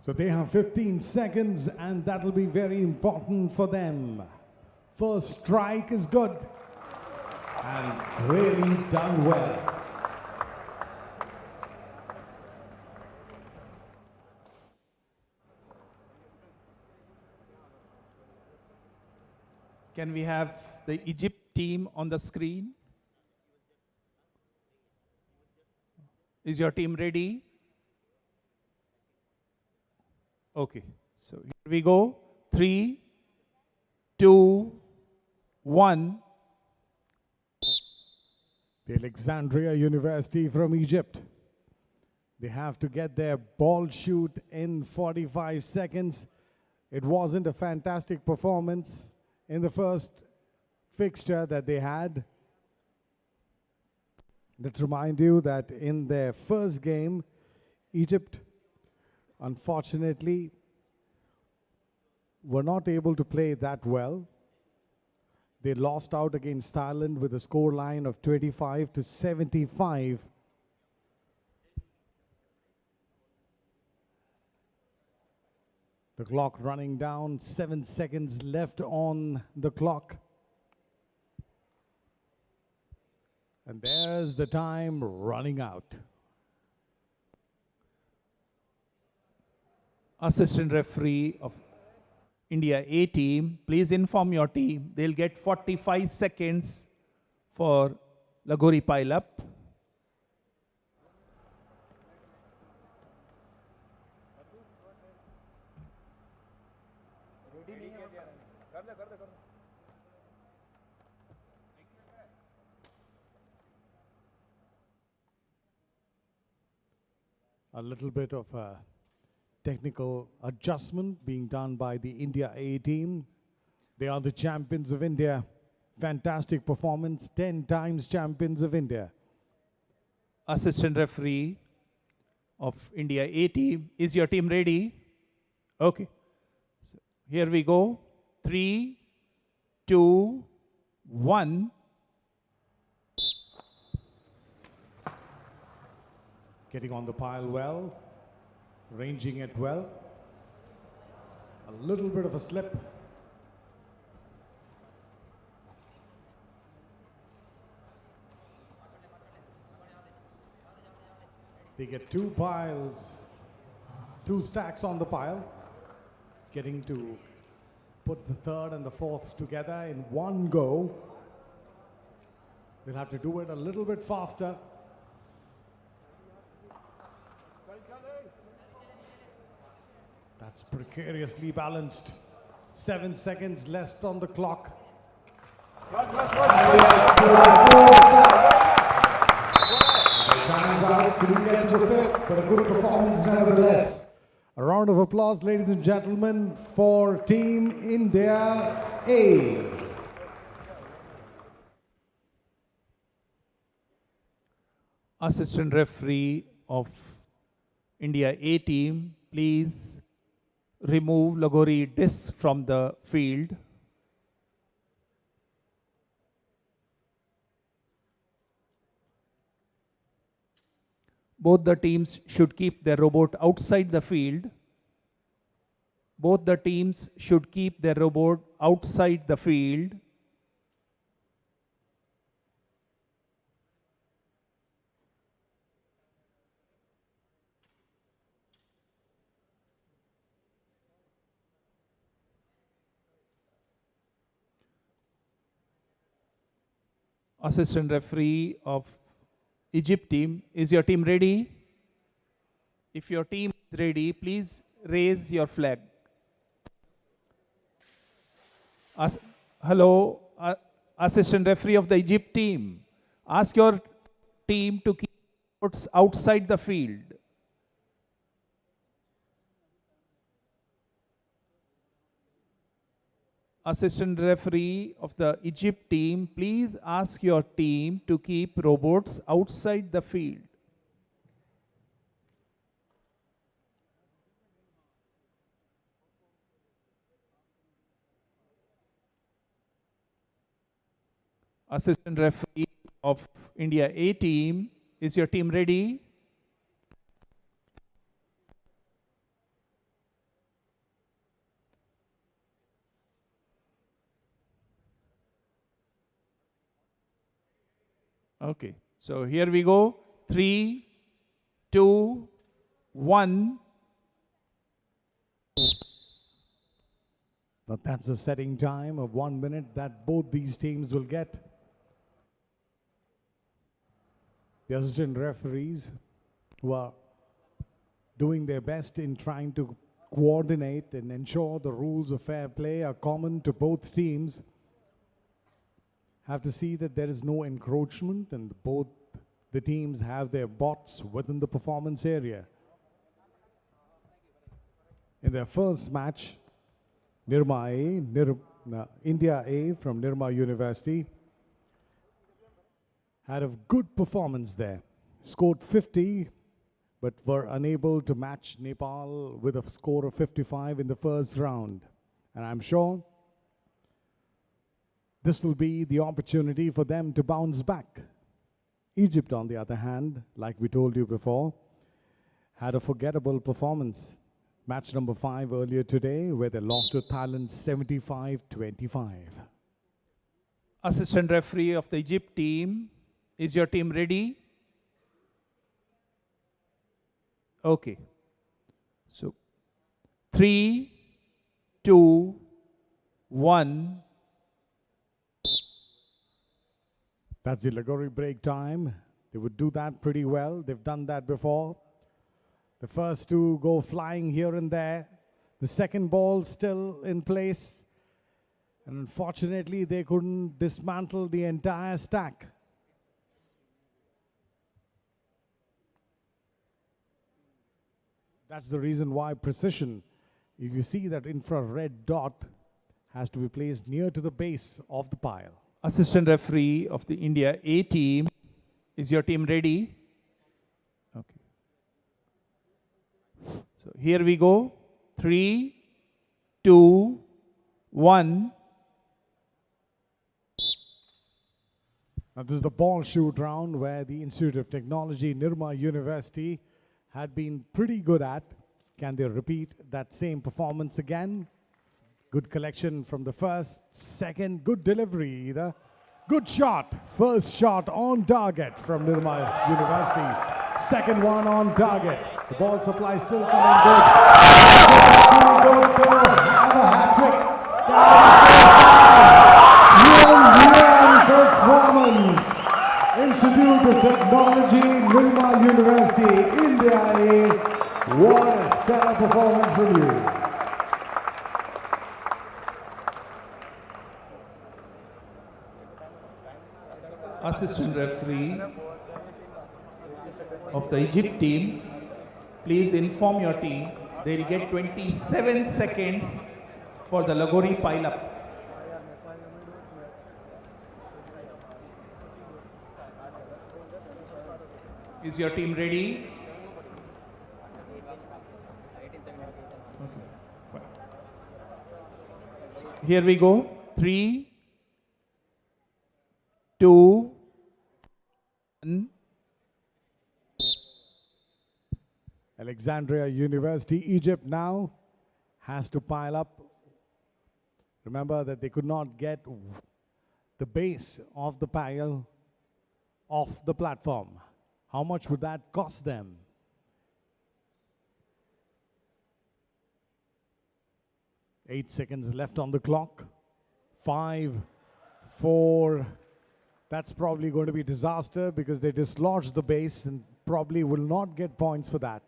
So they have 15 seconds, and that'll be very important for them. First strike is good, and really done well. Can we have the Egypt team on the screen? Is your team ready? Okay, so here we go. 3, 2, 1. The Alexandria University from Egypt. They have to get their ball shoot in 45 seconds. It wasn't a fantastic performance in the first fixture that they had. Let's remind you that in their first game, Egypt, unfortunately, were not able to play that well. They lost out against Thailand with a score line of 25-75. The clock running down, 7 seconds left on the clock. And there's the time running out. Assistant referee of India A team, please inform your team. They'll get 45 seconds for Lagori pile-up. A little bit of a technical adjustment being done by the India A team. They are the champions of India. Fantastic performance, 10 times champions of India. Assistant referee of India A team, is your team ready? Okay. So here we go. 3, 2, 1. Getting on the pile well, ranging it well. A little bit of a slip. They get 2 piles, 2 stacks on the pile, getting to put the third and the fourth together in one go. They'll have to do it a little bit faster. That's precariously balanced. 7 seconds left on the clock. Time's out, couldn't get to the fifth, but a good performance nevertheless. A round of applause, ladies and gentlemen, for Team India A. Assistant referee of India A team, please remove Lagori disc from the field. Both the teams should keep their robot outside the field. Both the teams should keep their robot outside the field. Assistant referee of Egypt team, is your team ready? If your team is ready, please raise your flag. Hello, assistant referee of the Egypt team. Ask your team to keep outside the field. Assistant referee of the Egypt team, please ask your team to keep robots outside the field. Assistant referee of India A team, is your team ready? Okay, so here we go. 3, 2, 1. But that's the setting time of 1 minute that both these teams will get. The assistant referees who are doing their best in trying to coordinate and ensure the rules of fair play are common to both teams have to see that there is no encroachment and both the teams have their bots within the performance area. In their first match, India A from Nirma University had a good performance there. Scored 50, but were unable to match Nepal with a score of 55 in the first round. And I'm sure this will be the opportunity for them to bounce back. Egypt, on the other hand, like we told you before, had a forgettable performance. Match number 5 earlier today, where they lost to Thailand 75-25. Assistant referee of the Egypt team, is your team ready? Okay. So 3, 2, 1. That's the Lagori break time. They would do that pretty well. They've done that before. The first two go flying here and there. The second ball still in place. And unfortunately, they couldn't dismantle the entire stack. That's the reason why precision, if you see that infrared dot, has to be placed near to the base of the pile. Assistant referee of the India A team, is your team ready? Okay. So here we go. 3, 2, 1. Now this is the ball shoot round where the Institute of Technology, Nirma University, had been pretty good at. Can they repeat that same performance again? Good collection from the first, second, good delivery either. Good shot, first shot on target from Nirma University. Second one on target. The ball supply still coming good. Have a hat-trick. Performance. Institute of Technology, Nirma University, India A. What a stellar performance from you. Assistant referee of the Egypt team, please inform your team they'll get 27 seconds for the Lagori pile-up. Is your team ready? Okay. Here we go. 3, 2, 1. Alexandria University, Egypt now has to pile up. Remember that they could not get the base of the pile off the platform. How much would that cost them? Eight seconds left on the clock. 5, 4. That's probably going to be a disaster because they dislodged the base and probably will not get points for that.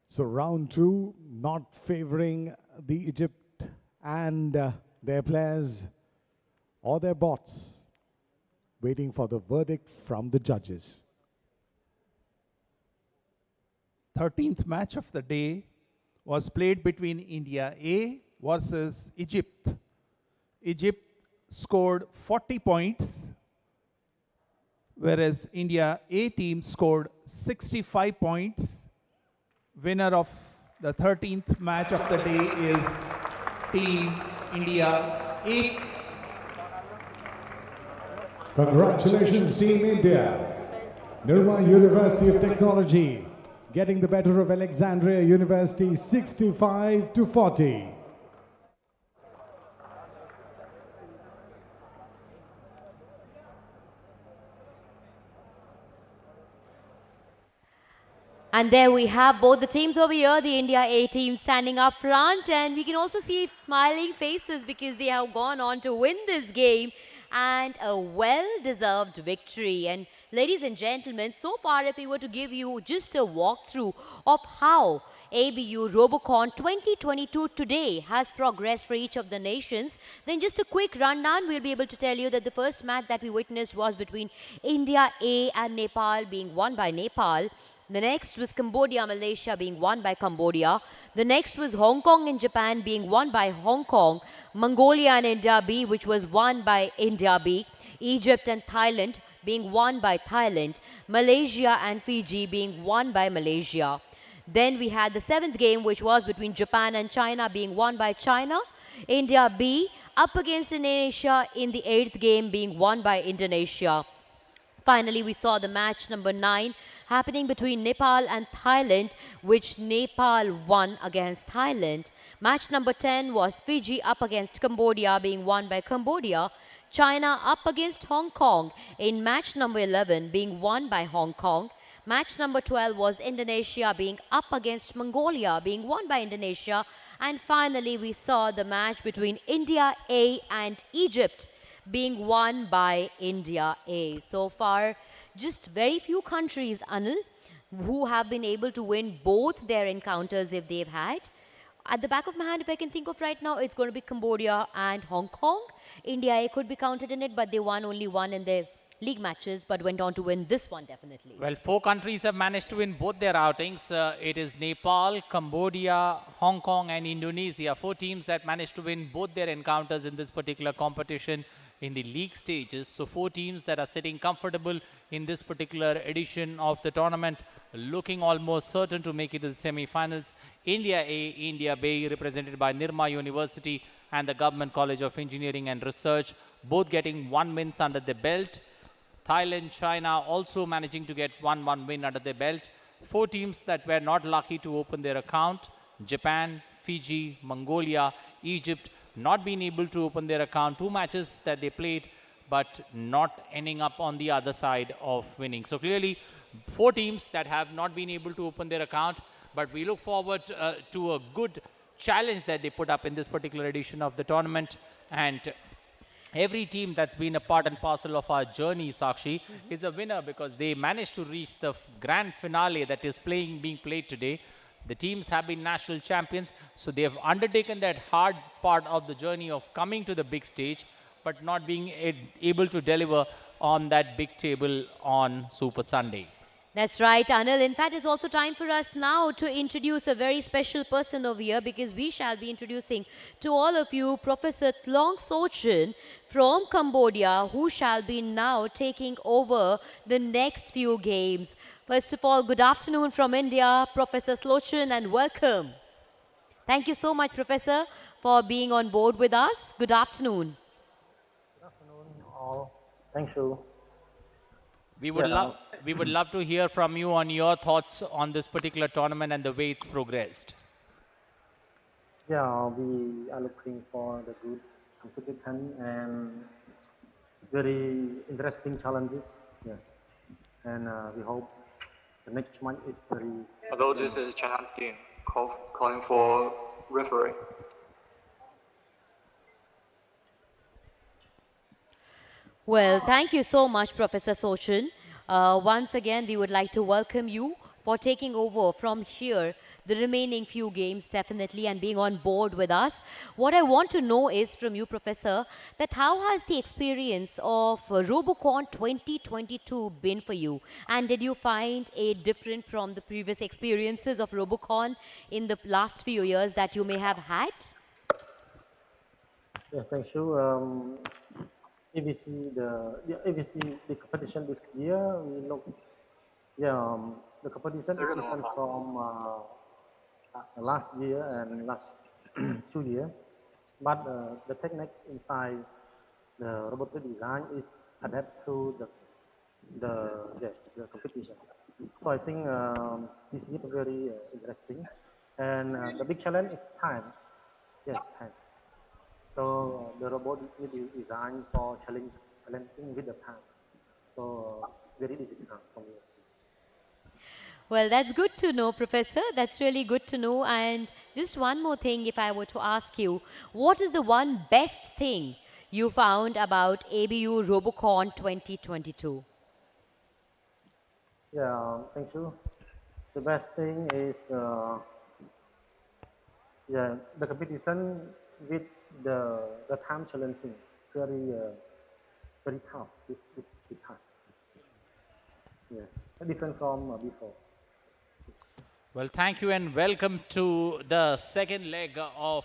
So round 2, not favoring the Egypt and their players or their bots, waiting for the verdict from the judges. 13th match of the day was played between India A versus Egypt. Egypt scored 40 points, whereas India A team scored 65 points. Winner of The 13th match of the day is Team India 8. Congratulations, Team India. Nirma University of Technology getting the better of Alexandria University 65-40. And there we have both the teams over here, the India A team standing up front, and we can also see smiling faces because they have gone on to win this game and a well-deserved victory. And ladies and gentlemen, so far if we were to give you just a walkthrough of how ABU Robocon 2022 today has progressed for each of the nations, then just a quick rundown, we'll be able to tell you that the first match that we witnessed was between India A and Nepal, being won by Nepal. The next was Cambodia, Malaysia, being won by Cambodia. The next was Hong Kong and Japan, being won by Hong Kong. Mongolia and India B, which was won by India B. Egypt and Thailand, being won by Thailand. Malaysia and Fiji, being won by Malaysia. Then we had the seventh game, which was between Japan and China, being won by China. India B up against Indonesia in the eighth game, being won by Indonesia. Finally, we saw the match number 9 happening between Nepal and Thailand, which Nepal won against Thailand. Match number 10 was Fiji up against Cambodia, being won by Cambodia. China up against Hong Kong in match number 11, being won by Hong Kong. Match number 12 was Indonesia being up against Mongolia, being won by Indonesia. And finally, we saw the match between India A and Egypt, being won by India A. So far, just very few countries, Anil, who have been able to win both their encounters if they've had. At the back of my hand, if I can think of right now, it's going to be Cambodia and Hong Kong. India A could be counted in it, but they won only one in their league matches, but went on to win this one definitely. Well, 4 countries have managed to win both their outings. It is Nepal, Cambodia, Hong Kong and Indonesia. 4 teams that managed to win both their encounters in this particular competition in the league stages. So 4 teams that are sitting comfortable in this particular edition of the tournament, looking almost certain to make it to the semi-finals. India A, India B, represented by Nirma University and the Government College of Engineering and Research, both getting 1 wins under their belt. Thailand, China also managing to get 1 win under their belt. 4 teams that were not lucky to open their account: Japan, Fiji, Mongolia, Egypt, not being able to open their account. 2 matches that they played, but not ending up on the other side of winning. So clearly, 4 teams that have not been able to open their account, but we look forward to a good challenge that they put up in this particular edition of the tournament. And every team that's been a part and parcel of our journey, Sakshi, is a winner because they managed to reach the grand finale that is being played today. The teams have been national champions, so they have undertaken that hard part of the journey of coming to the big stage, but not being able to deliver on that big table on Super Sunday. That's right, Anil. In fact, it's also time for us now to introduce a very special person over here, because we shall be introducing to all of you Professor Thlong Sochin from Cambodia, who shall be now taking over the next few games. First of all, good afternoon from India, Professor Sochin, and welcome. Thank you so much, Professor, for being on board with us. Good afternoon. Good afternoon, all. Thank you. We would love to hear from you on your thoughts on this particular tournament and the way it's progressed. Yeah, we are looking for the good competition and very interesting challenges. Yeah, and we hope the next match is very. Although this is China team calling for referee. Well, thank you so much, Professor Sochin. Once again, we would like to welcome you for taking over from here the remaining few games, definitely, and being on board with us. What I want to know is from you, Professor, that how has the experience of Robocon 2022 been for you? And did you find it different from the previous experiences of Robocon in the last few years that you may have had? Yeah, thank you. If we see the competition this year, we look, the competition is different from last year and last 2 years, but the techniques inside the robotic design is adapt to the competition. So I think this is very interesting, and the big challenge is time. Yes, time. So the robot will be designed for challenging with the time. So very difficult for me. Well, that's good to know, Professor. That's really good to know. And just one more thing, if I were to ask you, what is the one best thing you found about ABU Robocon 2022? Yeah, thank you. The best thing is the competition with the time challenging, very tough. This task. Yeah, different from before. Well, thank you and welcome to the second leg of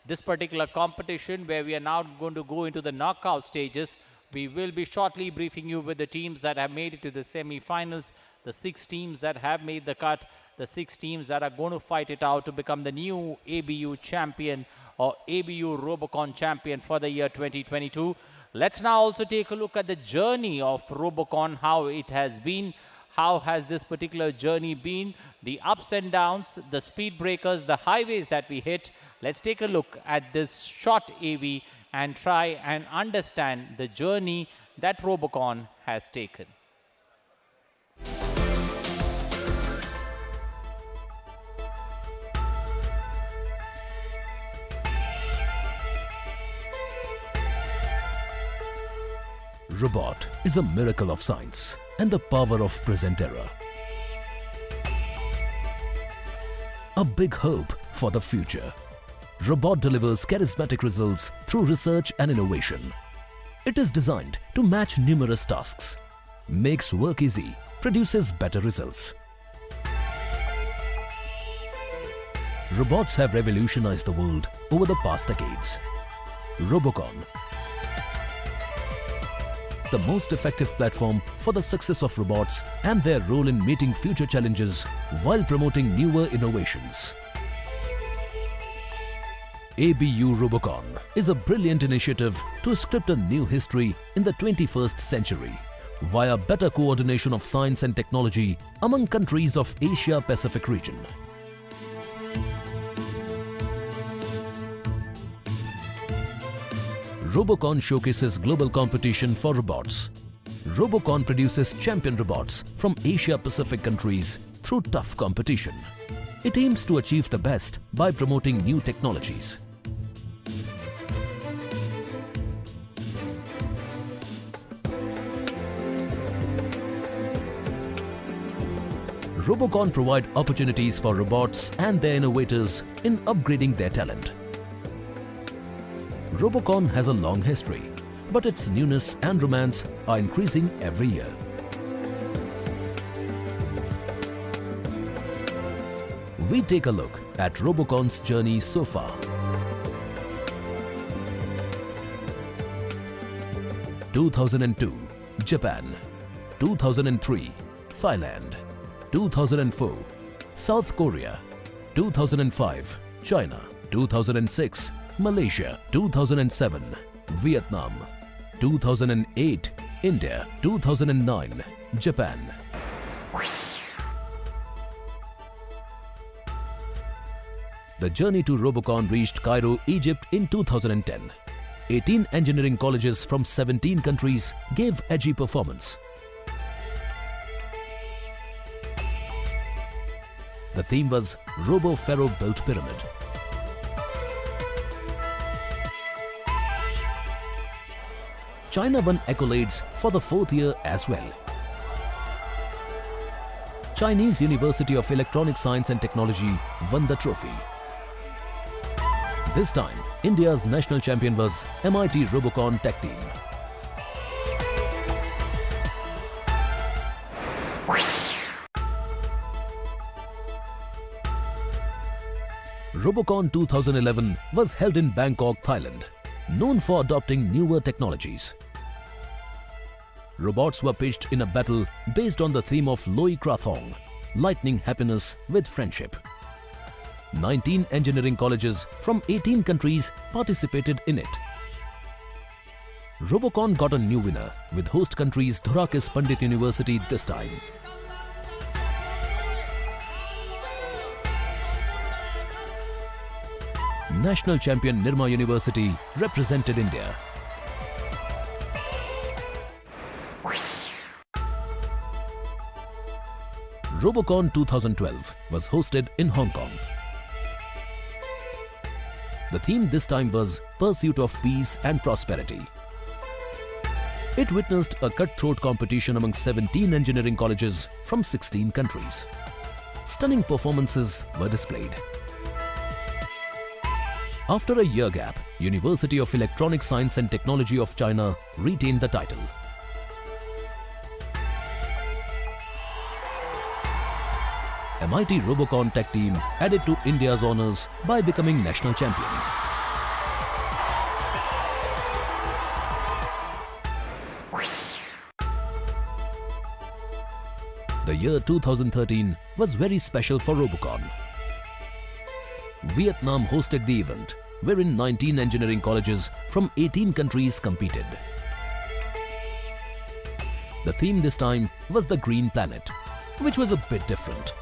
this particular competition, where we are now going to go into the knockout stages. We will be shortly briefing you with the teams that have made it to the semi-finals, the 6 teams that have made the cut, the 6 teams that are going to fight it out to become the new ABU champion or ABU Robocon champion for the year 2022. Let's now also take a look at the journey of Robocon, how it has been. How has this particular journey been? The ups and downs, the speed breakers, the highways that we hit. Let's take a look at this short AV and try and understand the journey that Robocon has taken. Robot is a miracle of science and the power of present era. A big hope for the future. Robot delivers charismatic results through research and innovation. It is designed to match numerous tasks, makes work easy, produces better results. Robots have revolutionized the world over the past decades. Robocon, the most effective platform for the success of robots and their role in meeting future challenges while promoting newer innovations. ABU Robocon is a brilliant initiative to script a new history in the 21st century via better coordination of science and technology among countries of Asia-Pacific region. Robocon showcases global competition for robots. Robocon produces champion robots from Asia-Pacific countries through tough competition. It aims to achieve the best by promoting new technologies. Robocon provides opportunities for robots and their innovators in upgrading their talent. Robocon has a long history, but its newness and romance are increasing every year. We take a look at Robocon's journey so far. (2002) Japan, 2003 Thailand, 2004 South Korea, 2005 China, 2006 Malaysia, 2007 Vietnam, 2008 India, 2009 Japan. The journey to Robocon reached Cairo, Egypt in 2010. 18 engineering colleges from 17 countries gave edgy performance. The theme was Robo-Pharaoh-built pyramid. China won accolades for the 4th year as well. Chinese University of Electronic Science and Technology won the trophy. This time, India's national champion was MIT Robocon Tech Team. Robocon 2011 was held in Bangkok, Thailand, known for adopting newer technologies. Robots were pitched in a battle based on the theme of Loi Krathong, lightening happiness with friendship. 19 engineering colleges from 18 countries participated in it. Robocon got a new winner with host countries Dhurakis Pandit University this time. National champion Nirma University represented India. Robocon 2012 was hosted in Hong Kong. The theme this time was Pursuit of Peace and Prosperity. It witnessed a cutthroat competition among 17 engineering colleges from 16 countries. Stunning performances were displayed. After a year gap, University of Electronic Science and Technology of China retained the title. MIT Robocon Tech Team added to India's honours by becoming national champion. The year 2013 was very special for Robocon. Vietnam hosted the event, wherein 19 engineering colleges from 18 countries competed. The theme this time was the Green Planet, which was a bit different.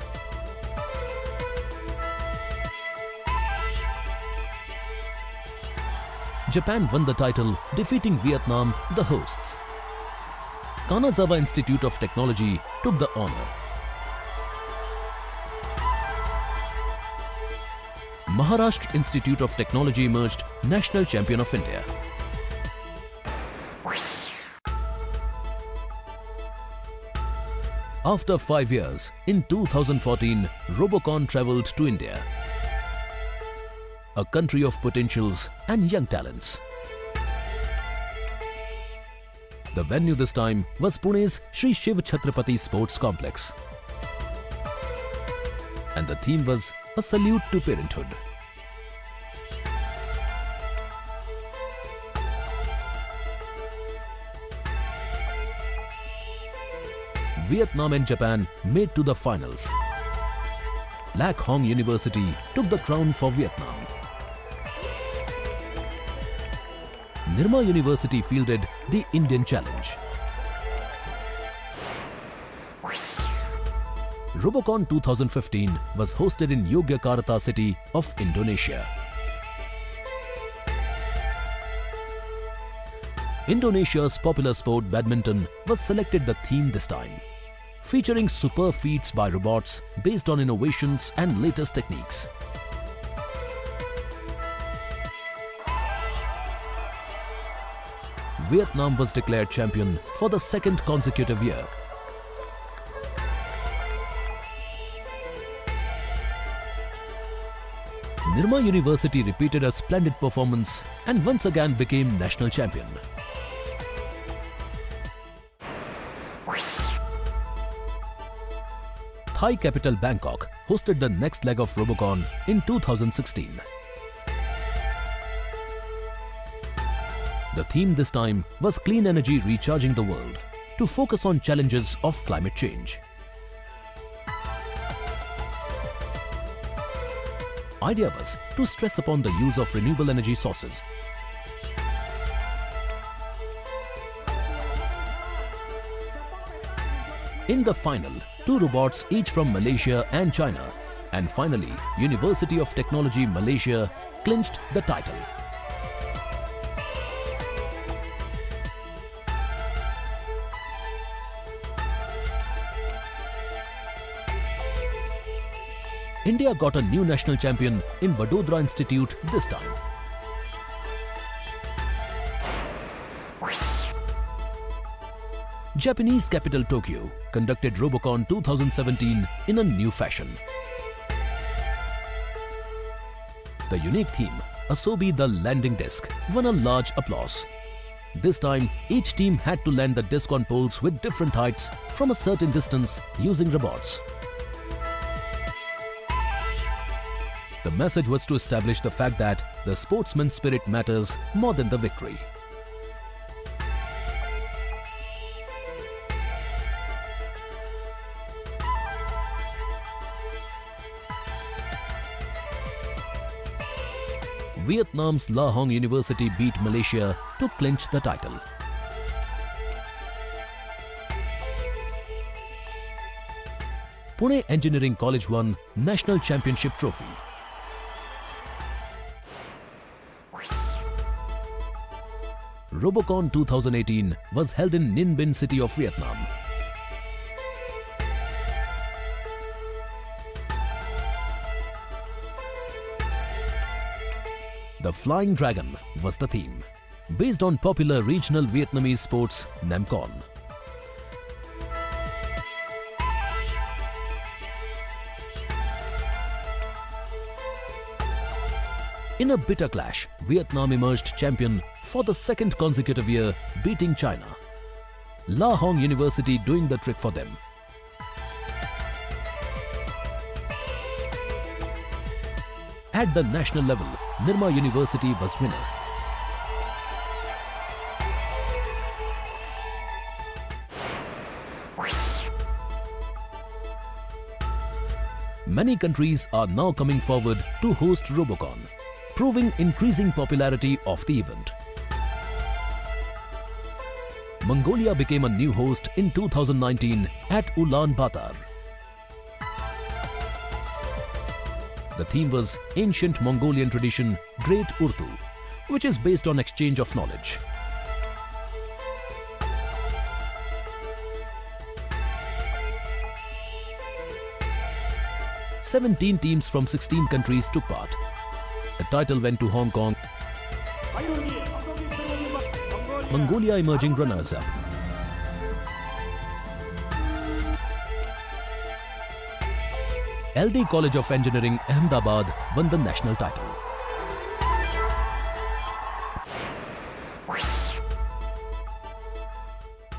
Japan won the title, defeating Vietnam, the hosts. Kanazawa Institute of Technology took the honor. Maharashtra Institute of Technology emerged National Champion of India. After 5 years, in 2014, Robocon travelled to India, a country of potentials and young talents. The venue this time was Pune's Sri Shiv Chhatrapati Sports Complex. And the theme was a salute to parenthood. Vietnam and Japan made to the finals. Lac Hong University took the crown for Vietnam. Nirma University fielded the Indian challenge. Robocon 2015 was hosted in Yogyakarta city of Indonesia. Indonesia's popular sport badminton was selected the theme this time, featuring superb feats by robots based on innovations and latest techniques. Vietnam was declared champion for the second consecutive year. Nirma University repeated a splendid performance and once again became national champion. Thai capital Bangkok hosted the next leg of Robocon in 2016. The theme this time was Clean Energy Recharging the World, to focus on challenges of climate change. Idea was to stress upon the use of renewable energy sources. In the final, 2 robots each from Malaysia and China, and finally University of Technology Malaysia clinched the title. India got a new national champion in Vadodara Institute this time. Japanese capital Tokyo conducted Robocon 2017 in a new fashion. The unique theme, Asobi the Landing Disc, won a large applause. This time, each team had to land the disc on poles with different heights from a certain distance using robots. The message was to establish the fact that the sportsman's spirit matters more than the victory. Vietnam's La Hong University beat Malaysia to clinch the title. Pune Engineering College won National Championship Trophy. Robocon 2018 was held in Ninh Binh city of Vietnam. The Flying Dragon was the theme, based on popular regional Vietnamese sports Nam Con. In a bitter clash, Vietnam emerged champion for the second consecutive year, beating China. La Hong University doing the trick for them. At the national level, Nirma University was winner. Many countries are now coming forward to host Robocon, proving increasing popularity of the event. Mongolia became a new host in 2019 at Ulaanbaatar. The theme was Ancient Mongolian Tradition Great Urdu, which is based on exchange of knowledge. "17 teams from 16 countries took part. The title went to Hong Kong. Mongolia emerging runners-up. LD College of Engineering, Ahmedabad won the national title.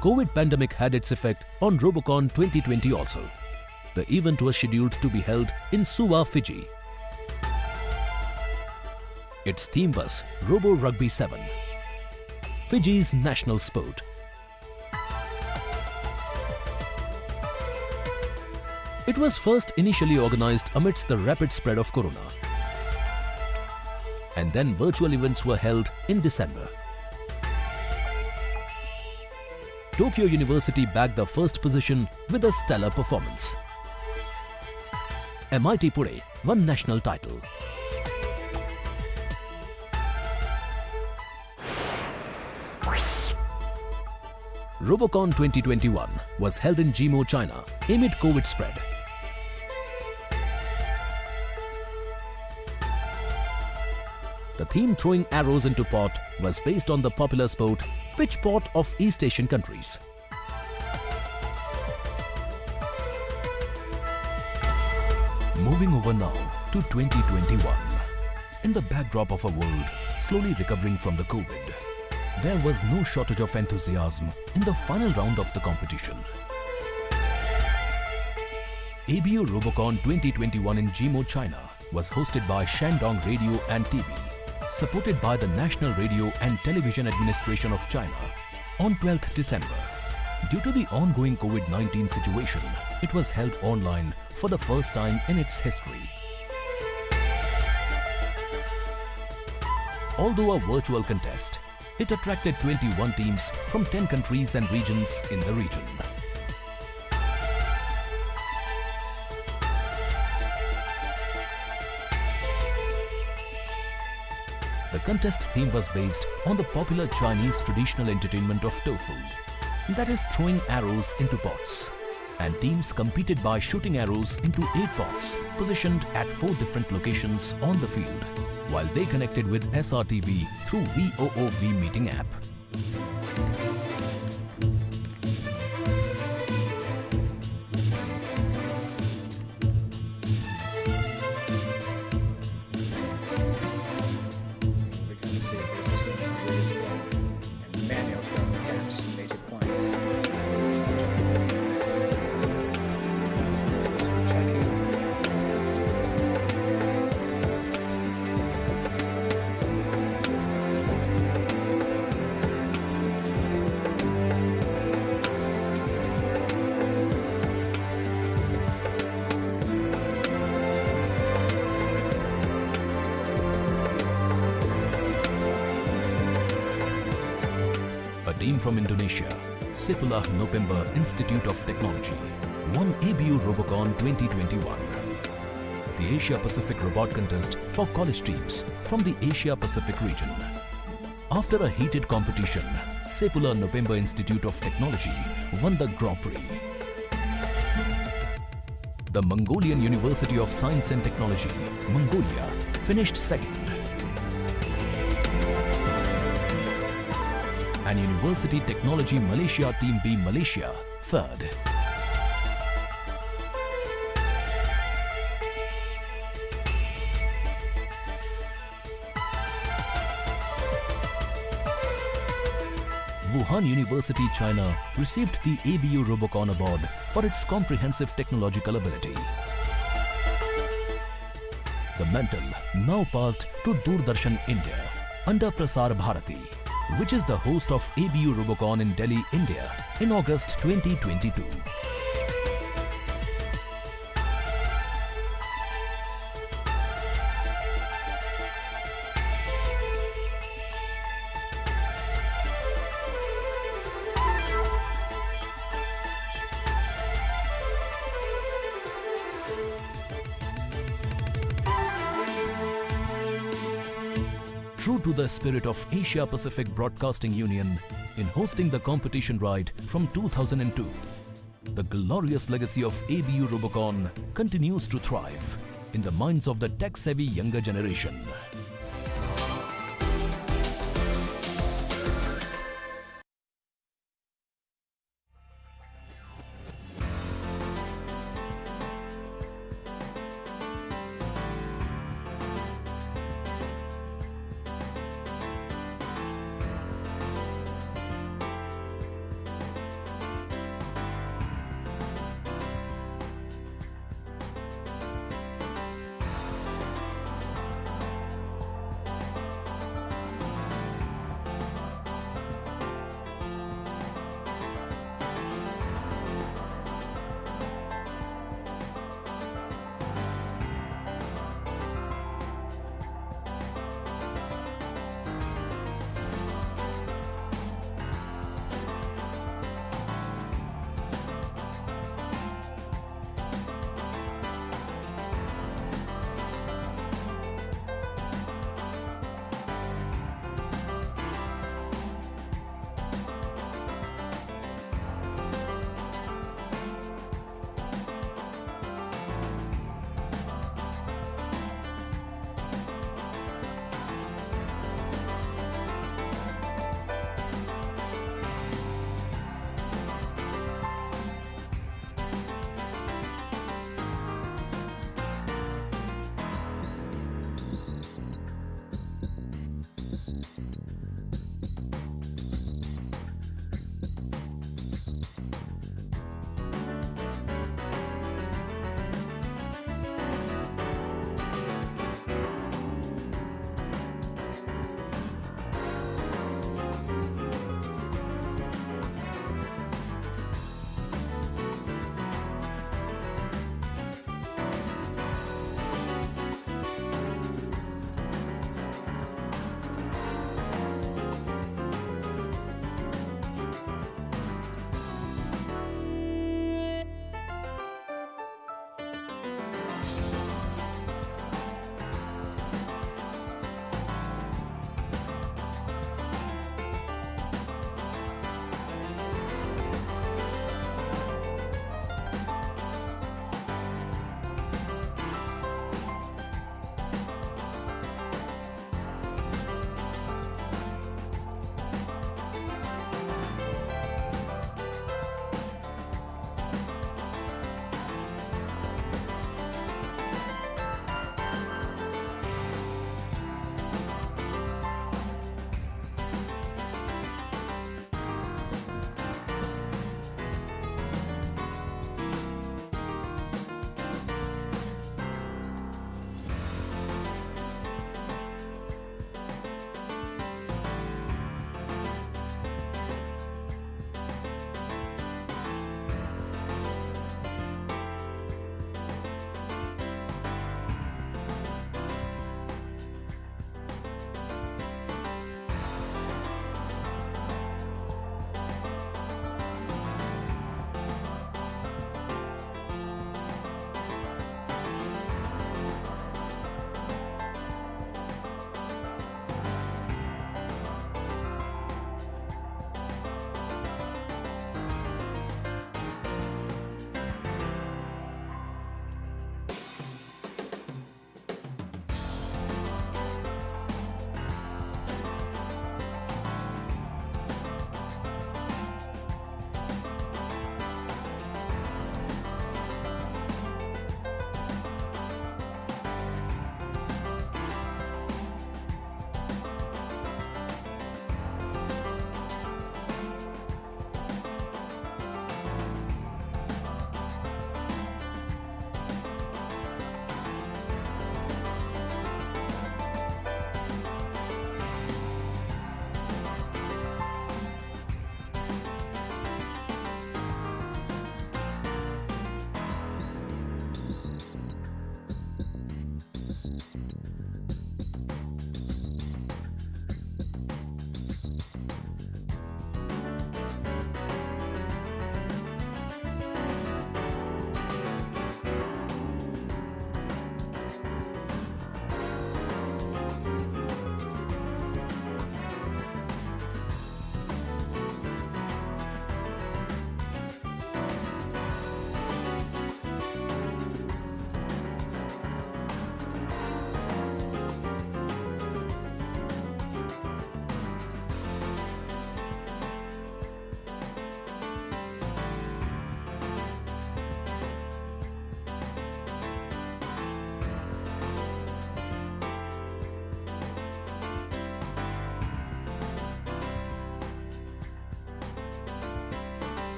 COVID pandemic had its effect on Robocon 2020 also. The event was scheduled to be held in Suva, Fiji. Its theme was Robo Rugby 7, Fiji's national sport. It was first initially organized amidst the rapid spread of corona. And then virtual events were held in December. Tokyo University bagged the first position with a stellar performance. MIT Pune won national title. Robocon 2021 was held in Jimo, China amid COVID spread. The theme Throwing Arrows into Pot was based on the popular sport pitch pot of East Asian countries. Moving over now to 2021. In the backdrop of a world slowly recovering from the COVID, there was no shortage of enthusiasm in the final round of the competition. ABU Robocon 2021 in Jimo, China was hosted by Shandong Radio and TV, supported by the National Radio and Television Administration of China on 12th December. Due to the ongoing COVID-19 situation, it was held online for the first time in its history. Although a virtual contest, it attracted 21 teams from 10 countries and regions in the region. The contest theme was based on the popular Chinese traditional entertainment of tofu, that is throwing arrows into pots. And teams competed by shooting arrows into 8 pots positioned at 4 different locations on the field, while they connected with SRTV through VOOV meeting app. team from Indonesia, Sepullah November Institute of Technology, won ABU Robocon 2021. The Asia Pacific Robot Contest for college teams from the Asia Pacific region. After a heated competition, Sepullah November Institute of Technology won the Grand Prix. The Mongolian University of Science and Technology, Mongolia, finished second. And University Technology Malaysia Team B Malaysia, third. Wuhan University, China received the ABU Robocon Award for its comprehensive technological ability. The mantle now passed to Doordarshan India under Prasar Bharati, which is the host of ABU Robocon in Delhi, India in August 2022. True to the spirit of Asia Pacific Broadcasting Union in hosting the competition right from 2002, the glorious legacy of ABU Robocon continues to thrive in the minds of the tech-savvy younger generation.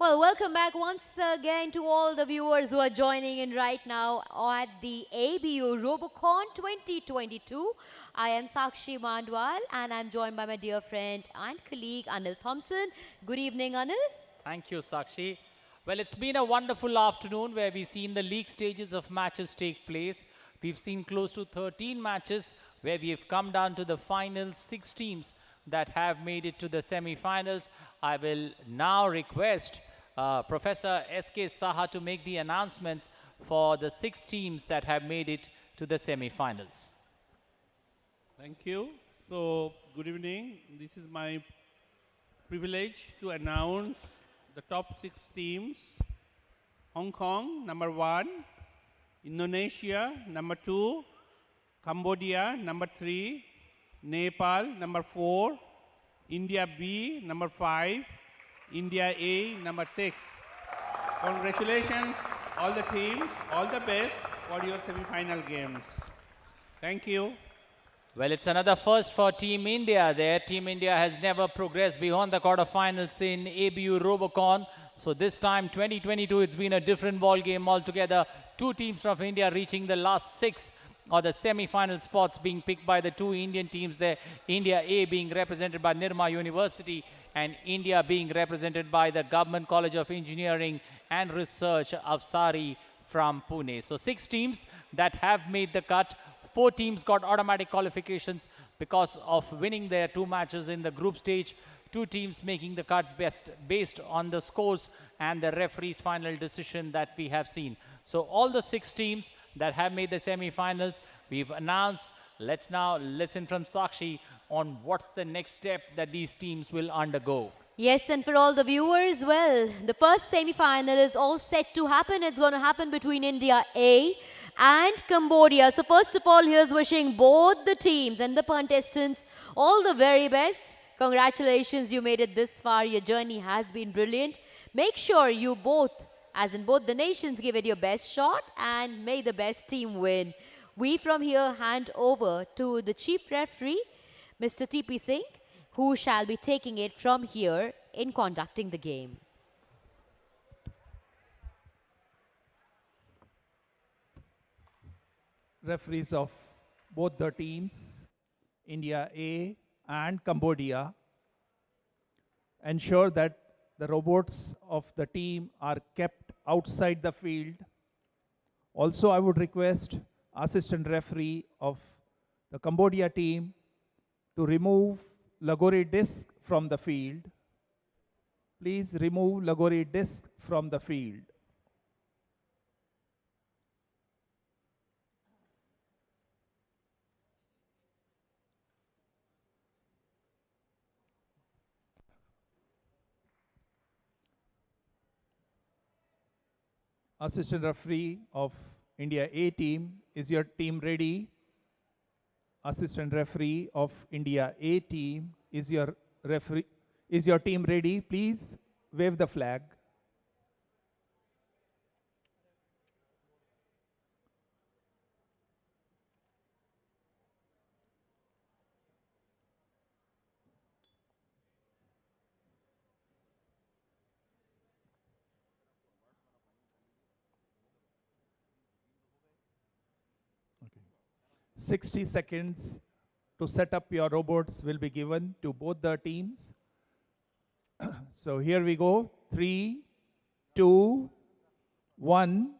Well, welcome back once again to all the viewers who are joining in right now at the ABU Robocon 2022. I am Sakshi Mandwal and I'm joined by my dear friend and colleague Anil Thompson. Good evening, Anil. Thank you, Sakshi. Well, it's been a wonderful afternoon where we've seen the league stages of matches take place. We've seen close to 13 matches where we've come down to the final 6 teams that have made it to the semi-finals. I will now request Professor S.K. Saha to make the announcements for the 6 teams that have made it to the semi-finals. Thank you. So, good evening. This is my privilege to announce the top 6 teams. Hong Kong, number 1. Indonesia, number 2. Cambodia, number 3. Nepal, number 4. India B, number 5. India A, number 6. Congratulations, all the teams. All the best for your semi-final games. Thank you. Well, it's another first for Team India there. Team India has never progressed beyond the quarterfinals in ABU Robocon. So this time, 2022, it's been a different ball game altogether. 2 teams from India reaching the last 6 or the semi-final spots being picked by the 2 Indian teams there. India A being represented by Nirma University and India being represented by the Government College of Engineering and Research of Sari from Pune. So 6 teams that have made the cut. 4 teams got automatic qualifications because of winning their 2 matches in the group stage. 2 teams making the cut based on the scores and the referee's final decision that we have seen. So all the 6 teams that have made the semi-finals, we've announced. Let's now listen from Sakshi on what's the next step that these teams will undergo. Yes, and for all the viewers, well, the first semi-final is all set to happen. It's going to happen between India A and Cambodia. So first of all, here's wishing both the teams and the contestants all the very best. Congratulations, you made it this far. Your journey has been brilliant. Make sure you both, as in both the nations, give it your best shot and may the best team win. We from here hand over to the chief referee, Mr. T.P. Singh, who shall be taking it from here in conducting the game. Referees of both the teams, India A and Cambodia, ensure that the robots of the team are kept outside the field. Also, I would request assistant referee of the Cambodia team to remove Lagori disc from the field. Please remove Lagori disc from the field. Assistant referee of India A team, is your team ready? Assistant referee of India A team, is your team ready? Please wave the flag. Okay. 60 seconds to set up your robots will be given to both the teams. So here we go. 3, 2, 1.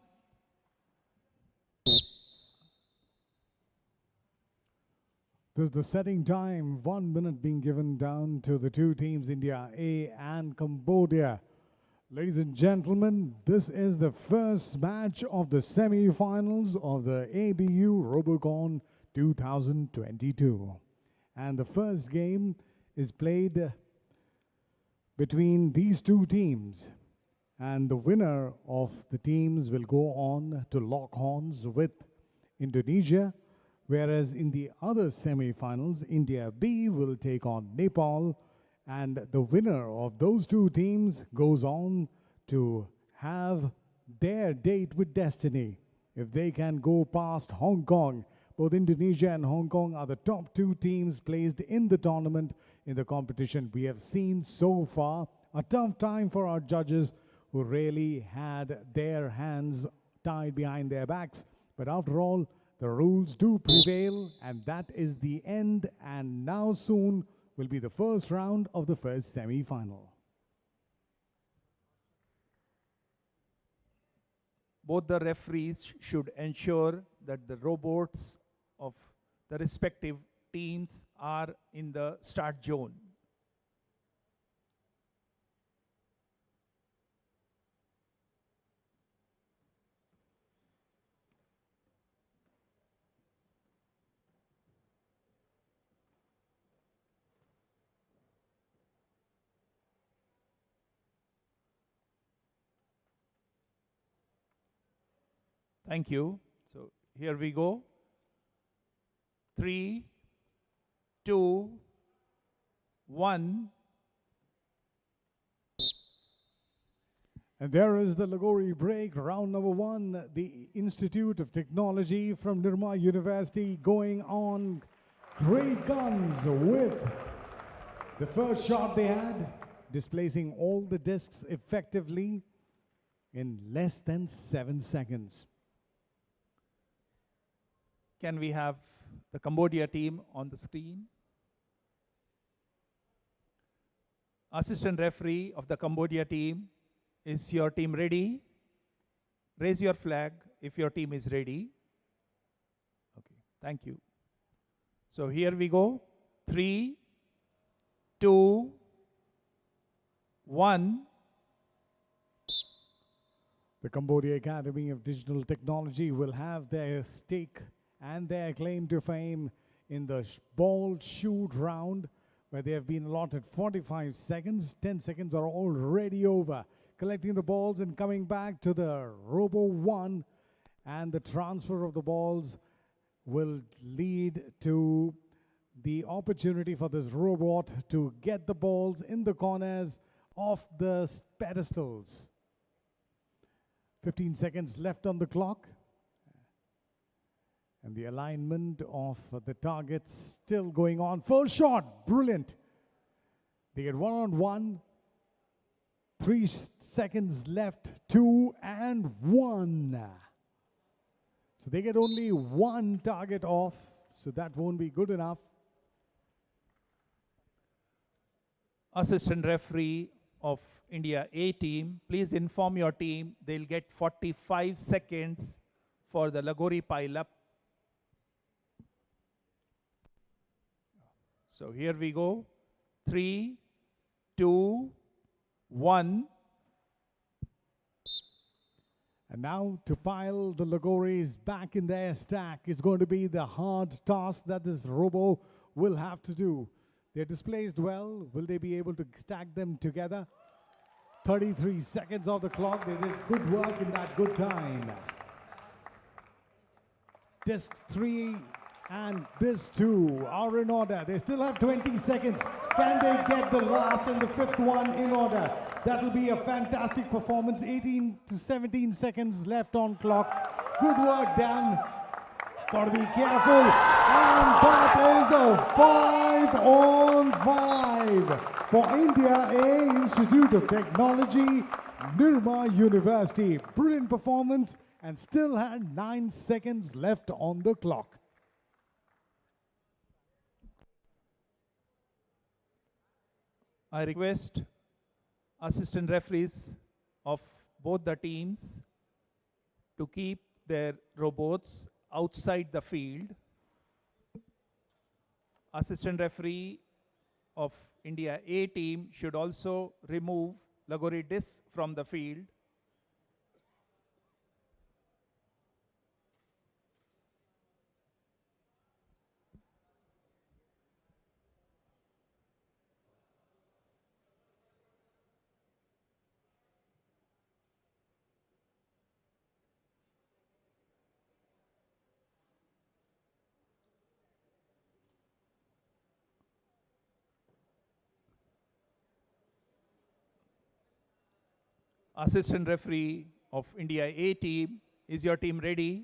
This is the setting time, 1 minute being given down to the 2 teams, India A and Cambodia. Ladies and gentlemen, this is the first match of the semi-finals of the ABU Robocon 2022. And the first game is played between these 2 teams. And the winner of the teams will go on to lock horns with Indonesia, whereas in the other semi-finals, India B will take on Nepal, and the winner of those 2 teams goes on to have their date with destiny. If they can go past Hong Kong, both Indonesia and Hong Kong are the top 2 teams placed in the tournament in the competition we have seen so far. A tough time for our judges who really had their hands tied behind their backs. But after all, the rules do prevail, and that is the end. And now soon will be the first round of the first semi-final. Both the referees should ensure that the robots of the respective teams are in the start zone. Thank you. So here we go. 3, 2, 1. And there is the Lagori break, round number 1. The Institute of Technology from Nirma University going on great guns with the first shot they had, displacing all the discs effectively in less than 7 seconds. Can we have the Cambodia team on the screen? Assistant referee of the Cambodia team, is your team ready? Raise your flag if your team is ready. Okay, thank you. So here we go. 3, 2, 1. The Cambodia Academy of Digital Technology will have their stake and their claim to fame in the ball shoot round, where they have been allotted 45 seconds. 10 seconds are already over. Collecting the balls and coming back to the Robo 1, and the transfer of the balls will lead to the opportunity for this robot to get the balls in the corners of the pedestals. 15 seconds left on the clock. And the alignment of the targets still going on. First shot, brilliant. They get 1-on-1. 3 seconds left, 2 and 1. So they get only 1 target off, so that won't be good enough. Assistant referee of India A team, please inform your team they'll get 45 seconds for the Lagori pile-up. So here we go. 3, 2, 1. And now to pile the Lagoris back in their stack is going to be the hard task that this robo will have to do. They're displaced well. Will they be able to stack them together? 33 seconds of the clock. They did good work in that good time. Disc 3 and disc 2 are in order. They still have 20 seconds. Can they get the last and the 5th one in order? That'll be a fantastic performance. 18 to 17 seconds left on clock. Good work, Dan. Gotta be careful. And that is a 5-on-5 for India A Institute of Technology, Nirma University. Brilliant performance, and still had 9 seconds left on the clock. I request assistant referees of both the teams to keep their robots outside the field. Assistant referee of India A team should also remove Lagori discs from the field. Assistant referee of India A team, is your team ready?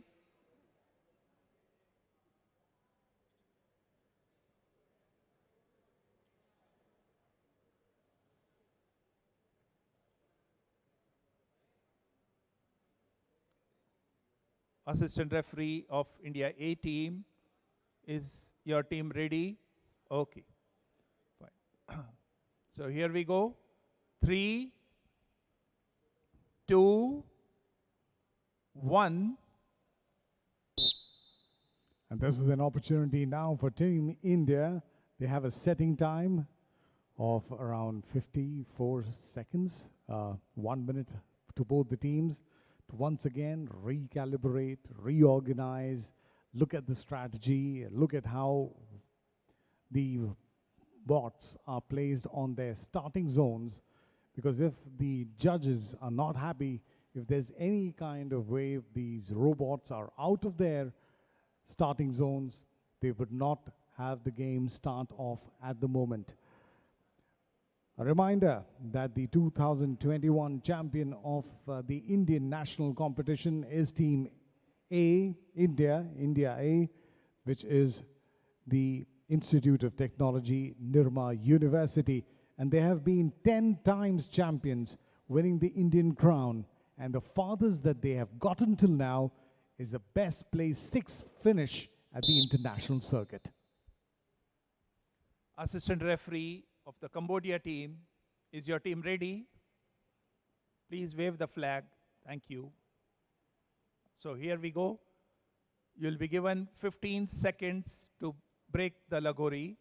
Assistant referee of India A team, is your team ready? Okay, fine. So here we go. 3, 2, 1. And this is an opportunity now for Team India. They have a setting time of around 54 seconds, 1 minute to both the teams to once again recalibrate, reorganize, look at the strategy, look at how the bots are placed on their starting zones. Because if the judges are not happy, if there's any kind of way these robots are out of their starting zones, they would not have the game start off at the moment. A reminder that the 2021 champion of the Indian national competition is Team A, India A, which is the Institute of Technology, Nirma University. And they have been 10 times champions, winning the Indian crown. And the farthest that they have gotten till now is the best placed 6th finish at the international circuit. Assistant referee of the Cambodia team, is your team ready? Please wave the flag. Thank you. So here we go. You'll be given 15 seconds to break the Lagori.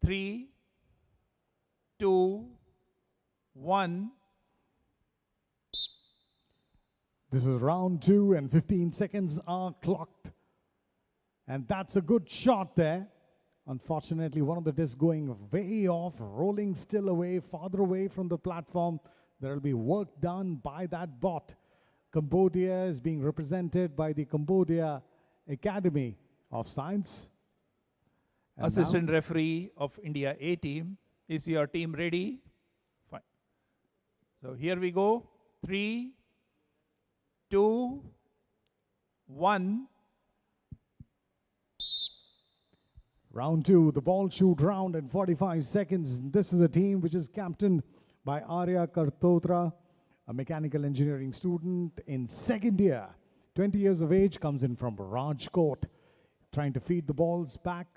3, 2, 1. This is round 2 and 15 seconds are clocked. And that's a good shot there. Unfortunately, one of the discs going way off, rolling still away, farther away from the platform. There will be work done by that bot. Cambodia is being represented by the Cambodia Academy of Science. And Assistant referee of India A team, is your team ready? Fine. So here we go. 3, 2, 1. Round 2, the ball shoot round in 45 seconds. This is a team which is captained by Arya Kartotra, a mechanical engineering student in 2nd year. 20 years of age, comes in from Rajkot. Trying to feed the balls back.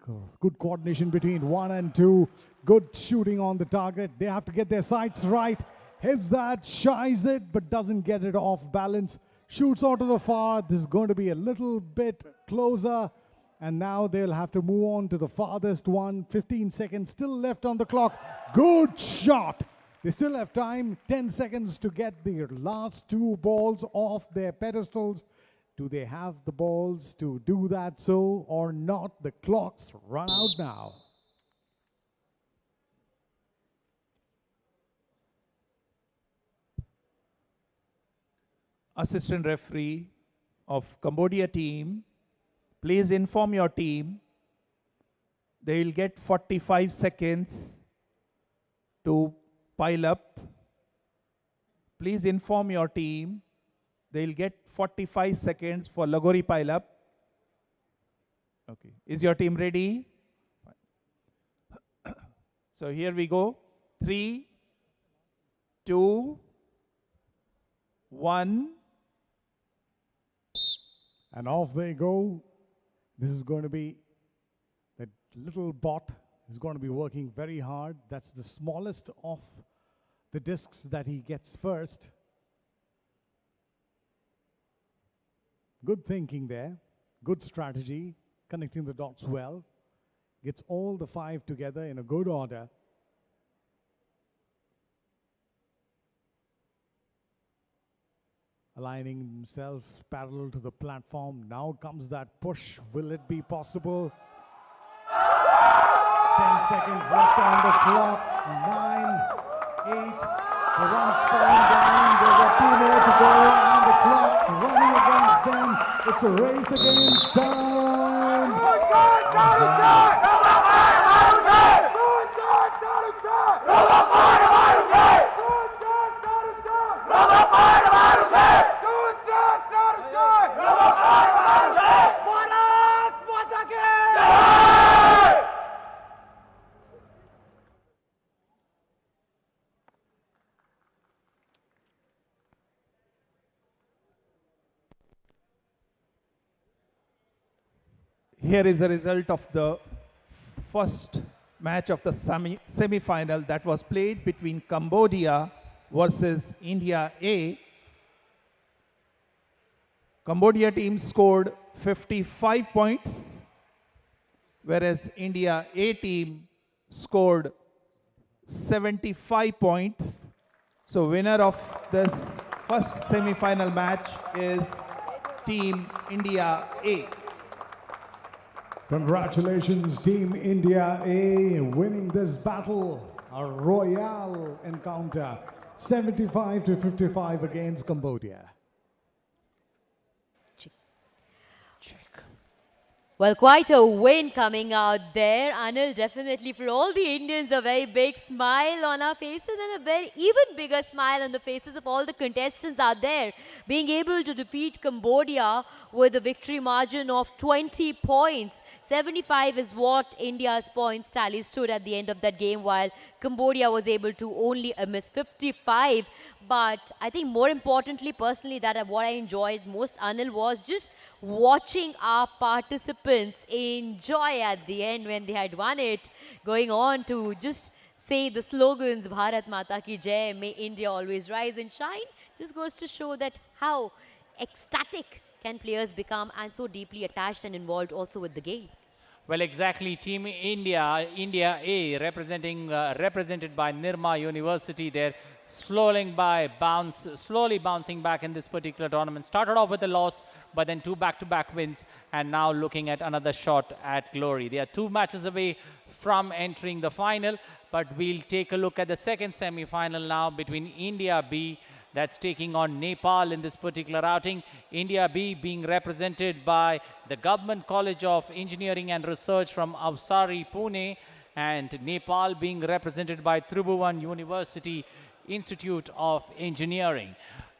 Good coordination between 1 and 2. Good shooting on the target. They have to get their sights right. Hits that, shies it, but doesn't get it off balance. Shoots out to the far. This is going to be a little bit closer. And now they'll have to move on to the farthest one. 15 seconds still left on the clock. Good shot. They still have time. 10 seconds to get the last 2 balls off their pedestals. Do they have the balls to do that so or not? The clocks run out now. Assistant referee of Cambodia team, please inform your team. They will get 45 seconds to pile up. Please inform your team. They'll get 45 seconds for Lagori pile up. Okay. Is your team ready? Fine. So here we go. 3, 2, 1. And off they go. This is going to be, that little bot is going to be working very hard. That's the smallest of the discs that he gets first. Good thinking there. Good strategy. Connecting the dots well. Gets all the 5 together in a good order. Aligning himself parallel to the platform. Now comes that push. Will it be possible? 10 seconds left on the clock. 9, 8. The run's falling down. There are 2 more to go. And the clock's running against them. It's a race against time. Here is the result of the first match of the semi-final that was played between Cambodia versus India A. Cambodia team scored 55 points, whereas India A team scored 75 points. So winner of this first semi-final match is Team India A. Congratulations, Team India A, winning this battle, a royal encounter, 75-55 against Cambodia. Well, quite a win coming out there, Anil. Definitely for all the Indians, a very big smile on our faces and a very even bigger smile on the faces of all the contestants out there. Being able to defeat Cambodia with a victory margin of 20 points. 75 is what India's points tally stood at the end of that game, while Cambodia was able to only miss 55. But I think more importantly, personally, that what I enjoyed most, Anil, was just watching our participants enjoy at the end when they had won it, going on to just say the slogans, Bharat Mata Ki Jai, may India always rise and shine, just goes to show that how ecstatic can players become and so deeply attached and involved also with the game. Well, exactly. Team India, India A, represented by Nirma University, they're slowly bouncing back in this particular tournament. Started off with a loss, but then 2 back-to-back wins, and now looking at another shot at glory. They are 2 matches away from entering the final, but we'll take a look at the second semi-final now between India B, that's taking on Nepal in this particular outing. India B being represented by the Government College of Engineering and Research from Avsari, Pune, and Nepal being represented by Tribhuvan University Institute of Engineering.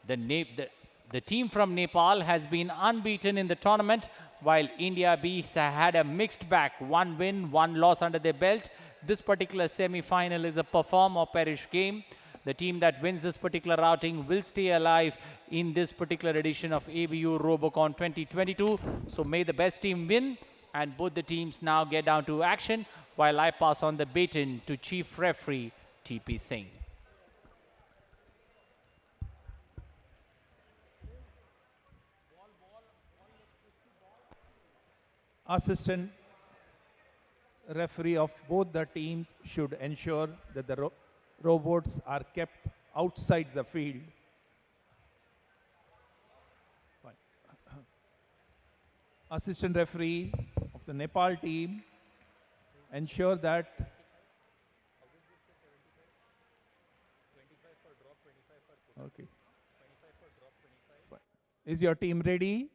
The team from Nepal has been unbeaten in the tournament, while India B had a mixed bag, 1 win, 1 loss under their belt. This particular semi-final is a perform or perish game. The team that wins this particular outing will stay alive in this particular edition of ABU Robocon 2022. So may the best team win, and both the teams now get down to action, while I pass on the baton to Chief Referee TP Singh. Assistant referee of both the teams should ensure that the robots are kept outside the field. Fine. Assistant referee of the Nepal team ensure that okay. Fine. Is your team ready?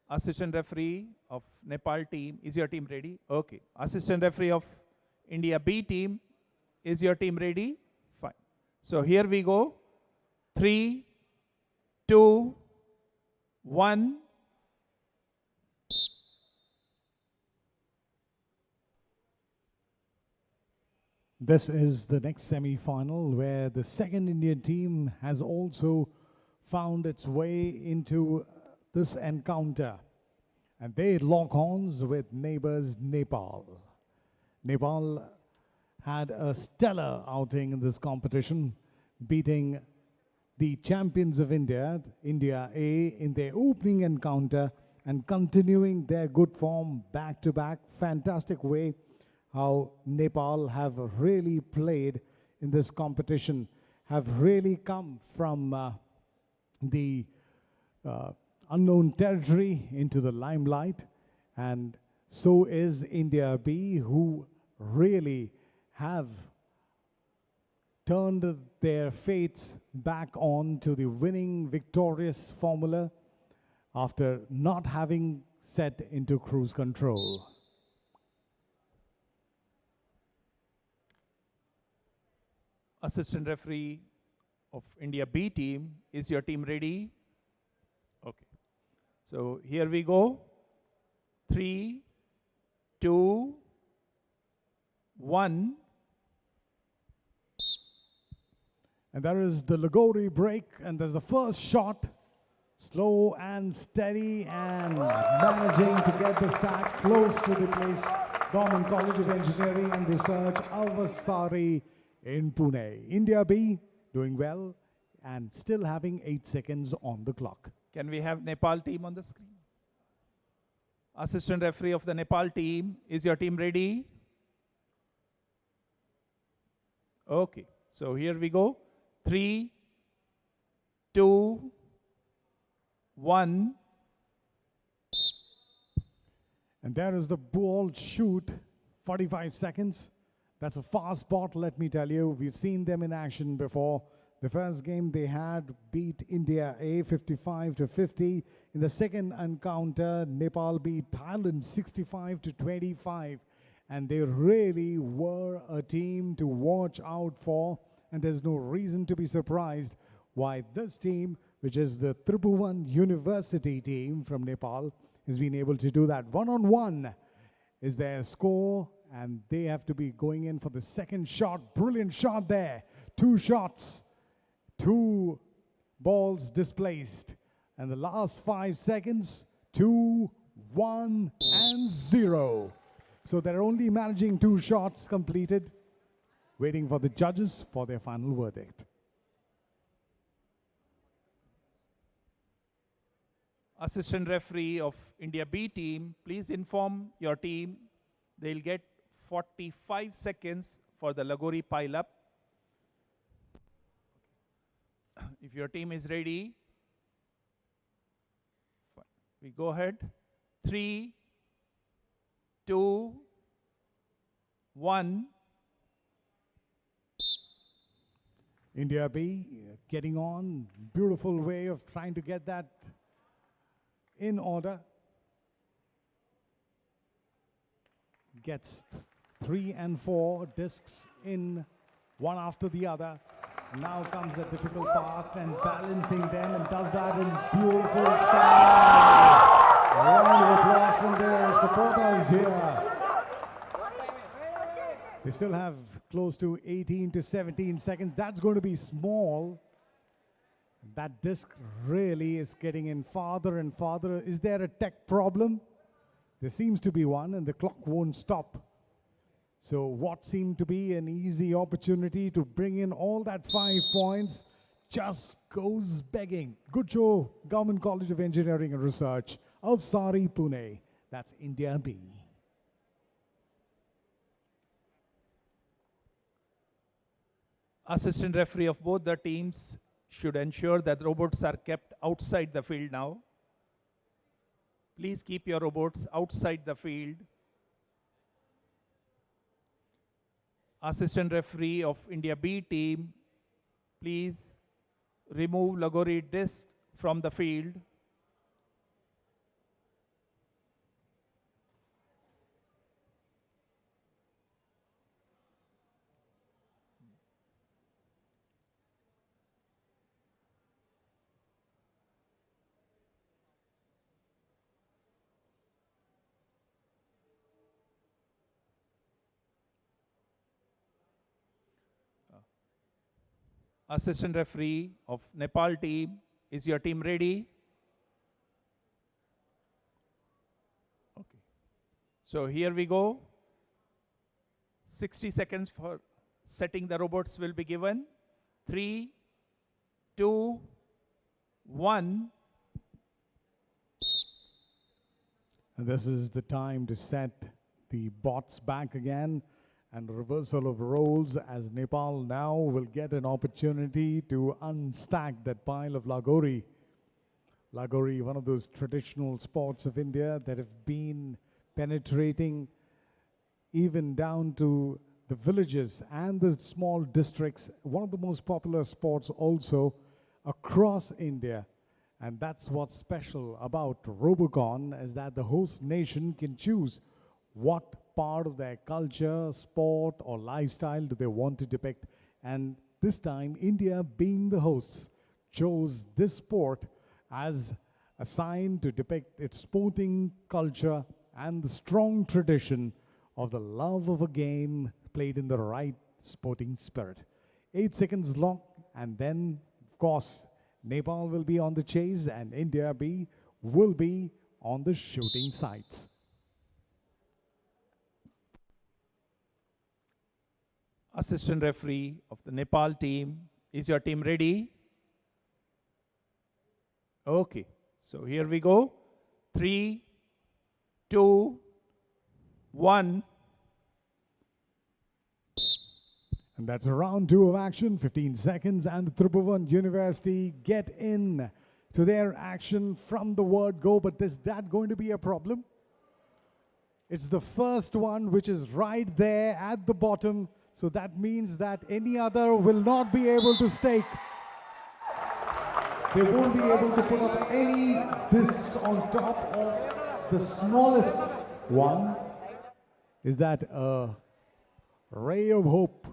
Assistant referee of Nepal team, is your team ready? Okay. Assistant referee of India B team, is your team ready? Fine. So here we go. 3, 2, 1. This is the next semi-final where the second Indian team has also found its way into this encounter, and they lock horns with neighbors Nepal. Nepal had a stellar outing in this competition, beating the champions of India, India A, in their opening encounter and continuing their good form back-to-back. Fantastic way how Nepal have really played in this competition, have really come from the unknown territory into the limelight, and so is India B, who really have turned their fates back on to the winning victorious formula after not having set into cruise control. Assistant referee of India B team, is your team ready? Okay. So here we go. 3, 2, 1. And there is the Lagori break, and there's the first shot Slow and steady and managing to get the stack close to the place. Government College of Engineering and Research, Avasari in Pune. India B doing well and still having 8 seconds on the clock. Can we have Nepal team on the screen? Assistant referee of the Nepal team, is your team ready? Okay, so here we go. 3, 2, 1. And there is the ball shoot, 45 seconds. That's a fast bot, let me tell you. We've seen them in action before. The first game they had beat India A 55-50. In the second encounter, Nepal beat Thailand 65-25. And they really were a team to watch out for. And there's no reason to be surprised why this team, which is the Tribhuvan University team from Nepal, has been able to do that. 1-on-1 is their score, and they have to be going in for the second shot. Brilliant shot there. 2 shots, 2 balls displaced. And the last 5 seconds, 2, 1, and 0. So they're only managing 2 shots completed, waiting for the judges for their final verdict. Assistant referee of India B team, please inform your team they'll get 45 seconds for the Lagori pile-up. If your team is ready, we go ahead. 3, 2, 1. India B getting on. Beautiful way of trying to get that in order. Gets 3 and 4 discs in, one after the other. Now comes the difficult part and balancing them, and does that in beautiful style. A round of applause from their supporters here. They still have close to 18 to 17 seconds. That's going to be small. That disc really is getting in farther and farther. Is there a tech problem? There seems to be one, and the clock won't stop. So what seemed to be an easy opportunity to bring in all that 5 points just goes begging. Good show, Government College of Engineering and Research, Avsari, Pune. That's India B. Assistant referee of both the teams should ensure that robots are kept outside the field now. Please keep your robots outside the field. Assistant referee of India B team, please remove Lagori disc from the field. Assistant referee of Nepal team, is your team ready? Okay. So here we go. 60 seconds for setting the robots will be given. 3, 2, 1. And this is the time to set the bots back again. And reversal of roles, as Nepal now will get an opportunity to unstack that pile of Lagori. Lagori, one of those traditional sports of India that have been penetrating even down to the villages and the small districts. One of the most popular sports also across India. And that's what's special about Robocon, is that the host nation can choose what part of their culture, sport, or lifestyle do they want to depict. And this time, India, being the hosts, chose this sport as a sign to depict its sporting culture and the strong tradition of the love of a game played in the right sporting spirit. 8 seconds long, and then, of course, Nepal will be on the chase and India B will be on the shooting sights. Assistant referee of the Nepal team, is your team ready? Okay, so here we go. 3, 2, 1. And that's round 2 of action, 15 seconds, and the Tribhuvan University get in to their action from the word go, but is that going to be a problem? It's the first one which is right there at the bottom, so that means that any other will not be able to stake. They won't be able to put up any discs on top of the smallest one. Is that a ray of hope?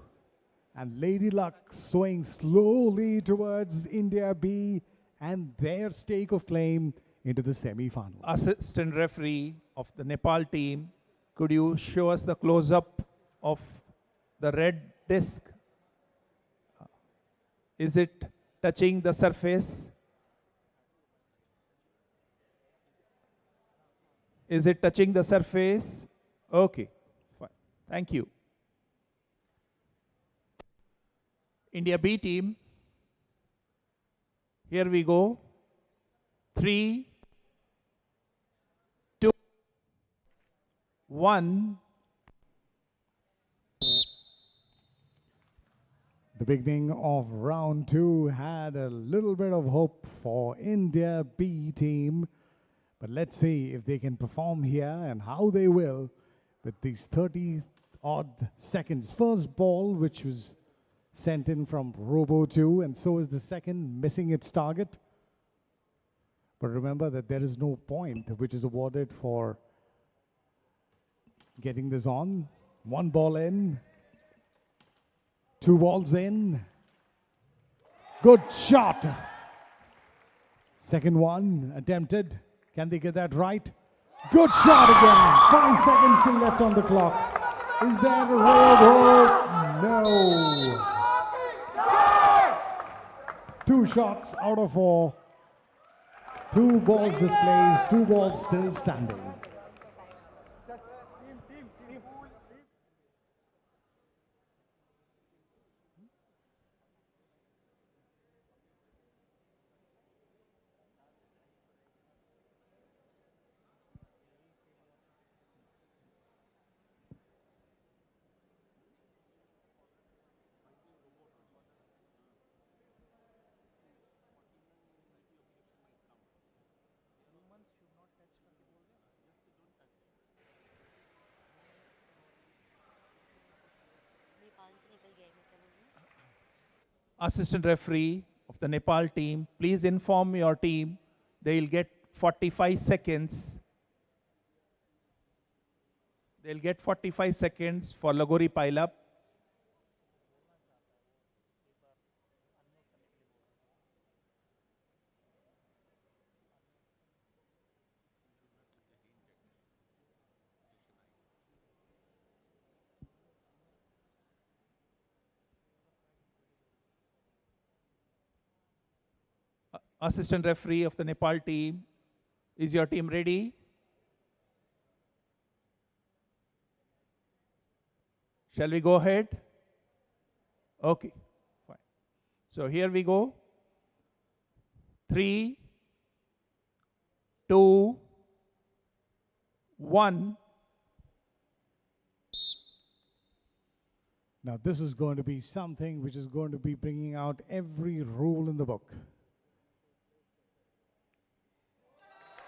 And Lady Luck swaying slowly towards India B and their stake of claim into the semi-final. Assistant referee of the Nepal team, could you show us the close-up of the red disc? Is it touching the surface? Is it touching the surface? Okay, fine. Thank you. India B team, here we go. 3, 2, 1. The beginning of round 2 had a little bit of hope for India B team, but let's see if they can perform here and how they will with these 30 odd seconds. First ball, which was sent in from Robo 2, and so is the second, missing its target. But remember that there is no point which is awarded for getting this on. 1 ball in, 2 balls in. Good shot. Second one attempted. Can they get that right? Good shot again. 5 seconds still left on the clock. Is that a ray of hope? No. 2 shots out of 4. 2 balls displays, 2 balls still standing. Assistant referee of the Nepal team, please inform your team they will get 45 seconds. They'll get 45 seconds for Lagori pileup. Assistant referee of the Nepal team, is your team ready? Shall we go ahead? Okay, fine. So here we go. 3, 2, 1. Now this is going to be something which is going to be bringing out every rule in the book.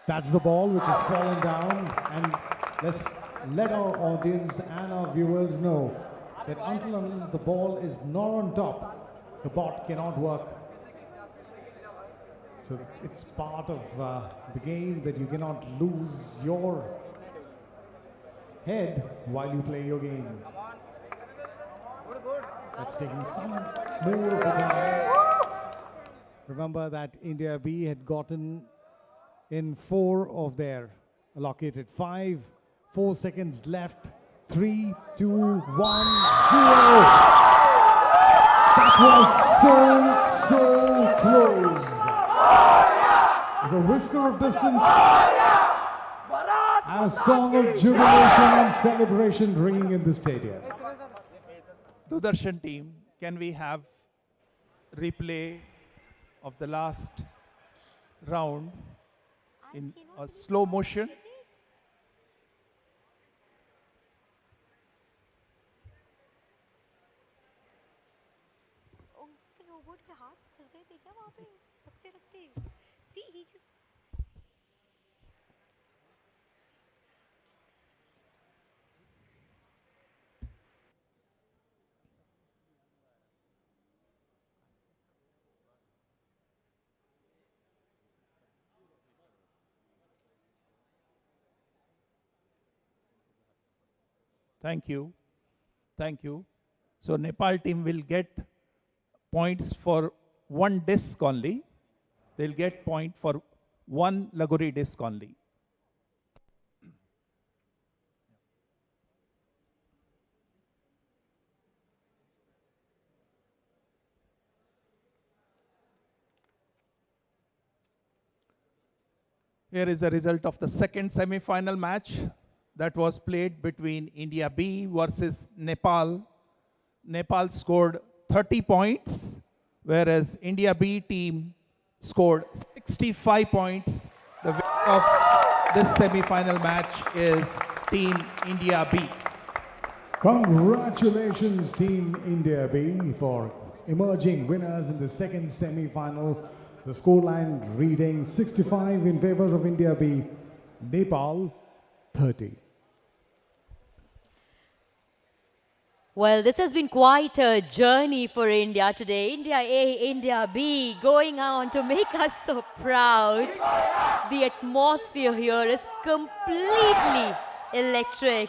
That's the ball which has fallen down, and let's let our audience and our viewers know that until the ball is not on top, the bot cannot work. So it's part of the game that you cannot lose your head while you play your game. That's taking some more of the time. Remember that India B had gotten in 4 of their allocated 5. 4 seconds left. 3, 2, 1, 0. That was so close. There's a whisker of distance and a song of jubilation and celebration ringing in the stadium. Doordarshan team, can we have replay of the last round in a slow motion? See, he just Thank you. Thank you. So Nepal team will get points for one disc only. They'll get point for one Lagori disc only. Here is the result of the second semi-final match that was played between India B versus Nepal. Nepal scored 30 points, whereas India B team scored 65 points. The winner of this semi-final match is Team India B. Congratulations, Team India B, for emerging winners in the second semi-final. The scoreline reading 65 in favor of India B, Nepal 30. Well, this has been quite a journey for India today. India A, India B, going on to make us so proud. The atmosphere here is completely electric.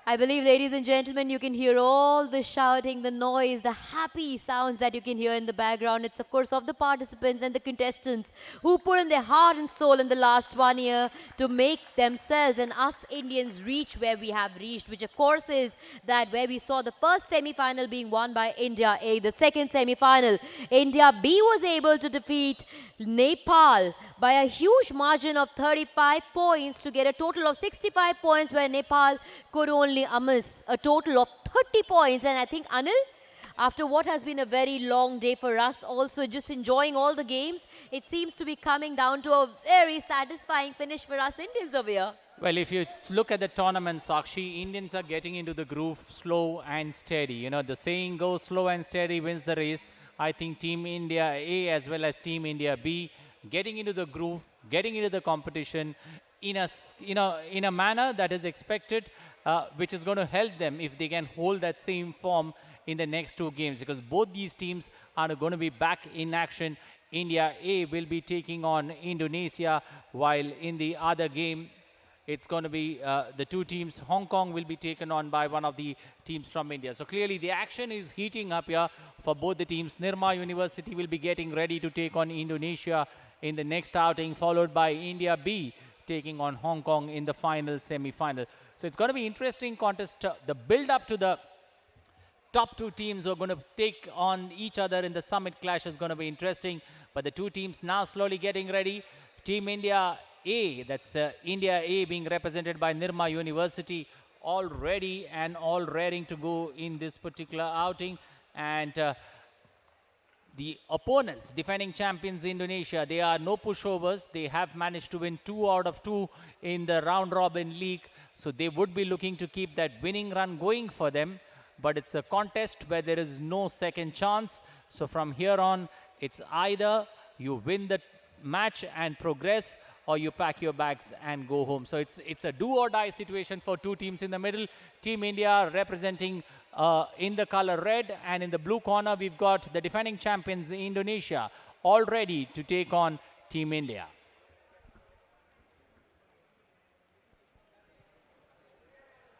I believe, ladies and gentlemen, you can hear all the shouting, the noise, the happy sounds that you can hear in the background. It's, of course, of the participants and the contestants who put in their heart and soul in the last 1 year to make themselves and us Indians reach where we have reached, which, of course, is that where we saw the first semi-final being won by India A. The second semi-final, India B was able to defeat Nepal by a huge margin of 35 points to get a total of 65 points, where Nepal could only amass a total of 30 points. And I think, Anil, after what has been a very long day for us, also just enjoying all the games, it seems to be coming down to a very satisfying finish for us Indians over here. Well, if you look at the tournament, Sakshi, Indians are getting into the groove slow and steady. You know, the saying goes, slow and steady wins the race. I think Team India A as well as Team India B getting into the groove, getting into the competition in a manner that is expected, which is going to help them if they can hold that same form in the next two games, because both these teams are going to be back in action. India A will be taking on Indonesia, while in the other game, it's going to be the two teams. Hong Kong will be taken on by one of the teams from India. So clearly the action is heating up here for both the teams. Nirma University will be getting ready to take on Indonesia in the next outing, followed by India B taking on Hong Kong in the final semi-final. So it's going to be interesting contest. The build-up to the top two teams who are going to take on each other in the summit clash is going to be interesting. But the two teams now slowly getting ready. Team India A, that's India A being represented by Nirma University, all ready and all raring to go in this particular outing. And the opponents, defending champions Indonesia, they are no pushovers. They have managed to win 2 out of 2 in the round robin league. So they would be looking to keep that winning run going for them. But it's a contest where there is no second chance. So from here on, it's either you win the match and progress, or you pack your bags and go home. So it's a do or die situation for two teams in the middle. Team India representing in the color red, and in the blue corner we've got the defending champions Indonesia, all ready to take on Team India.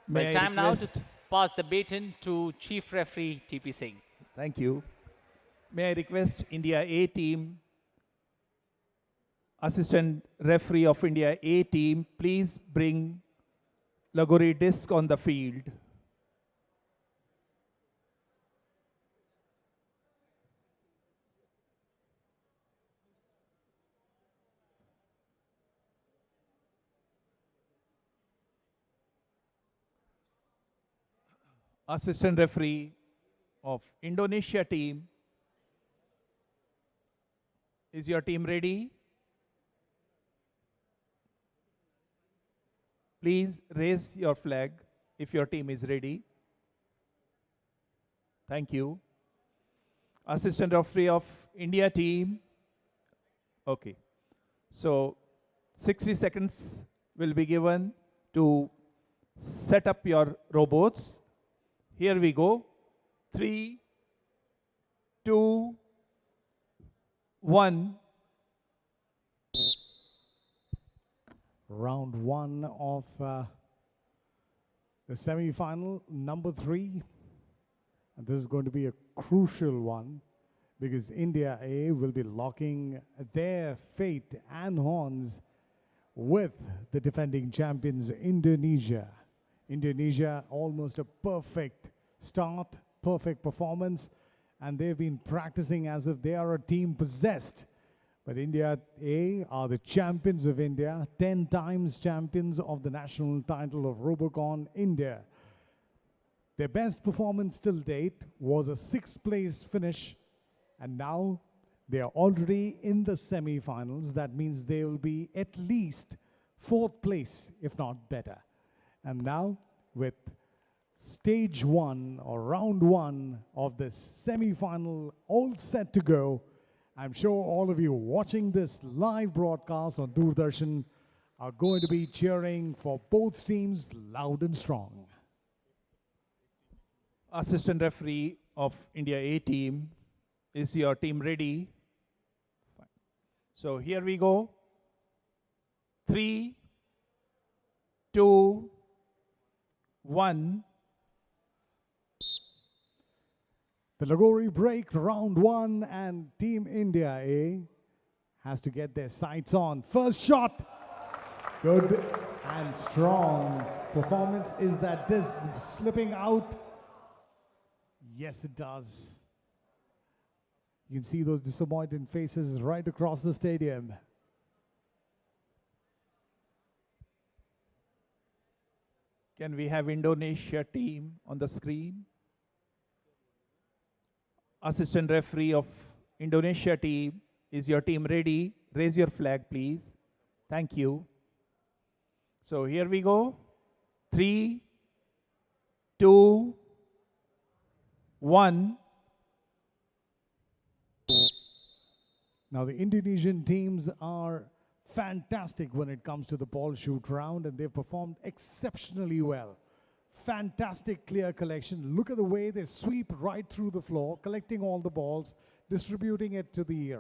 Well, time now to pass the baton to Chief Referee TP Singh. Thank you. May I request India A team, Assistant Referee of India A team, please bring Lagori disc on the field. Assistant referee of Indonesia team. Is your team ready? Please raise your flag if your team is ready. Thank you. Assistant referee of India team. Okay. So 60 seconds will be given to set up your robots. Here we go. 3, 2, 1. Round one of the semi-final, number 3. And this is going to be a crucial one because India A will be locking their fate and horns with the defending champions Indonesia. Indonesia, almost a perfect start, perfect performance, and they've been practicing as if they are a team possessed. But India A are the champions of India, 10 times champions of the national title of Robocon India. Their best performance till date was a 6th place finish, and now they are already in the semi-finals. That means they will be at least 4th place, if not better. And now with stage 1 or round 1 of this semi-final all set to go, I'm sure all of you watching this live broadcast on Doordarshan are going to be cheering for both teams loud and strong. Assistant referee of India A team, is your team ready? Fine. So here we go. 3, 2, 1. The Lagori break, round 1, and Team India A has to get their sights on. First shot, good and strong performance. Is that disc slipping out? Yes, it does. You can see those disappointed faces right across the stadium. Can we have Indonesia team on the screen? Assistant referee of Indonesia team, is your team ready? Raise your flag, please. Thank you. So here we go. 3, 2, 1. Now the Indonesian teams are fantastic when it comes to the ball shoot round, and they've performed exceptionally well. Fantastic clear collection. Look at the way they sweep right through the floor, collecting all the balls, distributing it to the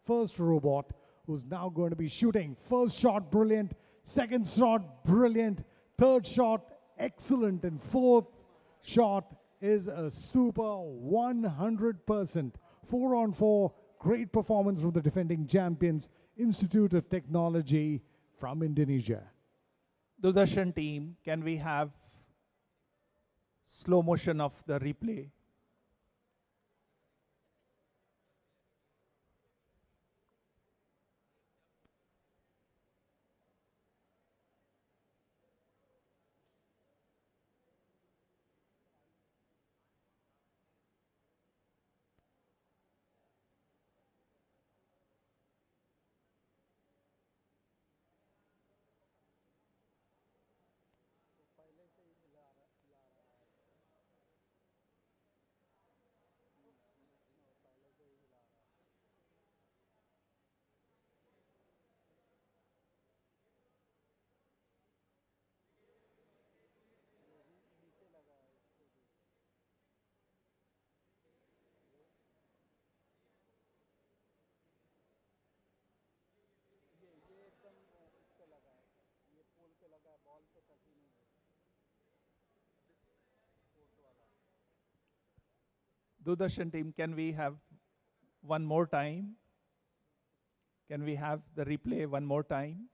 first robot, who's now going to be shooting. First shot, brilliant. Second shot, brilliant. Third shot, excellent. And fourth shot is a super 100%. 4-on-4, great performance from the defending champions, Institute of Technology from Indonesia. Doordarshan team, can we have slow motion of the replay? Doordarshan team, can we have one more time? Can we have the replay one more time?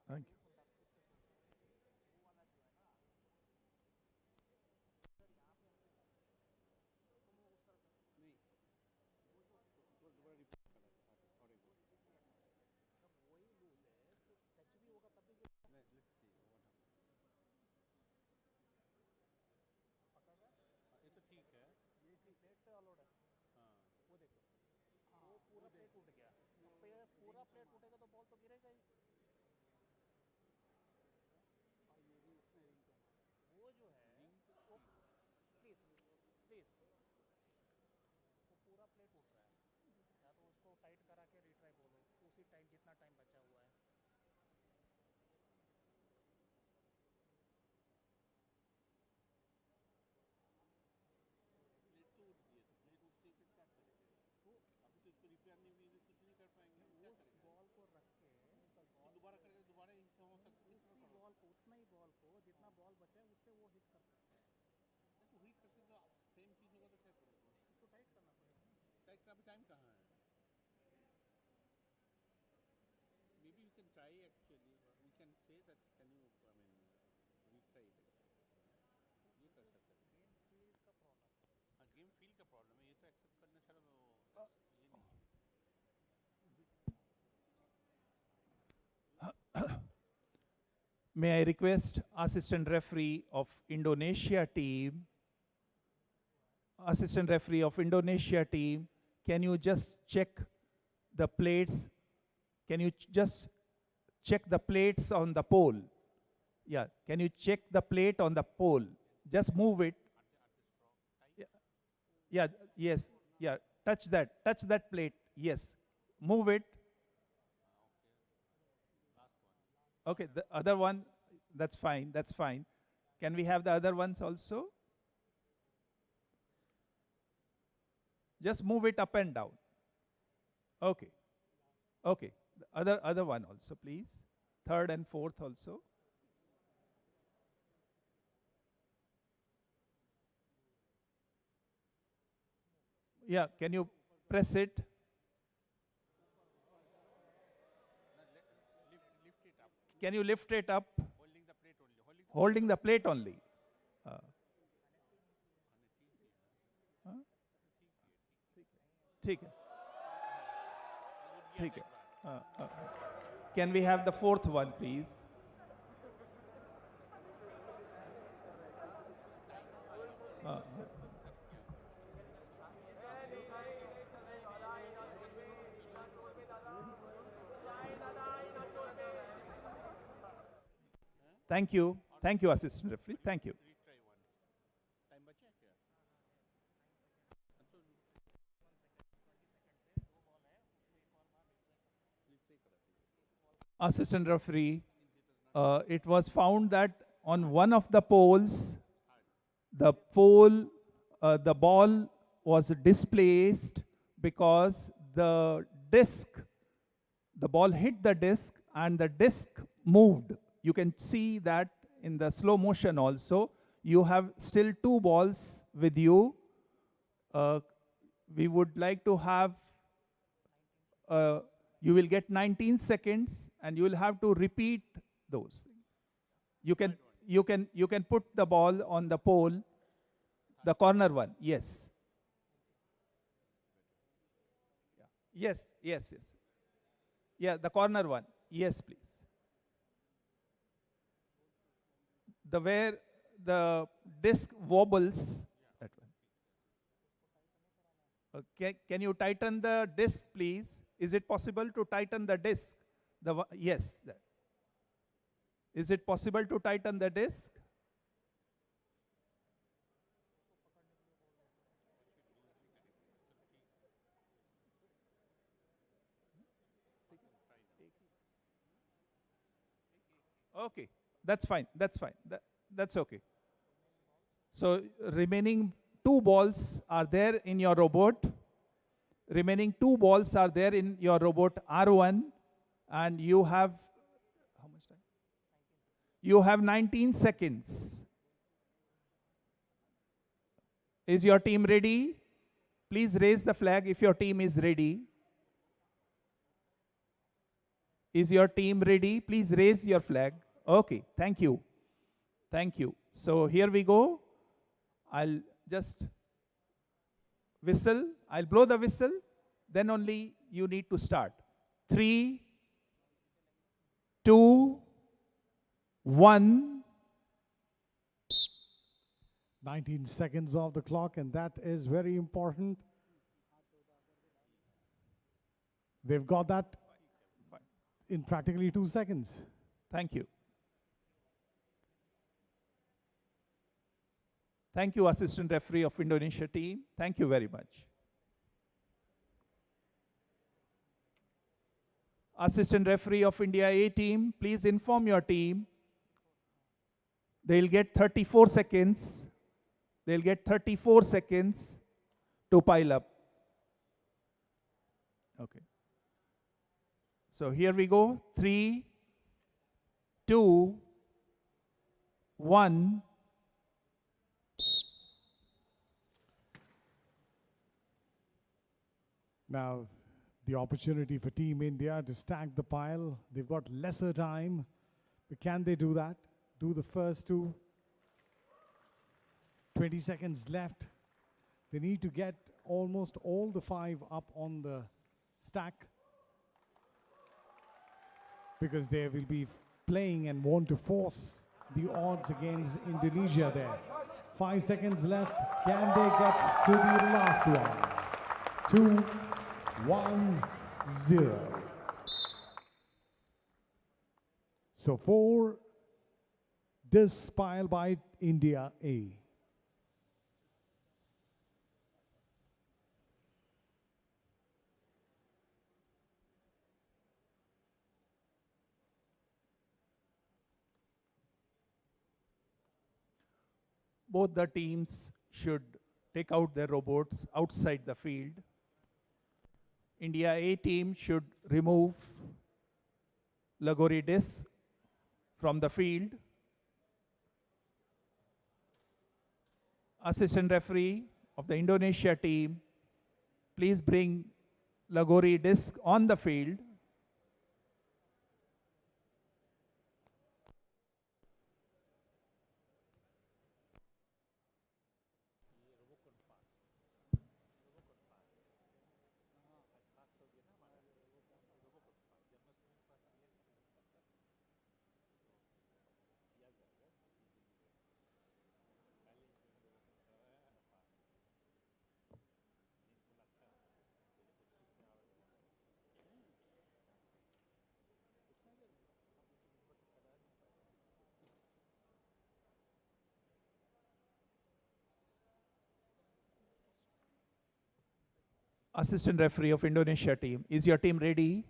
Thank you. ये तो ठीक है, ये plate पे all है। हाँ वो देखो, वो पूरा प्लेट टूट गया। पूरा प्लेट टूटेगा तो बॉल तो गिरेगा ही। ये भी उसने रिंग पे मारा। वो जो है वो प्लीज प्लीज वो पूरा प्लेट टूट रहा है, या तो उसको टाइट करा के रिट्राई बोलो उसी टाइम जितना टाइम बचा हुआ है। प्लेट तो उठ गई है, तो प्लेट उठने पे क्या करेंगे? तो अभी तो इसको रिपेयर नहीं कुछ नहीं कर पाएंगे, क्या करेंगे? बॉल को रख के दोबारा करके दोबारा ही हो सकता है। उसी बॉल को उतना ही बॉल को जितना बॉल बचा है उससे वो हिट कर सकते हैं। तो हिट कर सकते तो सेम चीज़ होगा तो क्या करोगे? उसको टाइट करना पड़ेगा। टाइट का अभी टाइम कहाँ है? Maybe you can try actually. We can say that can you retry it actually. ये कर सकते हैं। गेम फील्ड का प्रॉब्लम है। हाँ गेम फील्ड का प्रॉब्लम है, ये तो एक्सेप्ट करना शायद ये नहीं है। May I request assistant referee of Indonesia team, can you just check the plates? Can you just check the plates on the pole? Yeah, can you check the plate on the pole? Just move it. Yeah, yes, yeah, touch that plate, yes. Move it. Okay, the other one, that's fine, that's fine. Can we have the other ones also? Just move it up and down. Okay, okay. The other one also, please. Third and fourth also. Yeah, can you press it? Lift it up. Can you lift it up? Holding the plate only. Holding the plate only. ठीक है, ठीक है. Can we have the fourth one, please? Thank you, assistant referee. Thank you. Retry once. Time बचा है क्या? Assistant referee, it was found that on one of the poles, the ball was displaced because the ball hit the disc and the disc moved. You can see that in the slow motion also. You have still two balls with you. We would like to have, you will get 19 seconds and you will have to repeat those. You can put the ball on the pole, the corner one, yes. Yes. Yeah, the corner one, yes, please. Where the disc wobbles, that one. Can you tighten the disc, please? Is it possible to tighten the disc? Yes. Is it possible to tighten the disc? Okay, that's fine. That's okay. So remaining two balls are there in your robot. Remaining two balls are there in your robot R1, and you have, how much time? You have 19 seconds. Is your team ready? Please raise the flag if your team is ready. Is your team ready? Please raise your flag. Okay, thank you. Thank you. So here we go. I'll just whistle. I'll blow the whistle. Then only you need to start. 3, 2, 1. 19 seconds off the clock, and that is very important. They've got that in practically 2 seconds. Thank you. Thank you, assistant referee of Indonesia team. Thank you very much. Assistant referee of India A team, please inform your team. They'll get 34 seconds. They'll get 34 seconds to pile up. Okay. So here we go. 3, 2, 1. Now, the opportunity for Team India to stack the pile. They've got lesser time, but can they do that? Do the first two. 20 seconds left. They need to get almost all the 5 up on the stack, because they will be playing and want to force the odds against Indonesia there. 5 seconds left. Can they get to the last one? 2, 1, 0. So 4 discs piled by India A. Both the teams should take out their robots outside the field. India A team should remove Lagori disc from the field. Assistant referee of the Indonesia team, please bring Lagori disc on the field. Assistant referee of Indonesia team, is your team ready?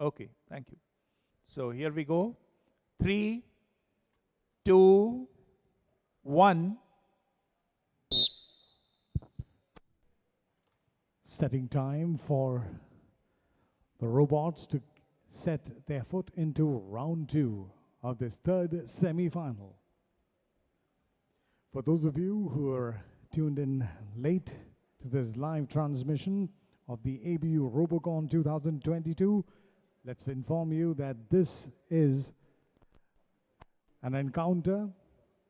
Okay, thank you. So here we go. 3, 2, 1. Setting time for the robots to set their foot into round 2 of this third semi-final. For those of you who are tuned in late to this live transmission of the ABU Robocon 2022, let's inform you that this is an encounter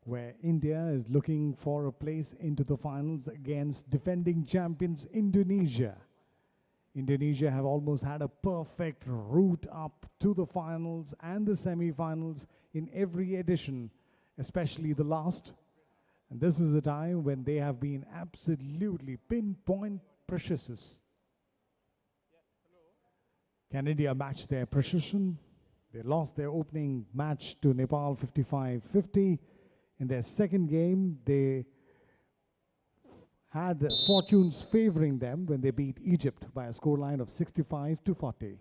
where India is looking for a place into the finals against defending champions Indonesia. Indonesia have almost had a perfect route up to the finals and the semi-finals in every edition, especially the last. And this is a time when they have been absolutely pinpoint precious. Can India match their precision? They lost their opening match to Nepal 55-50. In their second game, they had fortunes favoring them when they beat Egypt by a scoreline of 65-40.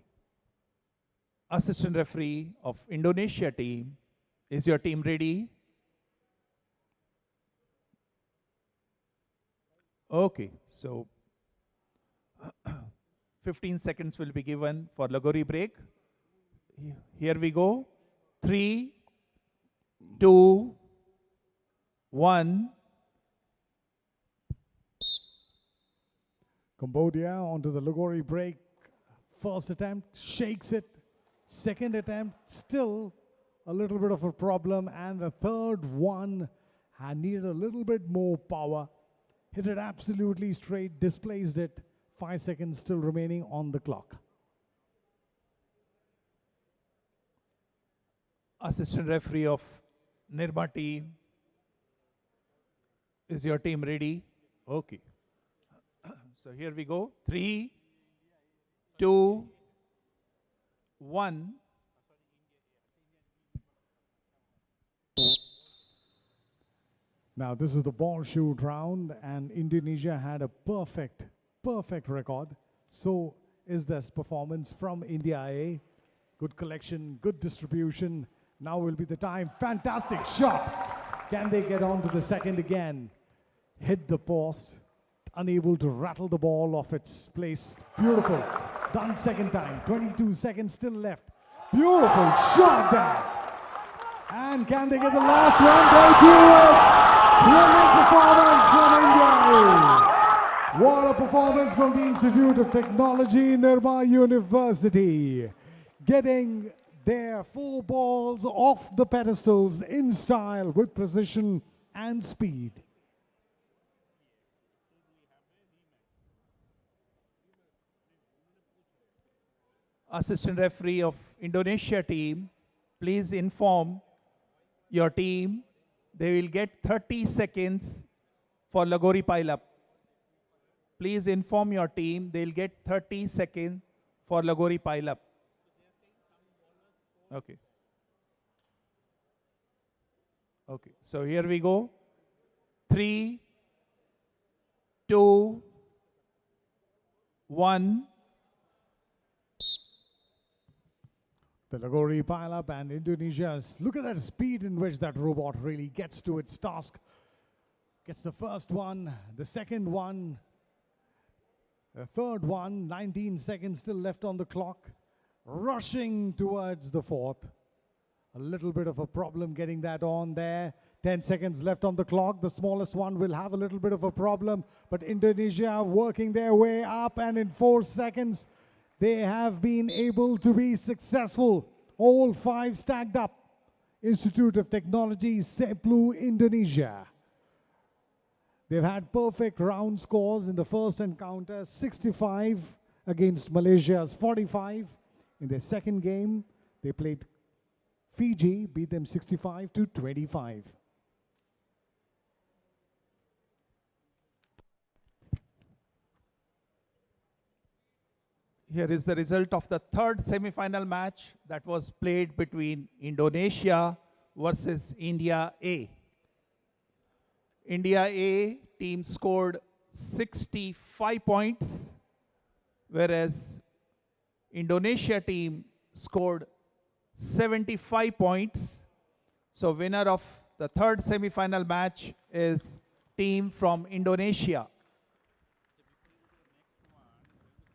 Assistant referee of Indonesia team, is your team ready? Okay, so 15 seconds will be given for Lagori break. Here we go. 3, 2, 1. Cambodia onto the Lagori break. First attempt, shakes it. Second attempt, still a little bit of a problem. And the third one had needed a little bit more power. Hit it absolutely straight, displaced it. 5 seconds still remaining on the clock. Assistant referee of Nirma team, is your team ready? Okay. So here we go. 3, 2, 1. Now this is the ball shoot round, and Indonesia had a perfect record. So is this performance from India A. Good collection, good distribution. Now will be the time. Fantastic shot. Can they get on to the second again? Hit the post. Unable to rattle the ball off its place. Beautiful. Done second time. 22 seconds still left. Beautiful shot there. And can they get the last one? They do it. Brilliant performance from India. What a performance from the Institute of Technology, Nirma University. Getting their 4 balls off the pedestals in style with precision and speed. Assistant referee of Indonesia team, please inform your team they will get 30 seconds for Lagori pile-up. Please inform your team they'll get 30 seconds for Lagori pile-up. Okay. Okay, so here we go. 3, 2, 1. The Lagori pile-up and Indonesia's, look at that speed in which that robot really gets to its task. Gets the first one, the second one, the third one, 19 seconds still left on the clock. Rushing towards the fourth. A little bit of a problem getting that on there. 10 seconds left on the clock. The smallest one will have a little bit of a problem, but Indonesia working their way up, and in 4 seconds, they have been able to be successful. All 5 stacked up. Institute of Technology, Seplu, Indonesia. They've had perfect round scores in the first encounter, 65 against Malaysia's 45. In their second game, they played Fiji, beat them 65-25. Here is the result of the third semi-final match that was played between Indonesia versus India A. India A team scored 65 points, whereas Indonesia team scored 75 points. So winner of the third semi-final match is team from Indonesia.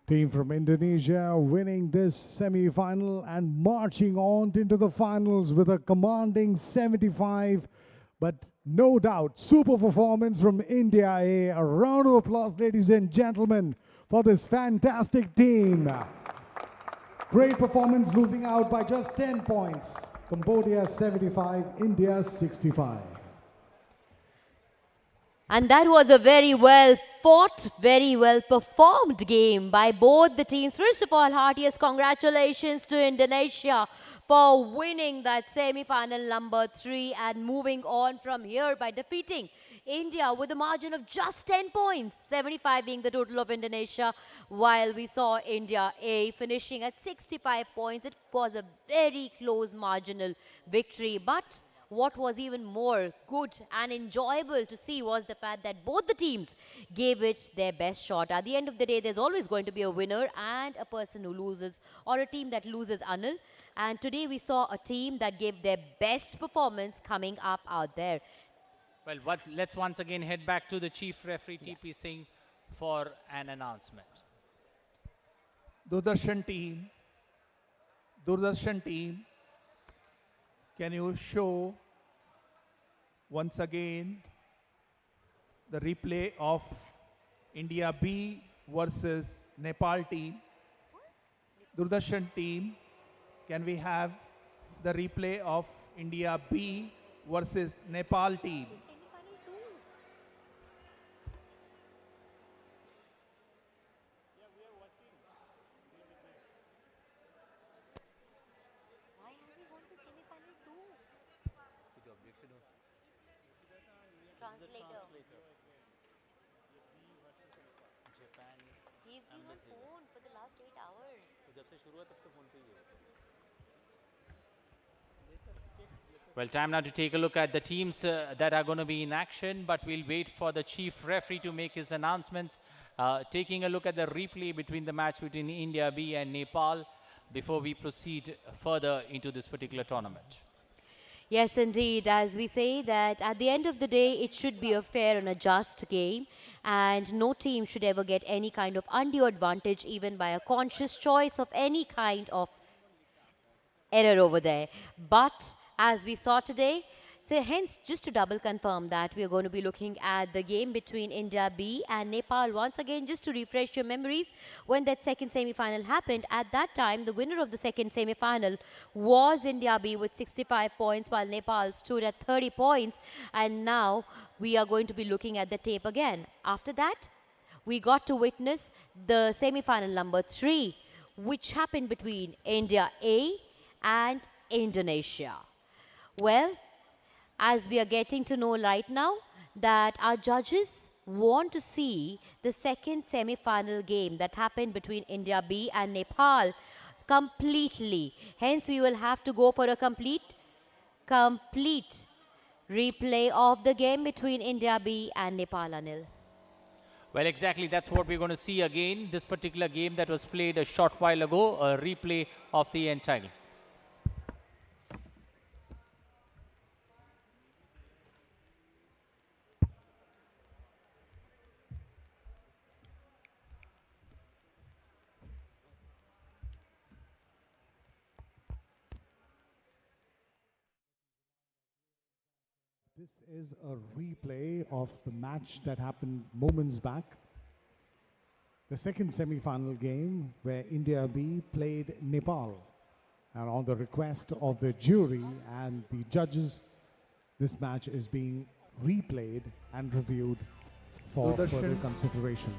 Team from Indonesia winning this semi-final and marching on into the finals with a commanding 75. But no doubt, super performance from India A. A round of applause, ladies and gentlemen, for this fantastic team. Great performance, losing out by just 10 points. Cambodia 75, India 65. And that was a very well fought, very well performed game by both the teams. First of all, heartiest congratulations to Indonesia for winning that semi-final number 3 and moving on from here by defeating India with a margin of just 10 points, 75 being the total of Indonesia, while we saw India A finishing at 65 points. It was a very close marginal victory, but what was even more good and enjoyable to see was the fact that both the teams gave it their best shot. At the end of the day, there's always going to be a winner and a person who loses, or a team that loses, Anil. And today we saw a team that gave their best performance coming up out there. Well, let's once again head back to the chief referee, TP Singh, for an announcement. Doordarshan team, can you show once again the replay of India B versus Nepal team. Doordarshan team, can we have the replay of India B versus Nepal team? Why has he gone to semi-final too? Translator. He's been on phone for the last 8 hours. Well, time now to take a look at the teams that are going to be in action, but we'll wait for the chief referee to make his announcements. Taking a look at the replay between the match between India B and Nepal before we proceed further into this particular tournament. Yes, indeed. As we say that at the end of the day, it should be a fair and a just game, and no team should ever get any kind of undue advantage, even by a conscious choice of any kind of error over there. But as we saw today, so hence just to double confirm that we are going to be looking at the game between India B and Nepal once again, just to refresh your memories. When that second semi-final happened, at that time the winner of the second semi-final was India B with 65 points, while Nepal stood at 30 points. And now we are going to be looking at the tape again. After that, we got to witness the semi-final number 3, which happened between India A and Indonesia. Well, as we are getting to know right now that our judges want to see the second semi-final game that happened between India B and Nepal completely. Hence, we will have to go for a complete replay of the game between India B and Nepal, Anil. Well, exactly, that's what we're going to see again. This particular game that was played a short while ago, a replay of the entire. This is a replay of the match that happened moments back. The second semi-final game where India B played Nepal. And on the request of the jury and the judges, this match is being replayed and reviewed for further consideration.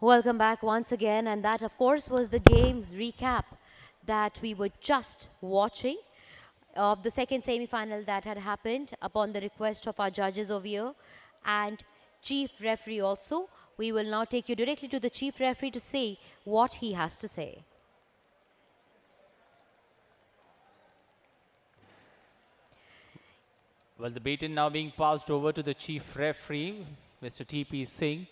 Welcome back once again, and that, of course, was the game recap that we were just watching of the second semi-final that had happened upon the request of our judges over here and chief referee also. We will now take you directly to the chief referee to say what he has to say. Well, the baton now being passed over to the chief referee, Mr. T.P. Singh,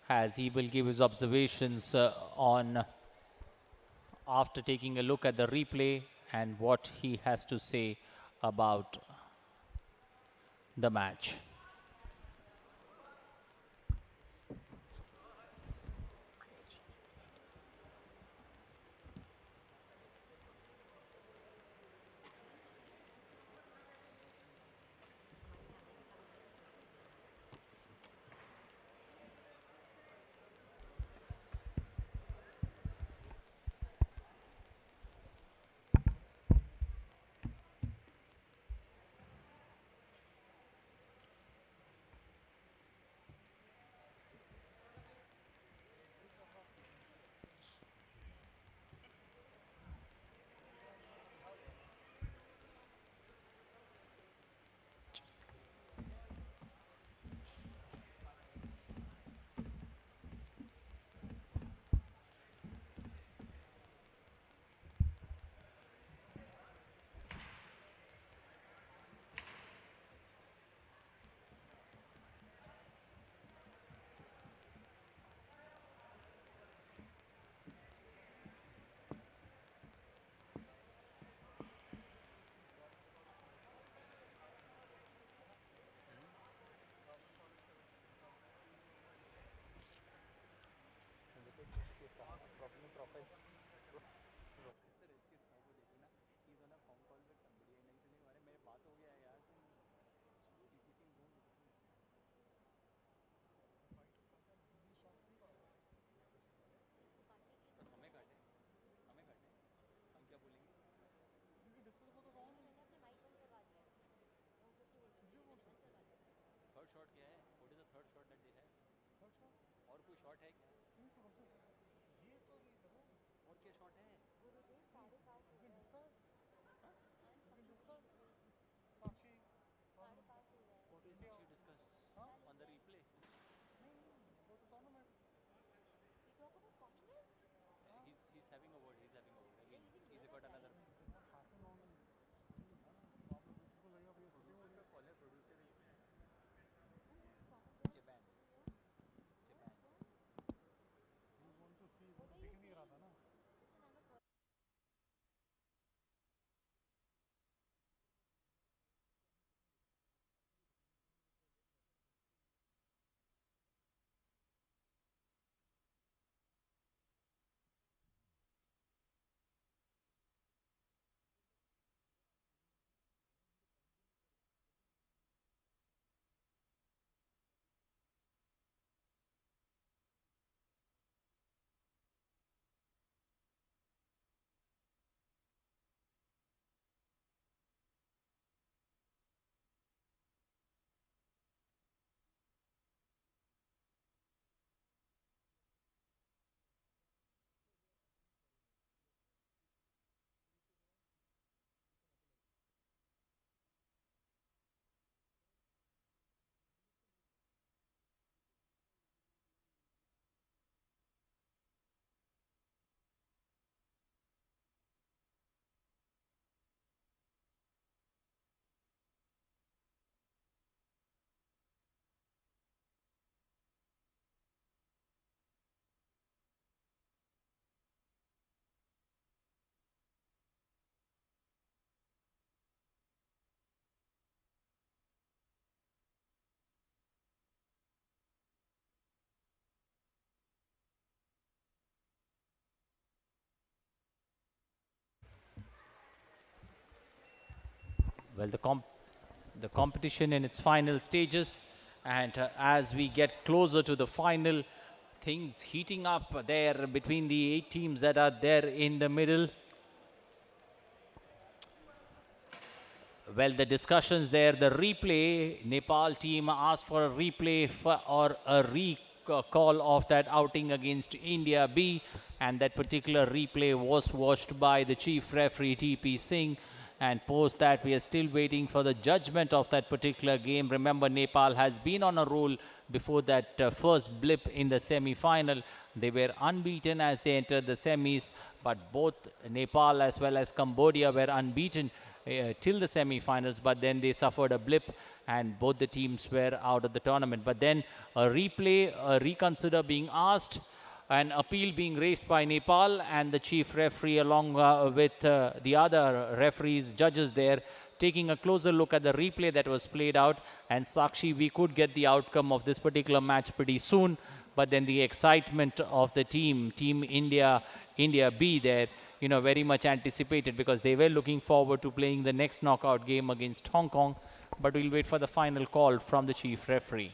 as he will give his observations on after taking a look at the replay and what he has to say about the match. Well, the competition in its final stages, and as we get closer to the final, things heating up there between the 8 teams that are there in the middle. Well, the discussions there, the replay, Nepal team asked for a replay or a call of that outing against India B, and that particular replay was watched by the chief referee TP Singh. And post that, we are still waiting for the judgment of that particular game. Remember, Nepal has been on a roll before that first blip in the semi-final. They were unbeaten as they entered the semis, but both Nepal as well as Cambodia were unbeaten till the semi-finals, but then they suffered a blip and both the teams were out of the tournament. But then a replay, a reconsider being asked, an appeal being raised by Nepal, and the chief referee along with the other referees, judges there, taking a closer look at the replay that was played out. And Sakshi, we could get the outcome of this particular match pretty soon, but then the excitement of the team India B there, you know, very much anticipated, because they were looking forward to playing the next knockout game against Hong Kong. But we'll wait for the final call from the chief referee.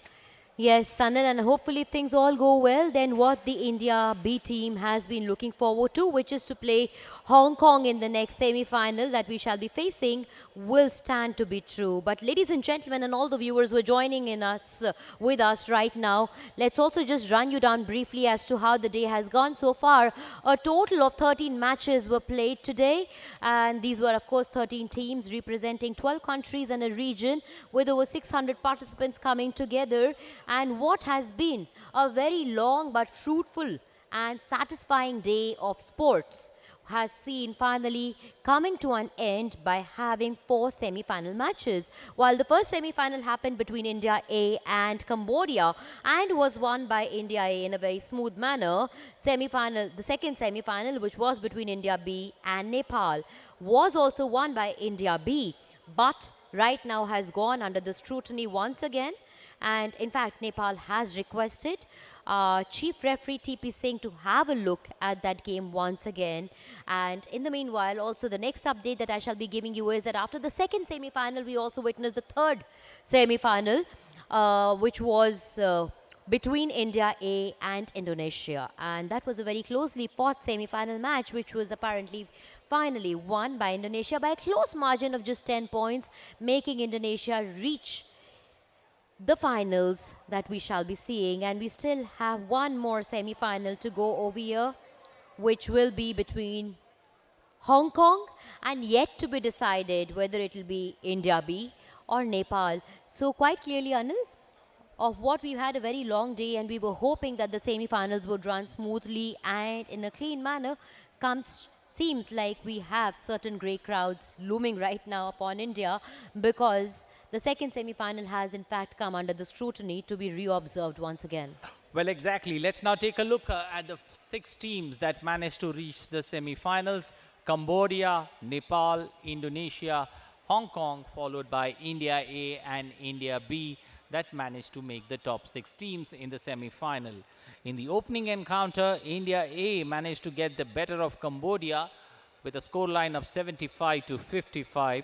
Yes, Sanil, and hopefully if things all go well, then what the India B team has been looking forward to, which is to play Hong Kong in the next semi-final that we shall be facing, will stand to be true. But ladies and gentlemen, and all the viewers who are joining in us with us right now, let's also just run you down briefly as to how the day has gone so far. A total of 13 matches were played today, and these were of course 13 teams representing 12 countries and a region with over 600 participants coming together. And what has been a very long but fruitful and satisfying day of sports has seen finally coming to an end by having 4 semi-final matches. While the first semi-final happened between India A and Cambodia and was won by India A in a very smooth manner, the second semi-final, which was between India B and Nepal, was also won by India B, but right now has gone under the scrutiny once again. And in fact, Nepal has requested Chief Referee TP Singh to have a look at that game once again. And in the meanwhile, also the next update that I shall be giving you is that after the second semi-final, we also witnessed the third semi-final, which was between India A and Indonesia. And that was a very closely fought semi-final match, which was apparently finally won by Indonesia by a close margin of just 10 points, making Indonesia reach the finals that we shall be seeing. And we still have one more semi-final to go over here, which will be between Hong Kong and yet to be decided whether it will be India B or Nepal. So quite clearly, Anil, of what we've had a very long day, and we were hoping that the semi-finals would run smoothly and in a clean manner, seems like we have certain grey crowds looming right now upon India, because the second semi-final has in fact come under the scrutiny to be re-observed once again. Well, exactly. Let's now take a look at the 6 teams that managed to reach the semi-finals. Cambodia, Nepal, Indonesia, Hong Kong, followed by India A and India B, that managed to make the top 6 teams in the semi-final. In the opening encounter, India A managed to get the better of Cambodia with a scoreline of 75-55.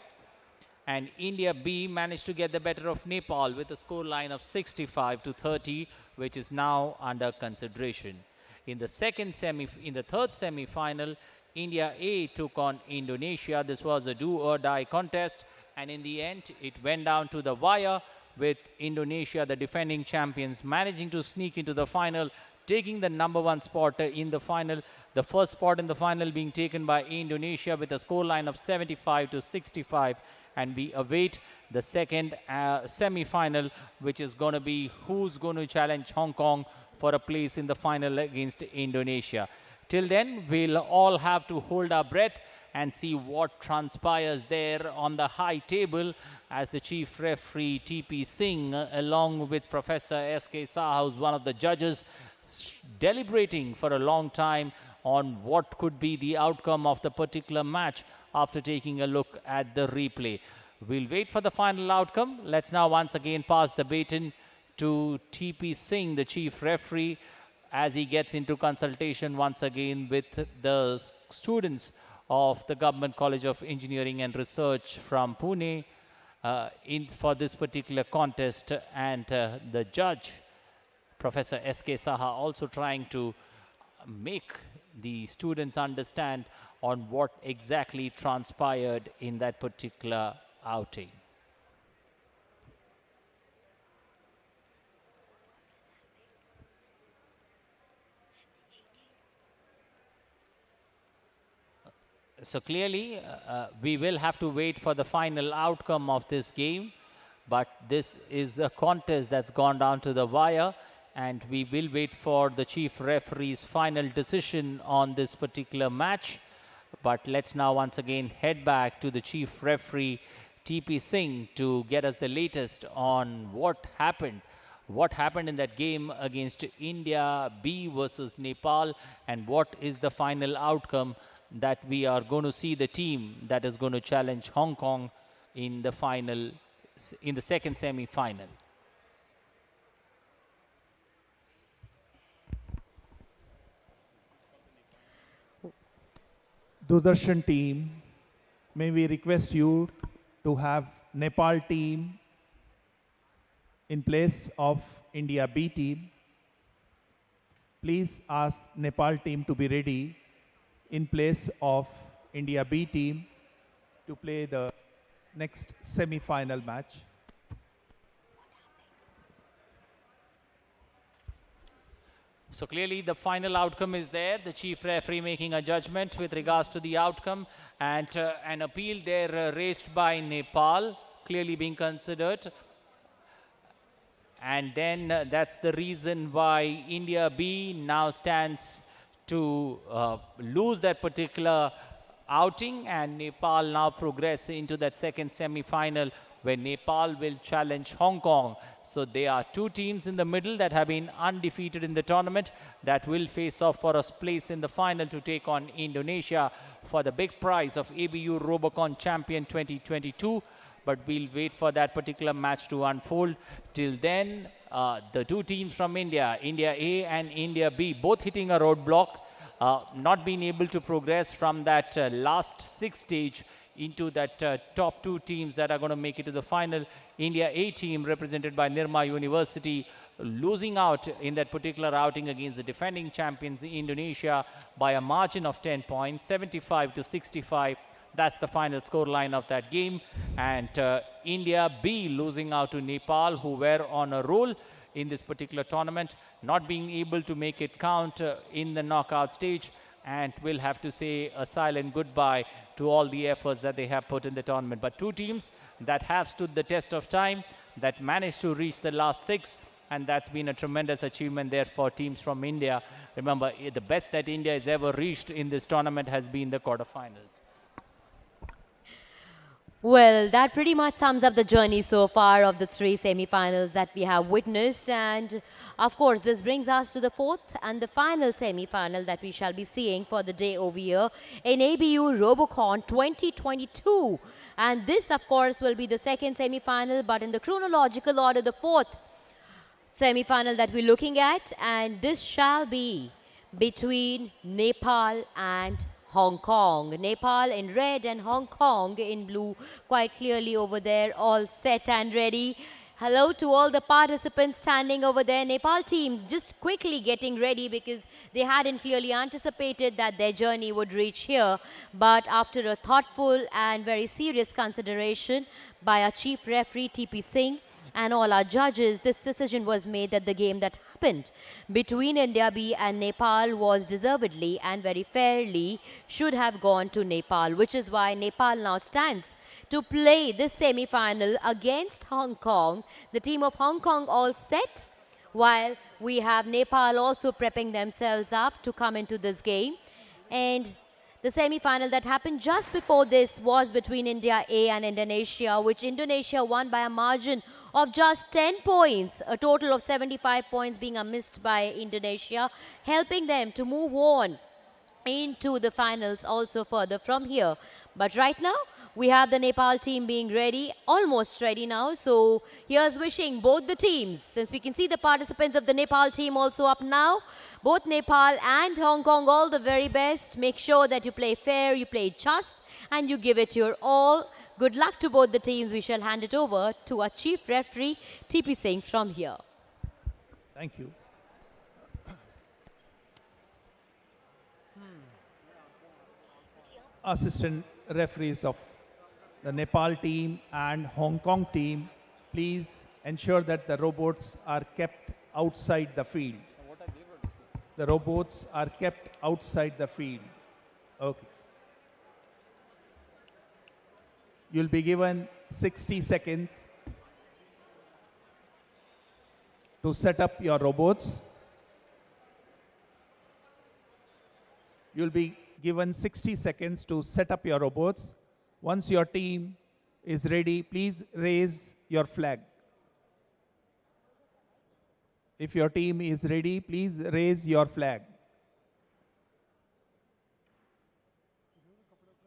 And India B managed to get the better of Nepal with a scoreline of 65-30, which is now under consideration. In the third semi-final, India A took on Indonesia. This was a do-or-die contest, and in the end, it went down to the wire, with Indonesia, the defending champions, managing to sneak into the final, taking the #1 spot in the final. The first spot in the final being taken by Indonesia with a scoreline of 75-65. And we await the second semi-final, which is going to be who's going to challenge Hong Kong for a place in the final against Indonesia. Till then, we'll all have to hold our breath and see what transpires there on the high table, as the chief referee TP Singh, along with Professor SK Saha, who's one of the judges, deliberating for a long time on what could be the outcome of the particular match after taking a look at the replay. We'll wait for the final outcome. Let's now once again pass the baton to TP Singh, the chief referee, as he gets into consultation once again with the students of the Government College of Engineering and Research from Pune for this particular contest, and the judge, Professor SK Saha, also trying to make the students understand on what exactly transpired in that particular outing. So clearly, we will have to wait for the final outcome of this game. But this is a contest that's gone down to the wire, and we will wait for the chief referee's final decision on this particular match. But let's now once again head back to the chief referee, TP Singh, to get us the latest on what happened. What happened in that game against India B versus Nepal, and what is the final outcome that we are going to see the team that is going to challenge Hong Kong in the final, in the second semi-final. Doordarshan team, may we request you to have Nepal team in place of India B team. Please ask Nepal team to be ready in place of India B team to play the next semi-final match. So clearly the final outcome is there. The chief referee making a judgment with regards to the outcome, and an appeal there raised by Nepal clearly being considered. And then that's the reason why India B now stands to lose that particular outing, and Nepal now progress into that second semi-final where Nepal will challenge Hong Kong. So there are two teams in the middle that have been undefeated in the tournament that will face off for a place in the final to take on Indonesia for the big prize of ABU Robocon Champion 2022. But we'll wait for that particular match to unfold. Till then, the two teams from India, India A and India B, both hitting a roadblock, not being able to progress from that last sixth stage into that top two teams that are going to make it to the final. India A team, represented by Nirma University, losing out in that particular outing against the defending champions Indonesia by a margin of 10 points, 75 to 65. That's the final score line of that game. And India B losing out to Nepal, who were on a roll in this particular tournament, not being able to make it count in the knockout stage, and will have to say a silent goodbye to all the efforts that they have put in the tournament. But two teams that have stood the test of time, that managed to reach the last six, and that's been a tremendous achievement there for teams from India. Remember, the best that India has ever reached in this tournament has been the quarterfinals. Well, that pretty much sums up the journey so far of the three semi-finals that we have witnessed. And of course, this brings us to the fourth and the final semi-final that we shall be seeing for the day over here in ABU Robocon 2022. And this, of course, will be the second semi-final, but in the chronological order, the fourth semi-final that we're looking at. And this shall be between Nepal and Hong Kong. Nepal in red and Hong Kong in blue, quite clearly over there, all set and ready. Hello to all the participants standing over there. Nepal team just quickly getting ready because they hadn't clearly anticipated that their journey would reach here. But after a thoughtful and very serious consideration by our chief referee TP Singh and all our judges, this decision was made that the game that happened between India B and Nepal was deservedly and very fairly should have gone to Nepal, which is why Nepal now stands to play this semi-final against Hong Kong. The team of Hong Kong all set, while we have Nepal also prepping themselves up to come into this game. And the semi-final that happened just before this was between India A and Indonesia, which Indonesia won by a margin of just 10 points, a total of 75 points being missed by Indonesia, helping them to move on into the finals also further from here. But right now, we have the Nepal team being ready, almost ready now. So here's wishing both the teams, since we can see the participants of the Nepal team also up now, both Nepal and Hong Kong, all the very best. Make sure that you play fair, you play just, and you give it your all. Good luck to both the teams. We shall hand it over to our chief referee, TP Singh, from here. Thank you. Assistant referees of the Nepal team and Hong Kong team, please ensure that the robots are kept outside the field. The robots are kept outside the field. Okay. You'll be given 60 seconds to set up your robots. You'll be given 60 seconds to set up your robots. Once your team is ready, please raise your flag. If your team is ready, please raise your flag.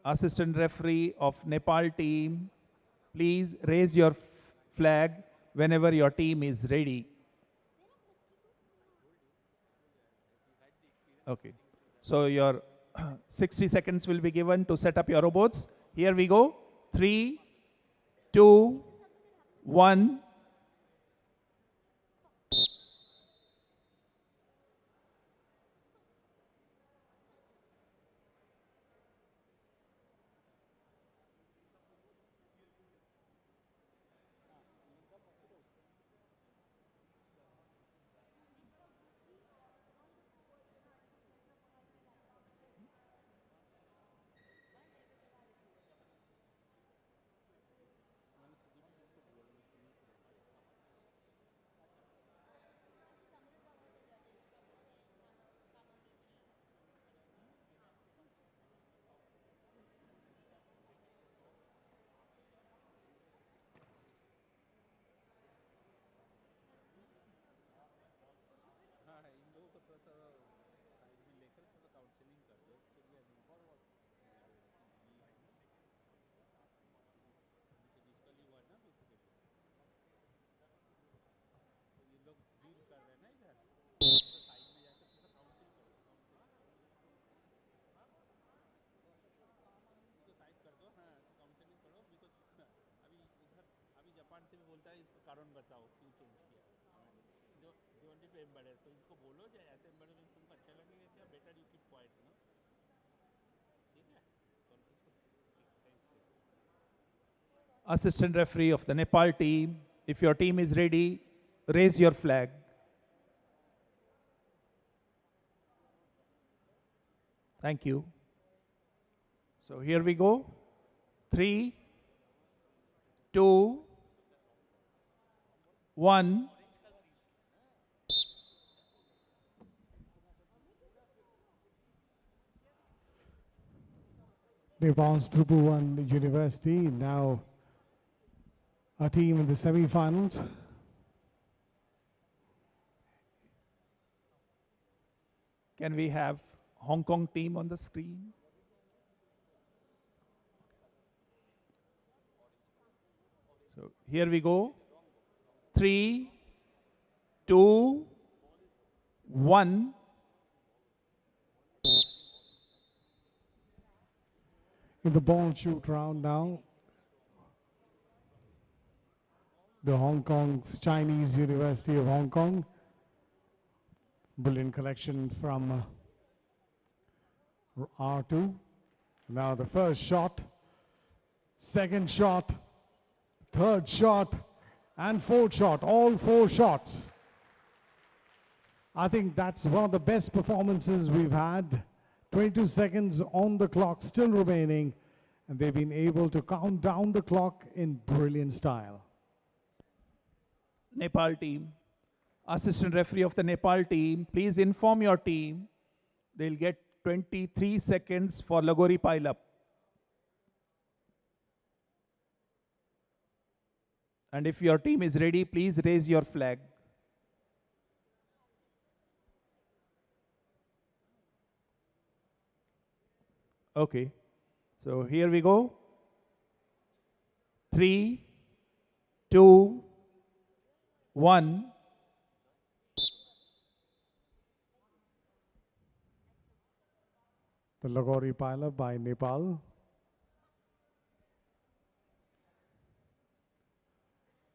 Assistant referee of Nepal team, please raise your flag whenever your team is ready. Okay. So your 60 seconds will be given to set up your robots. Here we go. 3, 2, 1. Assistant referee of the Nepal team, if your team is ready, raise your flag. Thank you. So here we go. 3, 2, 1. Nepal's Tribhuvan University now a team in the semi-finals. Can we have Hong Kong team on the screen? So here we go. 3, 2, 1. In the ball shoot round now, the Hong Kong's Chinese University of Hong Kong. Brilliant collection from R2. Now the first shot, second shot, third shot, and fourth shot, all 4 shots. I think that's one of the best performances we've had. 22 seconds on the clock still remaining, and they've been able to count down the clock in brilliant style. Nepal team. Assistant referee of the Nepal team, please inform your team. They'll get 23 seconds for Lagori pile-up. And if your team is ready, please raise your flag. Okay. So here we go. 3, 2, 1. The Lagori pile-up by Nepal.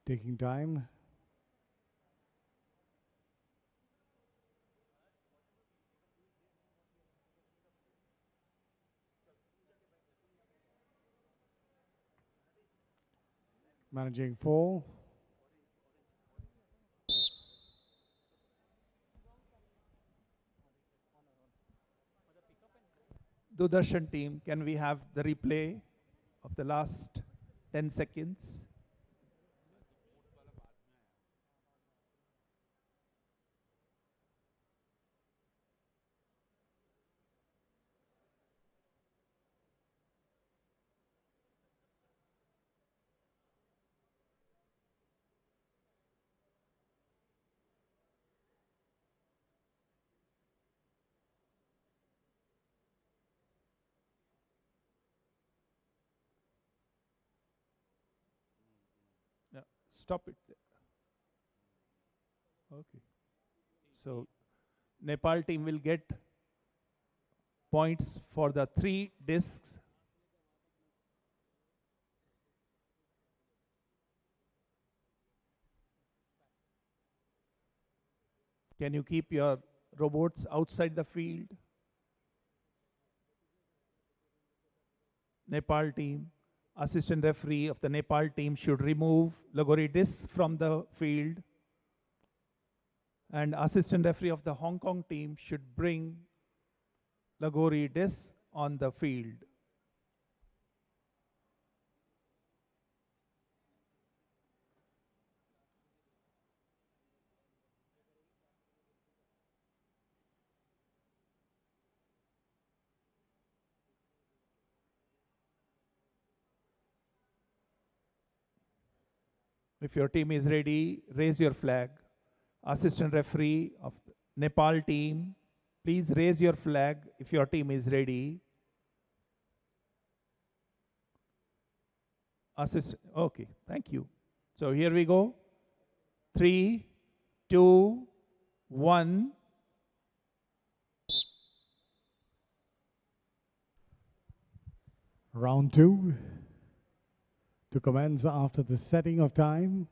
Taking time. Managing 4. Doordarshan team, can we have the replay of the last 10 seconds. Yeah, stop it there. Okay. So Nepal team will get points for the 3 discs. Can you keep your robots outside the field? Nepal team, assistant referee of the Nepal team should remove Lagori discs from the field. And assistant referee of the Hong Kong team should bring Lagori discs on the field. If your team is ready, raise your flag. Assistant referee of the Nepal team, please raise your flag if your team is ready. Okay, thank you. So here we go. 3, 2, 1. Round 2 to commence after the setting of time.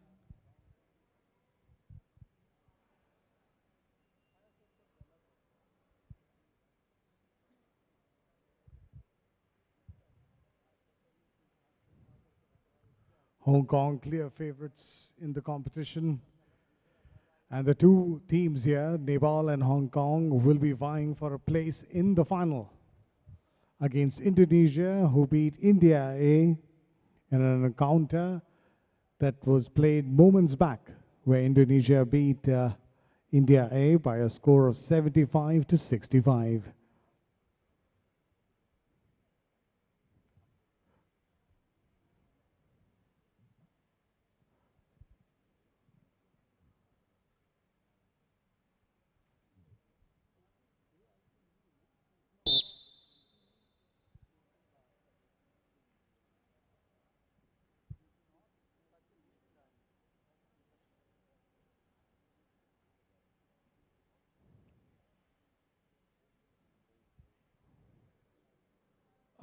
Hong Kong clear favorites in the competition. And the two teams here, Nepal and Hong Kong, will be vying for a place in the final against Indonesia, who beat India A in an encounter that was played moments back, where Indonesia beat India A by a score of 75 to 65.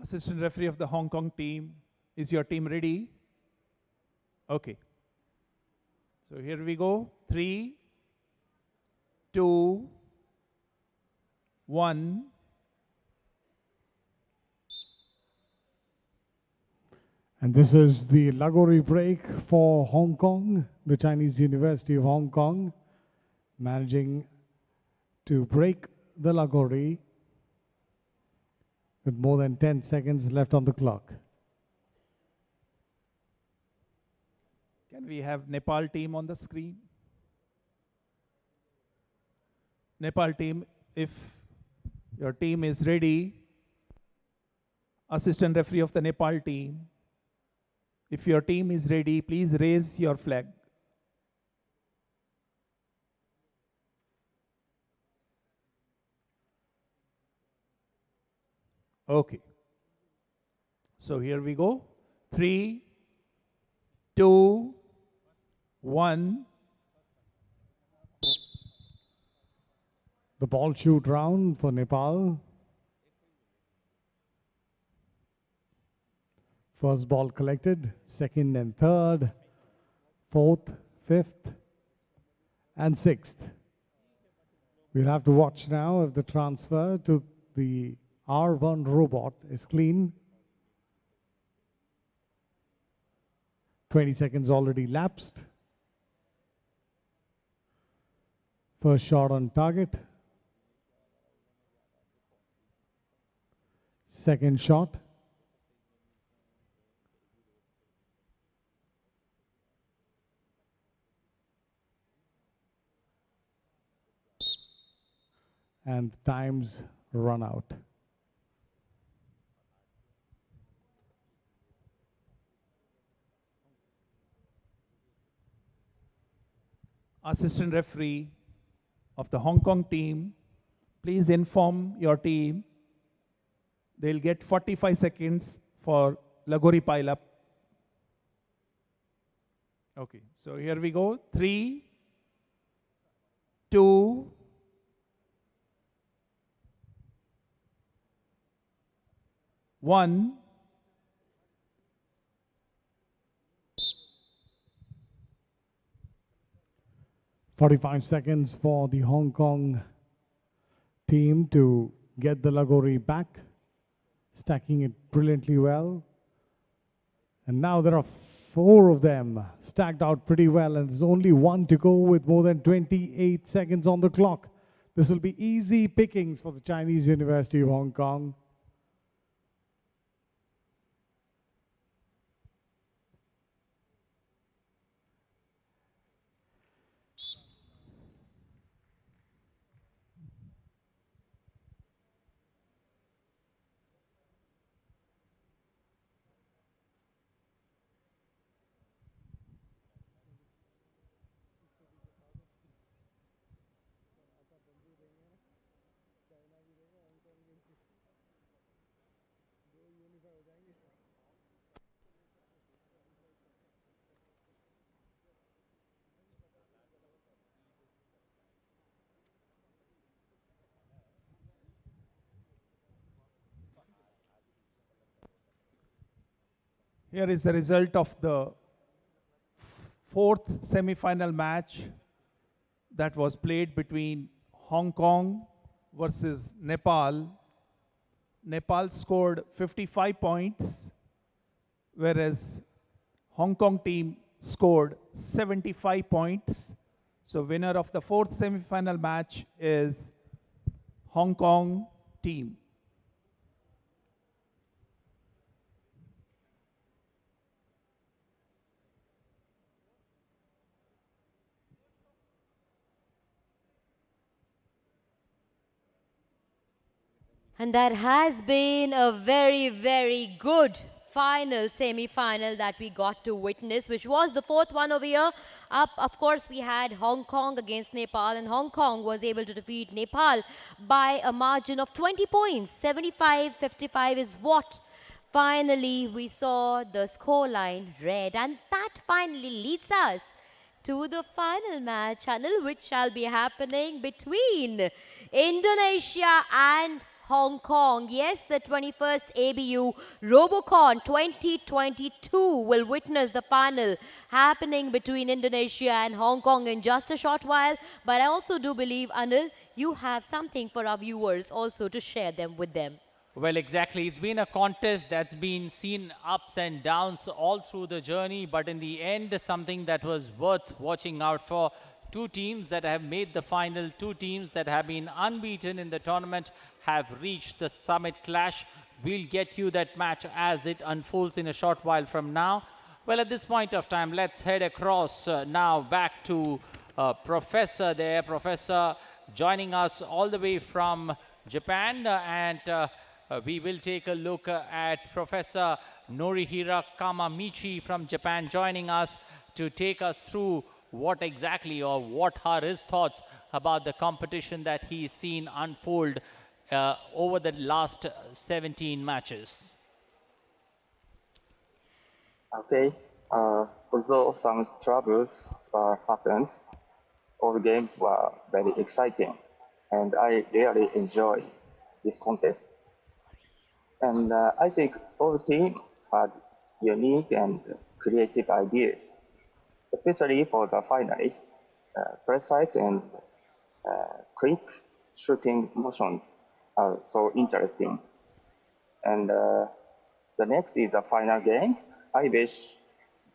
Assistant referee of the Hong Kong team, is your team ready? Okay. So here we go. 3, 2, 1. And this is the Lagori break for Hong Kong, the Chinese University of Hong Kong, managing to break the Lagori with more than 10 seconds left on the clock. Can we have Nepal team on the screen? Nepal team, if your team is ready, assistant referee of the Nepal team, if your team is ready, please raise your flag. Okay. So here we go. 3, 2, 1. The ball shoot round for Nepal. First ball collected, second and third, fourth, fifth, and sixth. We'll have to watch now if the transfer to the R1 robot is clean. 20 seconds already lapsed. First shot on target. Second shot. and the times run out. Assistant referee of the Hong Kong team, please inform your team. They'll get 45 seconds for Lagori pile-up. Okay, so here we go. 3, 2, 1. "45 seconds for the Hong Kong team to get the Lagori back, stacking it brilliantly well. And now there are 4 of them stacked out pretty well, and there's only 1 to go with more than 28 seconds on the clock. This will be easy pickings for the Chinese University of Hong Kong. Here is the result of the 4th semi-final match that was played between Hong Kong versus Nepal. Nepal scored 55 points, whereas Hong Kong team scored 75 points. So winner of the 4th semi-final match is Hong Kong team. And that has been a very, very good final, semi-final that we got to witness, which was the 4th one over here. Up, of course, we had Hong Kong against Nepal, and Hong Kong was able to defeat Nepal by a margin of 20 points. 75-55 is what finally we saw the scoreline read, and that finally leads us to the final match, Anil, which shall be happening between Indonesia and Hong Kong. Yes, the 21st ABU Robocon 2022 will witness the final happening between Indonesia and Hong Kong in just a short while. But I also do believe, Anil, you have something for our viewers also to share them with them. Well, exactly. It's been a contest that's been seen ups and downs all through the journey, but in the end, something that was worth watching out for. 2 teams that have made the final, 2 teams that have been unbeaten in the tournament have reached the summit clash. We'll get you that match as it unfolds in a short while from now. Well, at this point of time, let's head across now back to Professor there. Professor joining us all the way from Japan, and we will take a look at Professor Norihira Kamamichi from Japan joining us to take us through what exactly or what are his thoughts about the competition that he's seen unfold over the last 17 matches. Okay, although some troubles happened, all games were very exciting, and I really enjoyed this contest. And I think all teams had unique and creative ideas, especially for the finalists. Precise and quick shooting motions are so interesting. And the next is the final game. I wish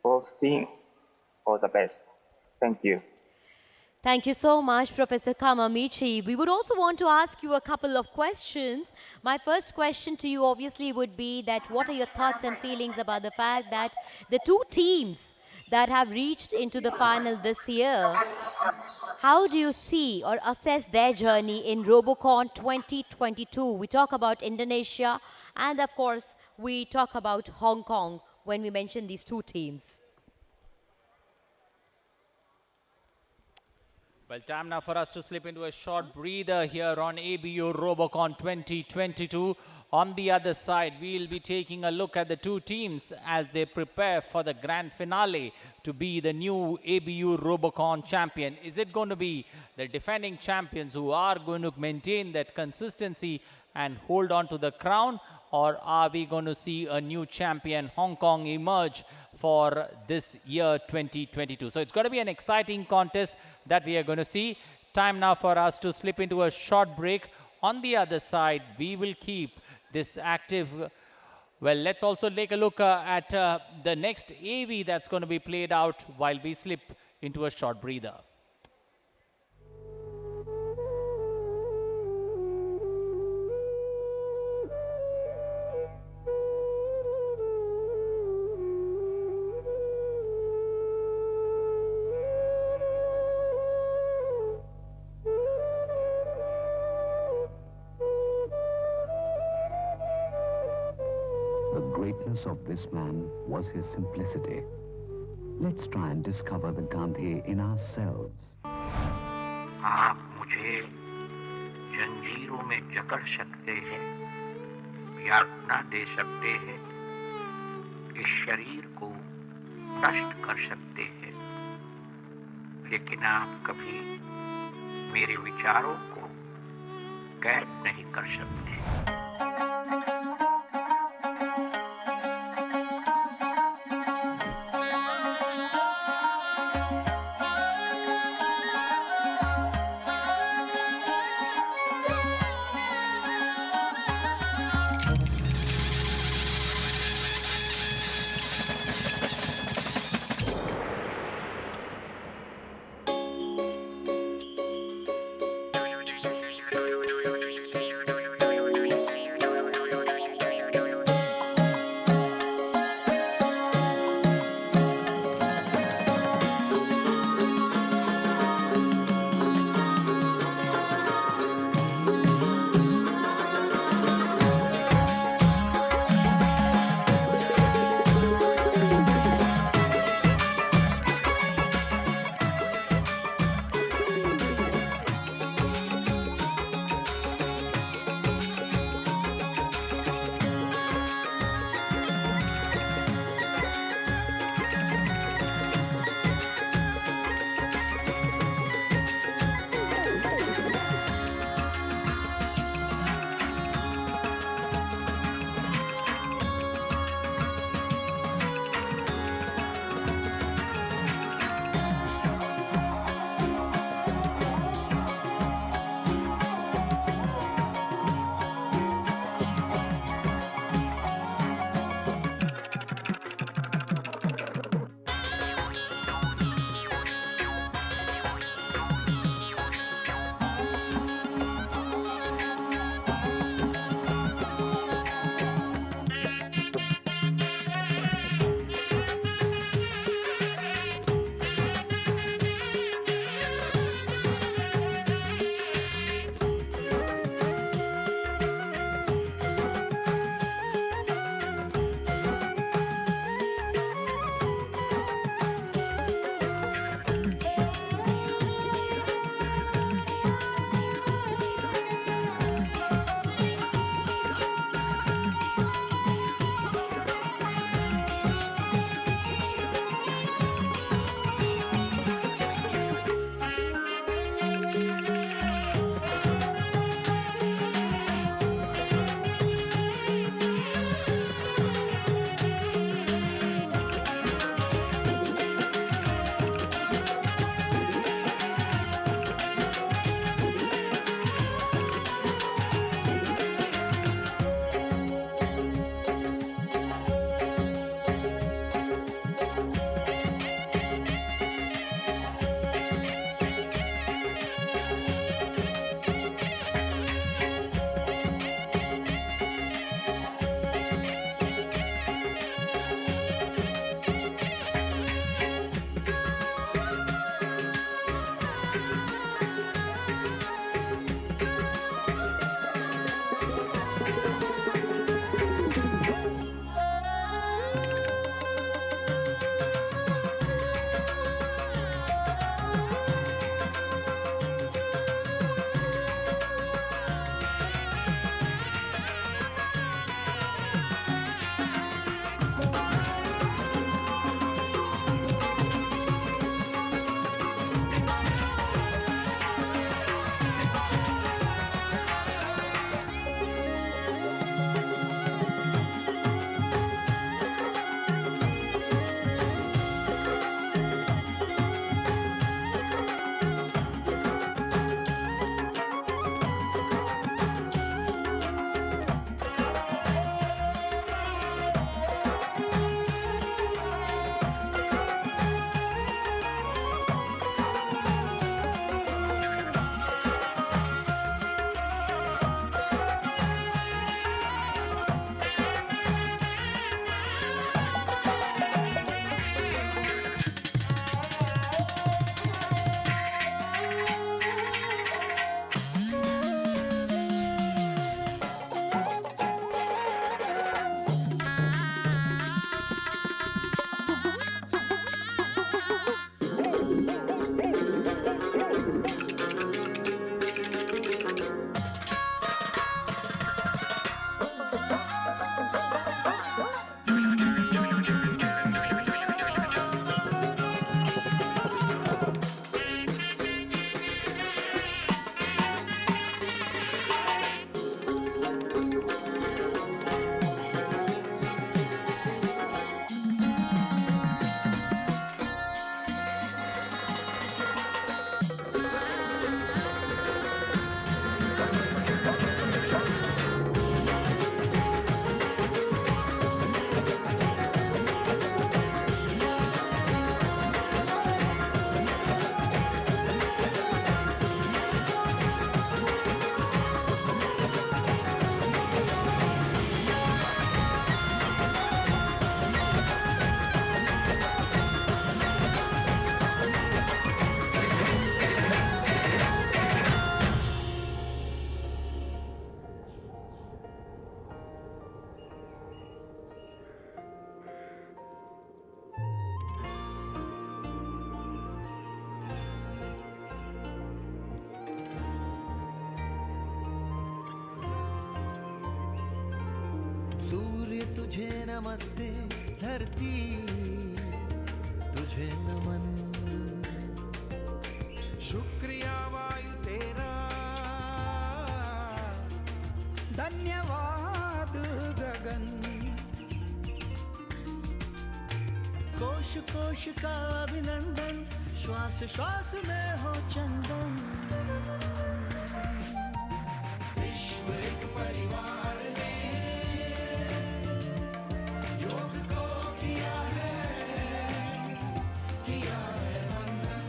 both teams all the best. Thank you. Thank you so much, Professor Kamamichi. We would also want to ask you a couple of questions. My first question to you obviously would be that what are your thoughts and feelings about the fact that the 2 teams that have reached into the final this year. How do you see or assess their journey in Robocon 2022? We talk about Indonesia and of course we talk about Hong Kong when we mention these two teams. Well, time now for us to slip into a short breather here on ABU Robocon 2022. On the other side, we'll be taking a look at the two teams as they prepare for the grand finale to be the new ABU Robocon champion. Is it going to be the defending champions who are going to maintain that consistency and hold on to the crown? Or are we going to see a new champion, Hong Kong, emerge for this year 2022? So it's going to be an exciting contest that we are going to see. Time now for us to slip into a short break. On the other side, we will keep this active. Well, let's also take a look at the next AV that's going to be played out while we slip into a short breather. The greatness of this man was his simplicity. Let's try and discover the Gandhi in ourselves. आप मुझे जंजीरों में जकड़ सकते हैं, यातना दे सकते हैं, इस शरीर को नष्ट कर सकते हैं, लेकिन आप कभी मेरे विचारों को कैद नहीं कर सकते। नमस्ते धरती तुझे नमन। शुक्रिया वायु तेरा, धन्यवाद गगन। कोश कोश का अभिनंदन, श्वास श्वास में हो चंदन। विश्व एक परिवार ने योग को किया है वंदन।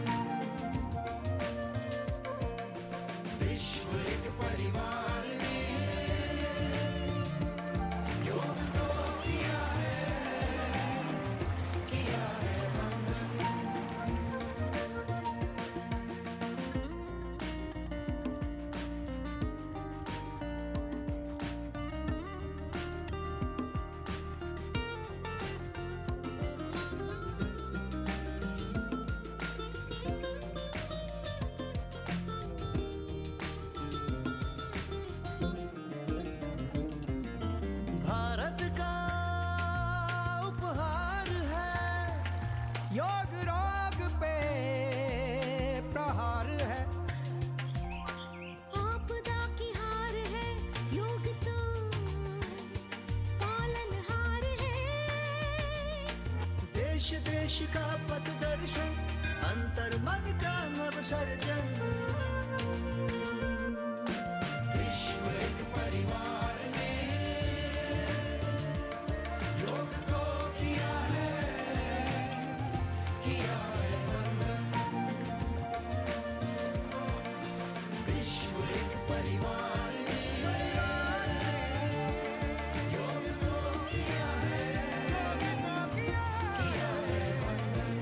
विश्व एक परिवार ने योग को किया है वंदन। भारत का उपहार है, योग रोग पे प्रहार है। आपदा की हार है, योग तो पालनहार है। देश देश का पथ दर्शन, अंतर मन का नव सर्जन। विश्व एक परिवार ने योग को किया है वंदन। विश्व एक परिवार ने योग को किया है वंदन।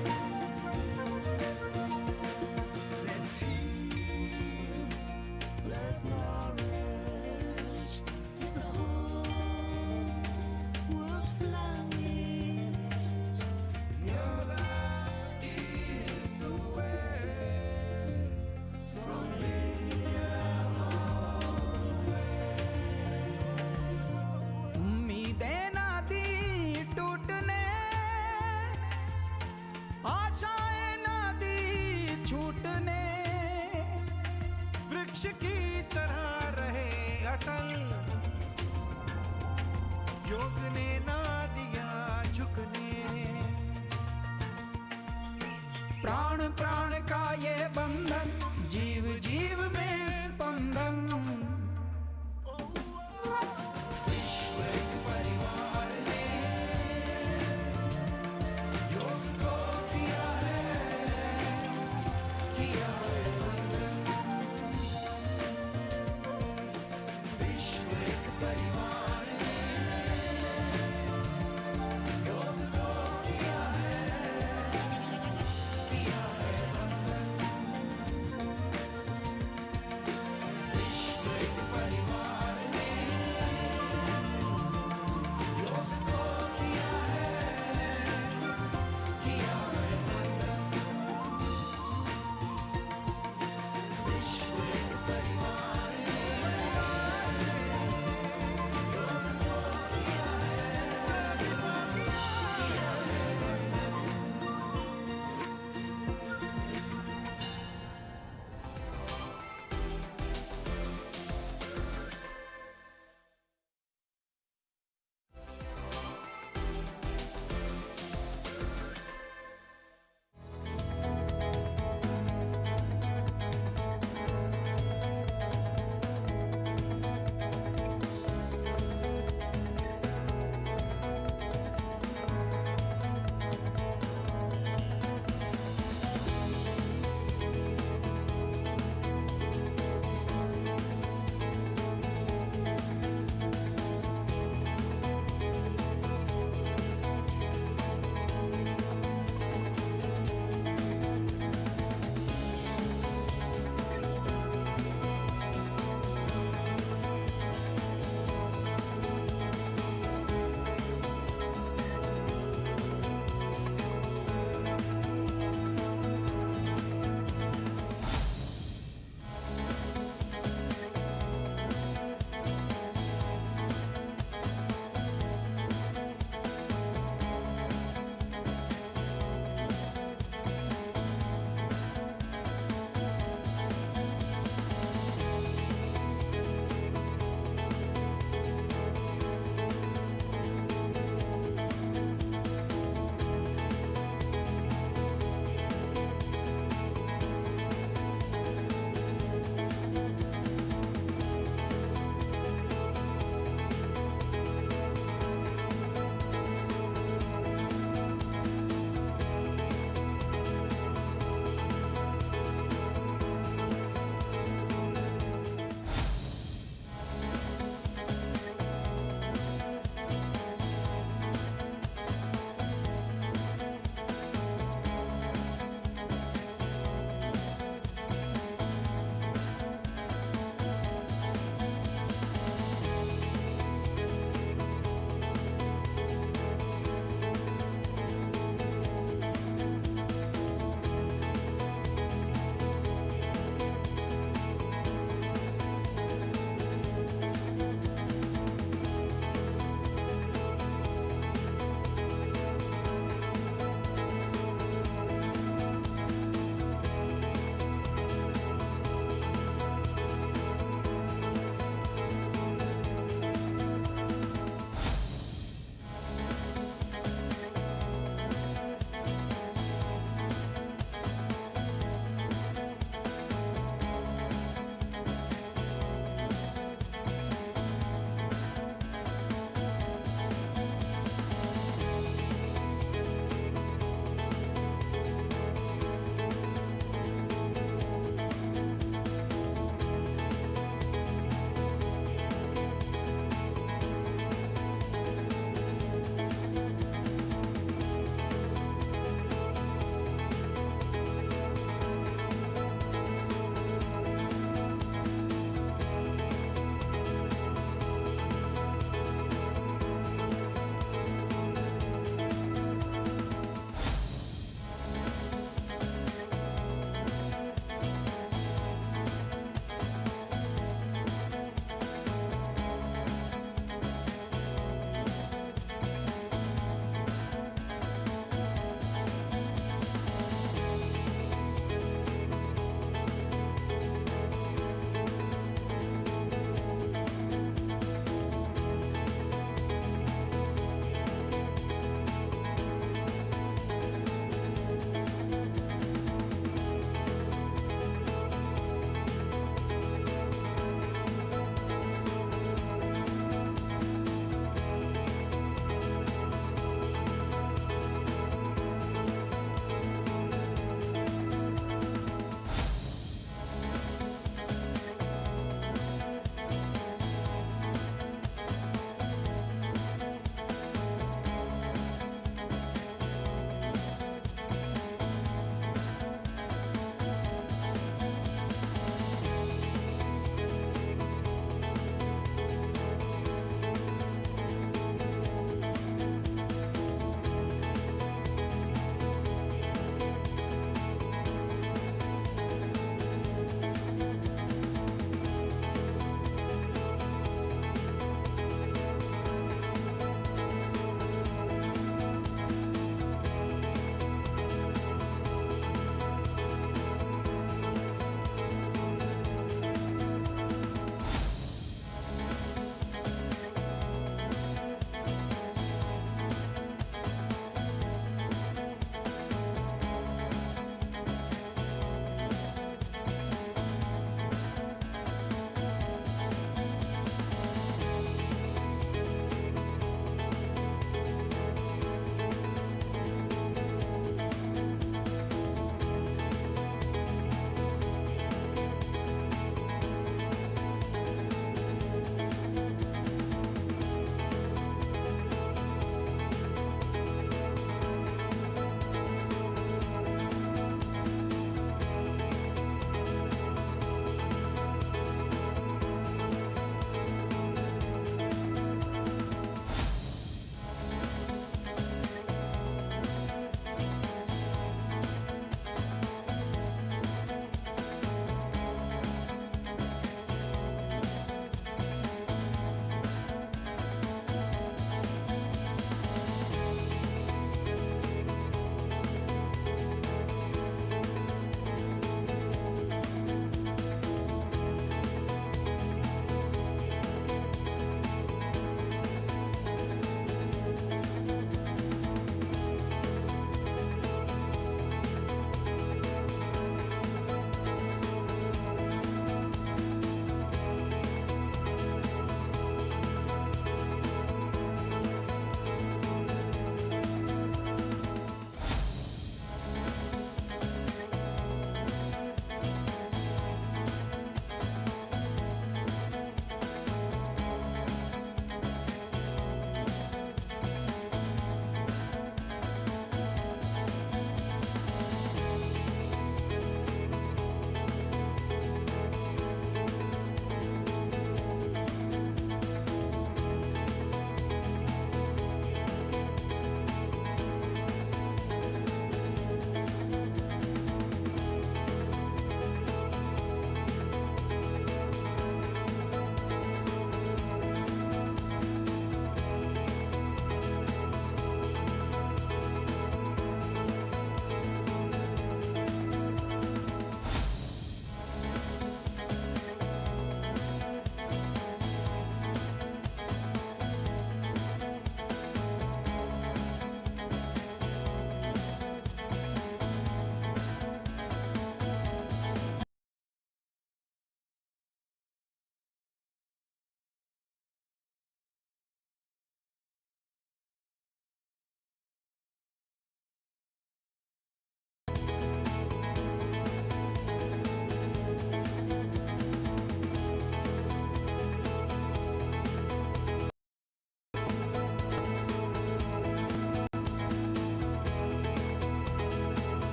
Let's heal, let's flourish, the whole world flourish. Yoga is the way from India उम्मीदें ना दी टूटने, आशाएं ना दी छूटने। वृक्ष की तरह रहे अटल, योग ने ना दिया झुकने। प्राण प्राण का ये बंधन, जीव जीव में स्पंदन। विश्व एक परिवार ने योग को किया है वंदन। विश्व एक परिवार ने योग को किया है वंदन।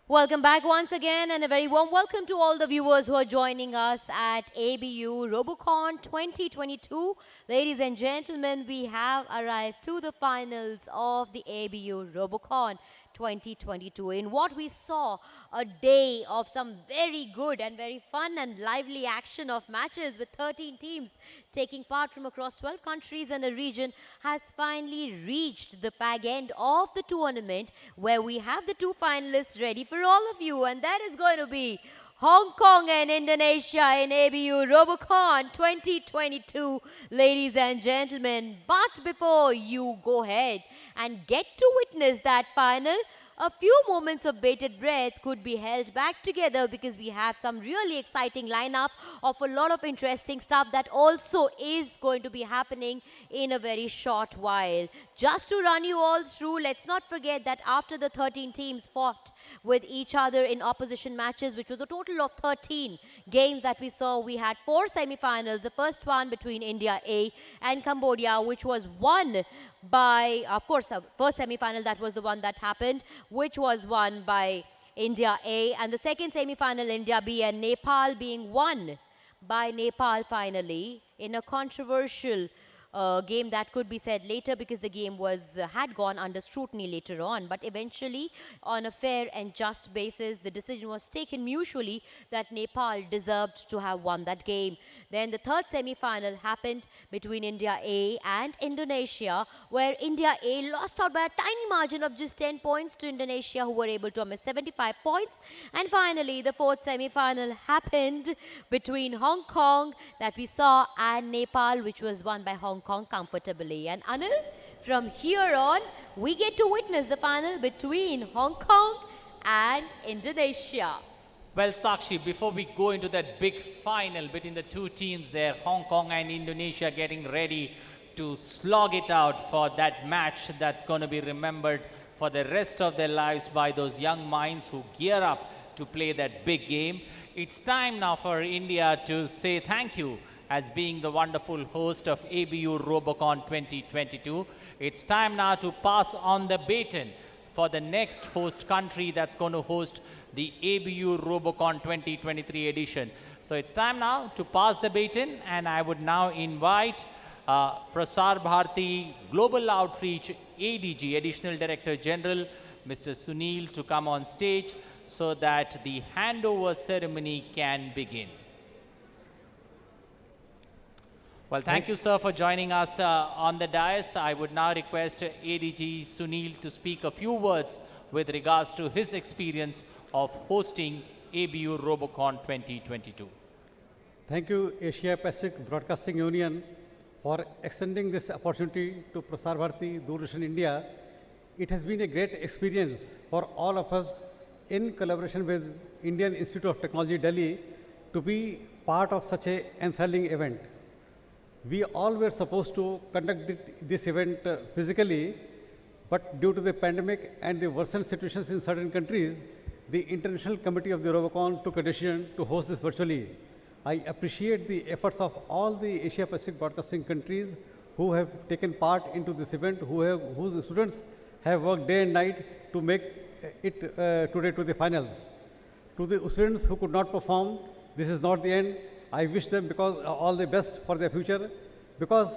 Welcome back once again, and a very warm welcome to all the viewers who are joining us at ABU Robocon 2022. Ladies and gentlemen, we have arrived to the finals of the ABU Robocon 2022. In what we saw, a day of some very good and very fun and lively action of matches with 13 teams taking part from across 12 countries and a region, has finally reached the fag end of the tournament, where we have the two finalists ready for all of you, and that is going to be Hong Kong and Indonesia in ABU Robocon 2022, ladies and gentlemen. But before you go ahead and get to witness that final, a few moments of bated breath could be held back together, because we have some really exciting lineup of a lot of interesting stuff that also is going to be happening in a very short while. Just to run you all through, let's not forget that after the 13 teams fought with each other in opposition matches, which was a total of 13 games that we saw, we had 4 semi-finals. The first one between India A and Cambodia, which was won by, of course, the first semi-final, that was the one that happened, which was won by India A, and the second semi-final, India B and Nepal, being won by Nepal finally in a controversial game that could be said later, because the game was had gone under scrutiny later on. But eventually, on a fair and just basis, the decision was taken mutually that Nepal deserved to have won that game. Then the third semi-final happened between India A and Indonesia, where India A lost out by a tiny margin of just 10 points to Indonesia, who were able to amass 75 points. And finally, the fourth semi-final happened between Hong Kong, that we saw, and Nepal, which was won by Hong Kong comfortably. And Anil, from here on, we get to witness the final between Hong Kong and Indonesia. Well, Sakshi, before we go into that big final between the two teams there, Hong Kong and Indonesia getting ready to slog it out for that match that's going to be remembered for the rest of their lives by those young minds who gear up to play that big game. It's time now for India to say thank you as being the wonderful host of ABU Robocon 2022. It's time now to pass on the baton for the next host country that's going to host the ABU Robocon 2023 edition. So it's time now to pass the baton, and I would now invite Prasar Bharati Global Outreach ADG, Additional Director General, Mr. Sunil, to come on stage so that the handover ceremony can begin. Well, thank you, sir, for joining us on the dais. I would now request ADG Sunil to speak a few words with regards to his experience of hosting ABU Robocon 2022. Thank you, Asia Pacific Broadcasting Union, for extending this opportunity to Prasar Bharati Doordarshan India. It has been a great experience for all of us, in collaboration with Indian Institute of Technology, Delhi, to be part of such an enthralling event. We all were supposed to conduct this event physically, but due to the pandemic and the worsened situations in certain countries, the International Committee of the Robocon took a decision to host this virtually. I appreciate the efforts of all the Asia Pacific broadcasting countries who have taken part into this event, whose students have worked day and night to make it today to the finals. To the students who could not perform, this is not the end. I wish them all the best for their future, because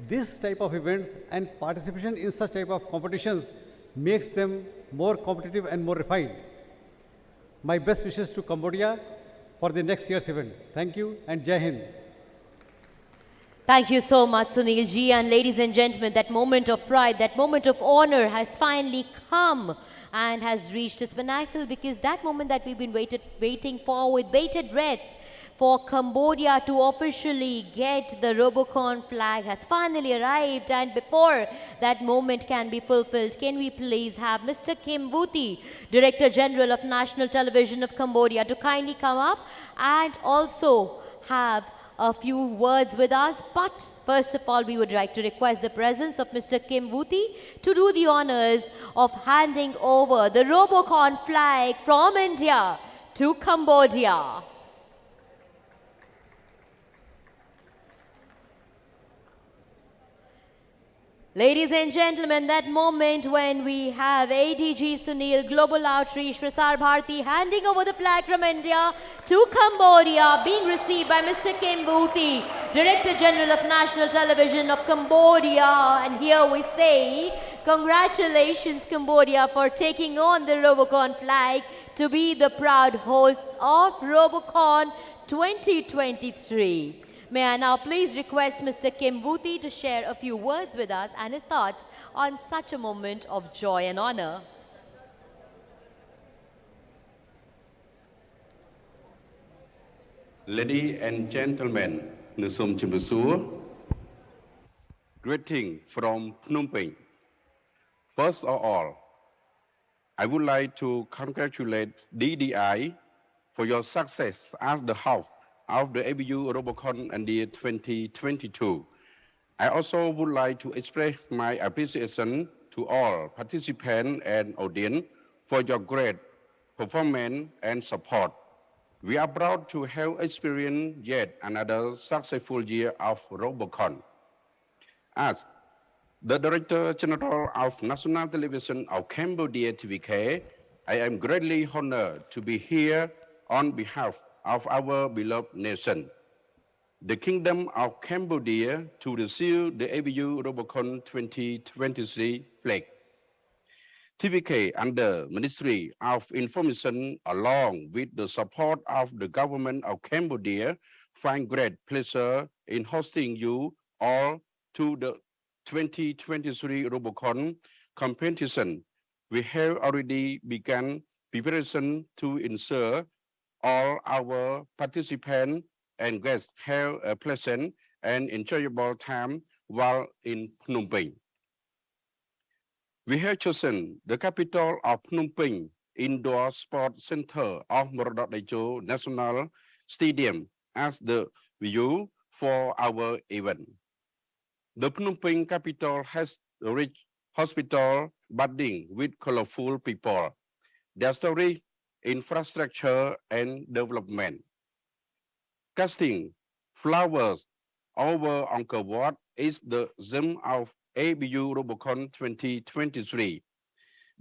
this type of events and participation in such type of competitions makes them more competitive and more refined. My best wishes to Cambodia for the next year's event. Thank you, and Jai Hind. Thank you so much, Sunil ji. And ladies and gentlemen, that moment of pride, that moment of honor has finally come and has reached its pinnacle, because that moment that we've been waiting for with bated breath, for Cambodia to officially get the Robocon flag, has finally arrived. And before that moment can be fulfilled, can we please have Mr. Kim Vuti, Director General of National Television of Cambodia, to kindly come up and also have a few words with us. But first of all, we would like to request the presence of Mr. Kim Vuti to do the honors of handing over the Robocon flag from India to Cambodia. Ladies and gentlemen, that moment when we have ADG Sunil, Global Outreach, Prasar Bharati handing over the flag from India to Cambodia, being received by Mr. Kim Bhuti, Director General of National Television of Cambodia. And here we say, congratulations Cambodia for taking on the Robocon flag to be the proud hosts of Robocon 2023. May I now please request Mr. Kim Bhuti to share a few words with us and his thoughts on such a moment of joy and honor. Ladies and gentlemen, Nusum Chimbusur, greeting from Phnom Penh. First of all, I would like to congratulate DDI for your success as the host of the ABU Robocon India 2022. I also would like to express my appreciation to all participants and audience for your great performance and support. We are proud to have experienced yet another successful year of Robocon. As the Director General of National Television of Cambodia TVK, I am greatly honored to be here on behalf of our beloved nation, the Kingdom of Cambodia, to receive the ABU Robocon 2023 flag. TVK under Ministry of Information, along with the support of the government of Cambodia, find great pleasure in hosting you all to the 2023 Robocon competition. We have already begun preparation to ensure all our participants and guests have a pleasant and enjoyable time while in Phnom Penh. We have chosen the capital of Phnom Penh Indoor Sports Center of Morodok Techo National Stadium as the venue for our event. The Phnom Penh capital has a rich hospital budding with colorful people. Their story, infrastructure and development. Casting flowers over Angkor Wat is the theme of ABU Robocon 2023.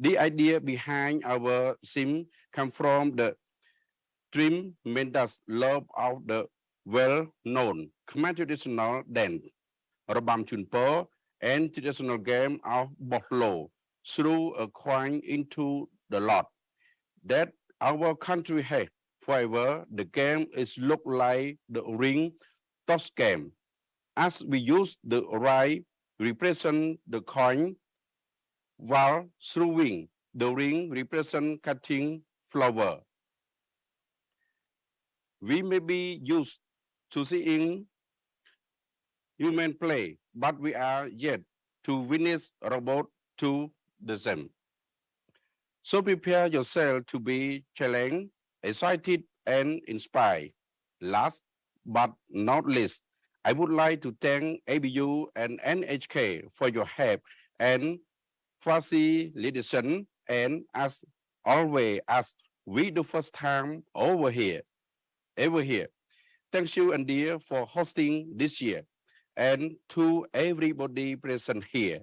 The idea behind our theme comes from the tremendous love of the well-known Khmer traditional dance, Rabam Chunpo, and traditional game of Boklo through a coin into the lot that our country has. However, the game is look like the ring toss game, as we use the right represent the coin, while throwing the ring represent cutting flower. We may be used to seeing human play, but we are yet to witness a robot to the same. So prepare yourself to be challenged, excited, and inspired. Last but not least, I would like to thank ABU and NHK for your help and facilitation, and as always, as we the first time ever here. Thank you, India, for hosting this year, and to everybody present here.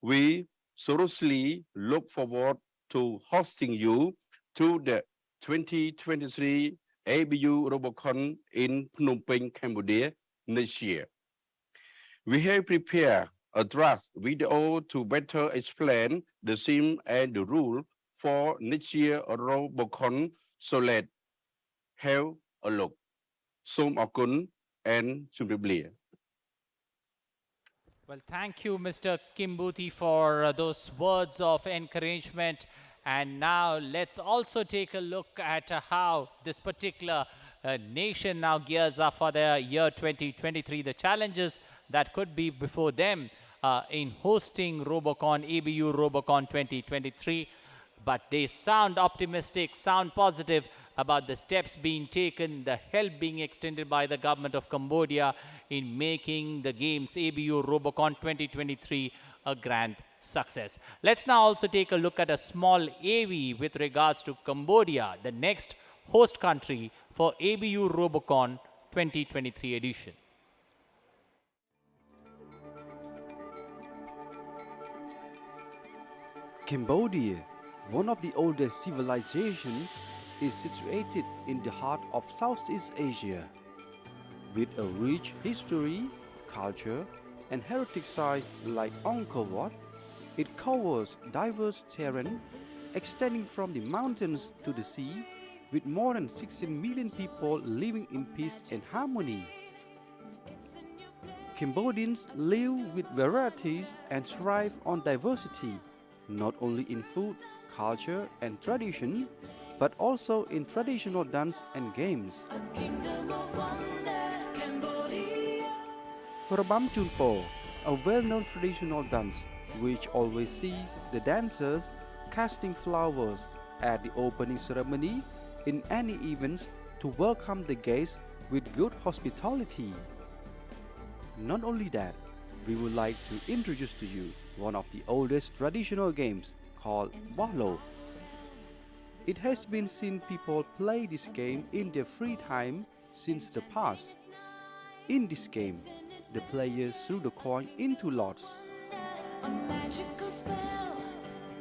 We seriously look forward to hosting you to the 2023 ABU Robocon in Phnom Penh, Cambodia next year. We have prepared a draft video to better explain the theme and the rule for next year Robocon, so let's have a look. Som Akun and Chumriblia. Well, thank you, Mr. Kim Bhuti, for those words of encouragement. And now let's also take a look at how this particular nation now gears up for the year 2023, the challenges that could be before them in hosting Robocon, ABU Robocon 2023. But they sound optimistic, sound positive about the steps being taken, the help being extended by the government of Cambodia in making the games ABU Robocon 2023 a grand success. Let's now also take a look at a small AV with regards to Cambodia, the next host country for ABU Robocon 2023 edition. Cambodia, one of the oldest civilizations, is situated in the heart of Southeast Asia. With a rich history, culture, and heritage sites like Angkor Wat, it covers diverse terrain extending from the mountains to the sea, with more than 16 million people living in peace and harmony. Cambodians live with varieties and thrive on diversity, not only in food, culture, and tradition, but also in traditional dance and games. Rabam Chunpo, a well-known traditional dance which always sees the dancers casting flowers at the opening ceremony in any events to welcome the guests with good hospitality. Not only that, we would like to introduce to you one of the oldest traditional games called Balo. It has been seen people play this game in their free time since the past. In this game, the players threw the coin into lots. A magical spell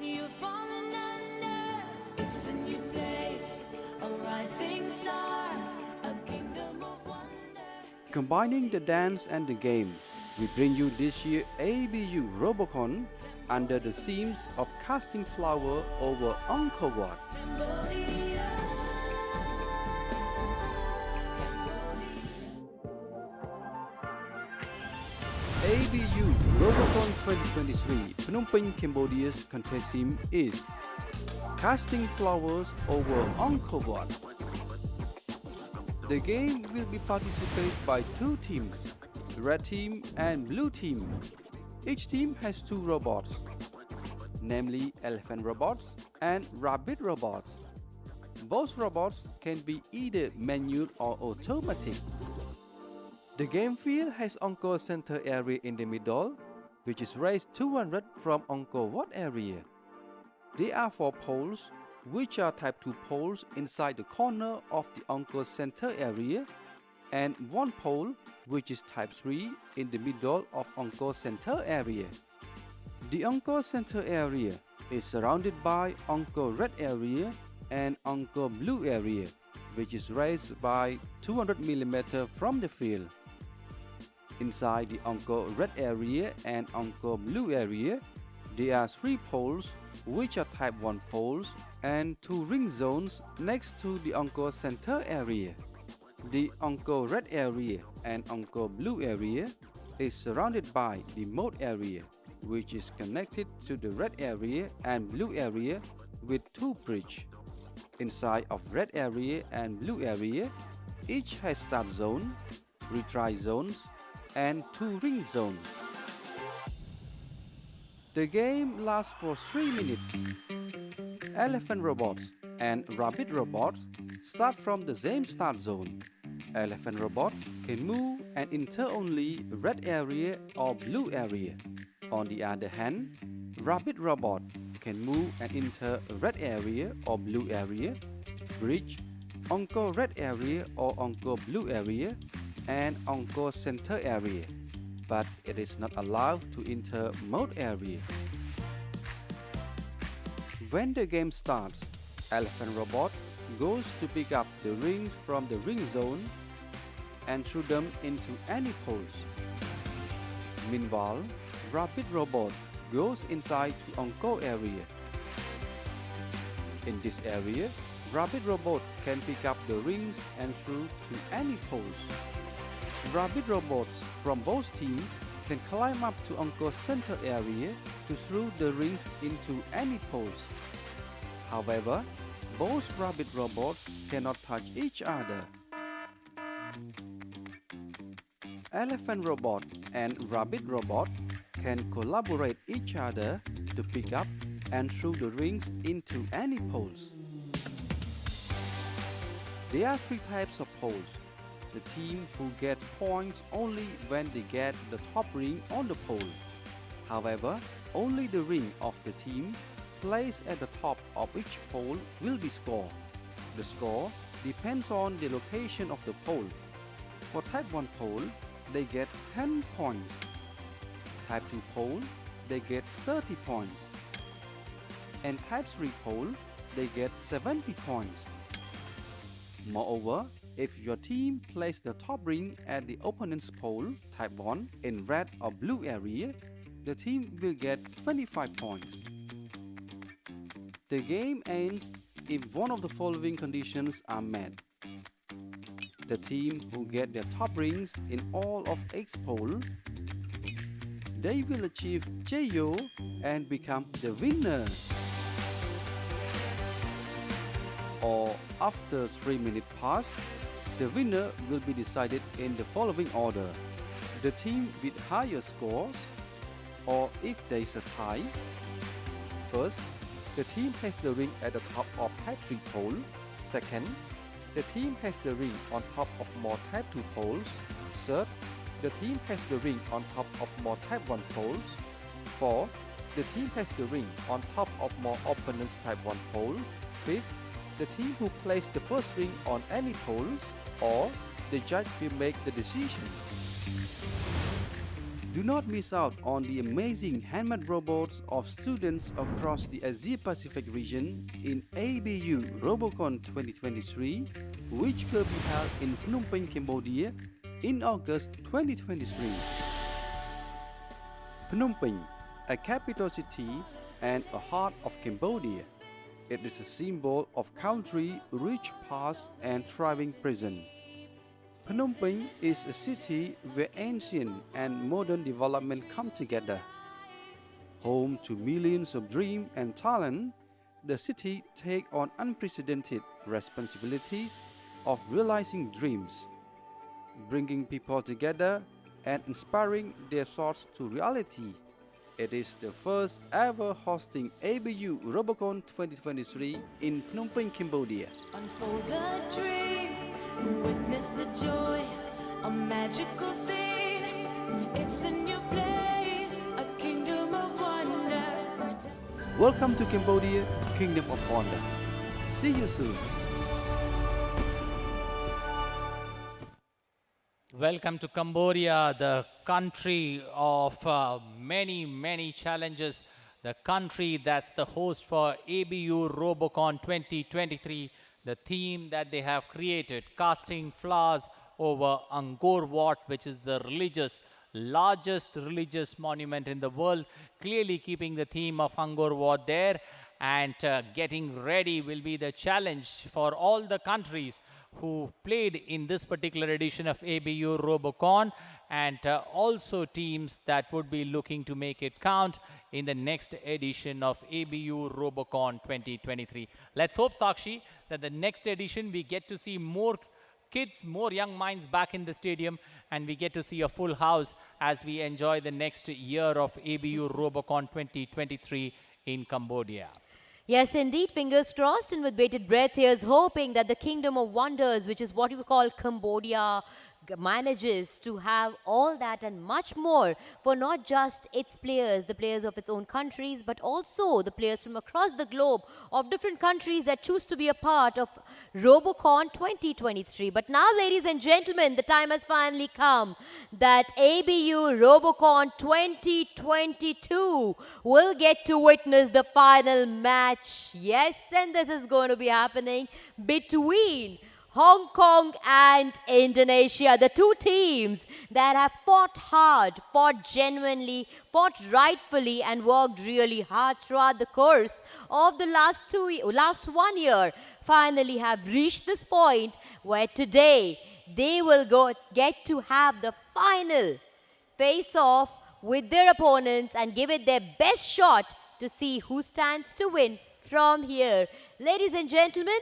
you've fallen under. It's a new place, a rising star, a kingdom of wonder. Combining the dance and the game, we bring you this year ABU Robocon under the themes of casting flower over Angkor Wat. ABU Robocon 2023 Phnom Penh, Cambodia's contest theme is Casting Flowers over Angkor Wat. The game will be participated by two teams, red team and blue team. Each team has two robots, namely elephant robots and rabbit robots. Both robots can be either manual or automatic. The game field has Angkor Center area in the middle, which is raised 200 from Angkor Wat area. There are 4 poles, which are type 2 poles inside the corner of the Angkor Center area, and 1 pole, which is type 3 in the middle of Angkor Center area. The Angkor Center area is surrounded by Angkor Red area and Angkor Blue area, which is raised by 200 mm from the field. Inside the Angkor Red area and Angkor Blue area, there are 3 poles, which are type 1 poles, and 2 ring zones next to the Angkor Center area. The Angkor Red area and Angkor Blue area is surrounded by the moat area, which is connected to the red area and blue area with 2 bridges. Inside of red area and blue area, each has start zone, retry zones, and 2 ring zones. The game lasts for 3 minutes. Elephant robots and rabbit robots start from the same start zone. Elephant robot can move and enter only red area or blue area. On the other hand, rabbit robot can move and enter red area or blue area, bridge, Angkor Red area or Angkor Blue area, and Angkor Center area, but it is not allowed to enter moat area. When the game starts, Elephant Robot goes to pick up the rings from the ring zone and throw them into any poles. Meanwhile, Rabbit Robot goes inside to Angkor area. In this area, Rabbit Robot can pick up the rings and throw to any poles. Rabbit robots from both teams can climb up to Angkor Center area to throw the rings into any poles. However, both rabbit robots cannot touch each other. Elephant robot and rabbit robot can collaborate each other to pick up and throw the rings into any poles. There are 3 types of poles. The team who gets points only when they get the top ring on the pole. However, only the ring of the team placed at the top of each pole will be scored. The score depends on the location of the pole. For type 1 pole, they get 10 points. Type 2 pole, they get 30 points. and Type 3 pole, they get 70 points. Moreover, if your team places the top ring at the opponent's pole, Type 1, in red or blue area, the team will get 25 points. The game ends if one of the following conditions are met. The team who get their top rings in all of X pole, they will achieve JO and become the winner. Or after 3 minutes pass, the winner will be decided in the following order. The team with higher scores, or if there is a tie. First, the team has the ring at the top of Type 3 pole. Second, the team has the ring on top of more Type 2 poles. Third, the team has the ring on top of more Type 1 poles. Fourth, the team has the ring on top of more opponent's Type 1 pole. Fifth, the team who placed the first ring on any poles, or the judge will make the decisions. Do not miss out on the amazing handmade robots of students across the Asia-Pacific region in ABU Robocon 2023, which will be held in Phnom Penh, Cambodia in August 2023. Phnom Penh, a capital city and a heart of Cambodia. It is a symbol of country rich past and thriving present. Phnom Penh is a city where ancient and modern development come together. Home to millions of dreams and talent, the city takes on unprecedented responsibilities of realizing dreams, bringing people together and inspiring their thoughts to reality. It is the first ever hosting ABU Robocon 2023 in Phnom Penh, Cambodia. Unfold a dream, witness the joy, a magical scene. It's a new place, a kingdom of wonder. Welcome to Cambodia, Kingdom of Wonder. See you soon. Welcome to Cambodia, the country of many challenges, the country that's the host for ABU Robocon 2023, the theme that they have created, casting flowers over Angkor Wat, which is the largest religious monument in the world, clearly keeping the theme of Angkor Wat there. And getting ready will be the challenge for all the countries who played in this particular edition of ABU Robocon, and also teams that would be looking to make it count in the next edition of ABU Robocon 2023. Let's hope, Sakshi, that the next edition we get to see more kids, more young minds back in the stadium, and we get to see a full house as we enjoy the next year of ABU Robocon 2023 in Cambodia. Yes, indeed, fingers crossed, and with bated breath, here's hoping that the Kingdom of Wonders, which is what we call Cambodia, manages to have all that and much more for not just its players, the players of its own countries, but also the players from across the globe of different countries that choose to be a part of Robocon 2023. But now, ladies and gentlemen, the time has finally come that ABU Robocon 2022 will get to witness the final match. Yes, and this is going to be happening between Hong Kong and Indonesia, the two teams that have fought hard, fought genuinely, fought rightfully, and worked really hard throughout the course of the last 1 year, finally have reached this point where today they will get to have the final face-off with their opponents and give it their best shot to see who stands to win from here. Ladies and gentlemen,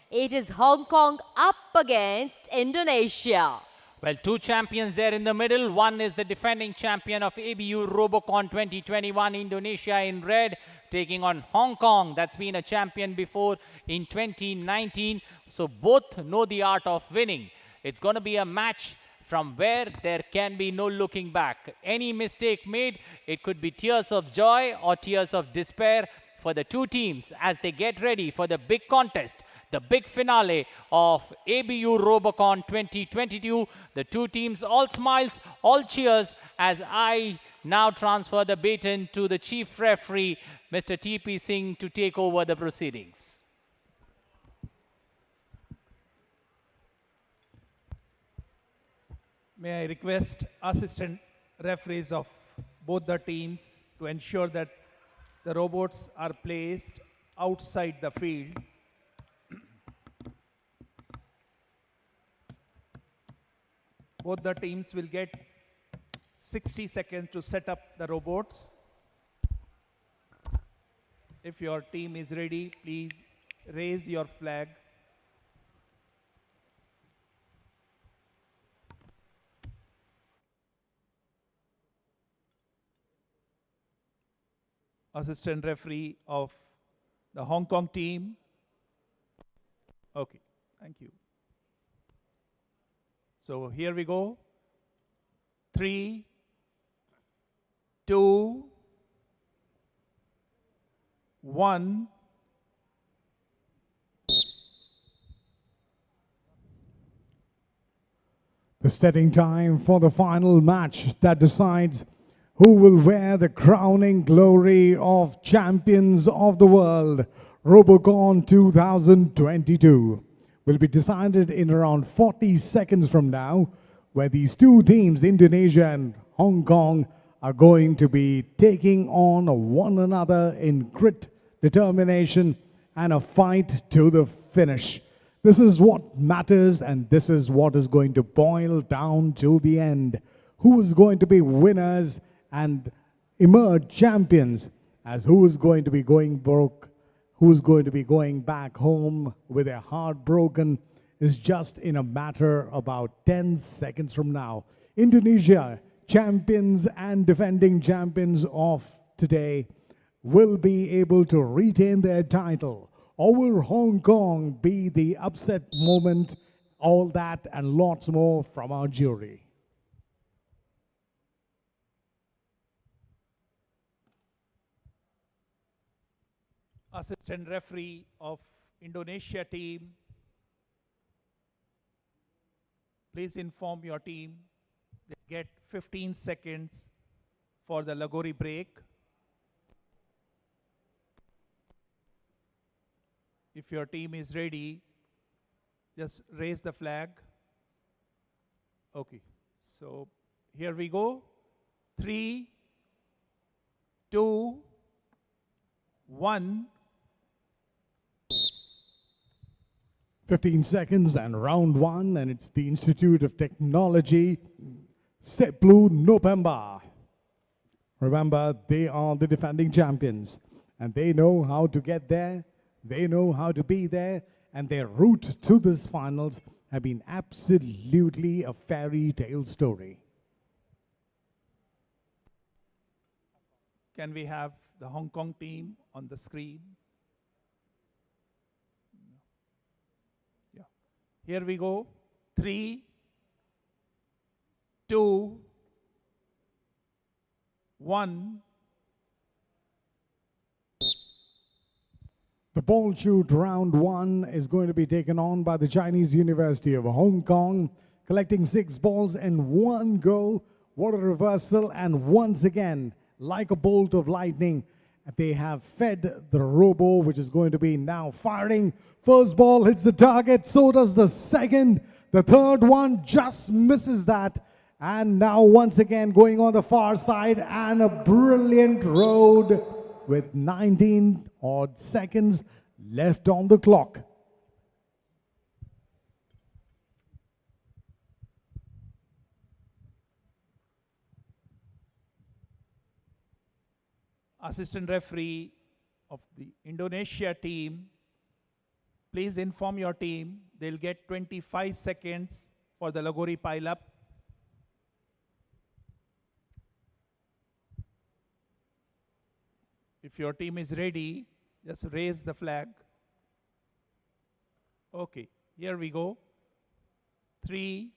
it is Hong Kong up against Indonesia. Well, two champions there in the middle. One is the defending champion of ABU Robocon 2021, Indonesia in red, taking on Hong Kong. That's been a champion before in 2019. So both know the art of winning. It's going to be a match from where there can be no looking back. Any mistake made, it could be tears of joy or tears of despair for the two teams as they get ready for the big contest, the big finale of ABU Robocon 2022. The two teams all smiles, all cheers as I now transfer the baton to the chief referee, Mr. T.P. Singh to take over the proceedings. May I request assistant referees of both the teams to ensure that the robots are placed outside the field. Both the teams will get 60 seconds to set up the robots. If your team is ready, please raise your flag. Assistant referee of the Hong Kong team. Okay, thank you. So here we go. 3, 2, 1. The setting time for the final match that decides who will wear the crowning glory of champions of the world, Robocon 2022, will be decided in around 40 seconds from now, where these two teams, Indonesia and Hong Kong, are going to be taking on one another in grit, determination, and a fight to the finish. This is what matters, and this is what is going to boil down to the end. Who is going to be winners and emerge champions, as who is going to be going broke, who is going to be going back home with their heart broken, is just in a matter about 10 seconds from now. Indonesia, champions and defending champions of today, will be able to retain their title. Or will Hong Kong be the upset moment? All that and lots more from our jury. Assistant referee of Indonesia team, please inform your team they get 15 seconds for the Lagori break. If your team is ready, just raise the flag. Okay, so here we go. 3, 2, 1. 15 seconds and round one, and it's the Institute of Technology, Seplu Nopemba. Remember, they are the defending champions, and they know how to get there, they know how to be there, and their route to this finals have been absolutely a fairy tale story. Can we have the Hong Kong team on the screen? Yeah. Here we go. 3, 2, 1. The ball shoot round one is going to be taken on by the Chinese University of Hong Kong, collecting 6 balls in one go. What a reversal, and once again, like a bolt of lightning, they have fed the robo, which is going to be now firing. First ball hits the target, so does the second. The third one just misses that. And now once again going on the far side, and a brilliant road with 19 odd seconds left on the clock. Assistant referee of the Indonesia team, please inform your team they'll get 25 seconds for the Lagori pile-up. If your team is ready, just raise the flag. Okay, here we go. 3,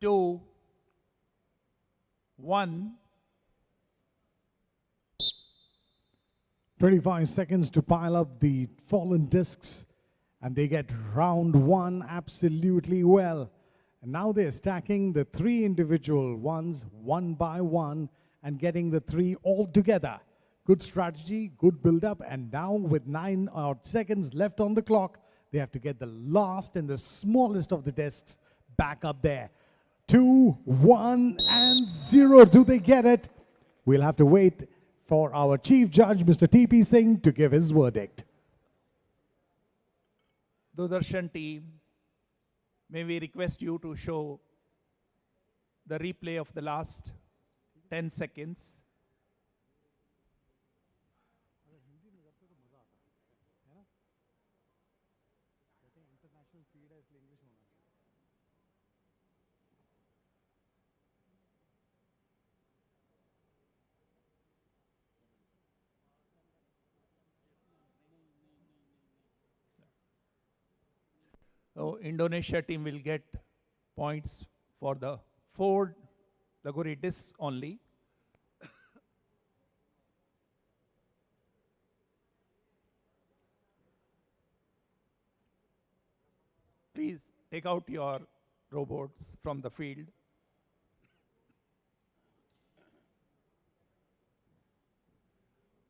2, 1. 25 seconds to pile up the fallen discs, and they get round one absolutely well. And now they're stacking the 3 individual ones one by one, and getting the 3 all together. Good strategy, good build-up, and now with 9 odd seconds left on the clock, they have to get the last and the smallest of the discs back up there. 2, 1, and 0. Do they get it? We'll have to wait for our chief judge, Mr. T.P. Singh, to give his verdict. Doordarshan team, may we request you to show the replay of the last 10 seconds. So Indonesia team will get points for the 4 Lagori discs only. Please take out your robots from the field.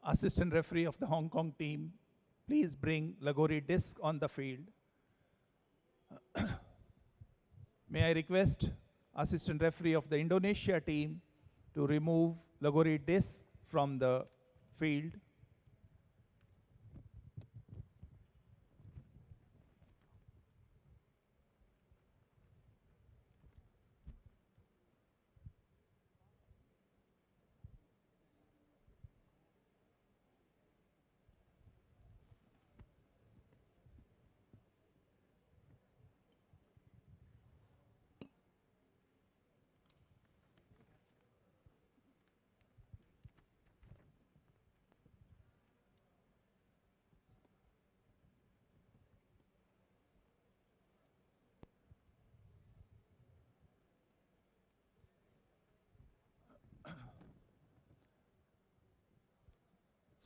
Assistant referee of the Hong Kong team, please bring Lagori disc on the field. May I request assistant referee of the Indonesia team to remove Lagori disc from the field.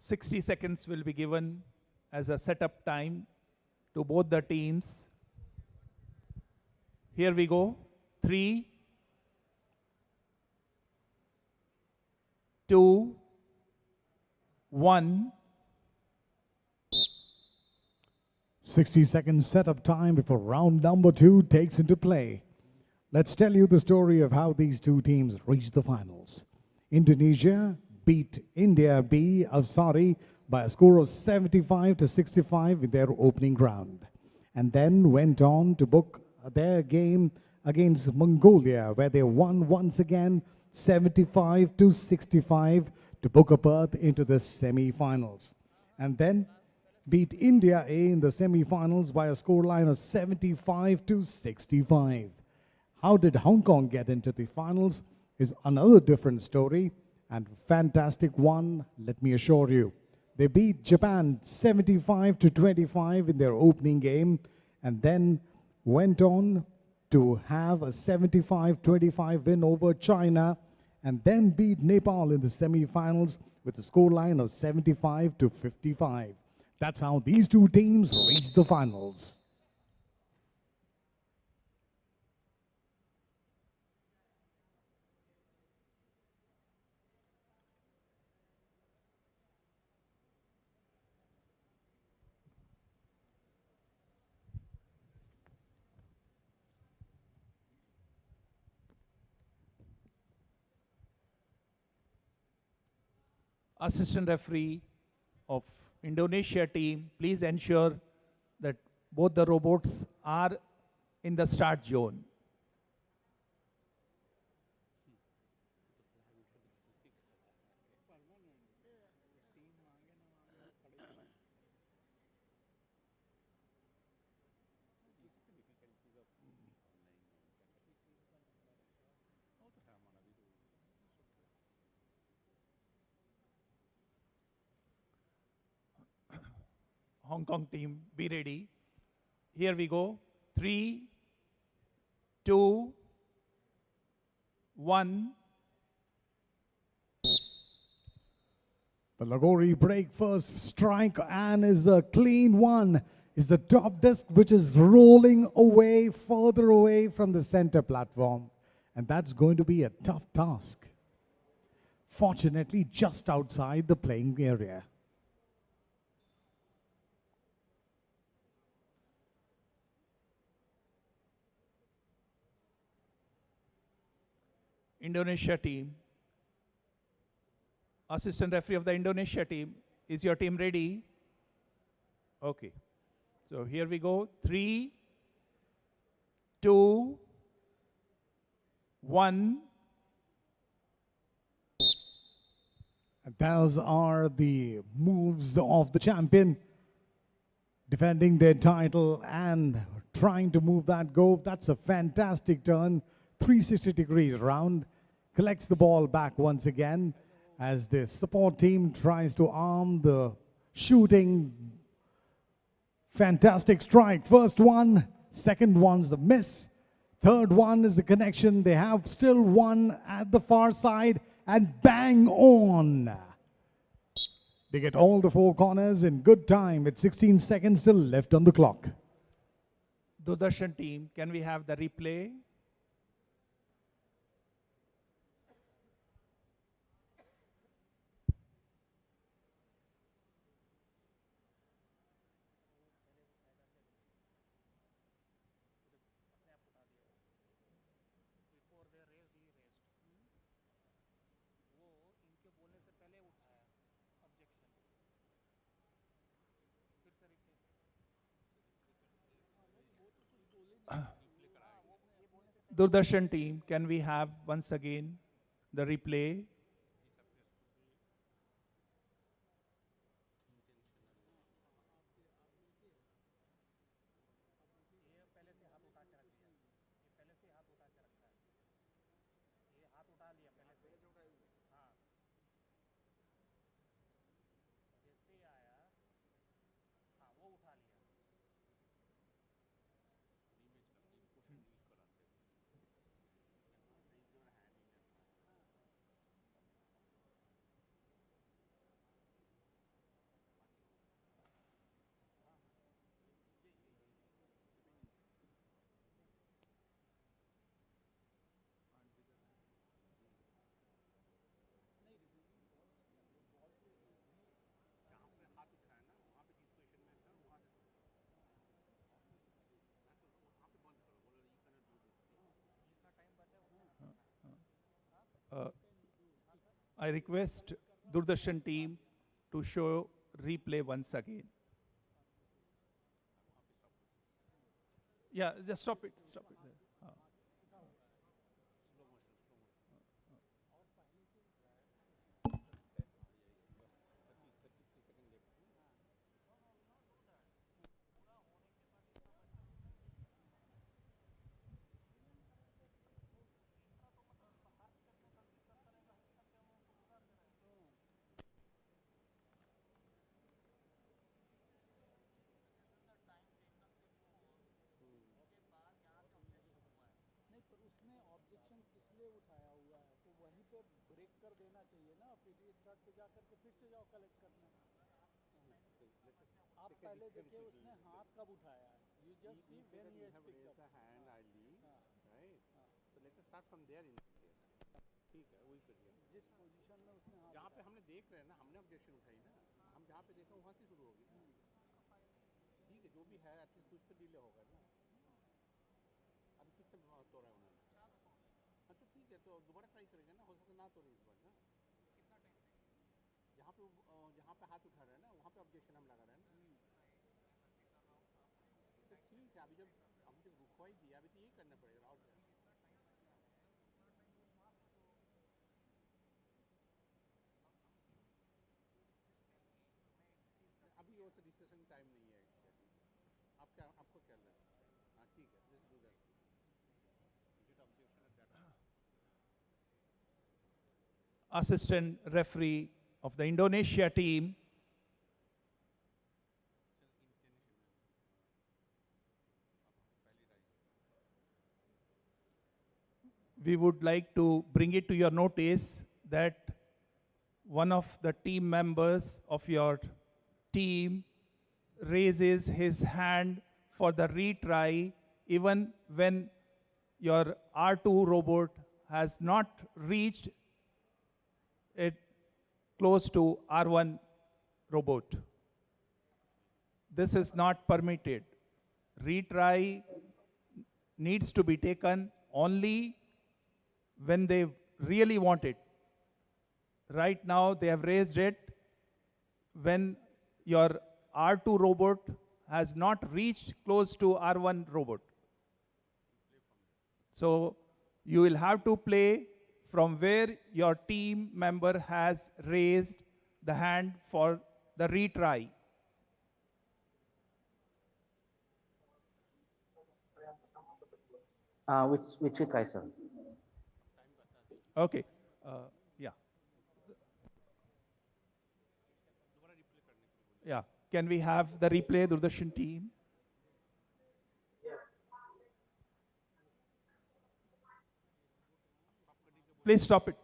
"60 seconds will be given as a setup time to both the teams. Here we go. 3, 2, 1. 60 seconds setup time before round number 2 takes into play. Let's tell you the story of how these two teams reached the finals. Indonesia beat India B of Saudi by a score of 75-65 in their opening round, and then went on to book their game against Mongolia, where they won once again 75-65 to book a berth into the semi-finals, and then beat India A in the semi-finals by a scoreline of 75-65. How did Hong Kong get into the finals is another different story, and fantastic one, let me assure you. They beat Japan 75-25 in their opening game, and then went on to have a 75-25 win over China, and then beat Nepal in the semi-finals with a scoreline of 75-55. That's how these two teams reached the finals. Assistant referee of Indonesia team, please ensure that both the robots are in the start zone. Hong Kong team, be ready. Here we go. 3, 2, 1. The Lagori break first strike and is a clean one. Is the top disc which is rolling away, further away from the center platform. And that's going to be a tough task. fortunately just outside the playing area. Indonesia team. Assistant referee of the Indonesia team, is your team ready? Okay. So here we go. 3, 2, 1. And those are the moves of the champion, defending their title and trying to move that goal. That's a fantastic turn, 360 degrees around. Collects the ball back once again as the support team tries to arm the shooting. Fantastic strike. First one, second one's the miss. Third one is the connection. They have still one at the far side and bang on. They get all the four corners in good time with 16 seconds still left on the clock. Doordarshan team, can we have the replay? Doordarshan team, can we have once again the replay? I request Doordarshan team to show replay once again. Yeah, just stop it. Stop it there. जहाँ पे हमने देख रहे हैं ना, हमने objection उठाई ना, हम जहाँ पे देखा वहाँ से शुरू होगी ना। ठीक है, जो भी है एटलीस्ट कुछ तो डिले होगा ना। अभी कितना तोड़ा है उन्होंने? हाँ तो ठीक है, तो दोबारा ट्राई करेंगे ना, हो सकता है ना तोड़े इस बार ना। जहाँ पे हाथ उठा रहे हैं ना, वहाँ पे ऑब्जेक्शन हम लगा रहे हैं ना। तो ठीक है, अभी जब रुकवाई दिया, अभी तो यही करना पड़ेगा और क्या। अभी वो तो डिस्कशन टाइम नहीं है एक्चुअली। आपको क्या लगता है? हाँ ठीक है, let's do that. Assistant referee of the Indonesia team. We would like to bring it to your notice that one of the team members of your team raises his hand for the retry even when your R2 robot has not reached it close to R1 robot. This is not permitted. Retry needs to be taken only when they really want it. Right now, they have raised it when your R2 robot has not reached close to R1 robot. So you will have to play from where your team member has raised the hand for the retry. Which retry, sir? Okay. Yeah. Yeah. Can we have the replay, Doordarshan team? Please stop it.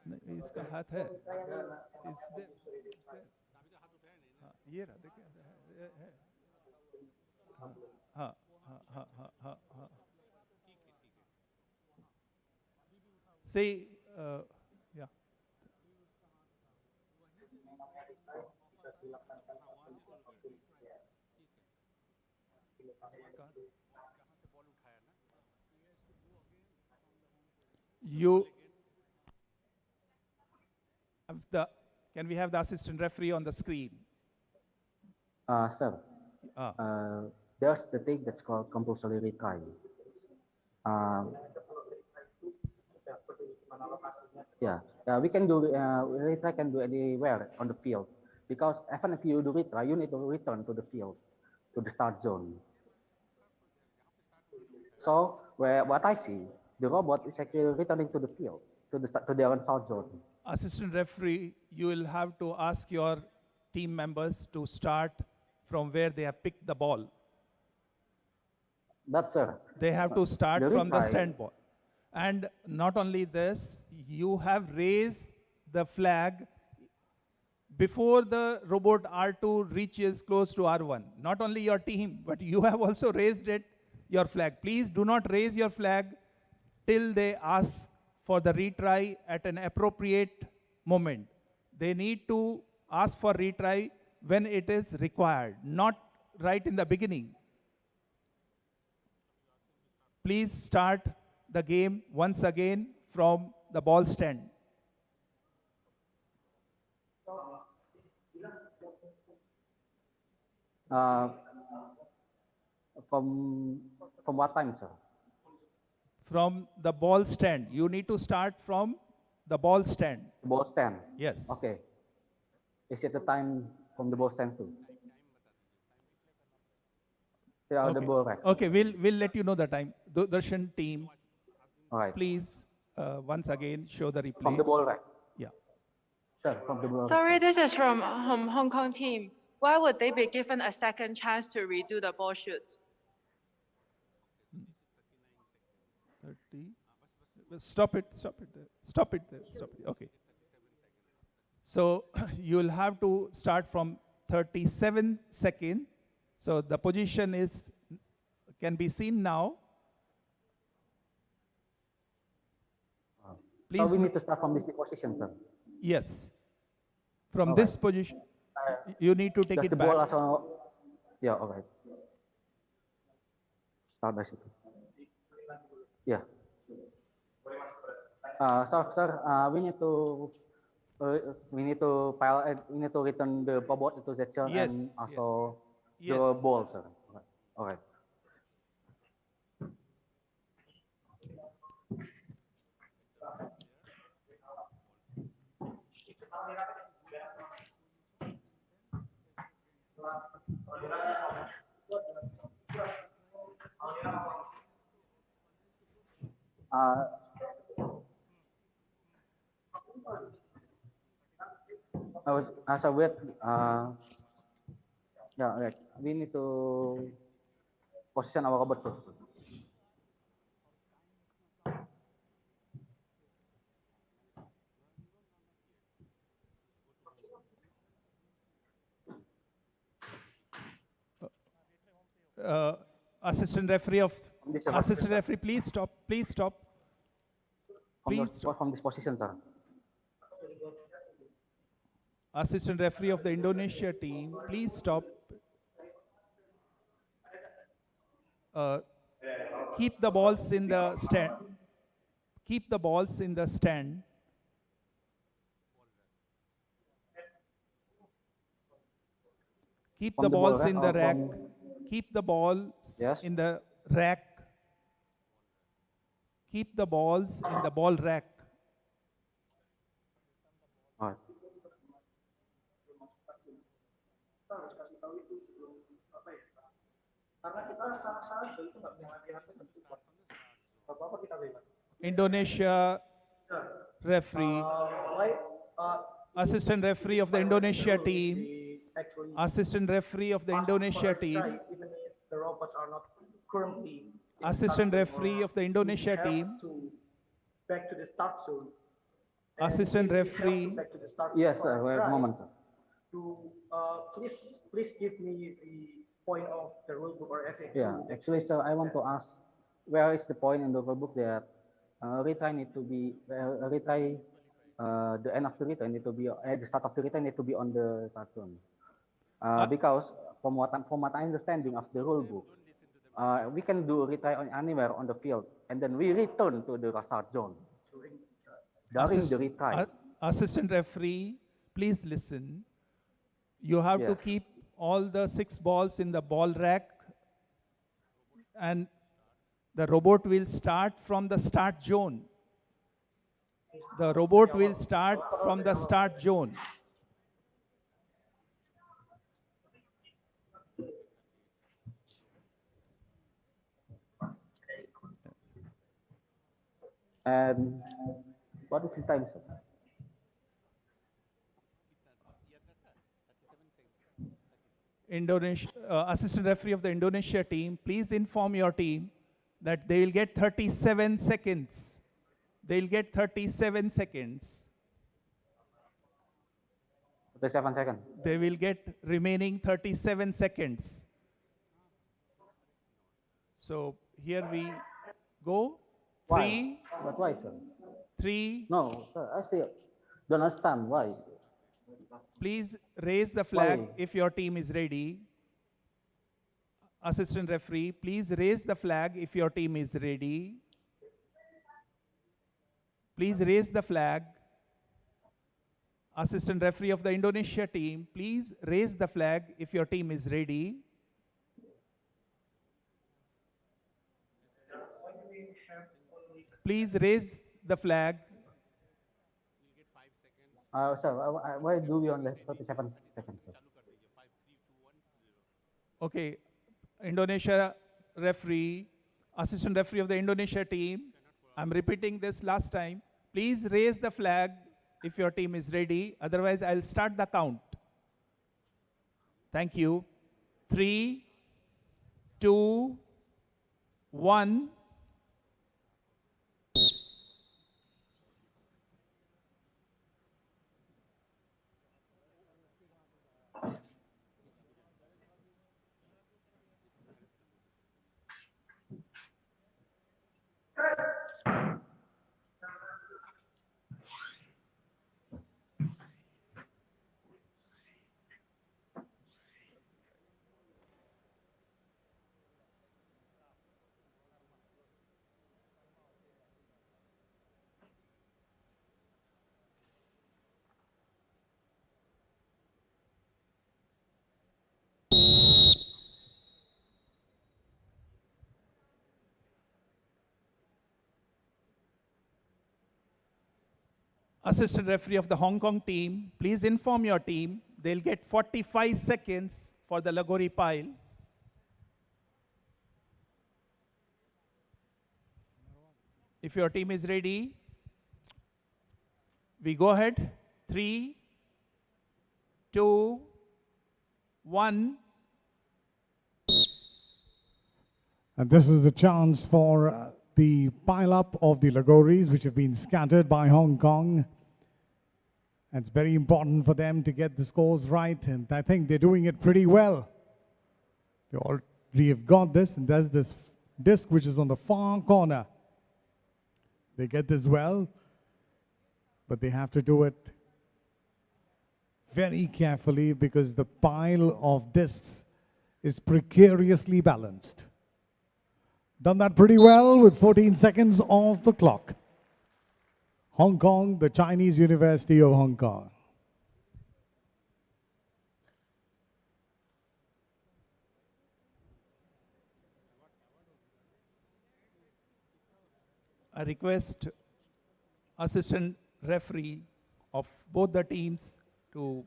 नहीं, इसका हाथ है. It's there. It's there. हाँ, ये रहा, देखिए, है. हाँ, हाँ, हाँ, हाँ, हाँ, हाँ, हाँ. Say, yeah. You have the, can we have the assistant referee on the screen? Sir, there's the thing that's called compulsory retry. We can do retry can do anywhere on the field, because even if you do retry, you need to return to the field, to the start zone. So what I see, the robot is actually returning to the field, to the own start zone. Assistant referee, you will have to ask your team members to start from where they have picked the ball. That's sir. They have to start from the retry. stand ball. And not only this, you have raised the flag before the robot R2 reaches close to R1. Not only your team, but you have also raised it, your flag. Please do not raise your flag till they ask for the retry at an appropriate moment. They need to ask for retry when it is required, not right in the beginning. Please start the game once again from the ball stand. From what time, sir? From the ball stand. You need to start from the ball stand. Ball stand? Yes. Okay. Is it the time from the ball stand too? Yeah, Okay. the ball rack. Okay, we'll let you know the time. Doordarshan team, All right. please once again show the replay. From the ball rack. Yeah. Sir, from the ball rack. Sorry, this is from Hong Kong team. Why would they be given a second chance to redo the ball shoot? 30. Stop it there. Stop it there. Stop it. Okay. So you'll have to start from 37 seconds. So the position can be seen now. Please. So we need to start from this position, sir. Yes. From All this right. position, you need to take Does it the back. ball also? Yeah, all right. Start by shooting. Yeah. Sir, we need to file. We need to return the robot to section Yes, and also yes. the ball, sir. All right. So wait, yeah, right. We need to position our robot first. Assistant referee, please stop. Please stop. Please. From this position, sir. Assistant referee of the Indonesia team, please stop. Keep the balls in the stand. Keep the balls in the stand. Keep the balls in the rack. Keep the balls in the rack. Keep the balls in the ball rack. Indonesia referee, assistant referee of the Indonesia team, assistant referee of the Indonesia team, Even if the robots are not currently assistant referee of the Indonesia team, back to the start zone. assistant referee. Yes, sir. Wait a moment, sir. Please give me the point of the rule book or FAQ. Yeah, actually, sir, I want to ask, where is the point in the rule book that retry need to be retry? The end of the retry need to be the start of the retry need to be on the start zone. Because from what I understanding of the rule book, we can do retry on anywhere on the field, and then we return to the start zone during the retry. Assistant referee, please listen. You have to keep all the 6 balls in the ball rack, and the robot will start from the start zone. The robot will start from the start zone. And what is the time, sir? Indonesia, assistant referee of the Indonesia team, please inform your team that they will get 37 seconds. They'll get 37 seconds. 37 seconds. They will get remaining 37 seconds. So here we go. Why? 3. But why, sir? 3. No, sir, I still don't understand why. Please raise the flag Why? if your team is ready. Assistant referee, please raise the flag if your team is ready. Please raise the flag. Assistant referee of the Indonesia team, please raise the flag if your team is ready. Please raise the flag. Sir, why do we only 37 seconds, sir? Okay, Indonesia referee, assistant referee of the Indonesia team, I'm repeating this last time. Please raise the flag if your team is ready. Otherwise, I'll start the count. Thank you. 3, 2, 1. Assistant referee of the Hong Kong team, please inform your team. They'll get 45 seconds for the Lagori pile. If your team is ready, we go ahead. 3, 2, 1. And this is the chance for the pile-up of the Lagoris, which have been scattered by Hong Kong. And it's very important for them to get the scores right, and I think they're doing it pretty well. They already have got this, and there's this disc which is on the far corner. They get this well, but they have to do it very carefully because the pile of discs is precariously balanced. Done that pretty well with 14 seconds off the clock. Hong Kong, the Chinese University of Hong Kong. I request assistant referee of both the teams to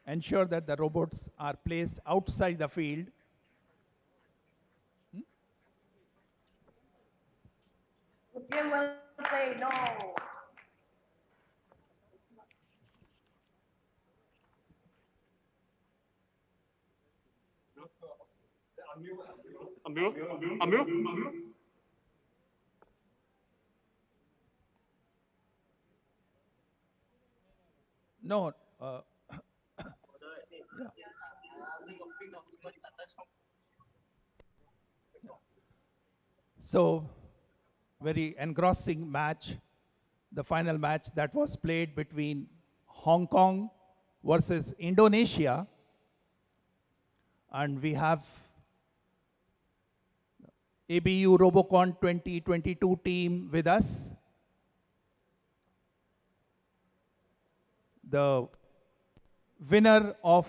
ensure that the robots are placed outside the field. Game well played, no. No. So, very engrossing match, the final match that was played between Hong Kong versus Indonesia. And we have ABU Robocon 2022 team with us. The winner of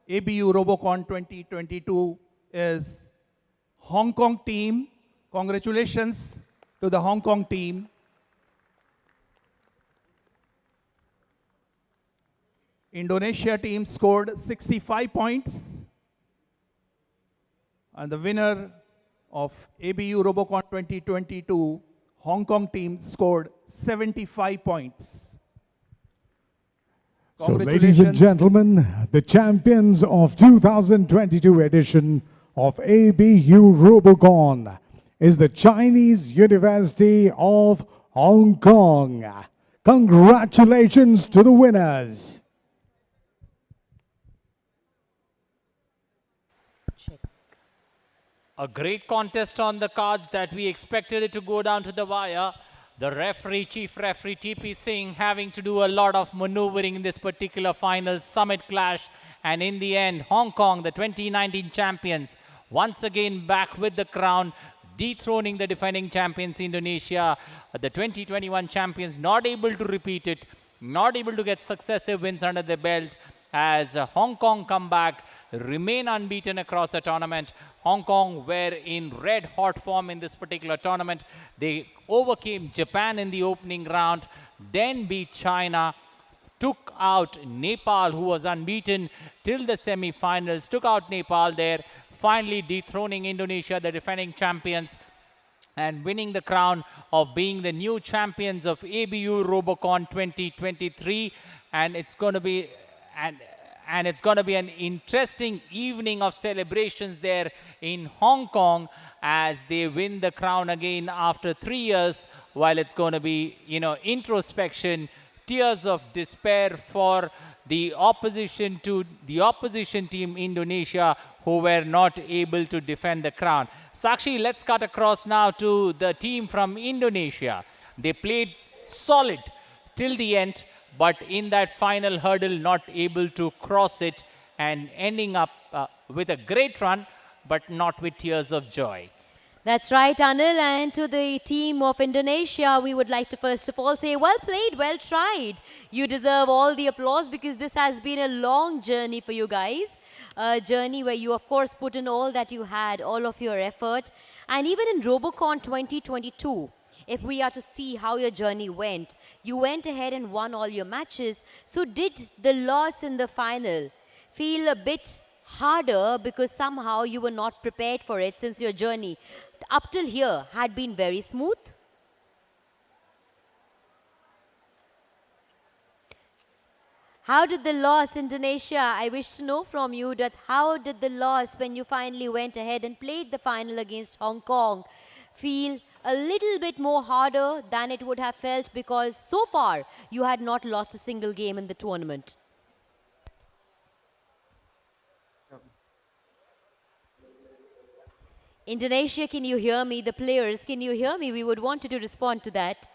ABU Robocon 2022 is Hong Kong team. Congratulations to the Hong Kong team. Indonesia team scored 65 points. And the winner of ABU Robocon 2022, Hong Kong team scored 75 points. So, ladies and gentlemen, the champions of 2022 edition of ABU Robocon is the Chinese University of Hong Kong. Congratulations to the winners. A great contest on the cards that we expected it to go down to the wire. The referee, Chief Referee TP Singh, having to do a lot of maneuvering in this particular final summit clash. And in the end, Hong Kong, the 2019 champions, once again back with the crown, dethroning the defending champions Indonesia. The 2021 champions not able to repeat it, not able to get successive wins under their belt, as Hong Kong come back, remain unbeaten across the tournament. Hong Kong were in red hot form in this particular tournament. They overcame Japan in the opening round, then beat China, took out Nepal, who was unbeaten till the semi-finals, took out Nepal there, finally dethroning Indonesia, the defending champions, and winning the crown of being the new champions of ABU Robocon 2023. And it's going to be and it's going to be an interesting evening of celebrations there in Hong Kong as they win the crown again after 3 years, while it's going to be, introspection, tears of despair for the opposition team Indonesia, who were not able to defend the crown. Sakshi, let's cut across now to the team from Indonesia. They played solid till the end, but in that final hurdle not able to cross it and ending up with a great run, but not with tears of joy. That's right, Anil. And to the team of Indonesia, we would like to first of all say, well played, well tried. You deserve all the applause because this has been a long journey for you guys. A journey where you, of course, put in all that you had, all of your effort. And even in Robocon 2022, if we are to see how your journey went, you went ahead and won all your matches. So did the loss in the final feel a bit harder because somehow you were not prepared for it, since your journey up till here had been very smooth? How did the loss, Indonesia, I wish to know from you that how did the loss when you finally went ahead and played the final against Hong Kong feel a little bit more harder than it would have felt, because so far you had not lost a single game in the tournament? Indonesia, can you hear me? The players, can you hear me? We would want you to respond to that.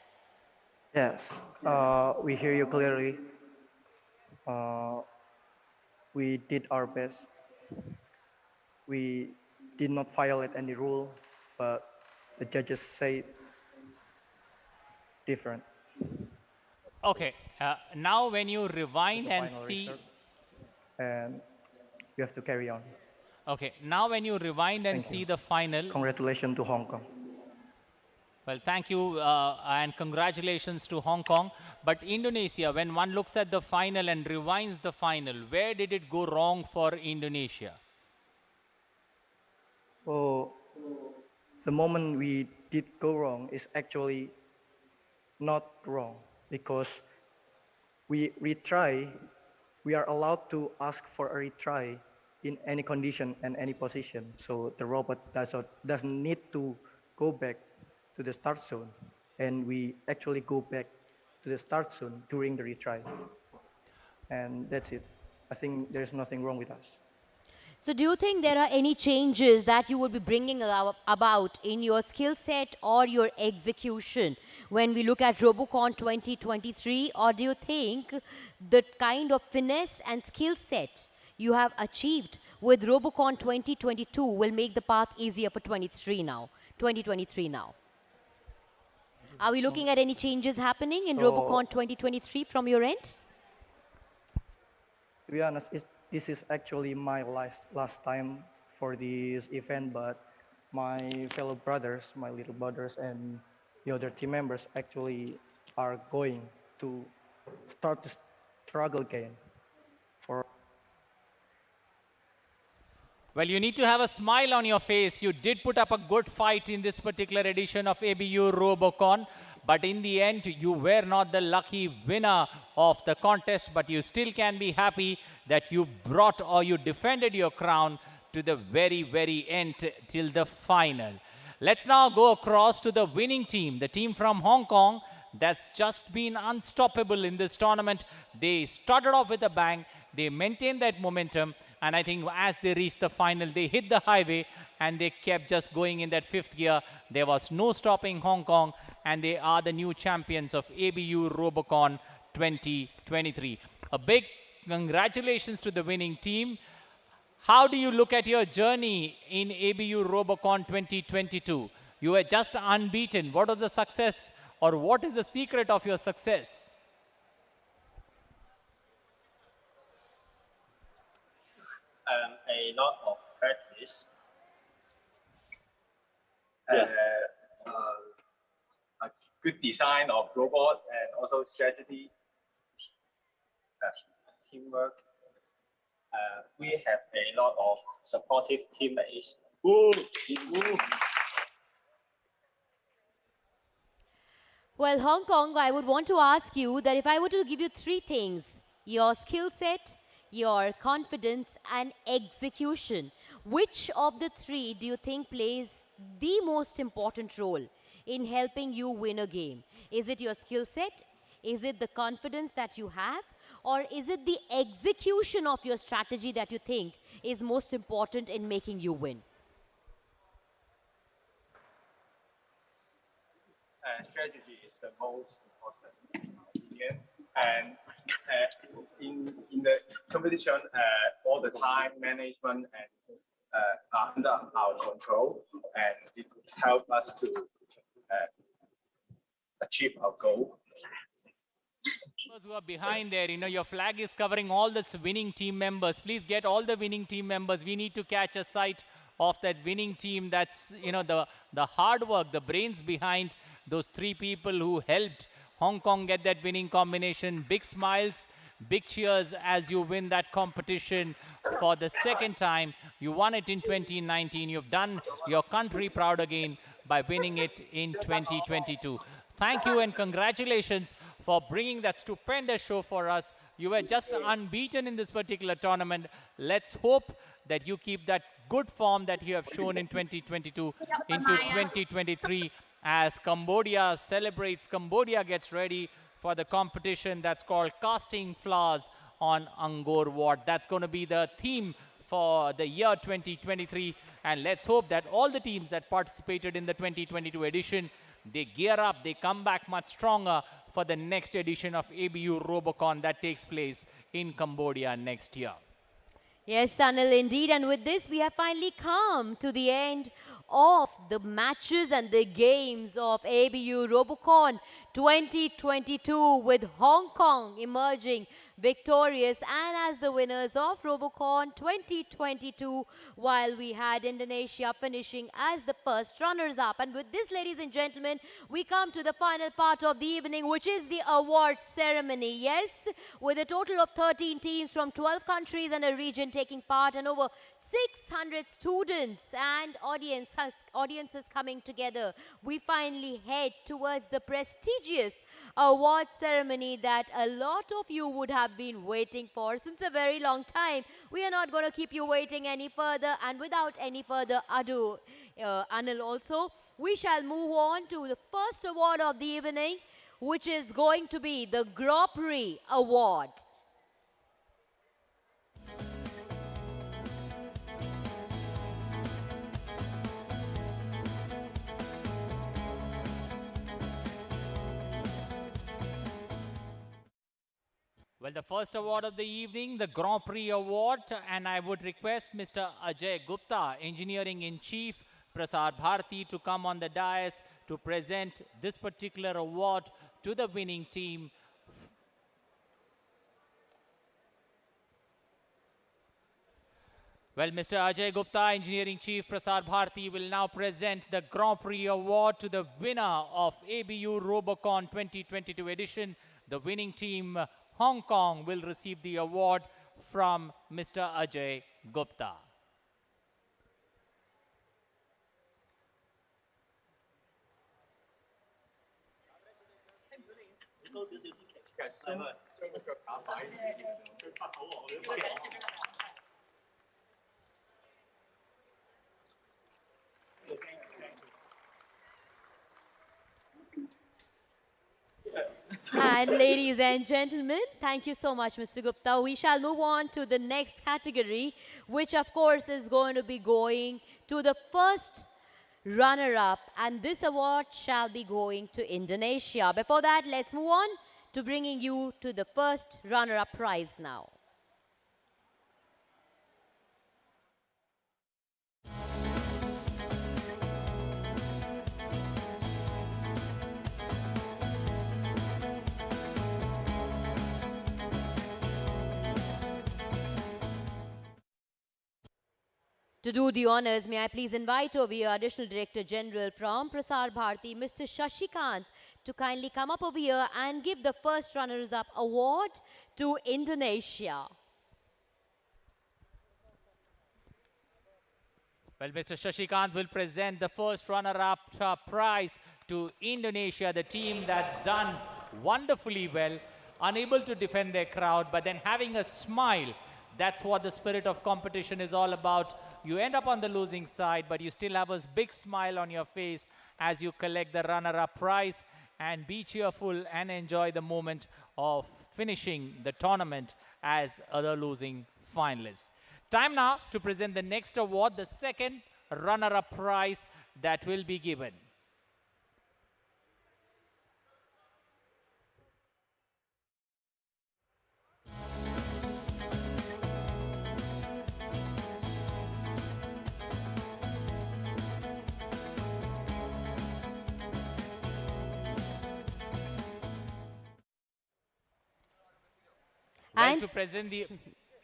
Yes, we hear you clearly. We did our best. We did not violate any rule, but the judges say different. Okay, now when you rewind The and final see, result, and we have to carry on. okay, now when you rewind and Thank see you. the final, Congratulations to Hong Kong. well, thank you and congratulations to Hong Kong. But Indonesia, when one looks at the final and rewinds the final, where did it go wrong for Indonesia? Oh, the moment we did go wrong is actually not wrong because we retry. We are allowed to ask for a retry in any condition and any position. So the robot doesn't need to go back to the start zone, and we actually go back to the start zone during the retry. And that's it. I think there's nothing wrong with us. So do you think there are any changes that you would be bringing about in your skill set or your execution when we look at Robocon 2023? Or do you think the kind of finesse and skill set you have achieved with Robocon 2022 will make the path easier for 2023 now? Are we looking at any changes happening in Robocon 2023 from your end? To be honest, this is actually my last time for this event, but my fellow brothers, my little brothers, and the other team members actually are going to start to struggle again. Well, you need to have a smile on your face. You did put up a good fight in this particular edition of ABU Robocon, but in the end, you were not the lucky winner of the contest, but you still can be happy that you brought or you defended your crown to the very, very end till the final. Let's now go across to the winning team, the team from Hong Kong that's just been unstoppable in this tournament. They started off with a bang. They maintained that momentum. And I think as they reached the final, they hit the highway and they kept just going in that fifth gear. There was no stopping Hong Kong, and they are the new champions of ABU Robocon 2023. A big congratulations to the winning team. How do you look at your journey in ABU Robocon 2022? You were just unbeaten. What was the success, or what is the secret of your success? A lot of practice, a good design of robot, and also strategy, teamwork. We have a lot of supportive teammates. Well, Hong Kong, I would want to ask you that if I were to give you three things, your skill set, your confidence and execution, which of the three do you think plays the most important role in helping you win a game? Is it your skill set? Is it the confidence that you have? Or is it the execution of your strategy that you think is most important in making you win? Strategy is the most important, in my opinion. And in the competition, all the time management and are under our control, and it would help us to achieve our goal. Those who are behind there, your flag is covering all the winning team members. Please get all the winning team members. We need to catch a sight of that winning team. That's, the hard work, the brains behind those three people who helped Hong Kong get that winning combination. Big smiles, big cheers as you win that competition for the second time. You won it in 2019. You've done your country proud again by winning it in 2022. Thank you and congratulations for bringing that stupendous show for us. You were just unbeaten in this particular tournament. Let's hope that you keep that good form that you have shown in 2022 into 2023 as Cambodia gets ready for the competition that's called Casting Flowers on Angkor Wat. That's going to be the theme for the year 2023. And let's hope that all the teams that participated in the 2022 edition, they gear up, they come back much stronger for the next edition of ABU Robocon that takes place in Cambodia next year. Yes, Anil, indeed. And with this, we have finally come to the end of the matches and the games of ABU Robocon 2022, with Hong Kong emerging victorious and as the winners of Robocon 2022, while we had Indonesia finishing as the first runners-up. And with this, ladies and gentlemen, we come to the final part of the evening, which is the award ceremony. Yes, with a total of 13 teams from 12 countries and a region taking part, and over 600 students and audiences coming together, we finally head towards the prestigious award ceremony that a lot of you would have been waiting for since a very long time. We are not going to keep you waiting any further, and without any further ado, Anil, also, we shall move on to the first award of the evening, which is going to be the Prix Award. Well, the first award of the evening, the Grand Prix Award, and I would request Mr. Ajay Gupta, Engineering in Chief, Prasar Bharati, to come on the dais to present this particular award to the winning team. Well, Mr. Ajay Gupta, Engineering Chief, Prasar Bharati, will now present the Grand Prix Award to the winner of ABU Robocon 2022 edition. The winning team, Hong Kong, will receive the award from Mr. Ajay Gupta. And ladies and gentlemen, thank you so much, Mr. Gupta. We shall move on to the next category, which of course is going to be going to the first runner-up, and this award shall be going to Indonesia. Before that, let's move on to bringing you to the first runner-up prize now. To do the honors, may I please invite over here Additional Director General from Prasar Bharati, Mr. Shashikant, to kindly come up over here and give the first runners-up award to Indonesia. Well, Mr. Shashikant will present the first runner-up prize to Indonesia, the team that's done wonderfully well, unable to defend their crowd, but then having a smile. That's what the spirit of competition is all about. You end up on the losing side, but you still have a big smile on your face as you collect the runner-up prize, and be cheerful and enjoy the moment of finishing the tournament as other losing finalists. Time now to present the next award, the second runner-up prize that will be given. Well, to present the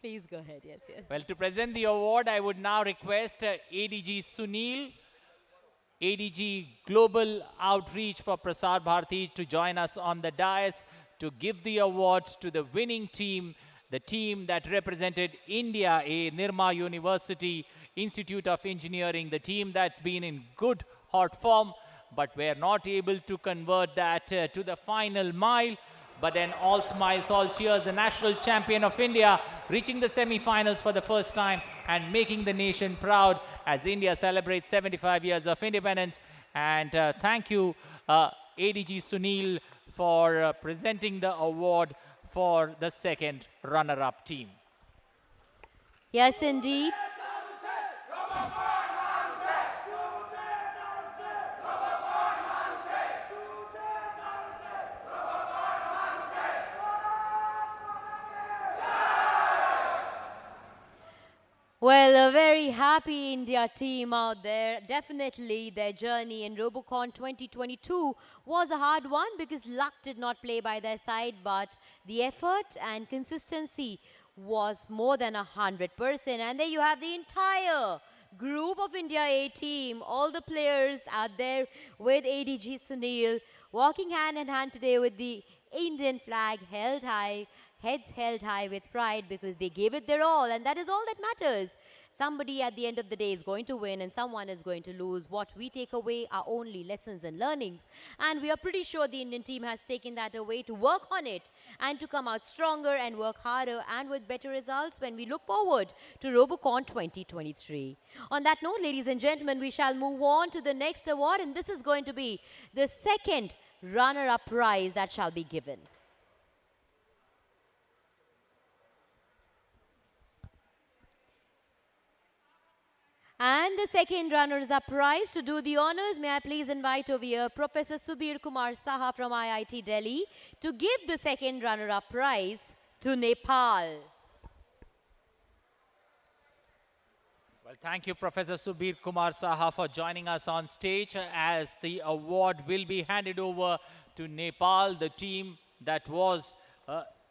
Please go ahead, yes. Well, to present the award, I would now request ADG Sunil, ADG Global Outreach for Prasar Bharati, to join us on the dais to give the award to the winning team, the team that represented India, Nirma University Institute of Engineering, the team that's been in good hot form, but were not able to convert that to the final mile. But then all smiles, all cheers, the national champion of India reaching the semi-finals for the first time and making the nation proud as India celebrates 75 years of independence. And thank you, ADG Sunil, for presenting the award for the second runner-up team. Yes, indeed. Well, a very happy India team out there. Definitely their journey in Robocon 2022 was a hard one because luck did not play by their side, but the effort and consistency was more than 100%. And there you have the entire group of India A team, all the players out there with ADG Sunil, walking hand in hand today with the Indian flag held high, heads held high with pride because they gave it their all, and that is all that matters. Somebody at the end of the day is going to win and someone is going to lose. What we take away are only lessons and learnings, and we are pretty sure the Indian team has taken that away to work on it and to come out stronger and work harder and with better results when we look forward to Robocon 2023. On that note, ladies and gentlemen, we shall move on to the next award, and this is going to be the second runner-up prize that shall be given. And the second runners-up prize, to do the honors, may I please invite over here Professor Subir Kumar Saha from IIT Delhi to give the second runner-up prize to Nepal. Well, thank you, Professor Subir Kumar Saha, for joining us on stage as the award will be handed over to Nepal, the team that was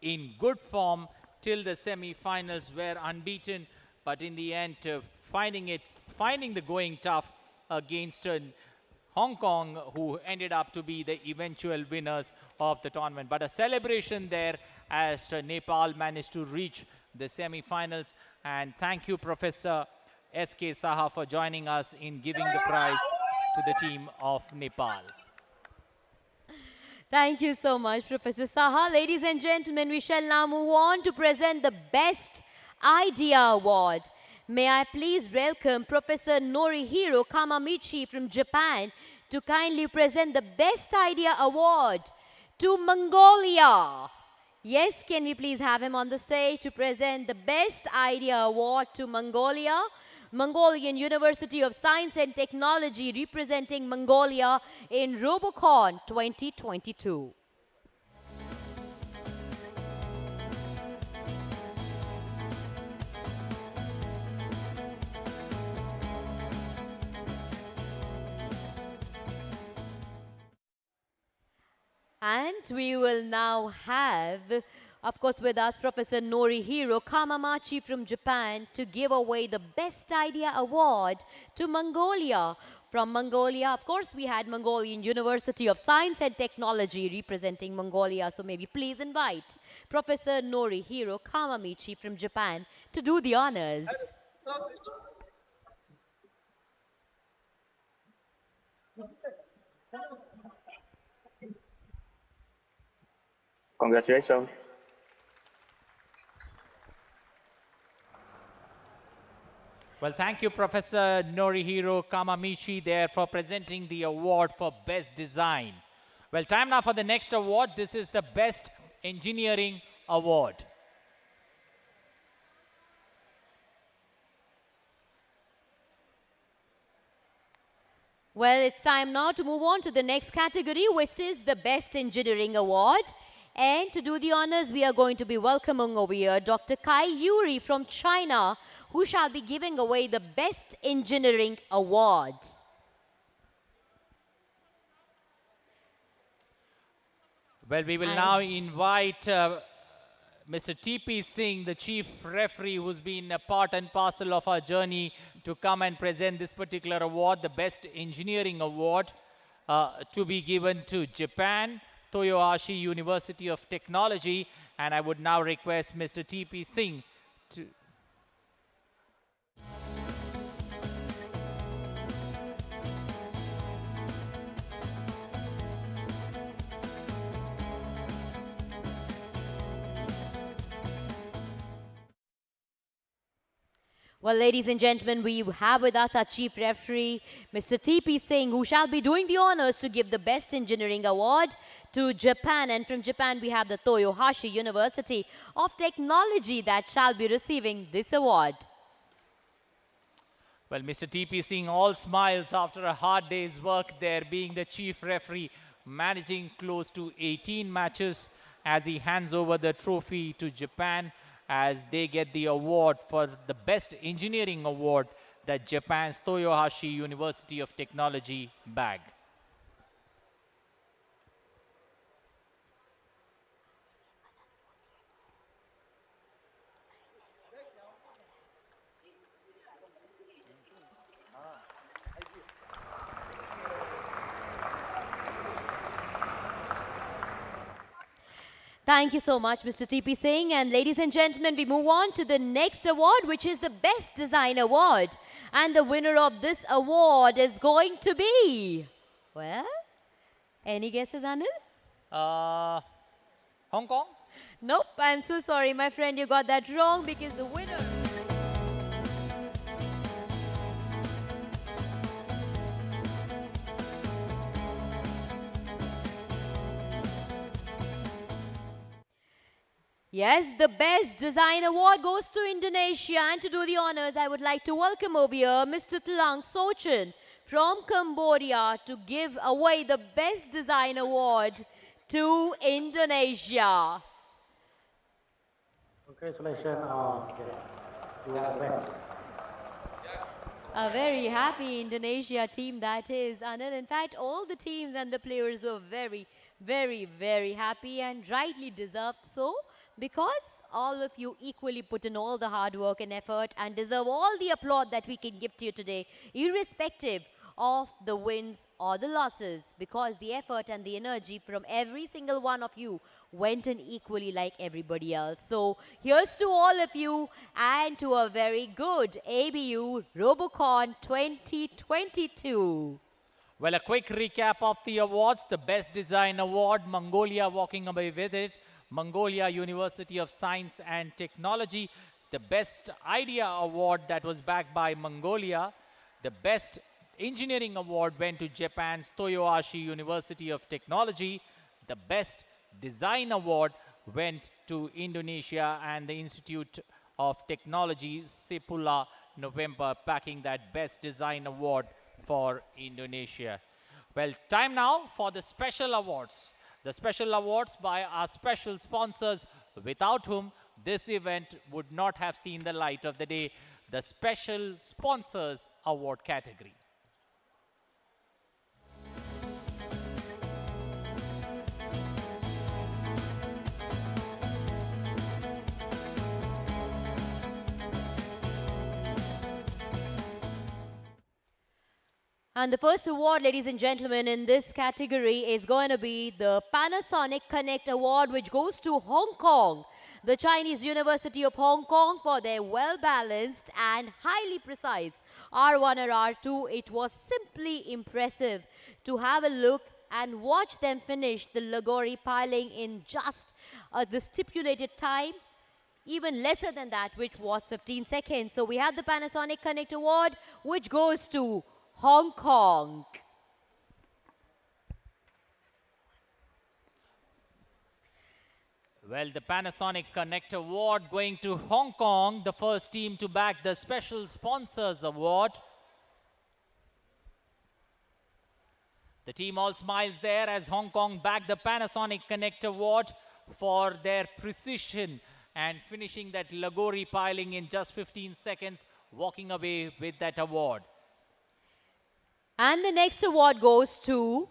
in good form till the semi-finals, were unbeaten, but in the end, finding the going tough against Hong Kong, who ended up to be the eventual winners of the tournament. But a celebration there as Nepal managed to reach the semi-finals. And thank you, Professor S.K. Saha, for joining us in giving the prize to the team of Nepal. Thank you so much, Professor Saha. Ladies and gentlemen, we shall now move on to present the Best Idea Award. May I please welcome Professor Norihiro Kamamichi from Japan to kindly present the Best Idea Award to Mongolia. Yes, can we please have him on the stage to present the Best Idea Award to Mongolia? Mongolian University of Science and Technology representing Mongolia in Robocon 2022. And we will now have, of course, with us Professor Norihiro Kamamachi from Japan to give away the Best Idea Award to Mongolia. From Mongolia, of course, we had Mongolian University of Science and Technology representing Mongolia. So maybe please invite Professor Norihiro Kamamichi from Japan to do the honors. Congratulations. Well, thank you, Professor Norihiro Kamamichi, there for presenting the award for Best Design. Well, time now for the next award. This is the Best Engineering Award. Well, it's time now to move on to the next category, which is the Best Engineering Award. And to do the honors, we are going to be welcoming over here Dr. Kai Yuri from China, who shall be giving away the Best Engineering Awards. Well, we will now invite Mr. T.P. Singh, the chief referee who's been a part and parcel of our journey, to come and present this particular award, the Best Engineering Award, to be given to Japan, Toyohashi University of Technology. And I would now request Mr. T.P. Singh to... Well, ladies and gentlemen, we have with us our chief referee, Mr. T.P. Singh, who shall be doing the honors to give the Best Engineering Award to Japan. And from Japan, we have the Toyohashi University of Technology that shall be receiving this award. Well, Mr. T.P. Singh all smiles after a hard day's work there, being the chief referee, managing close to 18 matches as he hands over the trophy to Japan as they get the award for the Best Engineering Award that Japan's Toyohashi University of Technology bagged. Thank you so much, Mr. T.P. Singh. And ladies and gentlemen, we move on to the next award, which is the Best Design Award. And the winner of this award is going to be, well, any guesses, Anil? Hong Kong? Nope, I'm so sorry, my friend, you got that wrong because the winner... Yes, the Best Design Award goes to Indonesia. And to do the honors, I would like to welcome over here Mr. Tlang Sochin from Cambodia to give away the Best Design Award to Indonesia. Congratulations on your best. A very happy Indonesia team that is, Anil. In fact, all the teams and the players were very, very happy and rightly deserved so, because all of you equally put in all the hard work and effort and deserve all the applause that we can give to you today, irrespective of the wins or the losses, because the effort and the energy from every single one of you went in equally like everybody else. So here's to all of you and to a very good ABU Robocon 2022. Well, a quick recap of the awards. The Best Design Award, Mongolia walking away with it. Mongolia University of Science and Technology. The Best Idea Award that was backed by Mongolia. The Best Engineering Award went to Japan's Toyohashi University of Technology. The Best Design Award went to Indonesia and the Institute of Technology, Sepula, November, backing that Best Design Award for Indonesia. Well, time now for the special awards. The special awards by our special sponsors, without whom this event would not have seen the light of the day, the Special Sponsors Award category. And the first award, ladies and gentlemen, in this category is going to be the Panasonic Connect Award, which goes to Hong Kong, the Chinese University of Hong Kong, for their well-balanced and highly precise R1 or R2. It was simply impressive to have a look and watch them finish the Lagori piling in just the stipulated time, even lesser than that, which was 15 seconds. So we have the Panasonic Connect Award, which goes to Hong Kong. Well, the Panasonic Connect Award going to Hong Kong, the first team to back the Special Sponsors Award. The team all smiles there as Hong Kong backed the Panasonic Connect Award for their precision and finishing that Lagori piling in just 15 seconds, walking away with that award. And the next award goes to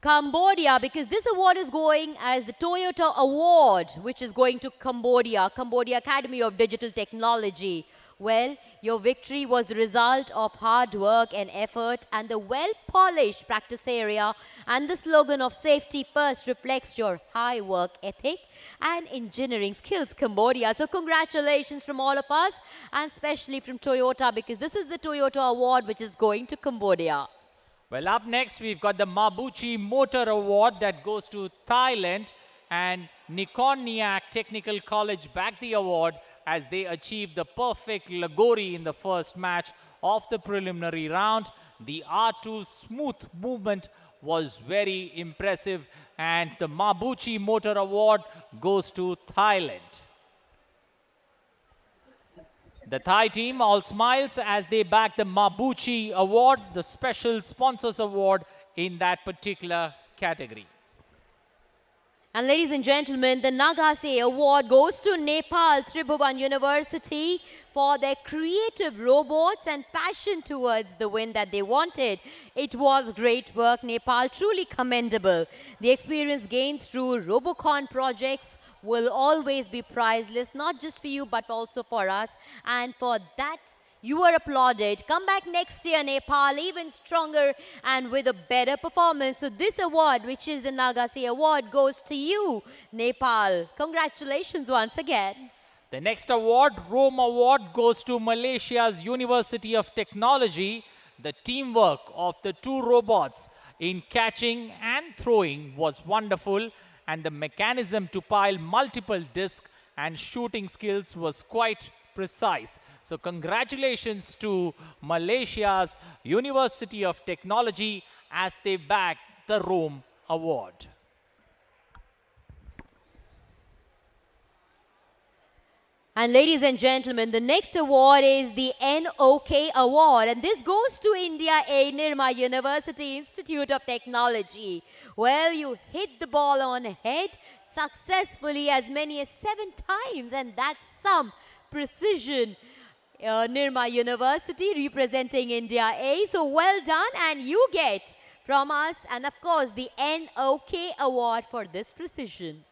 Cambodia, because this award is going as the Toyota Award, which is going to Cambodia, Cambodia Academy of Digital Technology. Well, your victory was the result of hard work and effort, and the well-polished practice area and the slogan of safety first reflects your high work ethic and engineering skills, Cambodia. So congratulations from all of us, and especially from Toyota, because this is the Toyota Award which is going to Cambodia. Well, up next, we've got the Mabuchi Motor Award that goes to Thailand, and Nikon Niak Technical College backed the award as they achieved the perfect Lagori in the first match of the preliminary round. The R2's smooth movement was very impressive, and the Mabuchi Motor Award goes to Thailand. The Thai team all smiles as they back the Mabuchi Award, the special sponsors award in that particular category. And ladies and gentlemen, the Nagase Award goes to Nepal Tribhuvan University for their creative robots and passion towards the win that they wanted. It was great work, Nepal, truly commendable. The experience gained through Robocon projects will always be priceless, not just for you, but also for us. And for that, you are applauded. Come back next year, Nepal, even stronger and with a better performance. So this award, which is the Nagase Award, goes to you, Nepal. Congratulations once again. The next award, Rome Award, goes to Malaysia's University of Technology. The teamwork of the two robots in catching and throwing was wonderful, and the mechanism to pile multiple discs and shooting skills was quite precise. So congratulations to Malaysia's University of Technology as they bagged the Rome Award. And ladies and gentlemen, the next award is the NOK Award, and this goes to India A Nirma University Institute of Technology. Well, you hit the ball on head successfully as many as 7 times, and that's some precision. Nirma University representing India A. So well done, and you get from us, and of course, the NOK Award for this precision.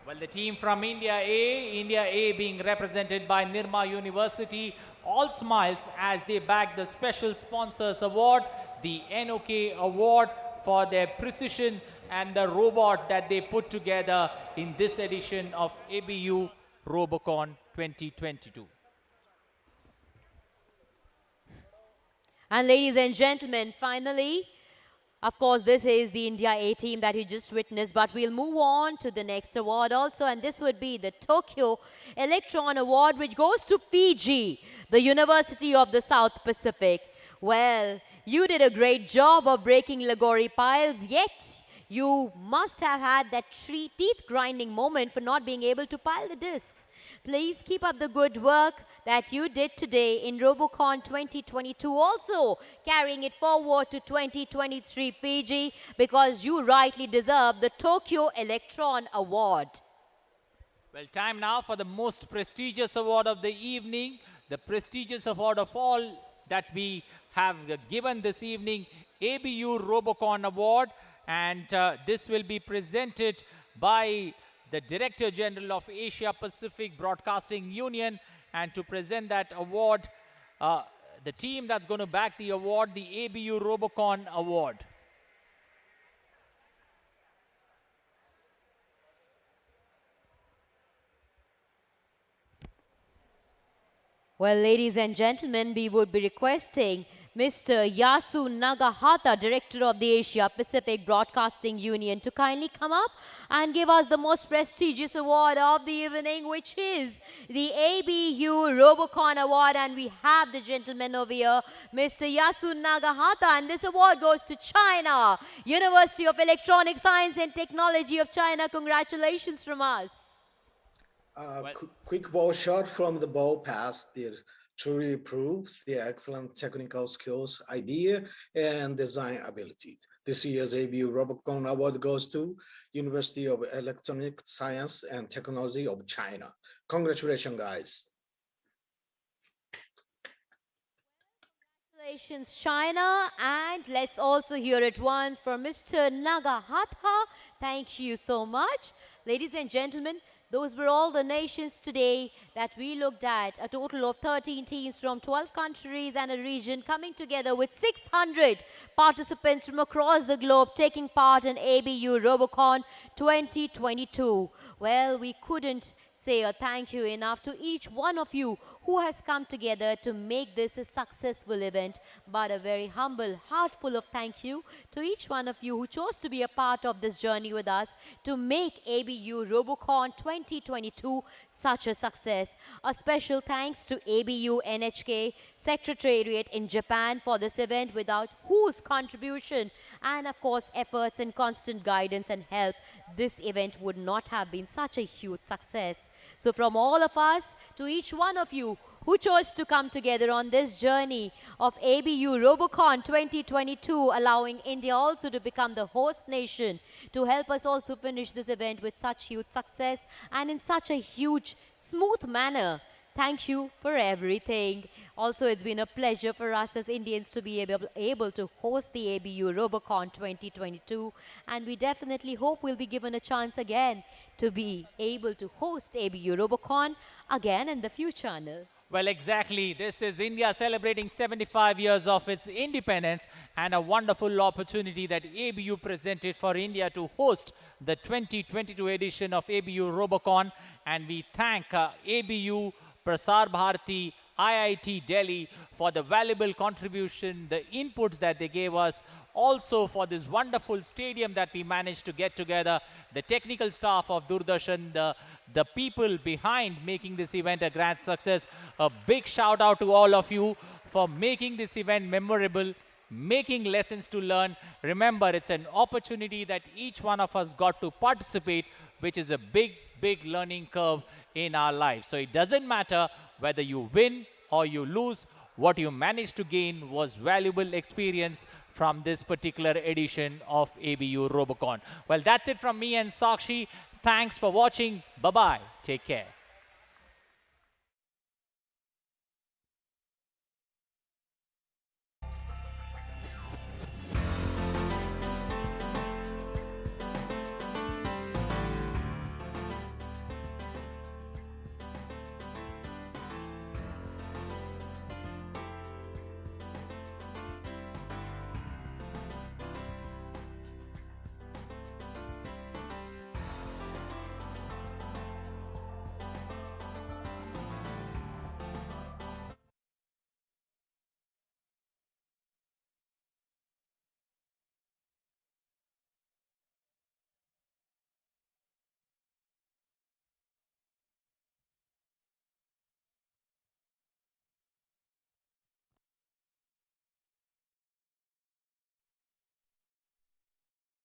Well, the team from India A being represented by Nirma University, all smiles as they bag the Special Sponsors Award, the NOK Award for their precision and the robot that they put together in this edition of ABU Robocon 2022. And ladies and gentlemen, finally, of course, this is the India A team that you just witnessed, but we'll move on to the next award also, and this would be the Tokyo Electron Award, which goes to Fiji, the University of the South Pacific. Well, you did a great job of breaking Lagori piles, yet you must have had that teeth-grinding moment for not being able to pile the discs. Please keep up the good work that you did today in Robocon 2022, also carrying it forward to 2023 Fiji, because you rightly deserve the Tokyo Electron Award. Well, time now for the most prestigious award of the evening, the prestigious award of all that we have given this evening, ABU Robocon Award, and this will be presented by the Director General of Asia Pacific Broadcasting Union. And to present that award, the team that's going to back the award, the ABU Robocon Award. Well, ladies and gentlemen, we would be requesting Mr. Yasu Nagahata, Director of the Asia Pacific Broadcasting Union, to kindly come up and give us the most prestigious award of the evening, which is the ABU Robocon Award. And we have the gentleman over here, Mr. Yasu Nagahata, and this award goes to China, University of Electronic Science and Technology of China. Congratulations from us. Quick ball shot from the ball pass truly proves the excellent technical skills, idea, and design ability. This year's ABU Robocon Award goes to University of Electronic Science and Technology of China. Congratulations, guys. Congratulations, China, and let's also hear it once for Mr. Nagahata. Thank you so much. Ladies and gentlemen, those were all the nations today that we looked at. A total of 13 teams from 12 countries and a region coming together with 600 participants from across the globe taking part in ABU Robocon 2022. Well, we couldn't say a thank you enough to each one of you who has come together to make this a successful event, but a very humble, heartful of thank you to each one of you who chose to be a part of this journey with us to make ABU Robocon 2022 such a success. A special thanks to ABU NHK Secretariat in Japan for this event, without whose contribution and of course efforts and constant guidance and help, this event would not have been such a huge success. So from all of us to each one of you who chose to come together on this journey of ABU Robocon 2022, allowing India also to become the host nation to help us also finish this event with such huge success and in such a huge, smooth manner. Thank you for everything. Also, it's been a pleasure for us as Indians to be able to host the ABU Robocon 2022. And we definitely hope we'll be given a chance again to be able to host ABU Robocon again in the future, Anil. Well, exactly. This is India celebrating 75 years of its independence, and a wonderful opportunity that ABU presented for India to host the 2022 edition of ABU Robocon. And we thank ABU, Prasar Bharati, IIT Delhi for the valuable contribution, the inputs that they gave us, also for this wonderful stadium that we managed to get together, the technical staff of Doordarshan, the people behind making this event a grand success. A big shout out to all of you for making this event memorable, making lessons to learn. Remember, it's an opportunity that each one of us got to participate, which is a big learning curve in our lives. So it doesn't matter whether you win or you lose, what you managed to gain was valuable experience from this particular edition of ABU Robocon. Well, that's it from me and Sakshi. Thanks for watching. Bye-bye. Take care.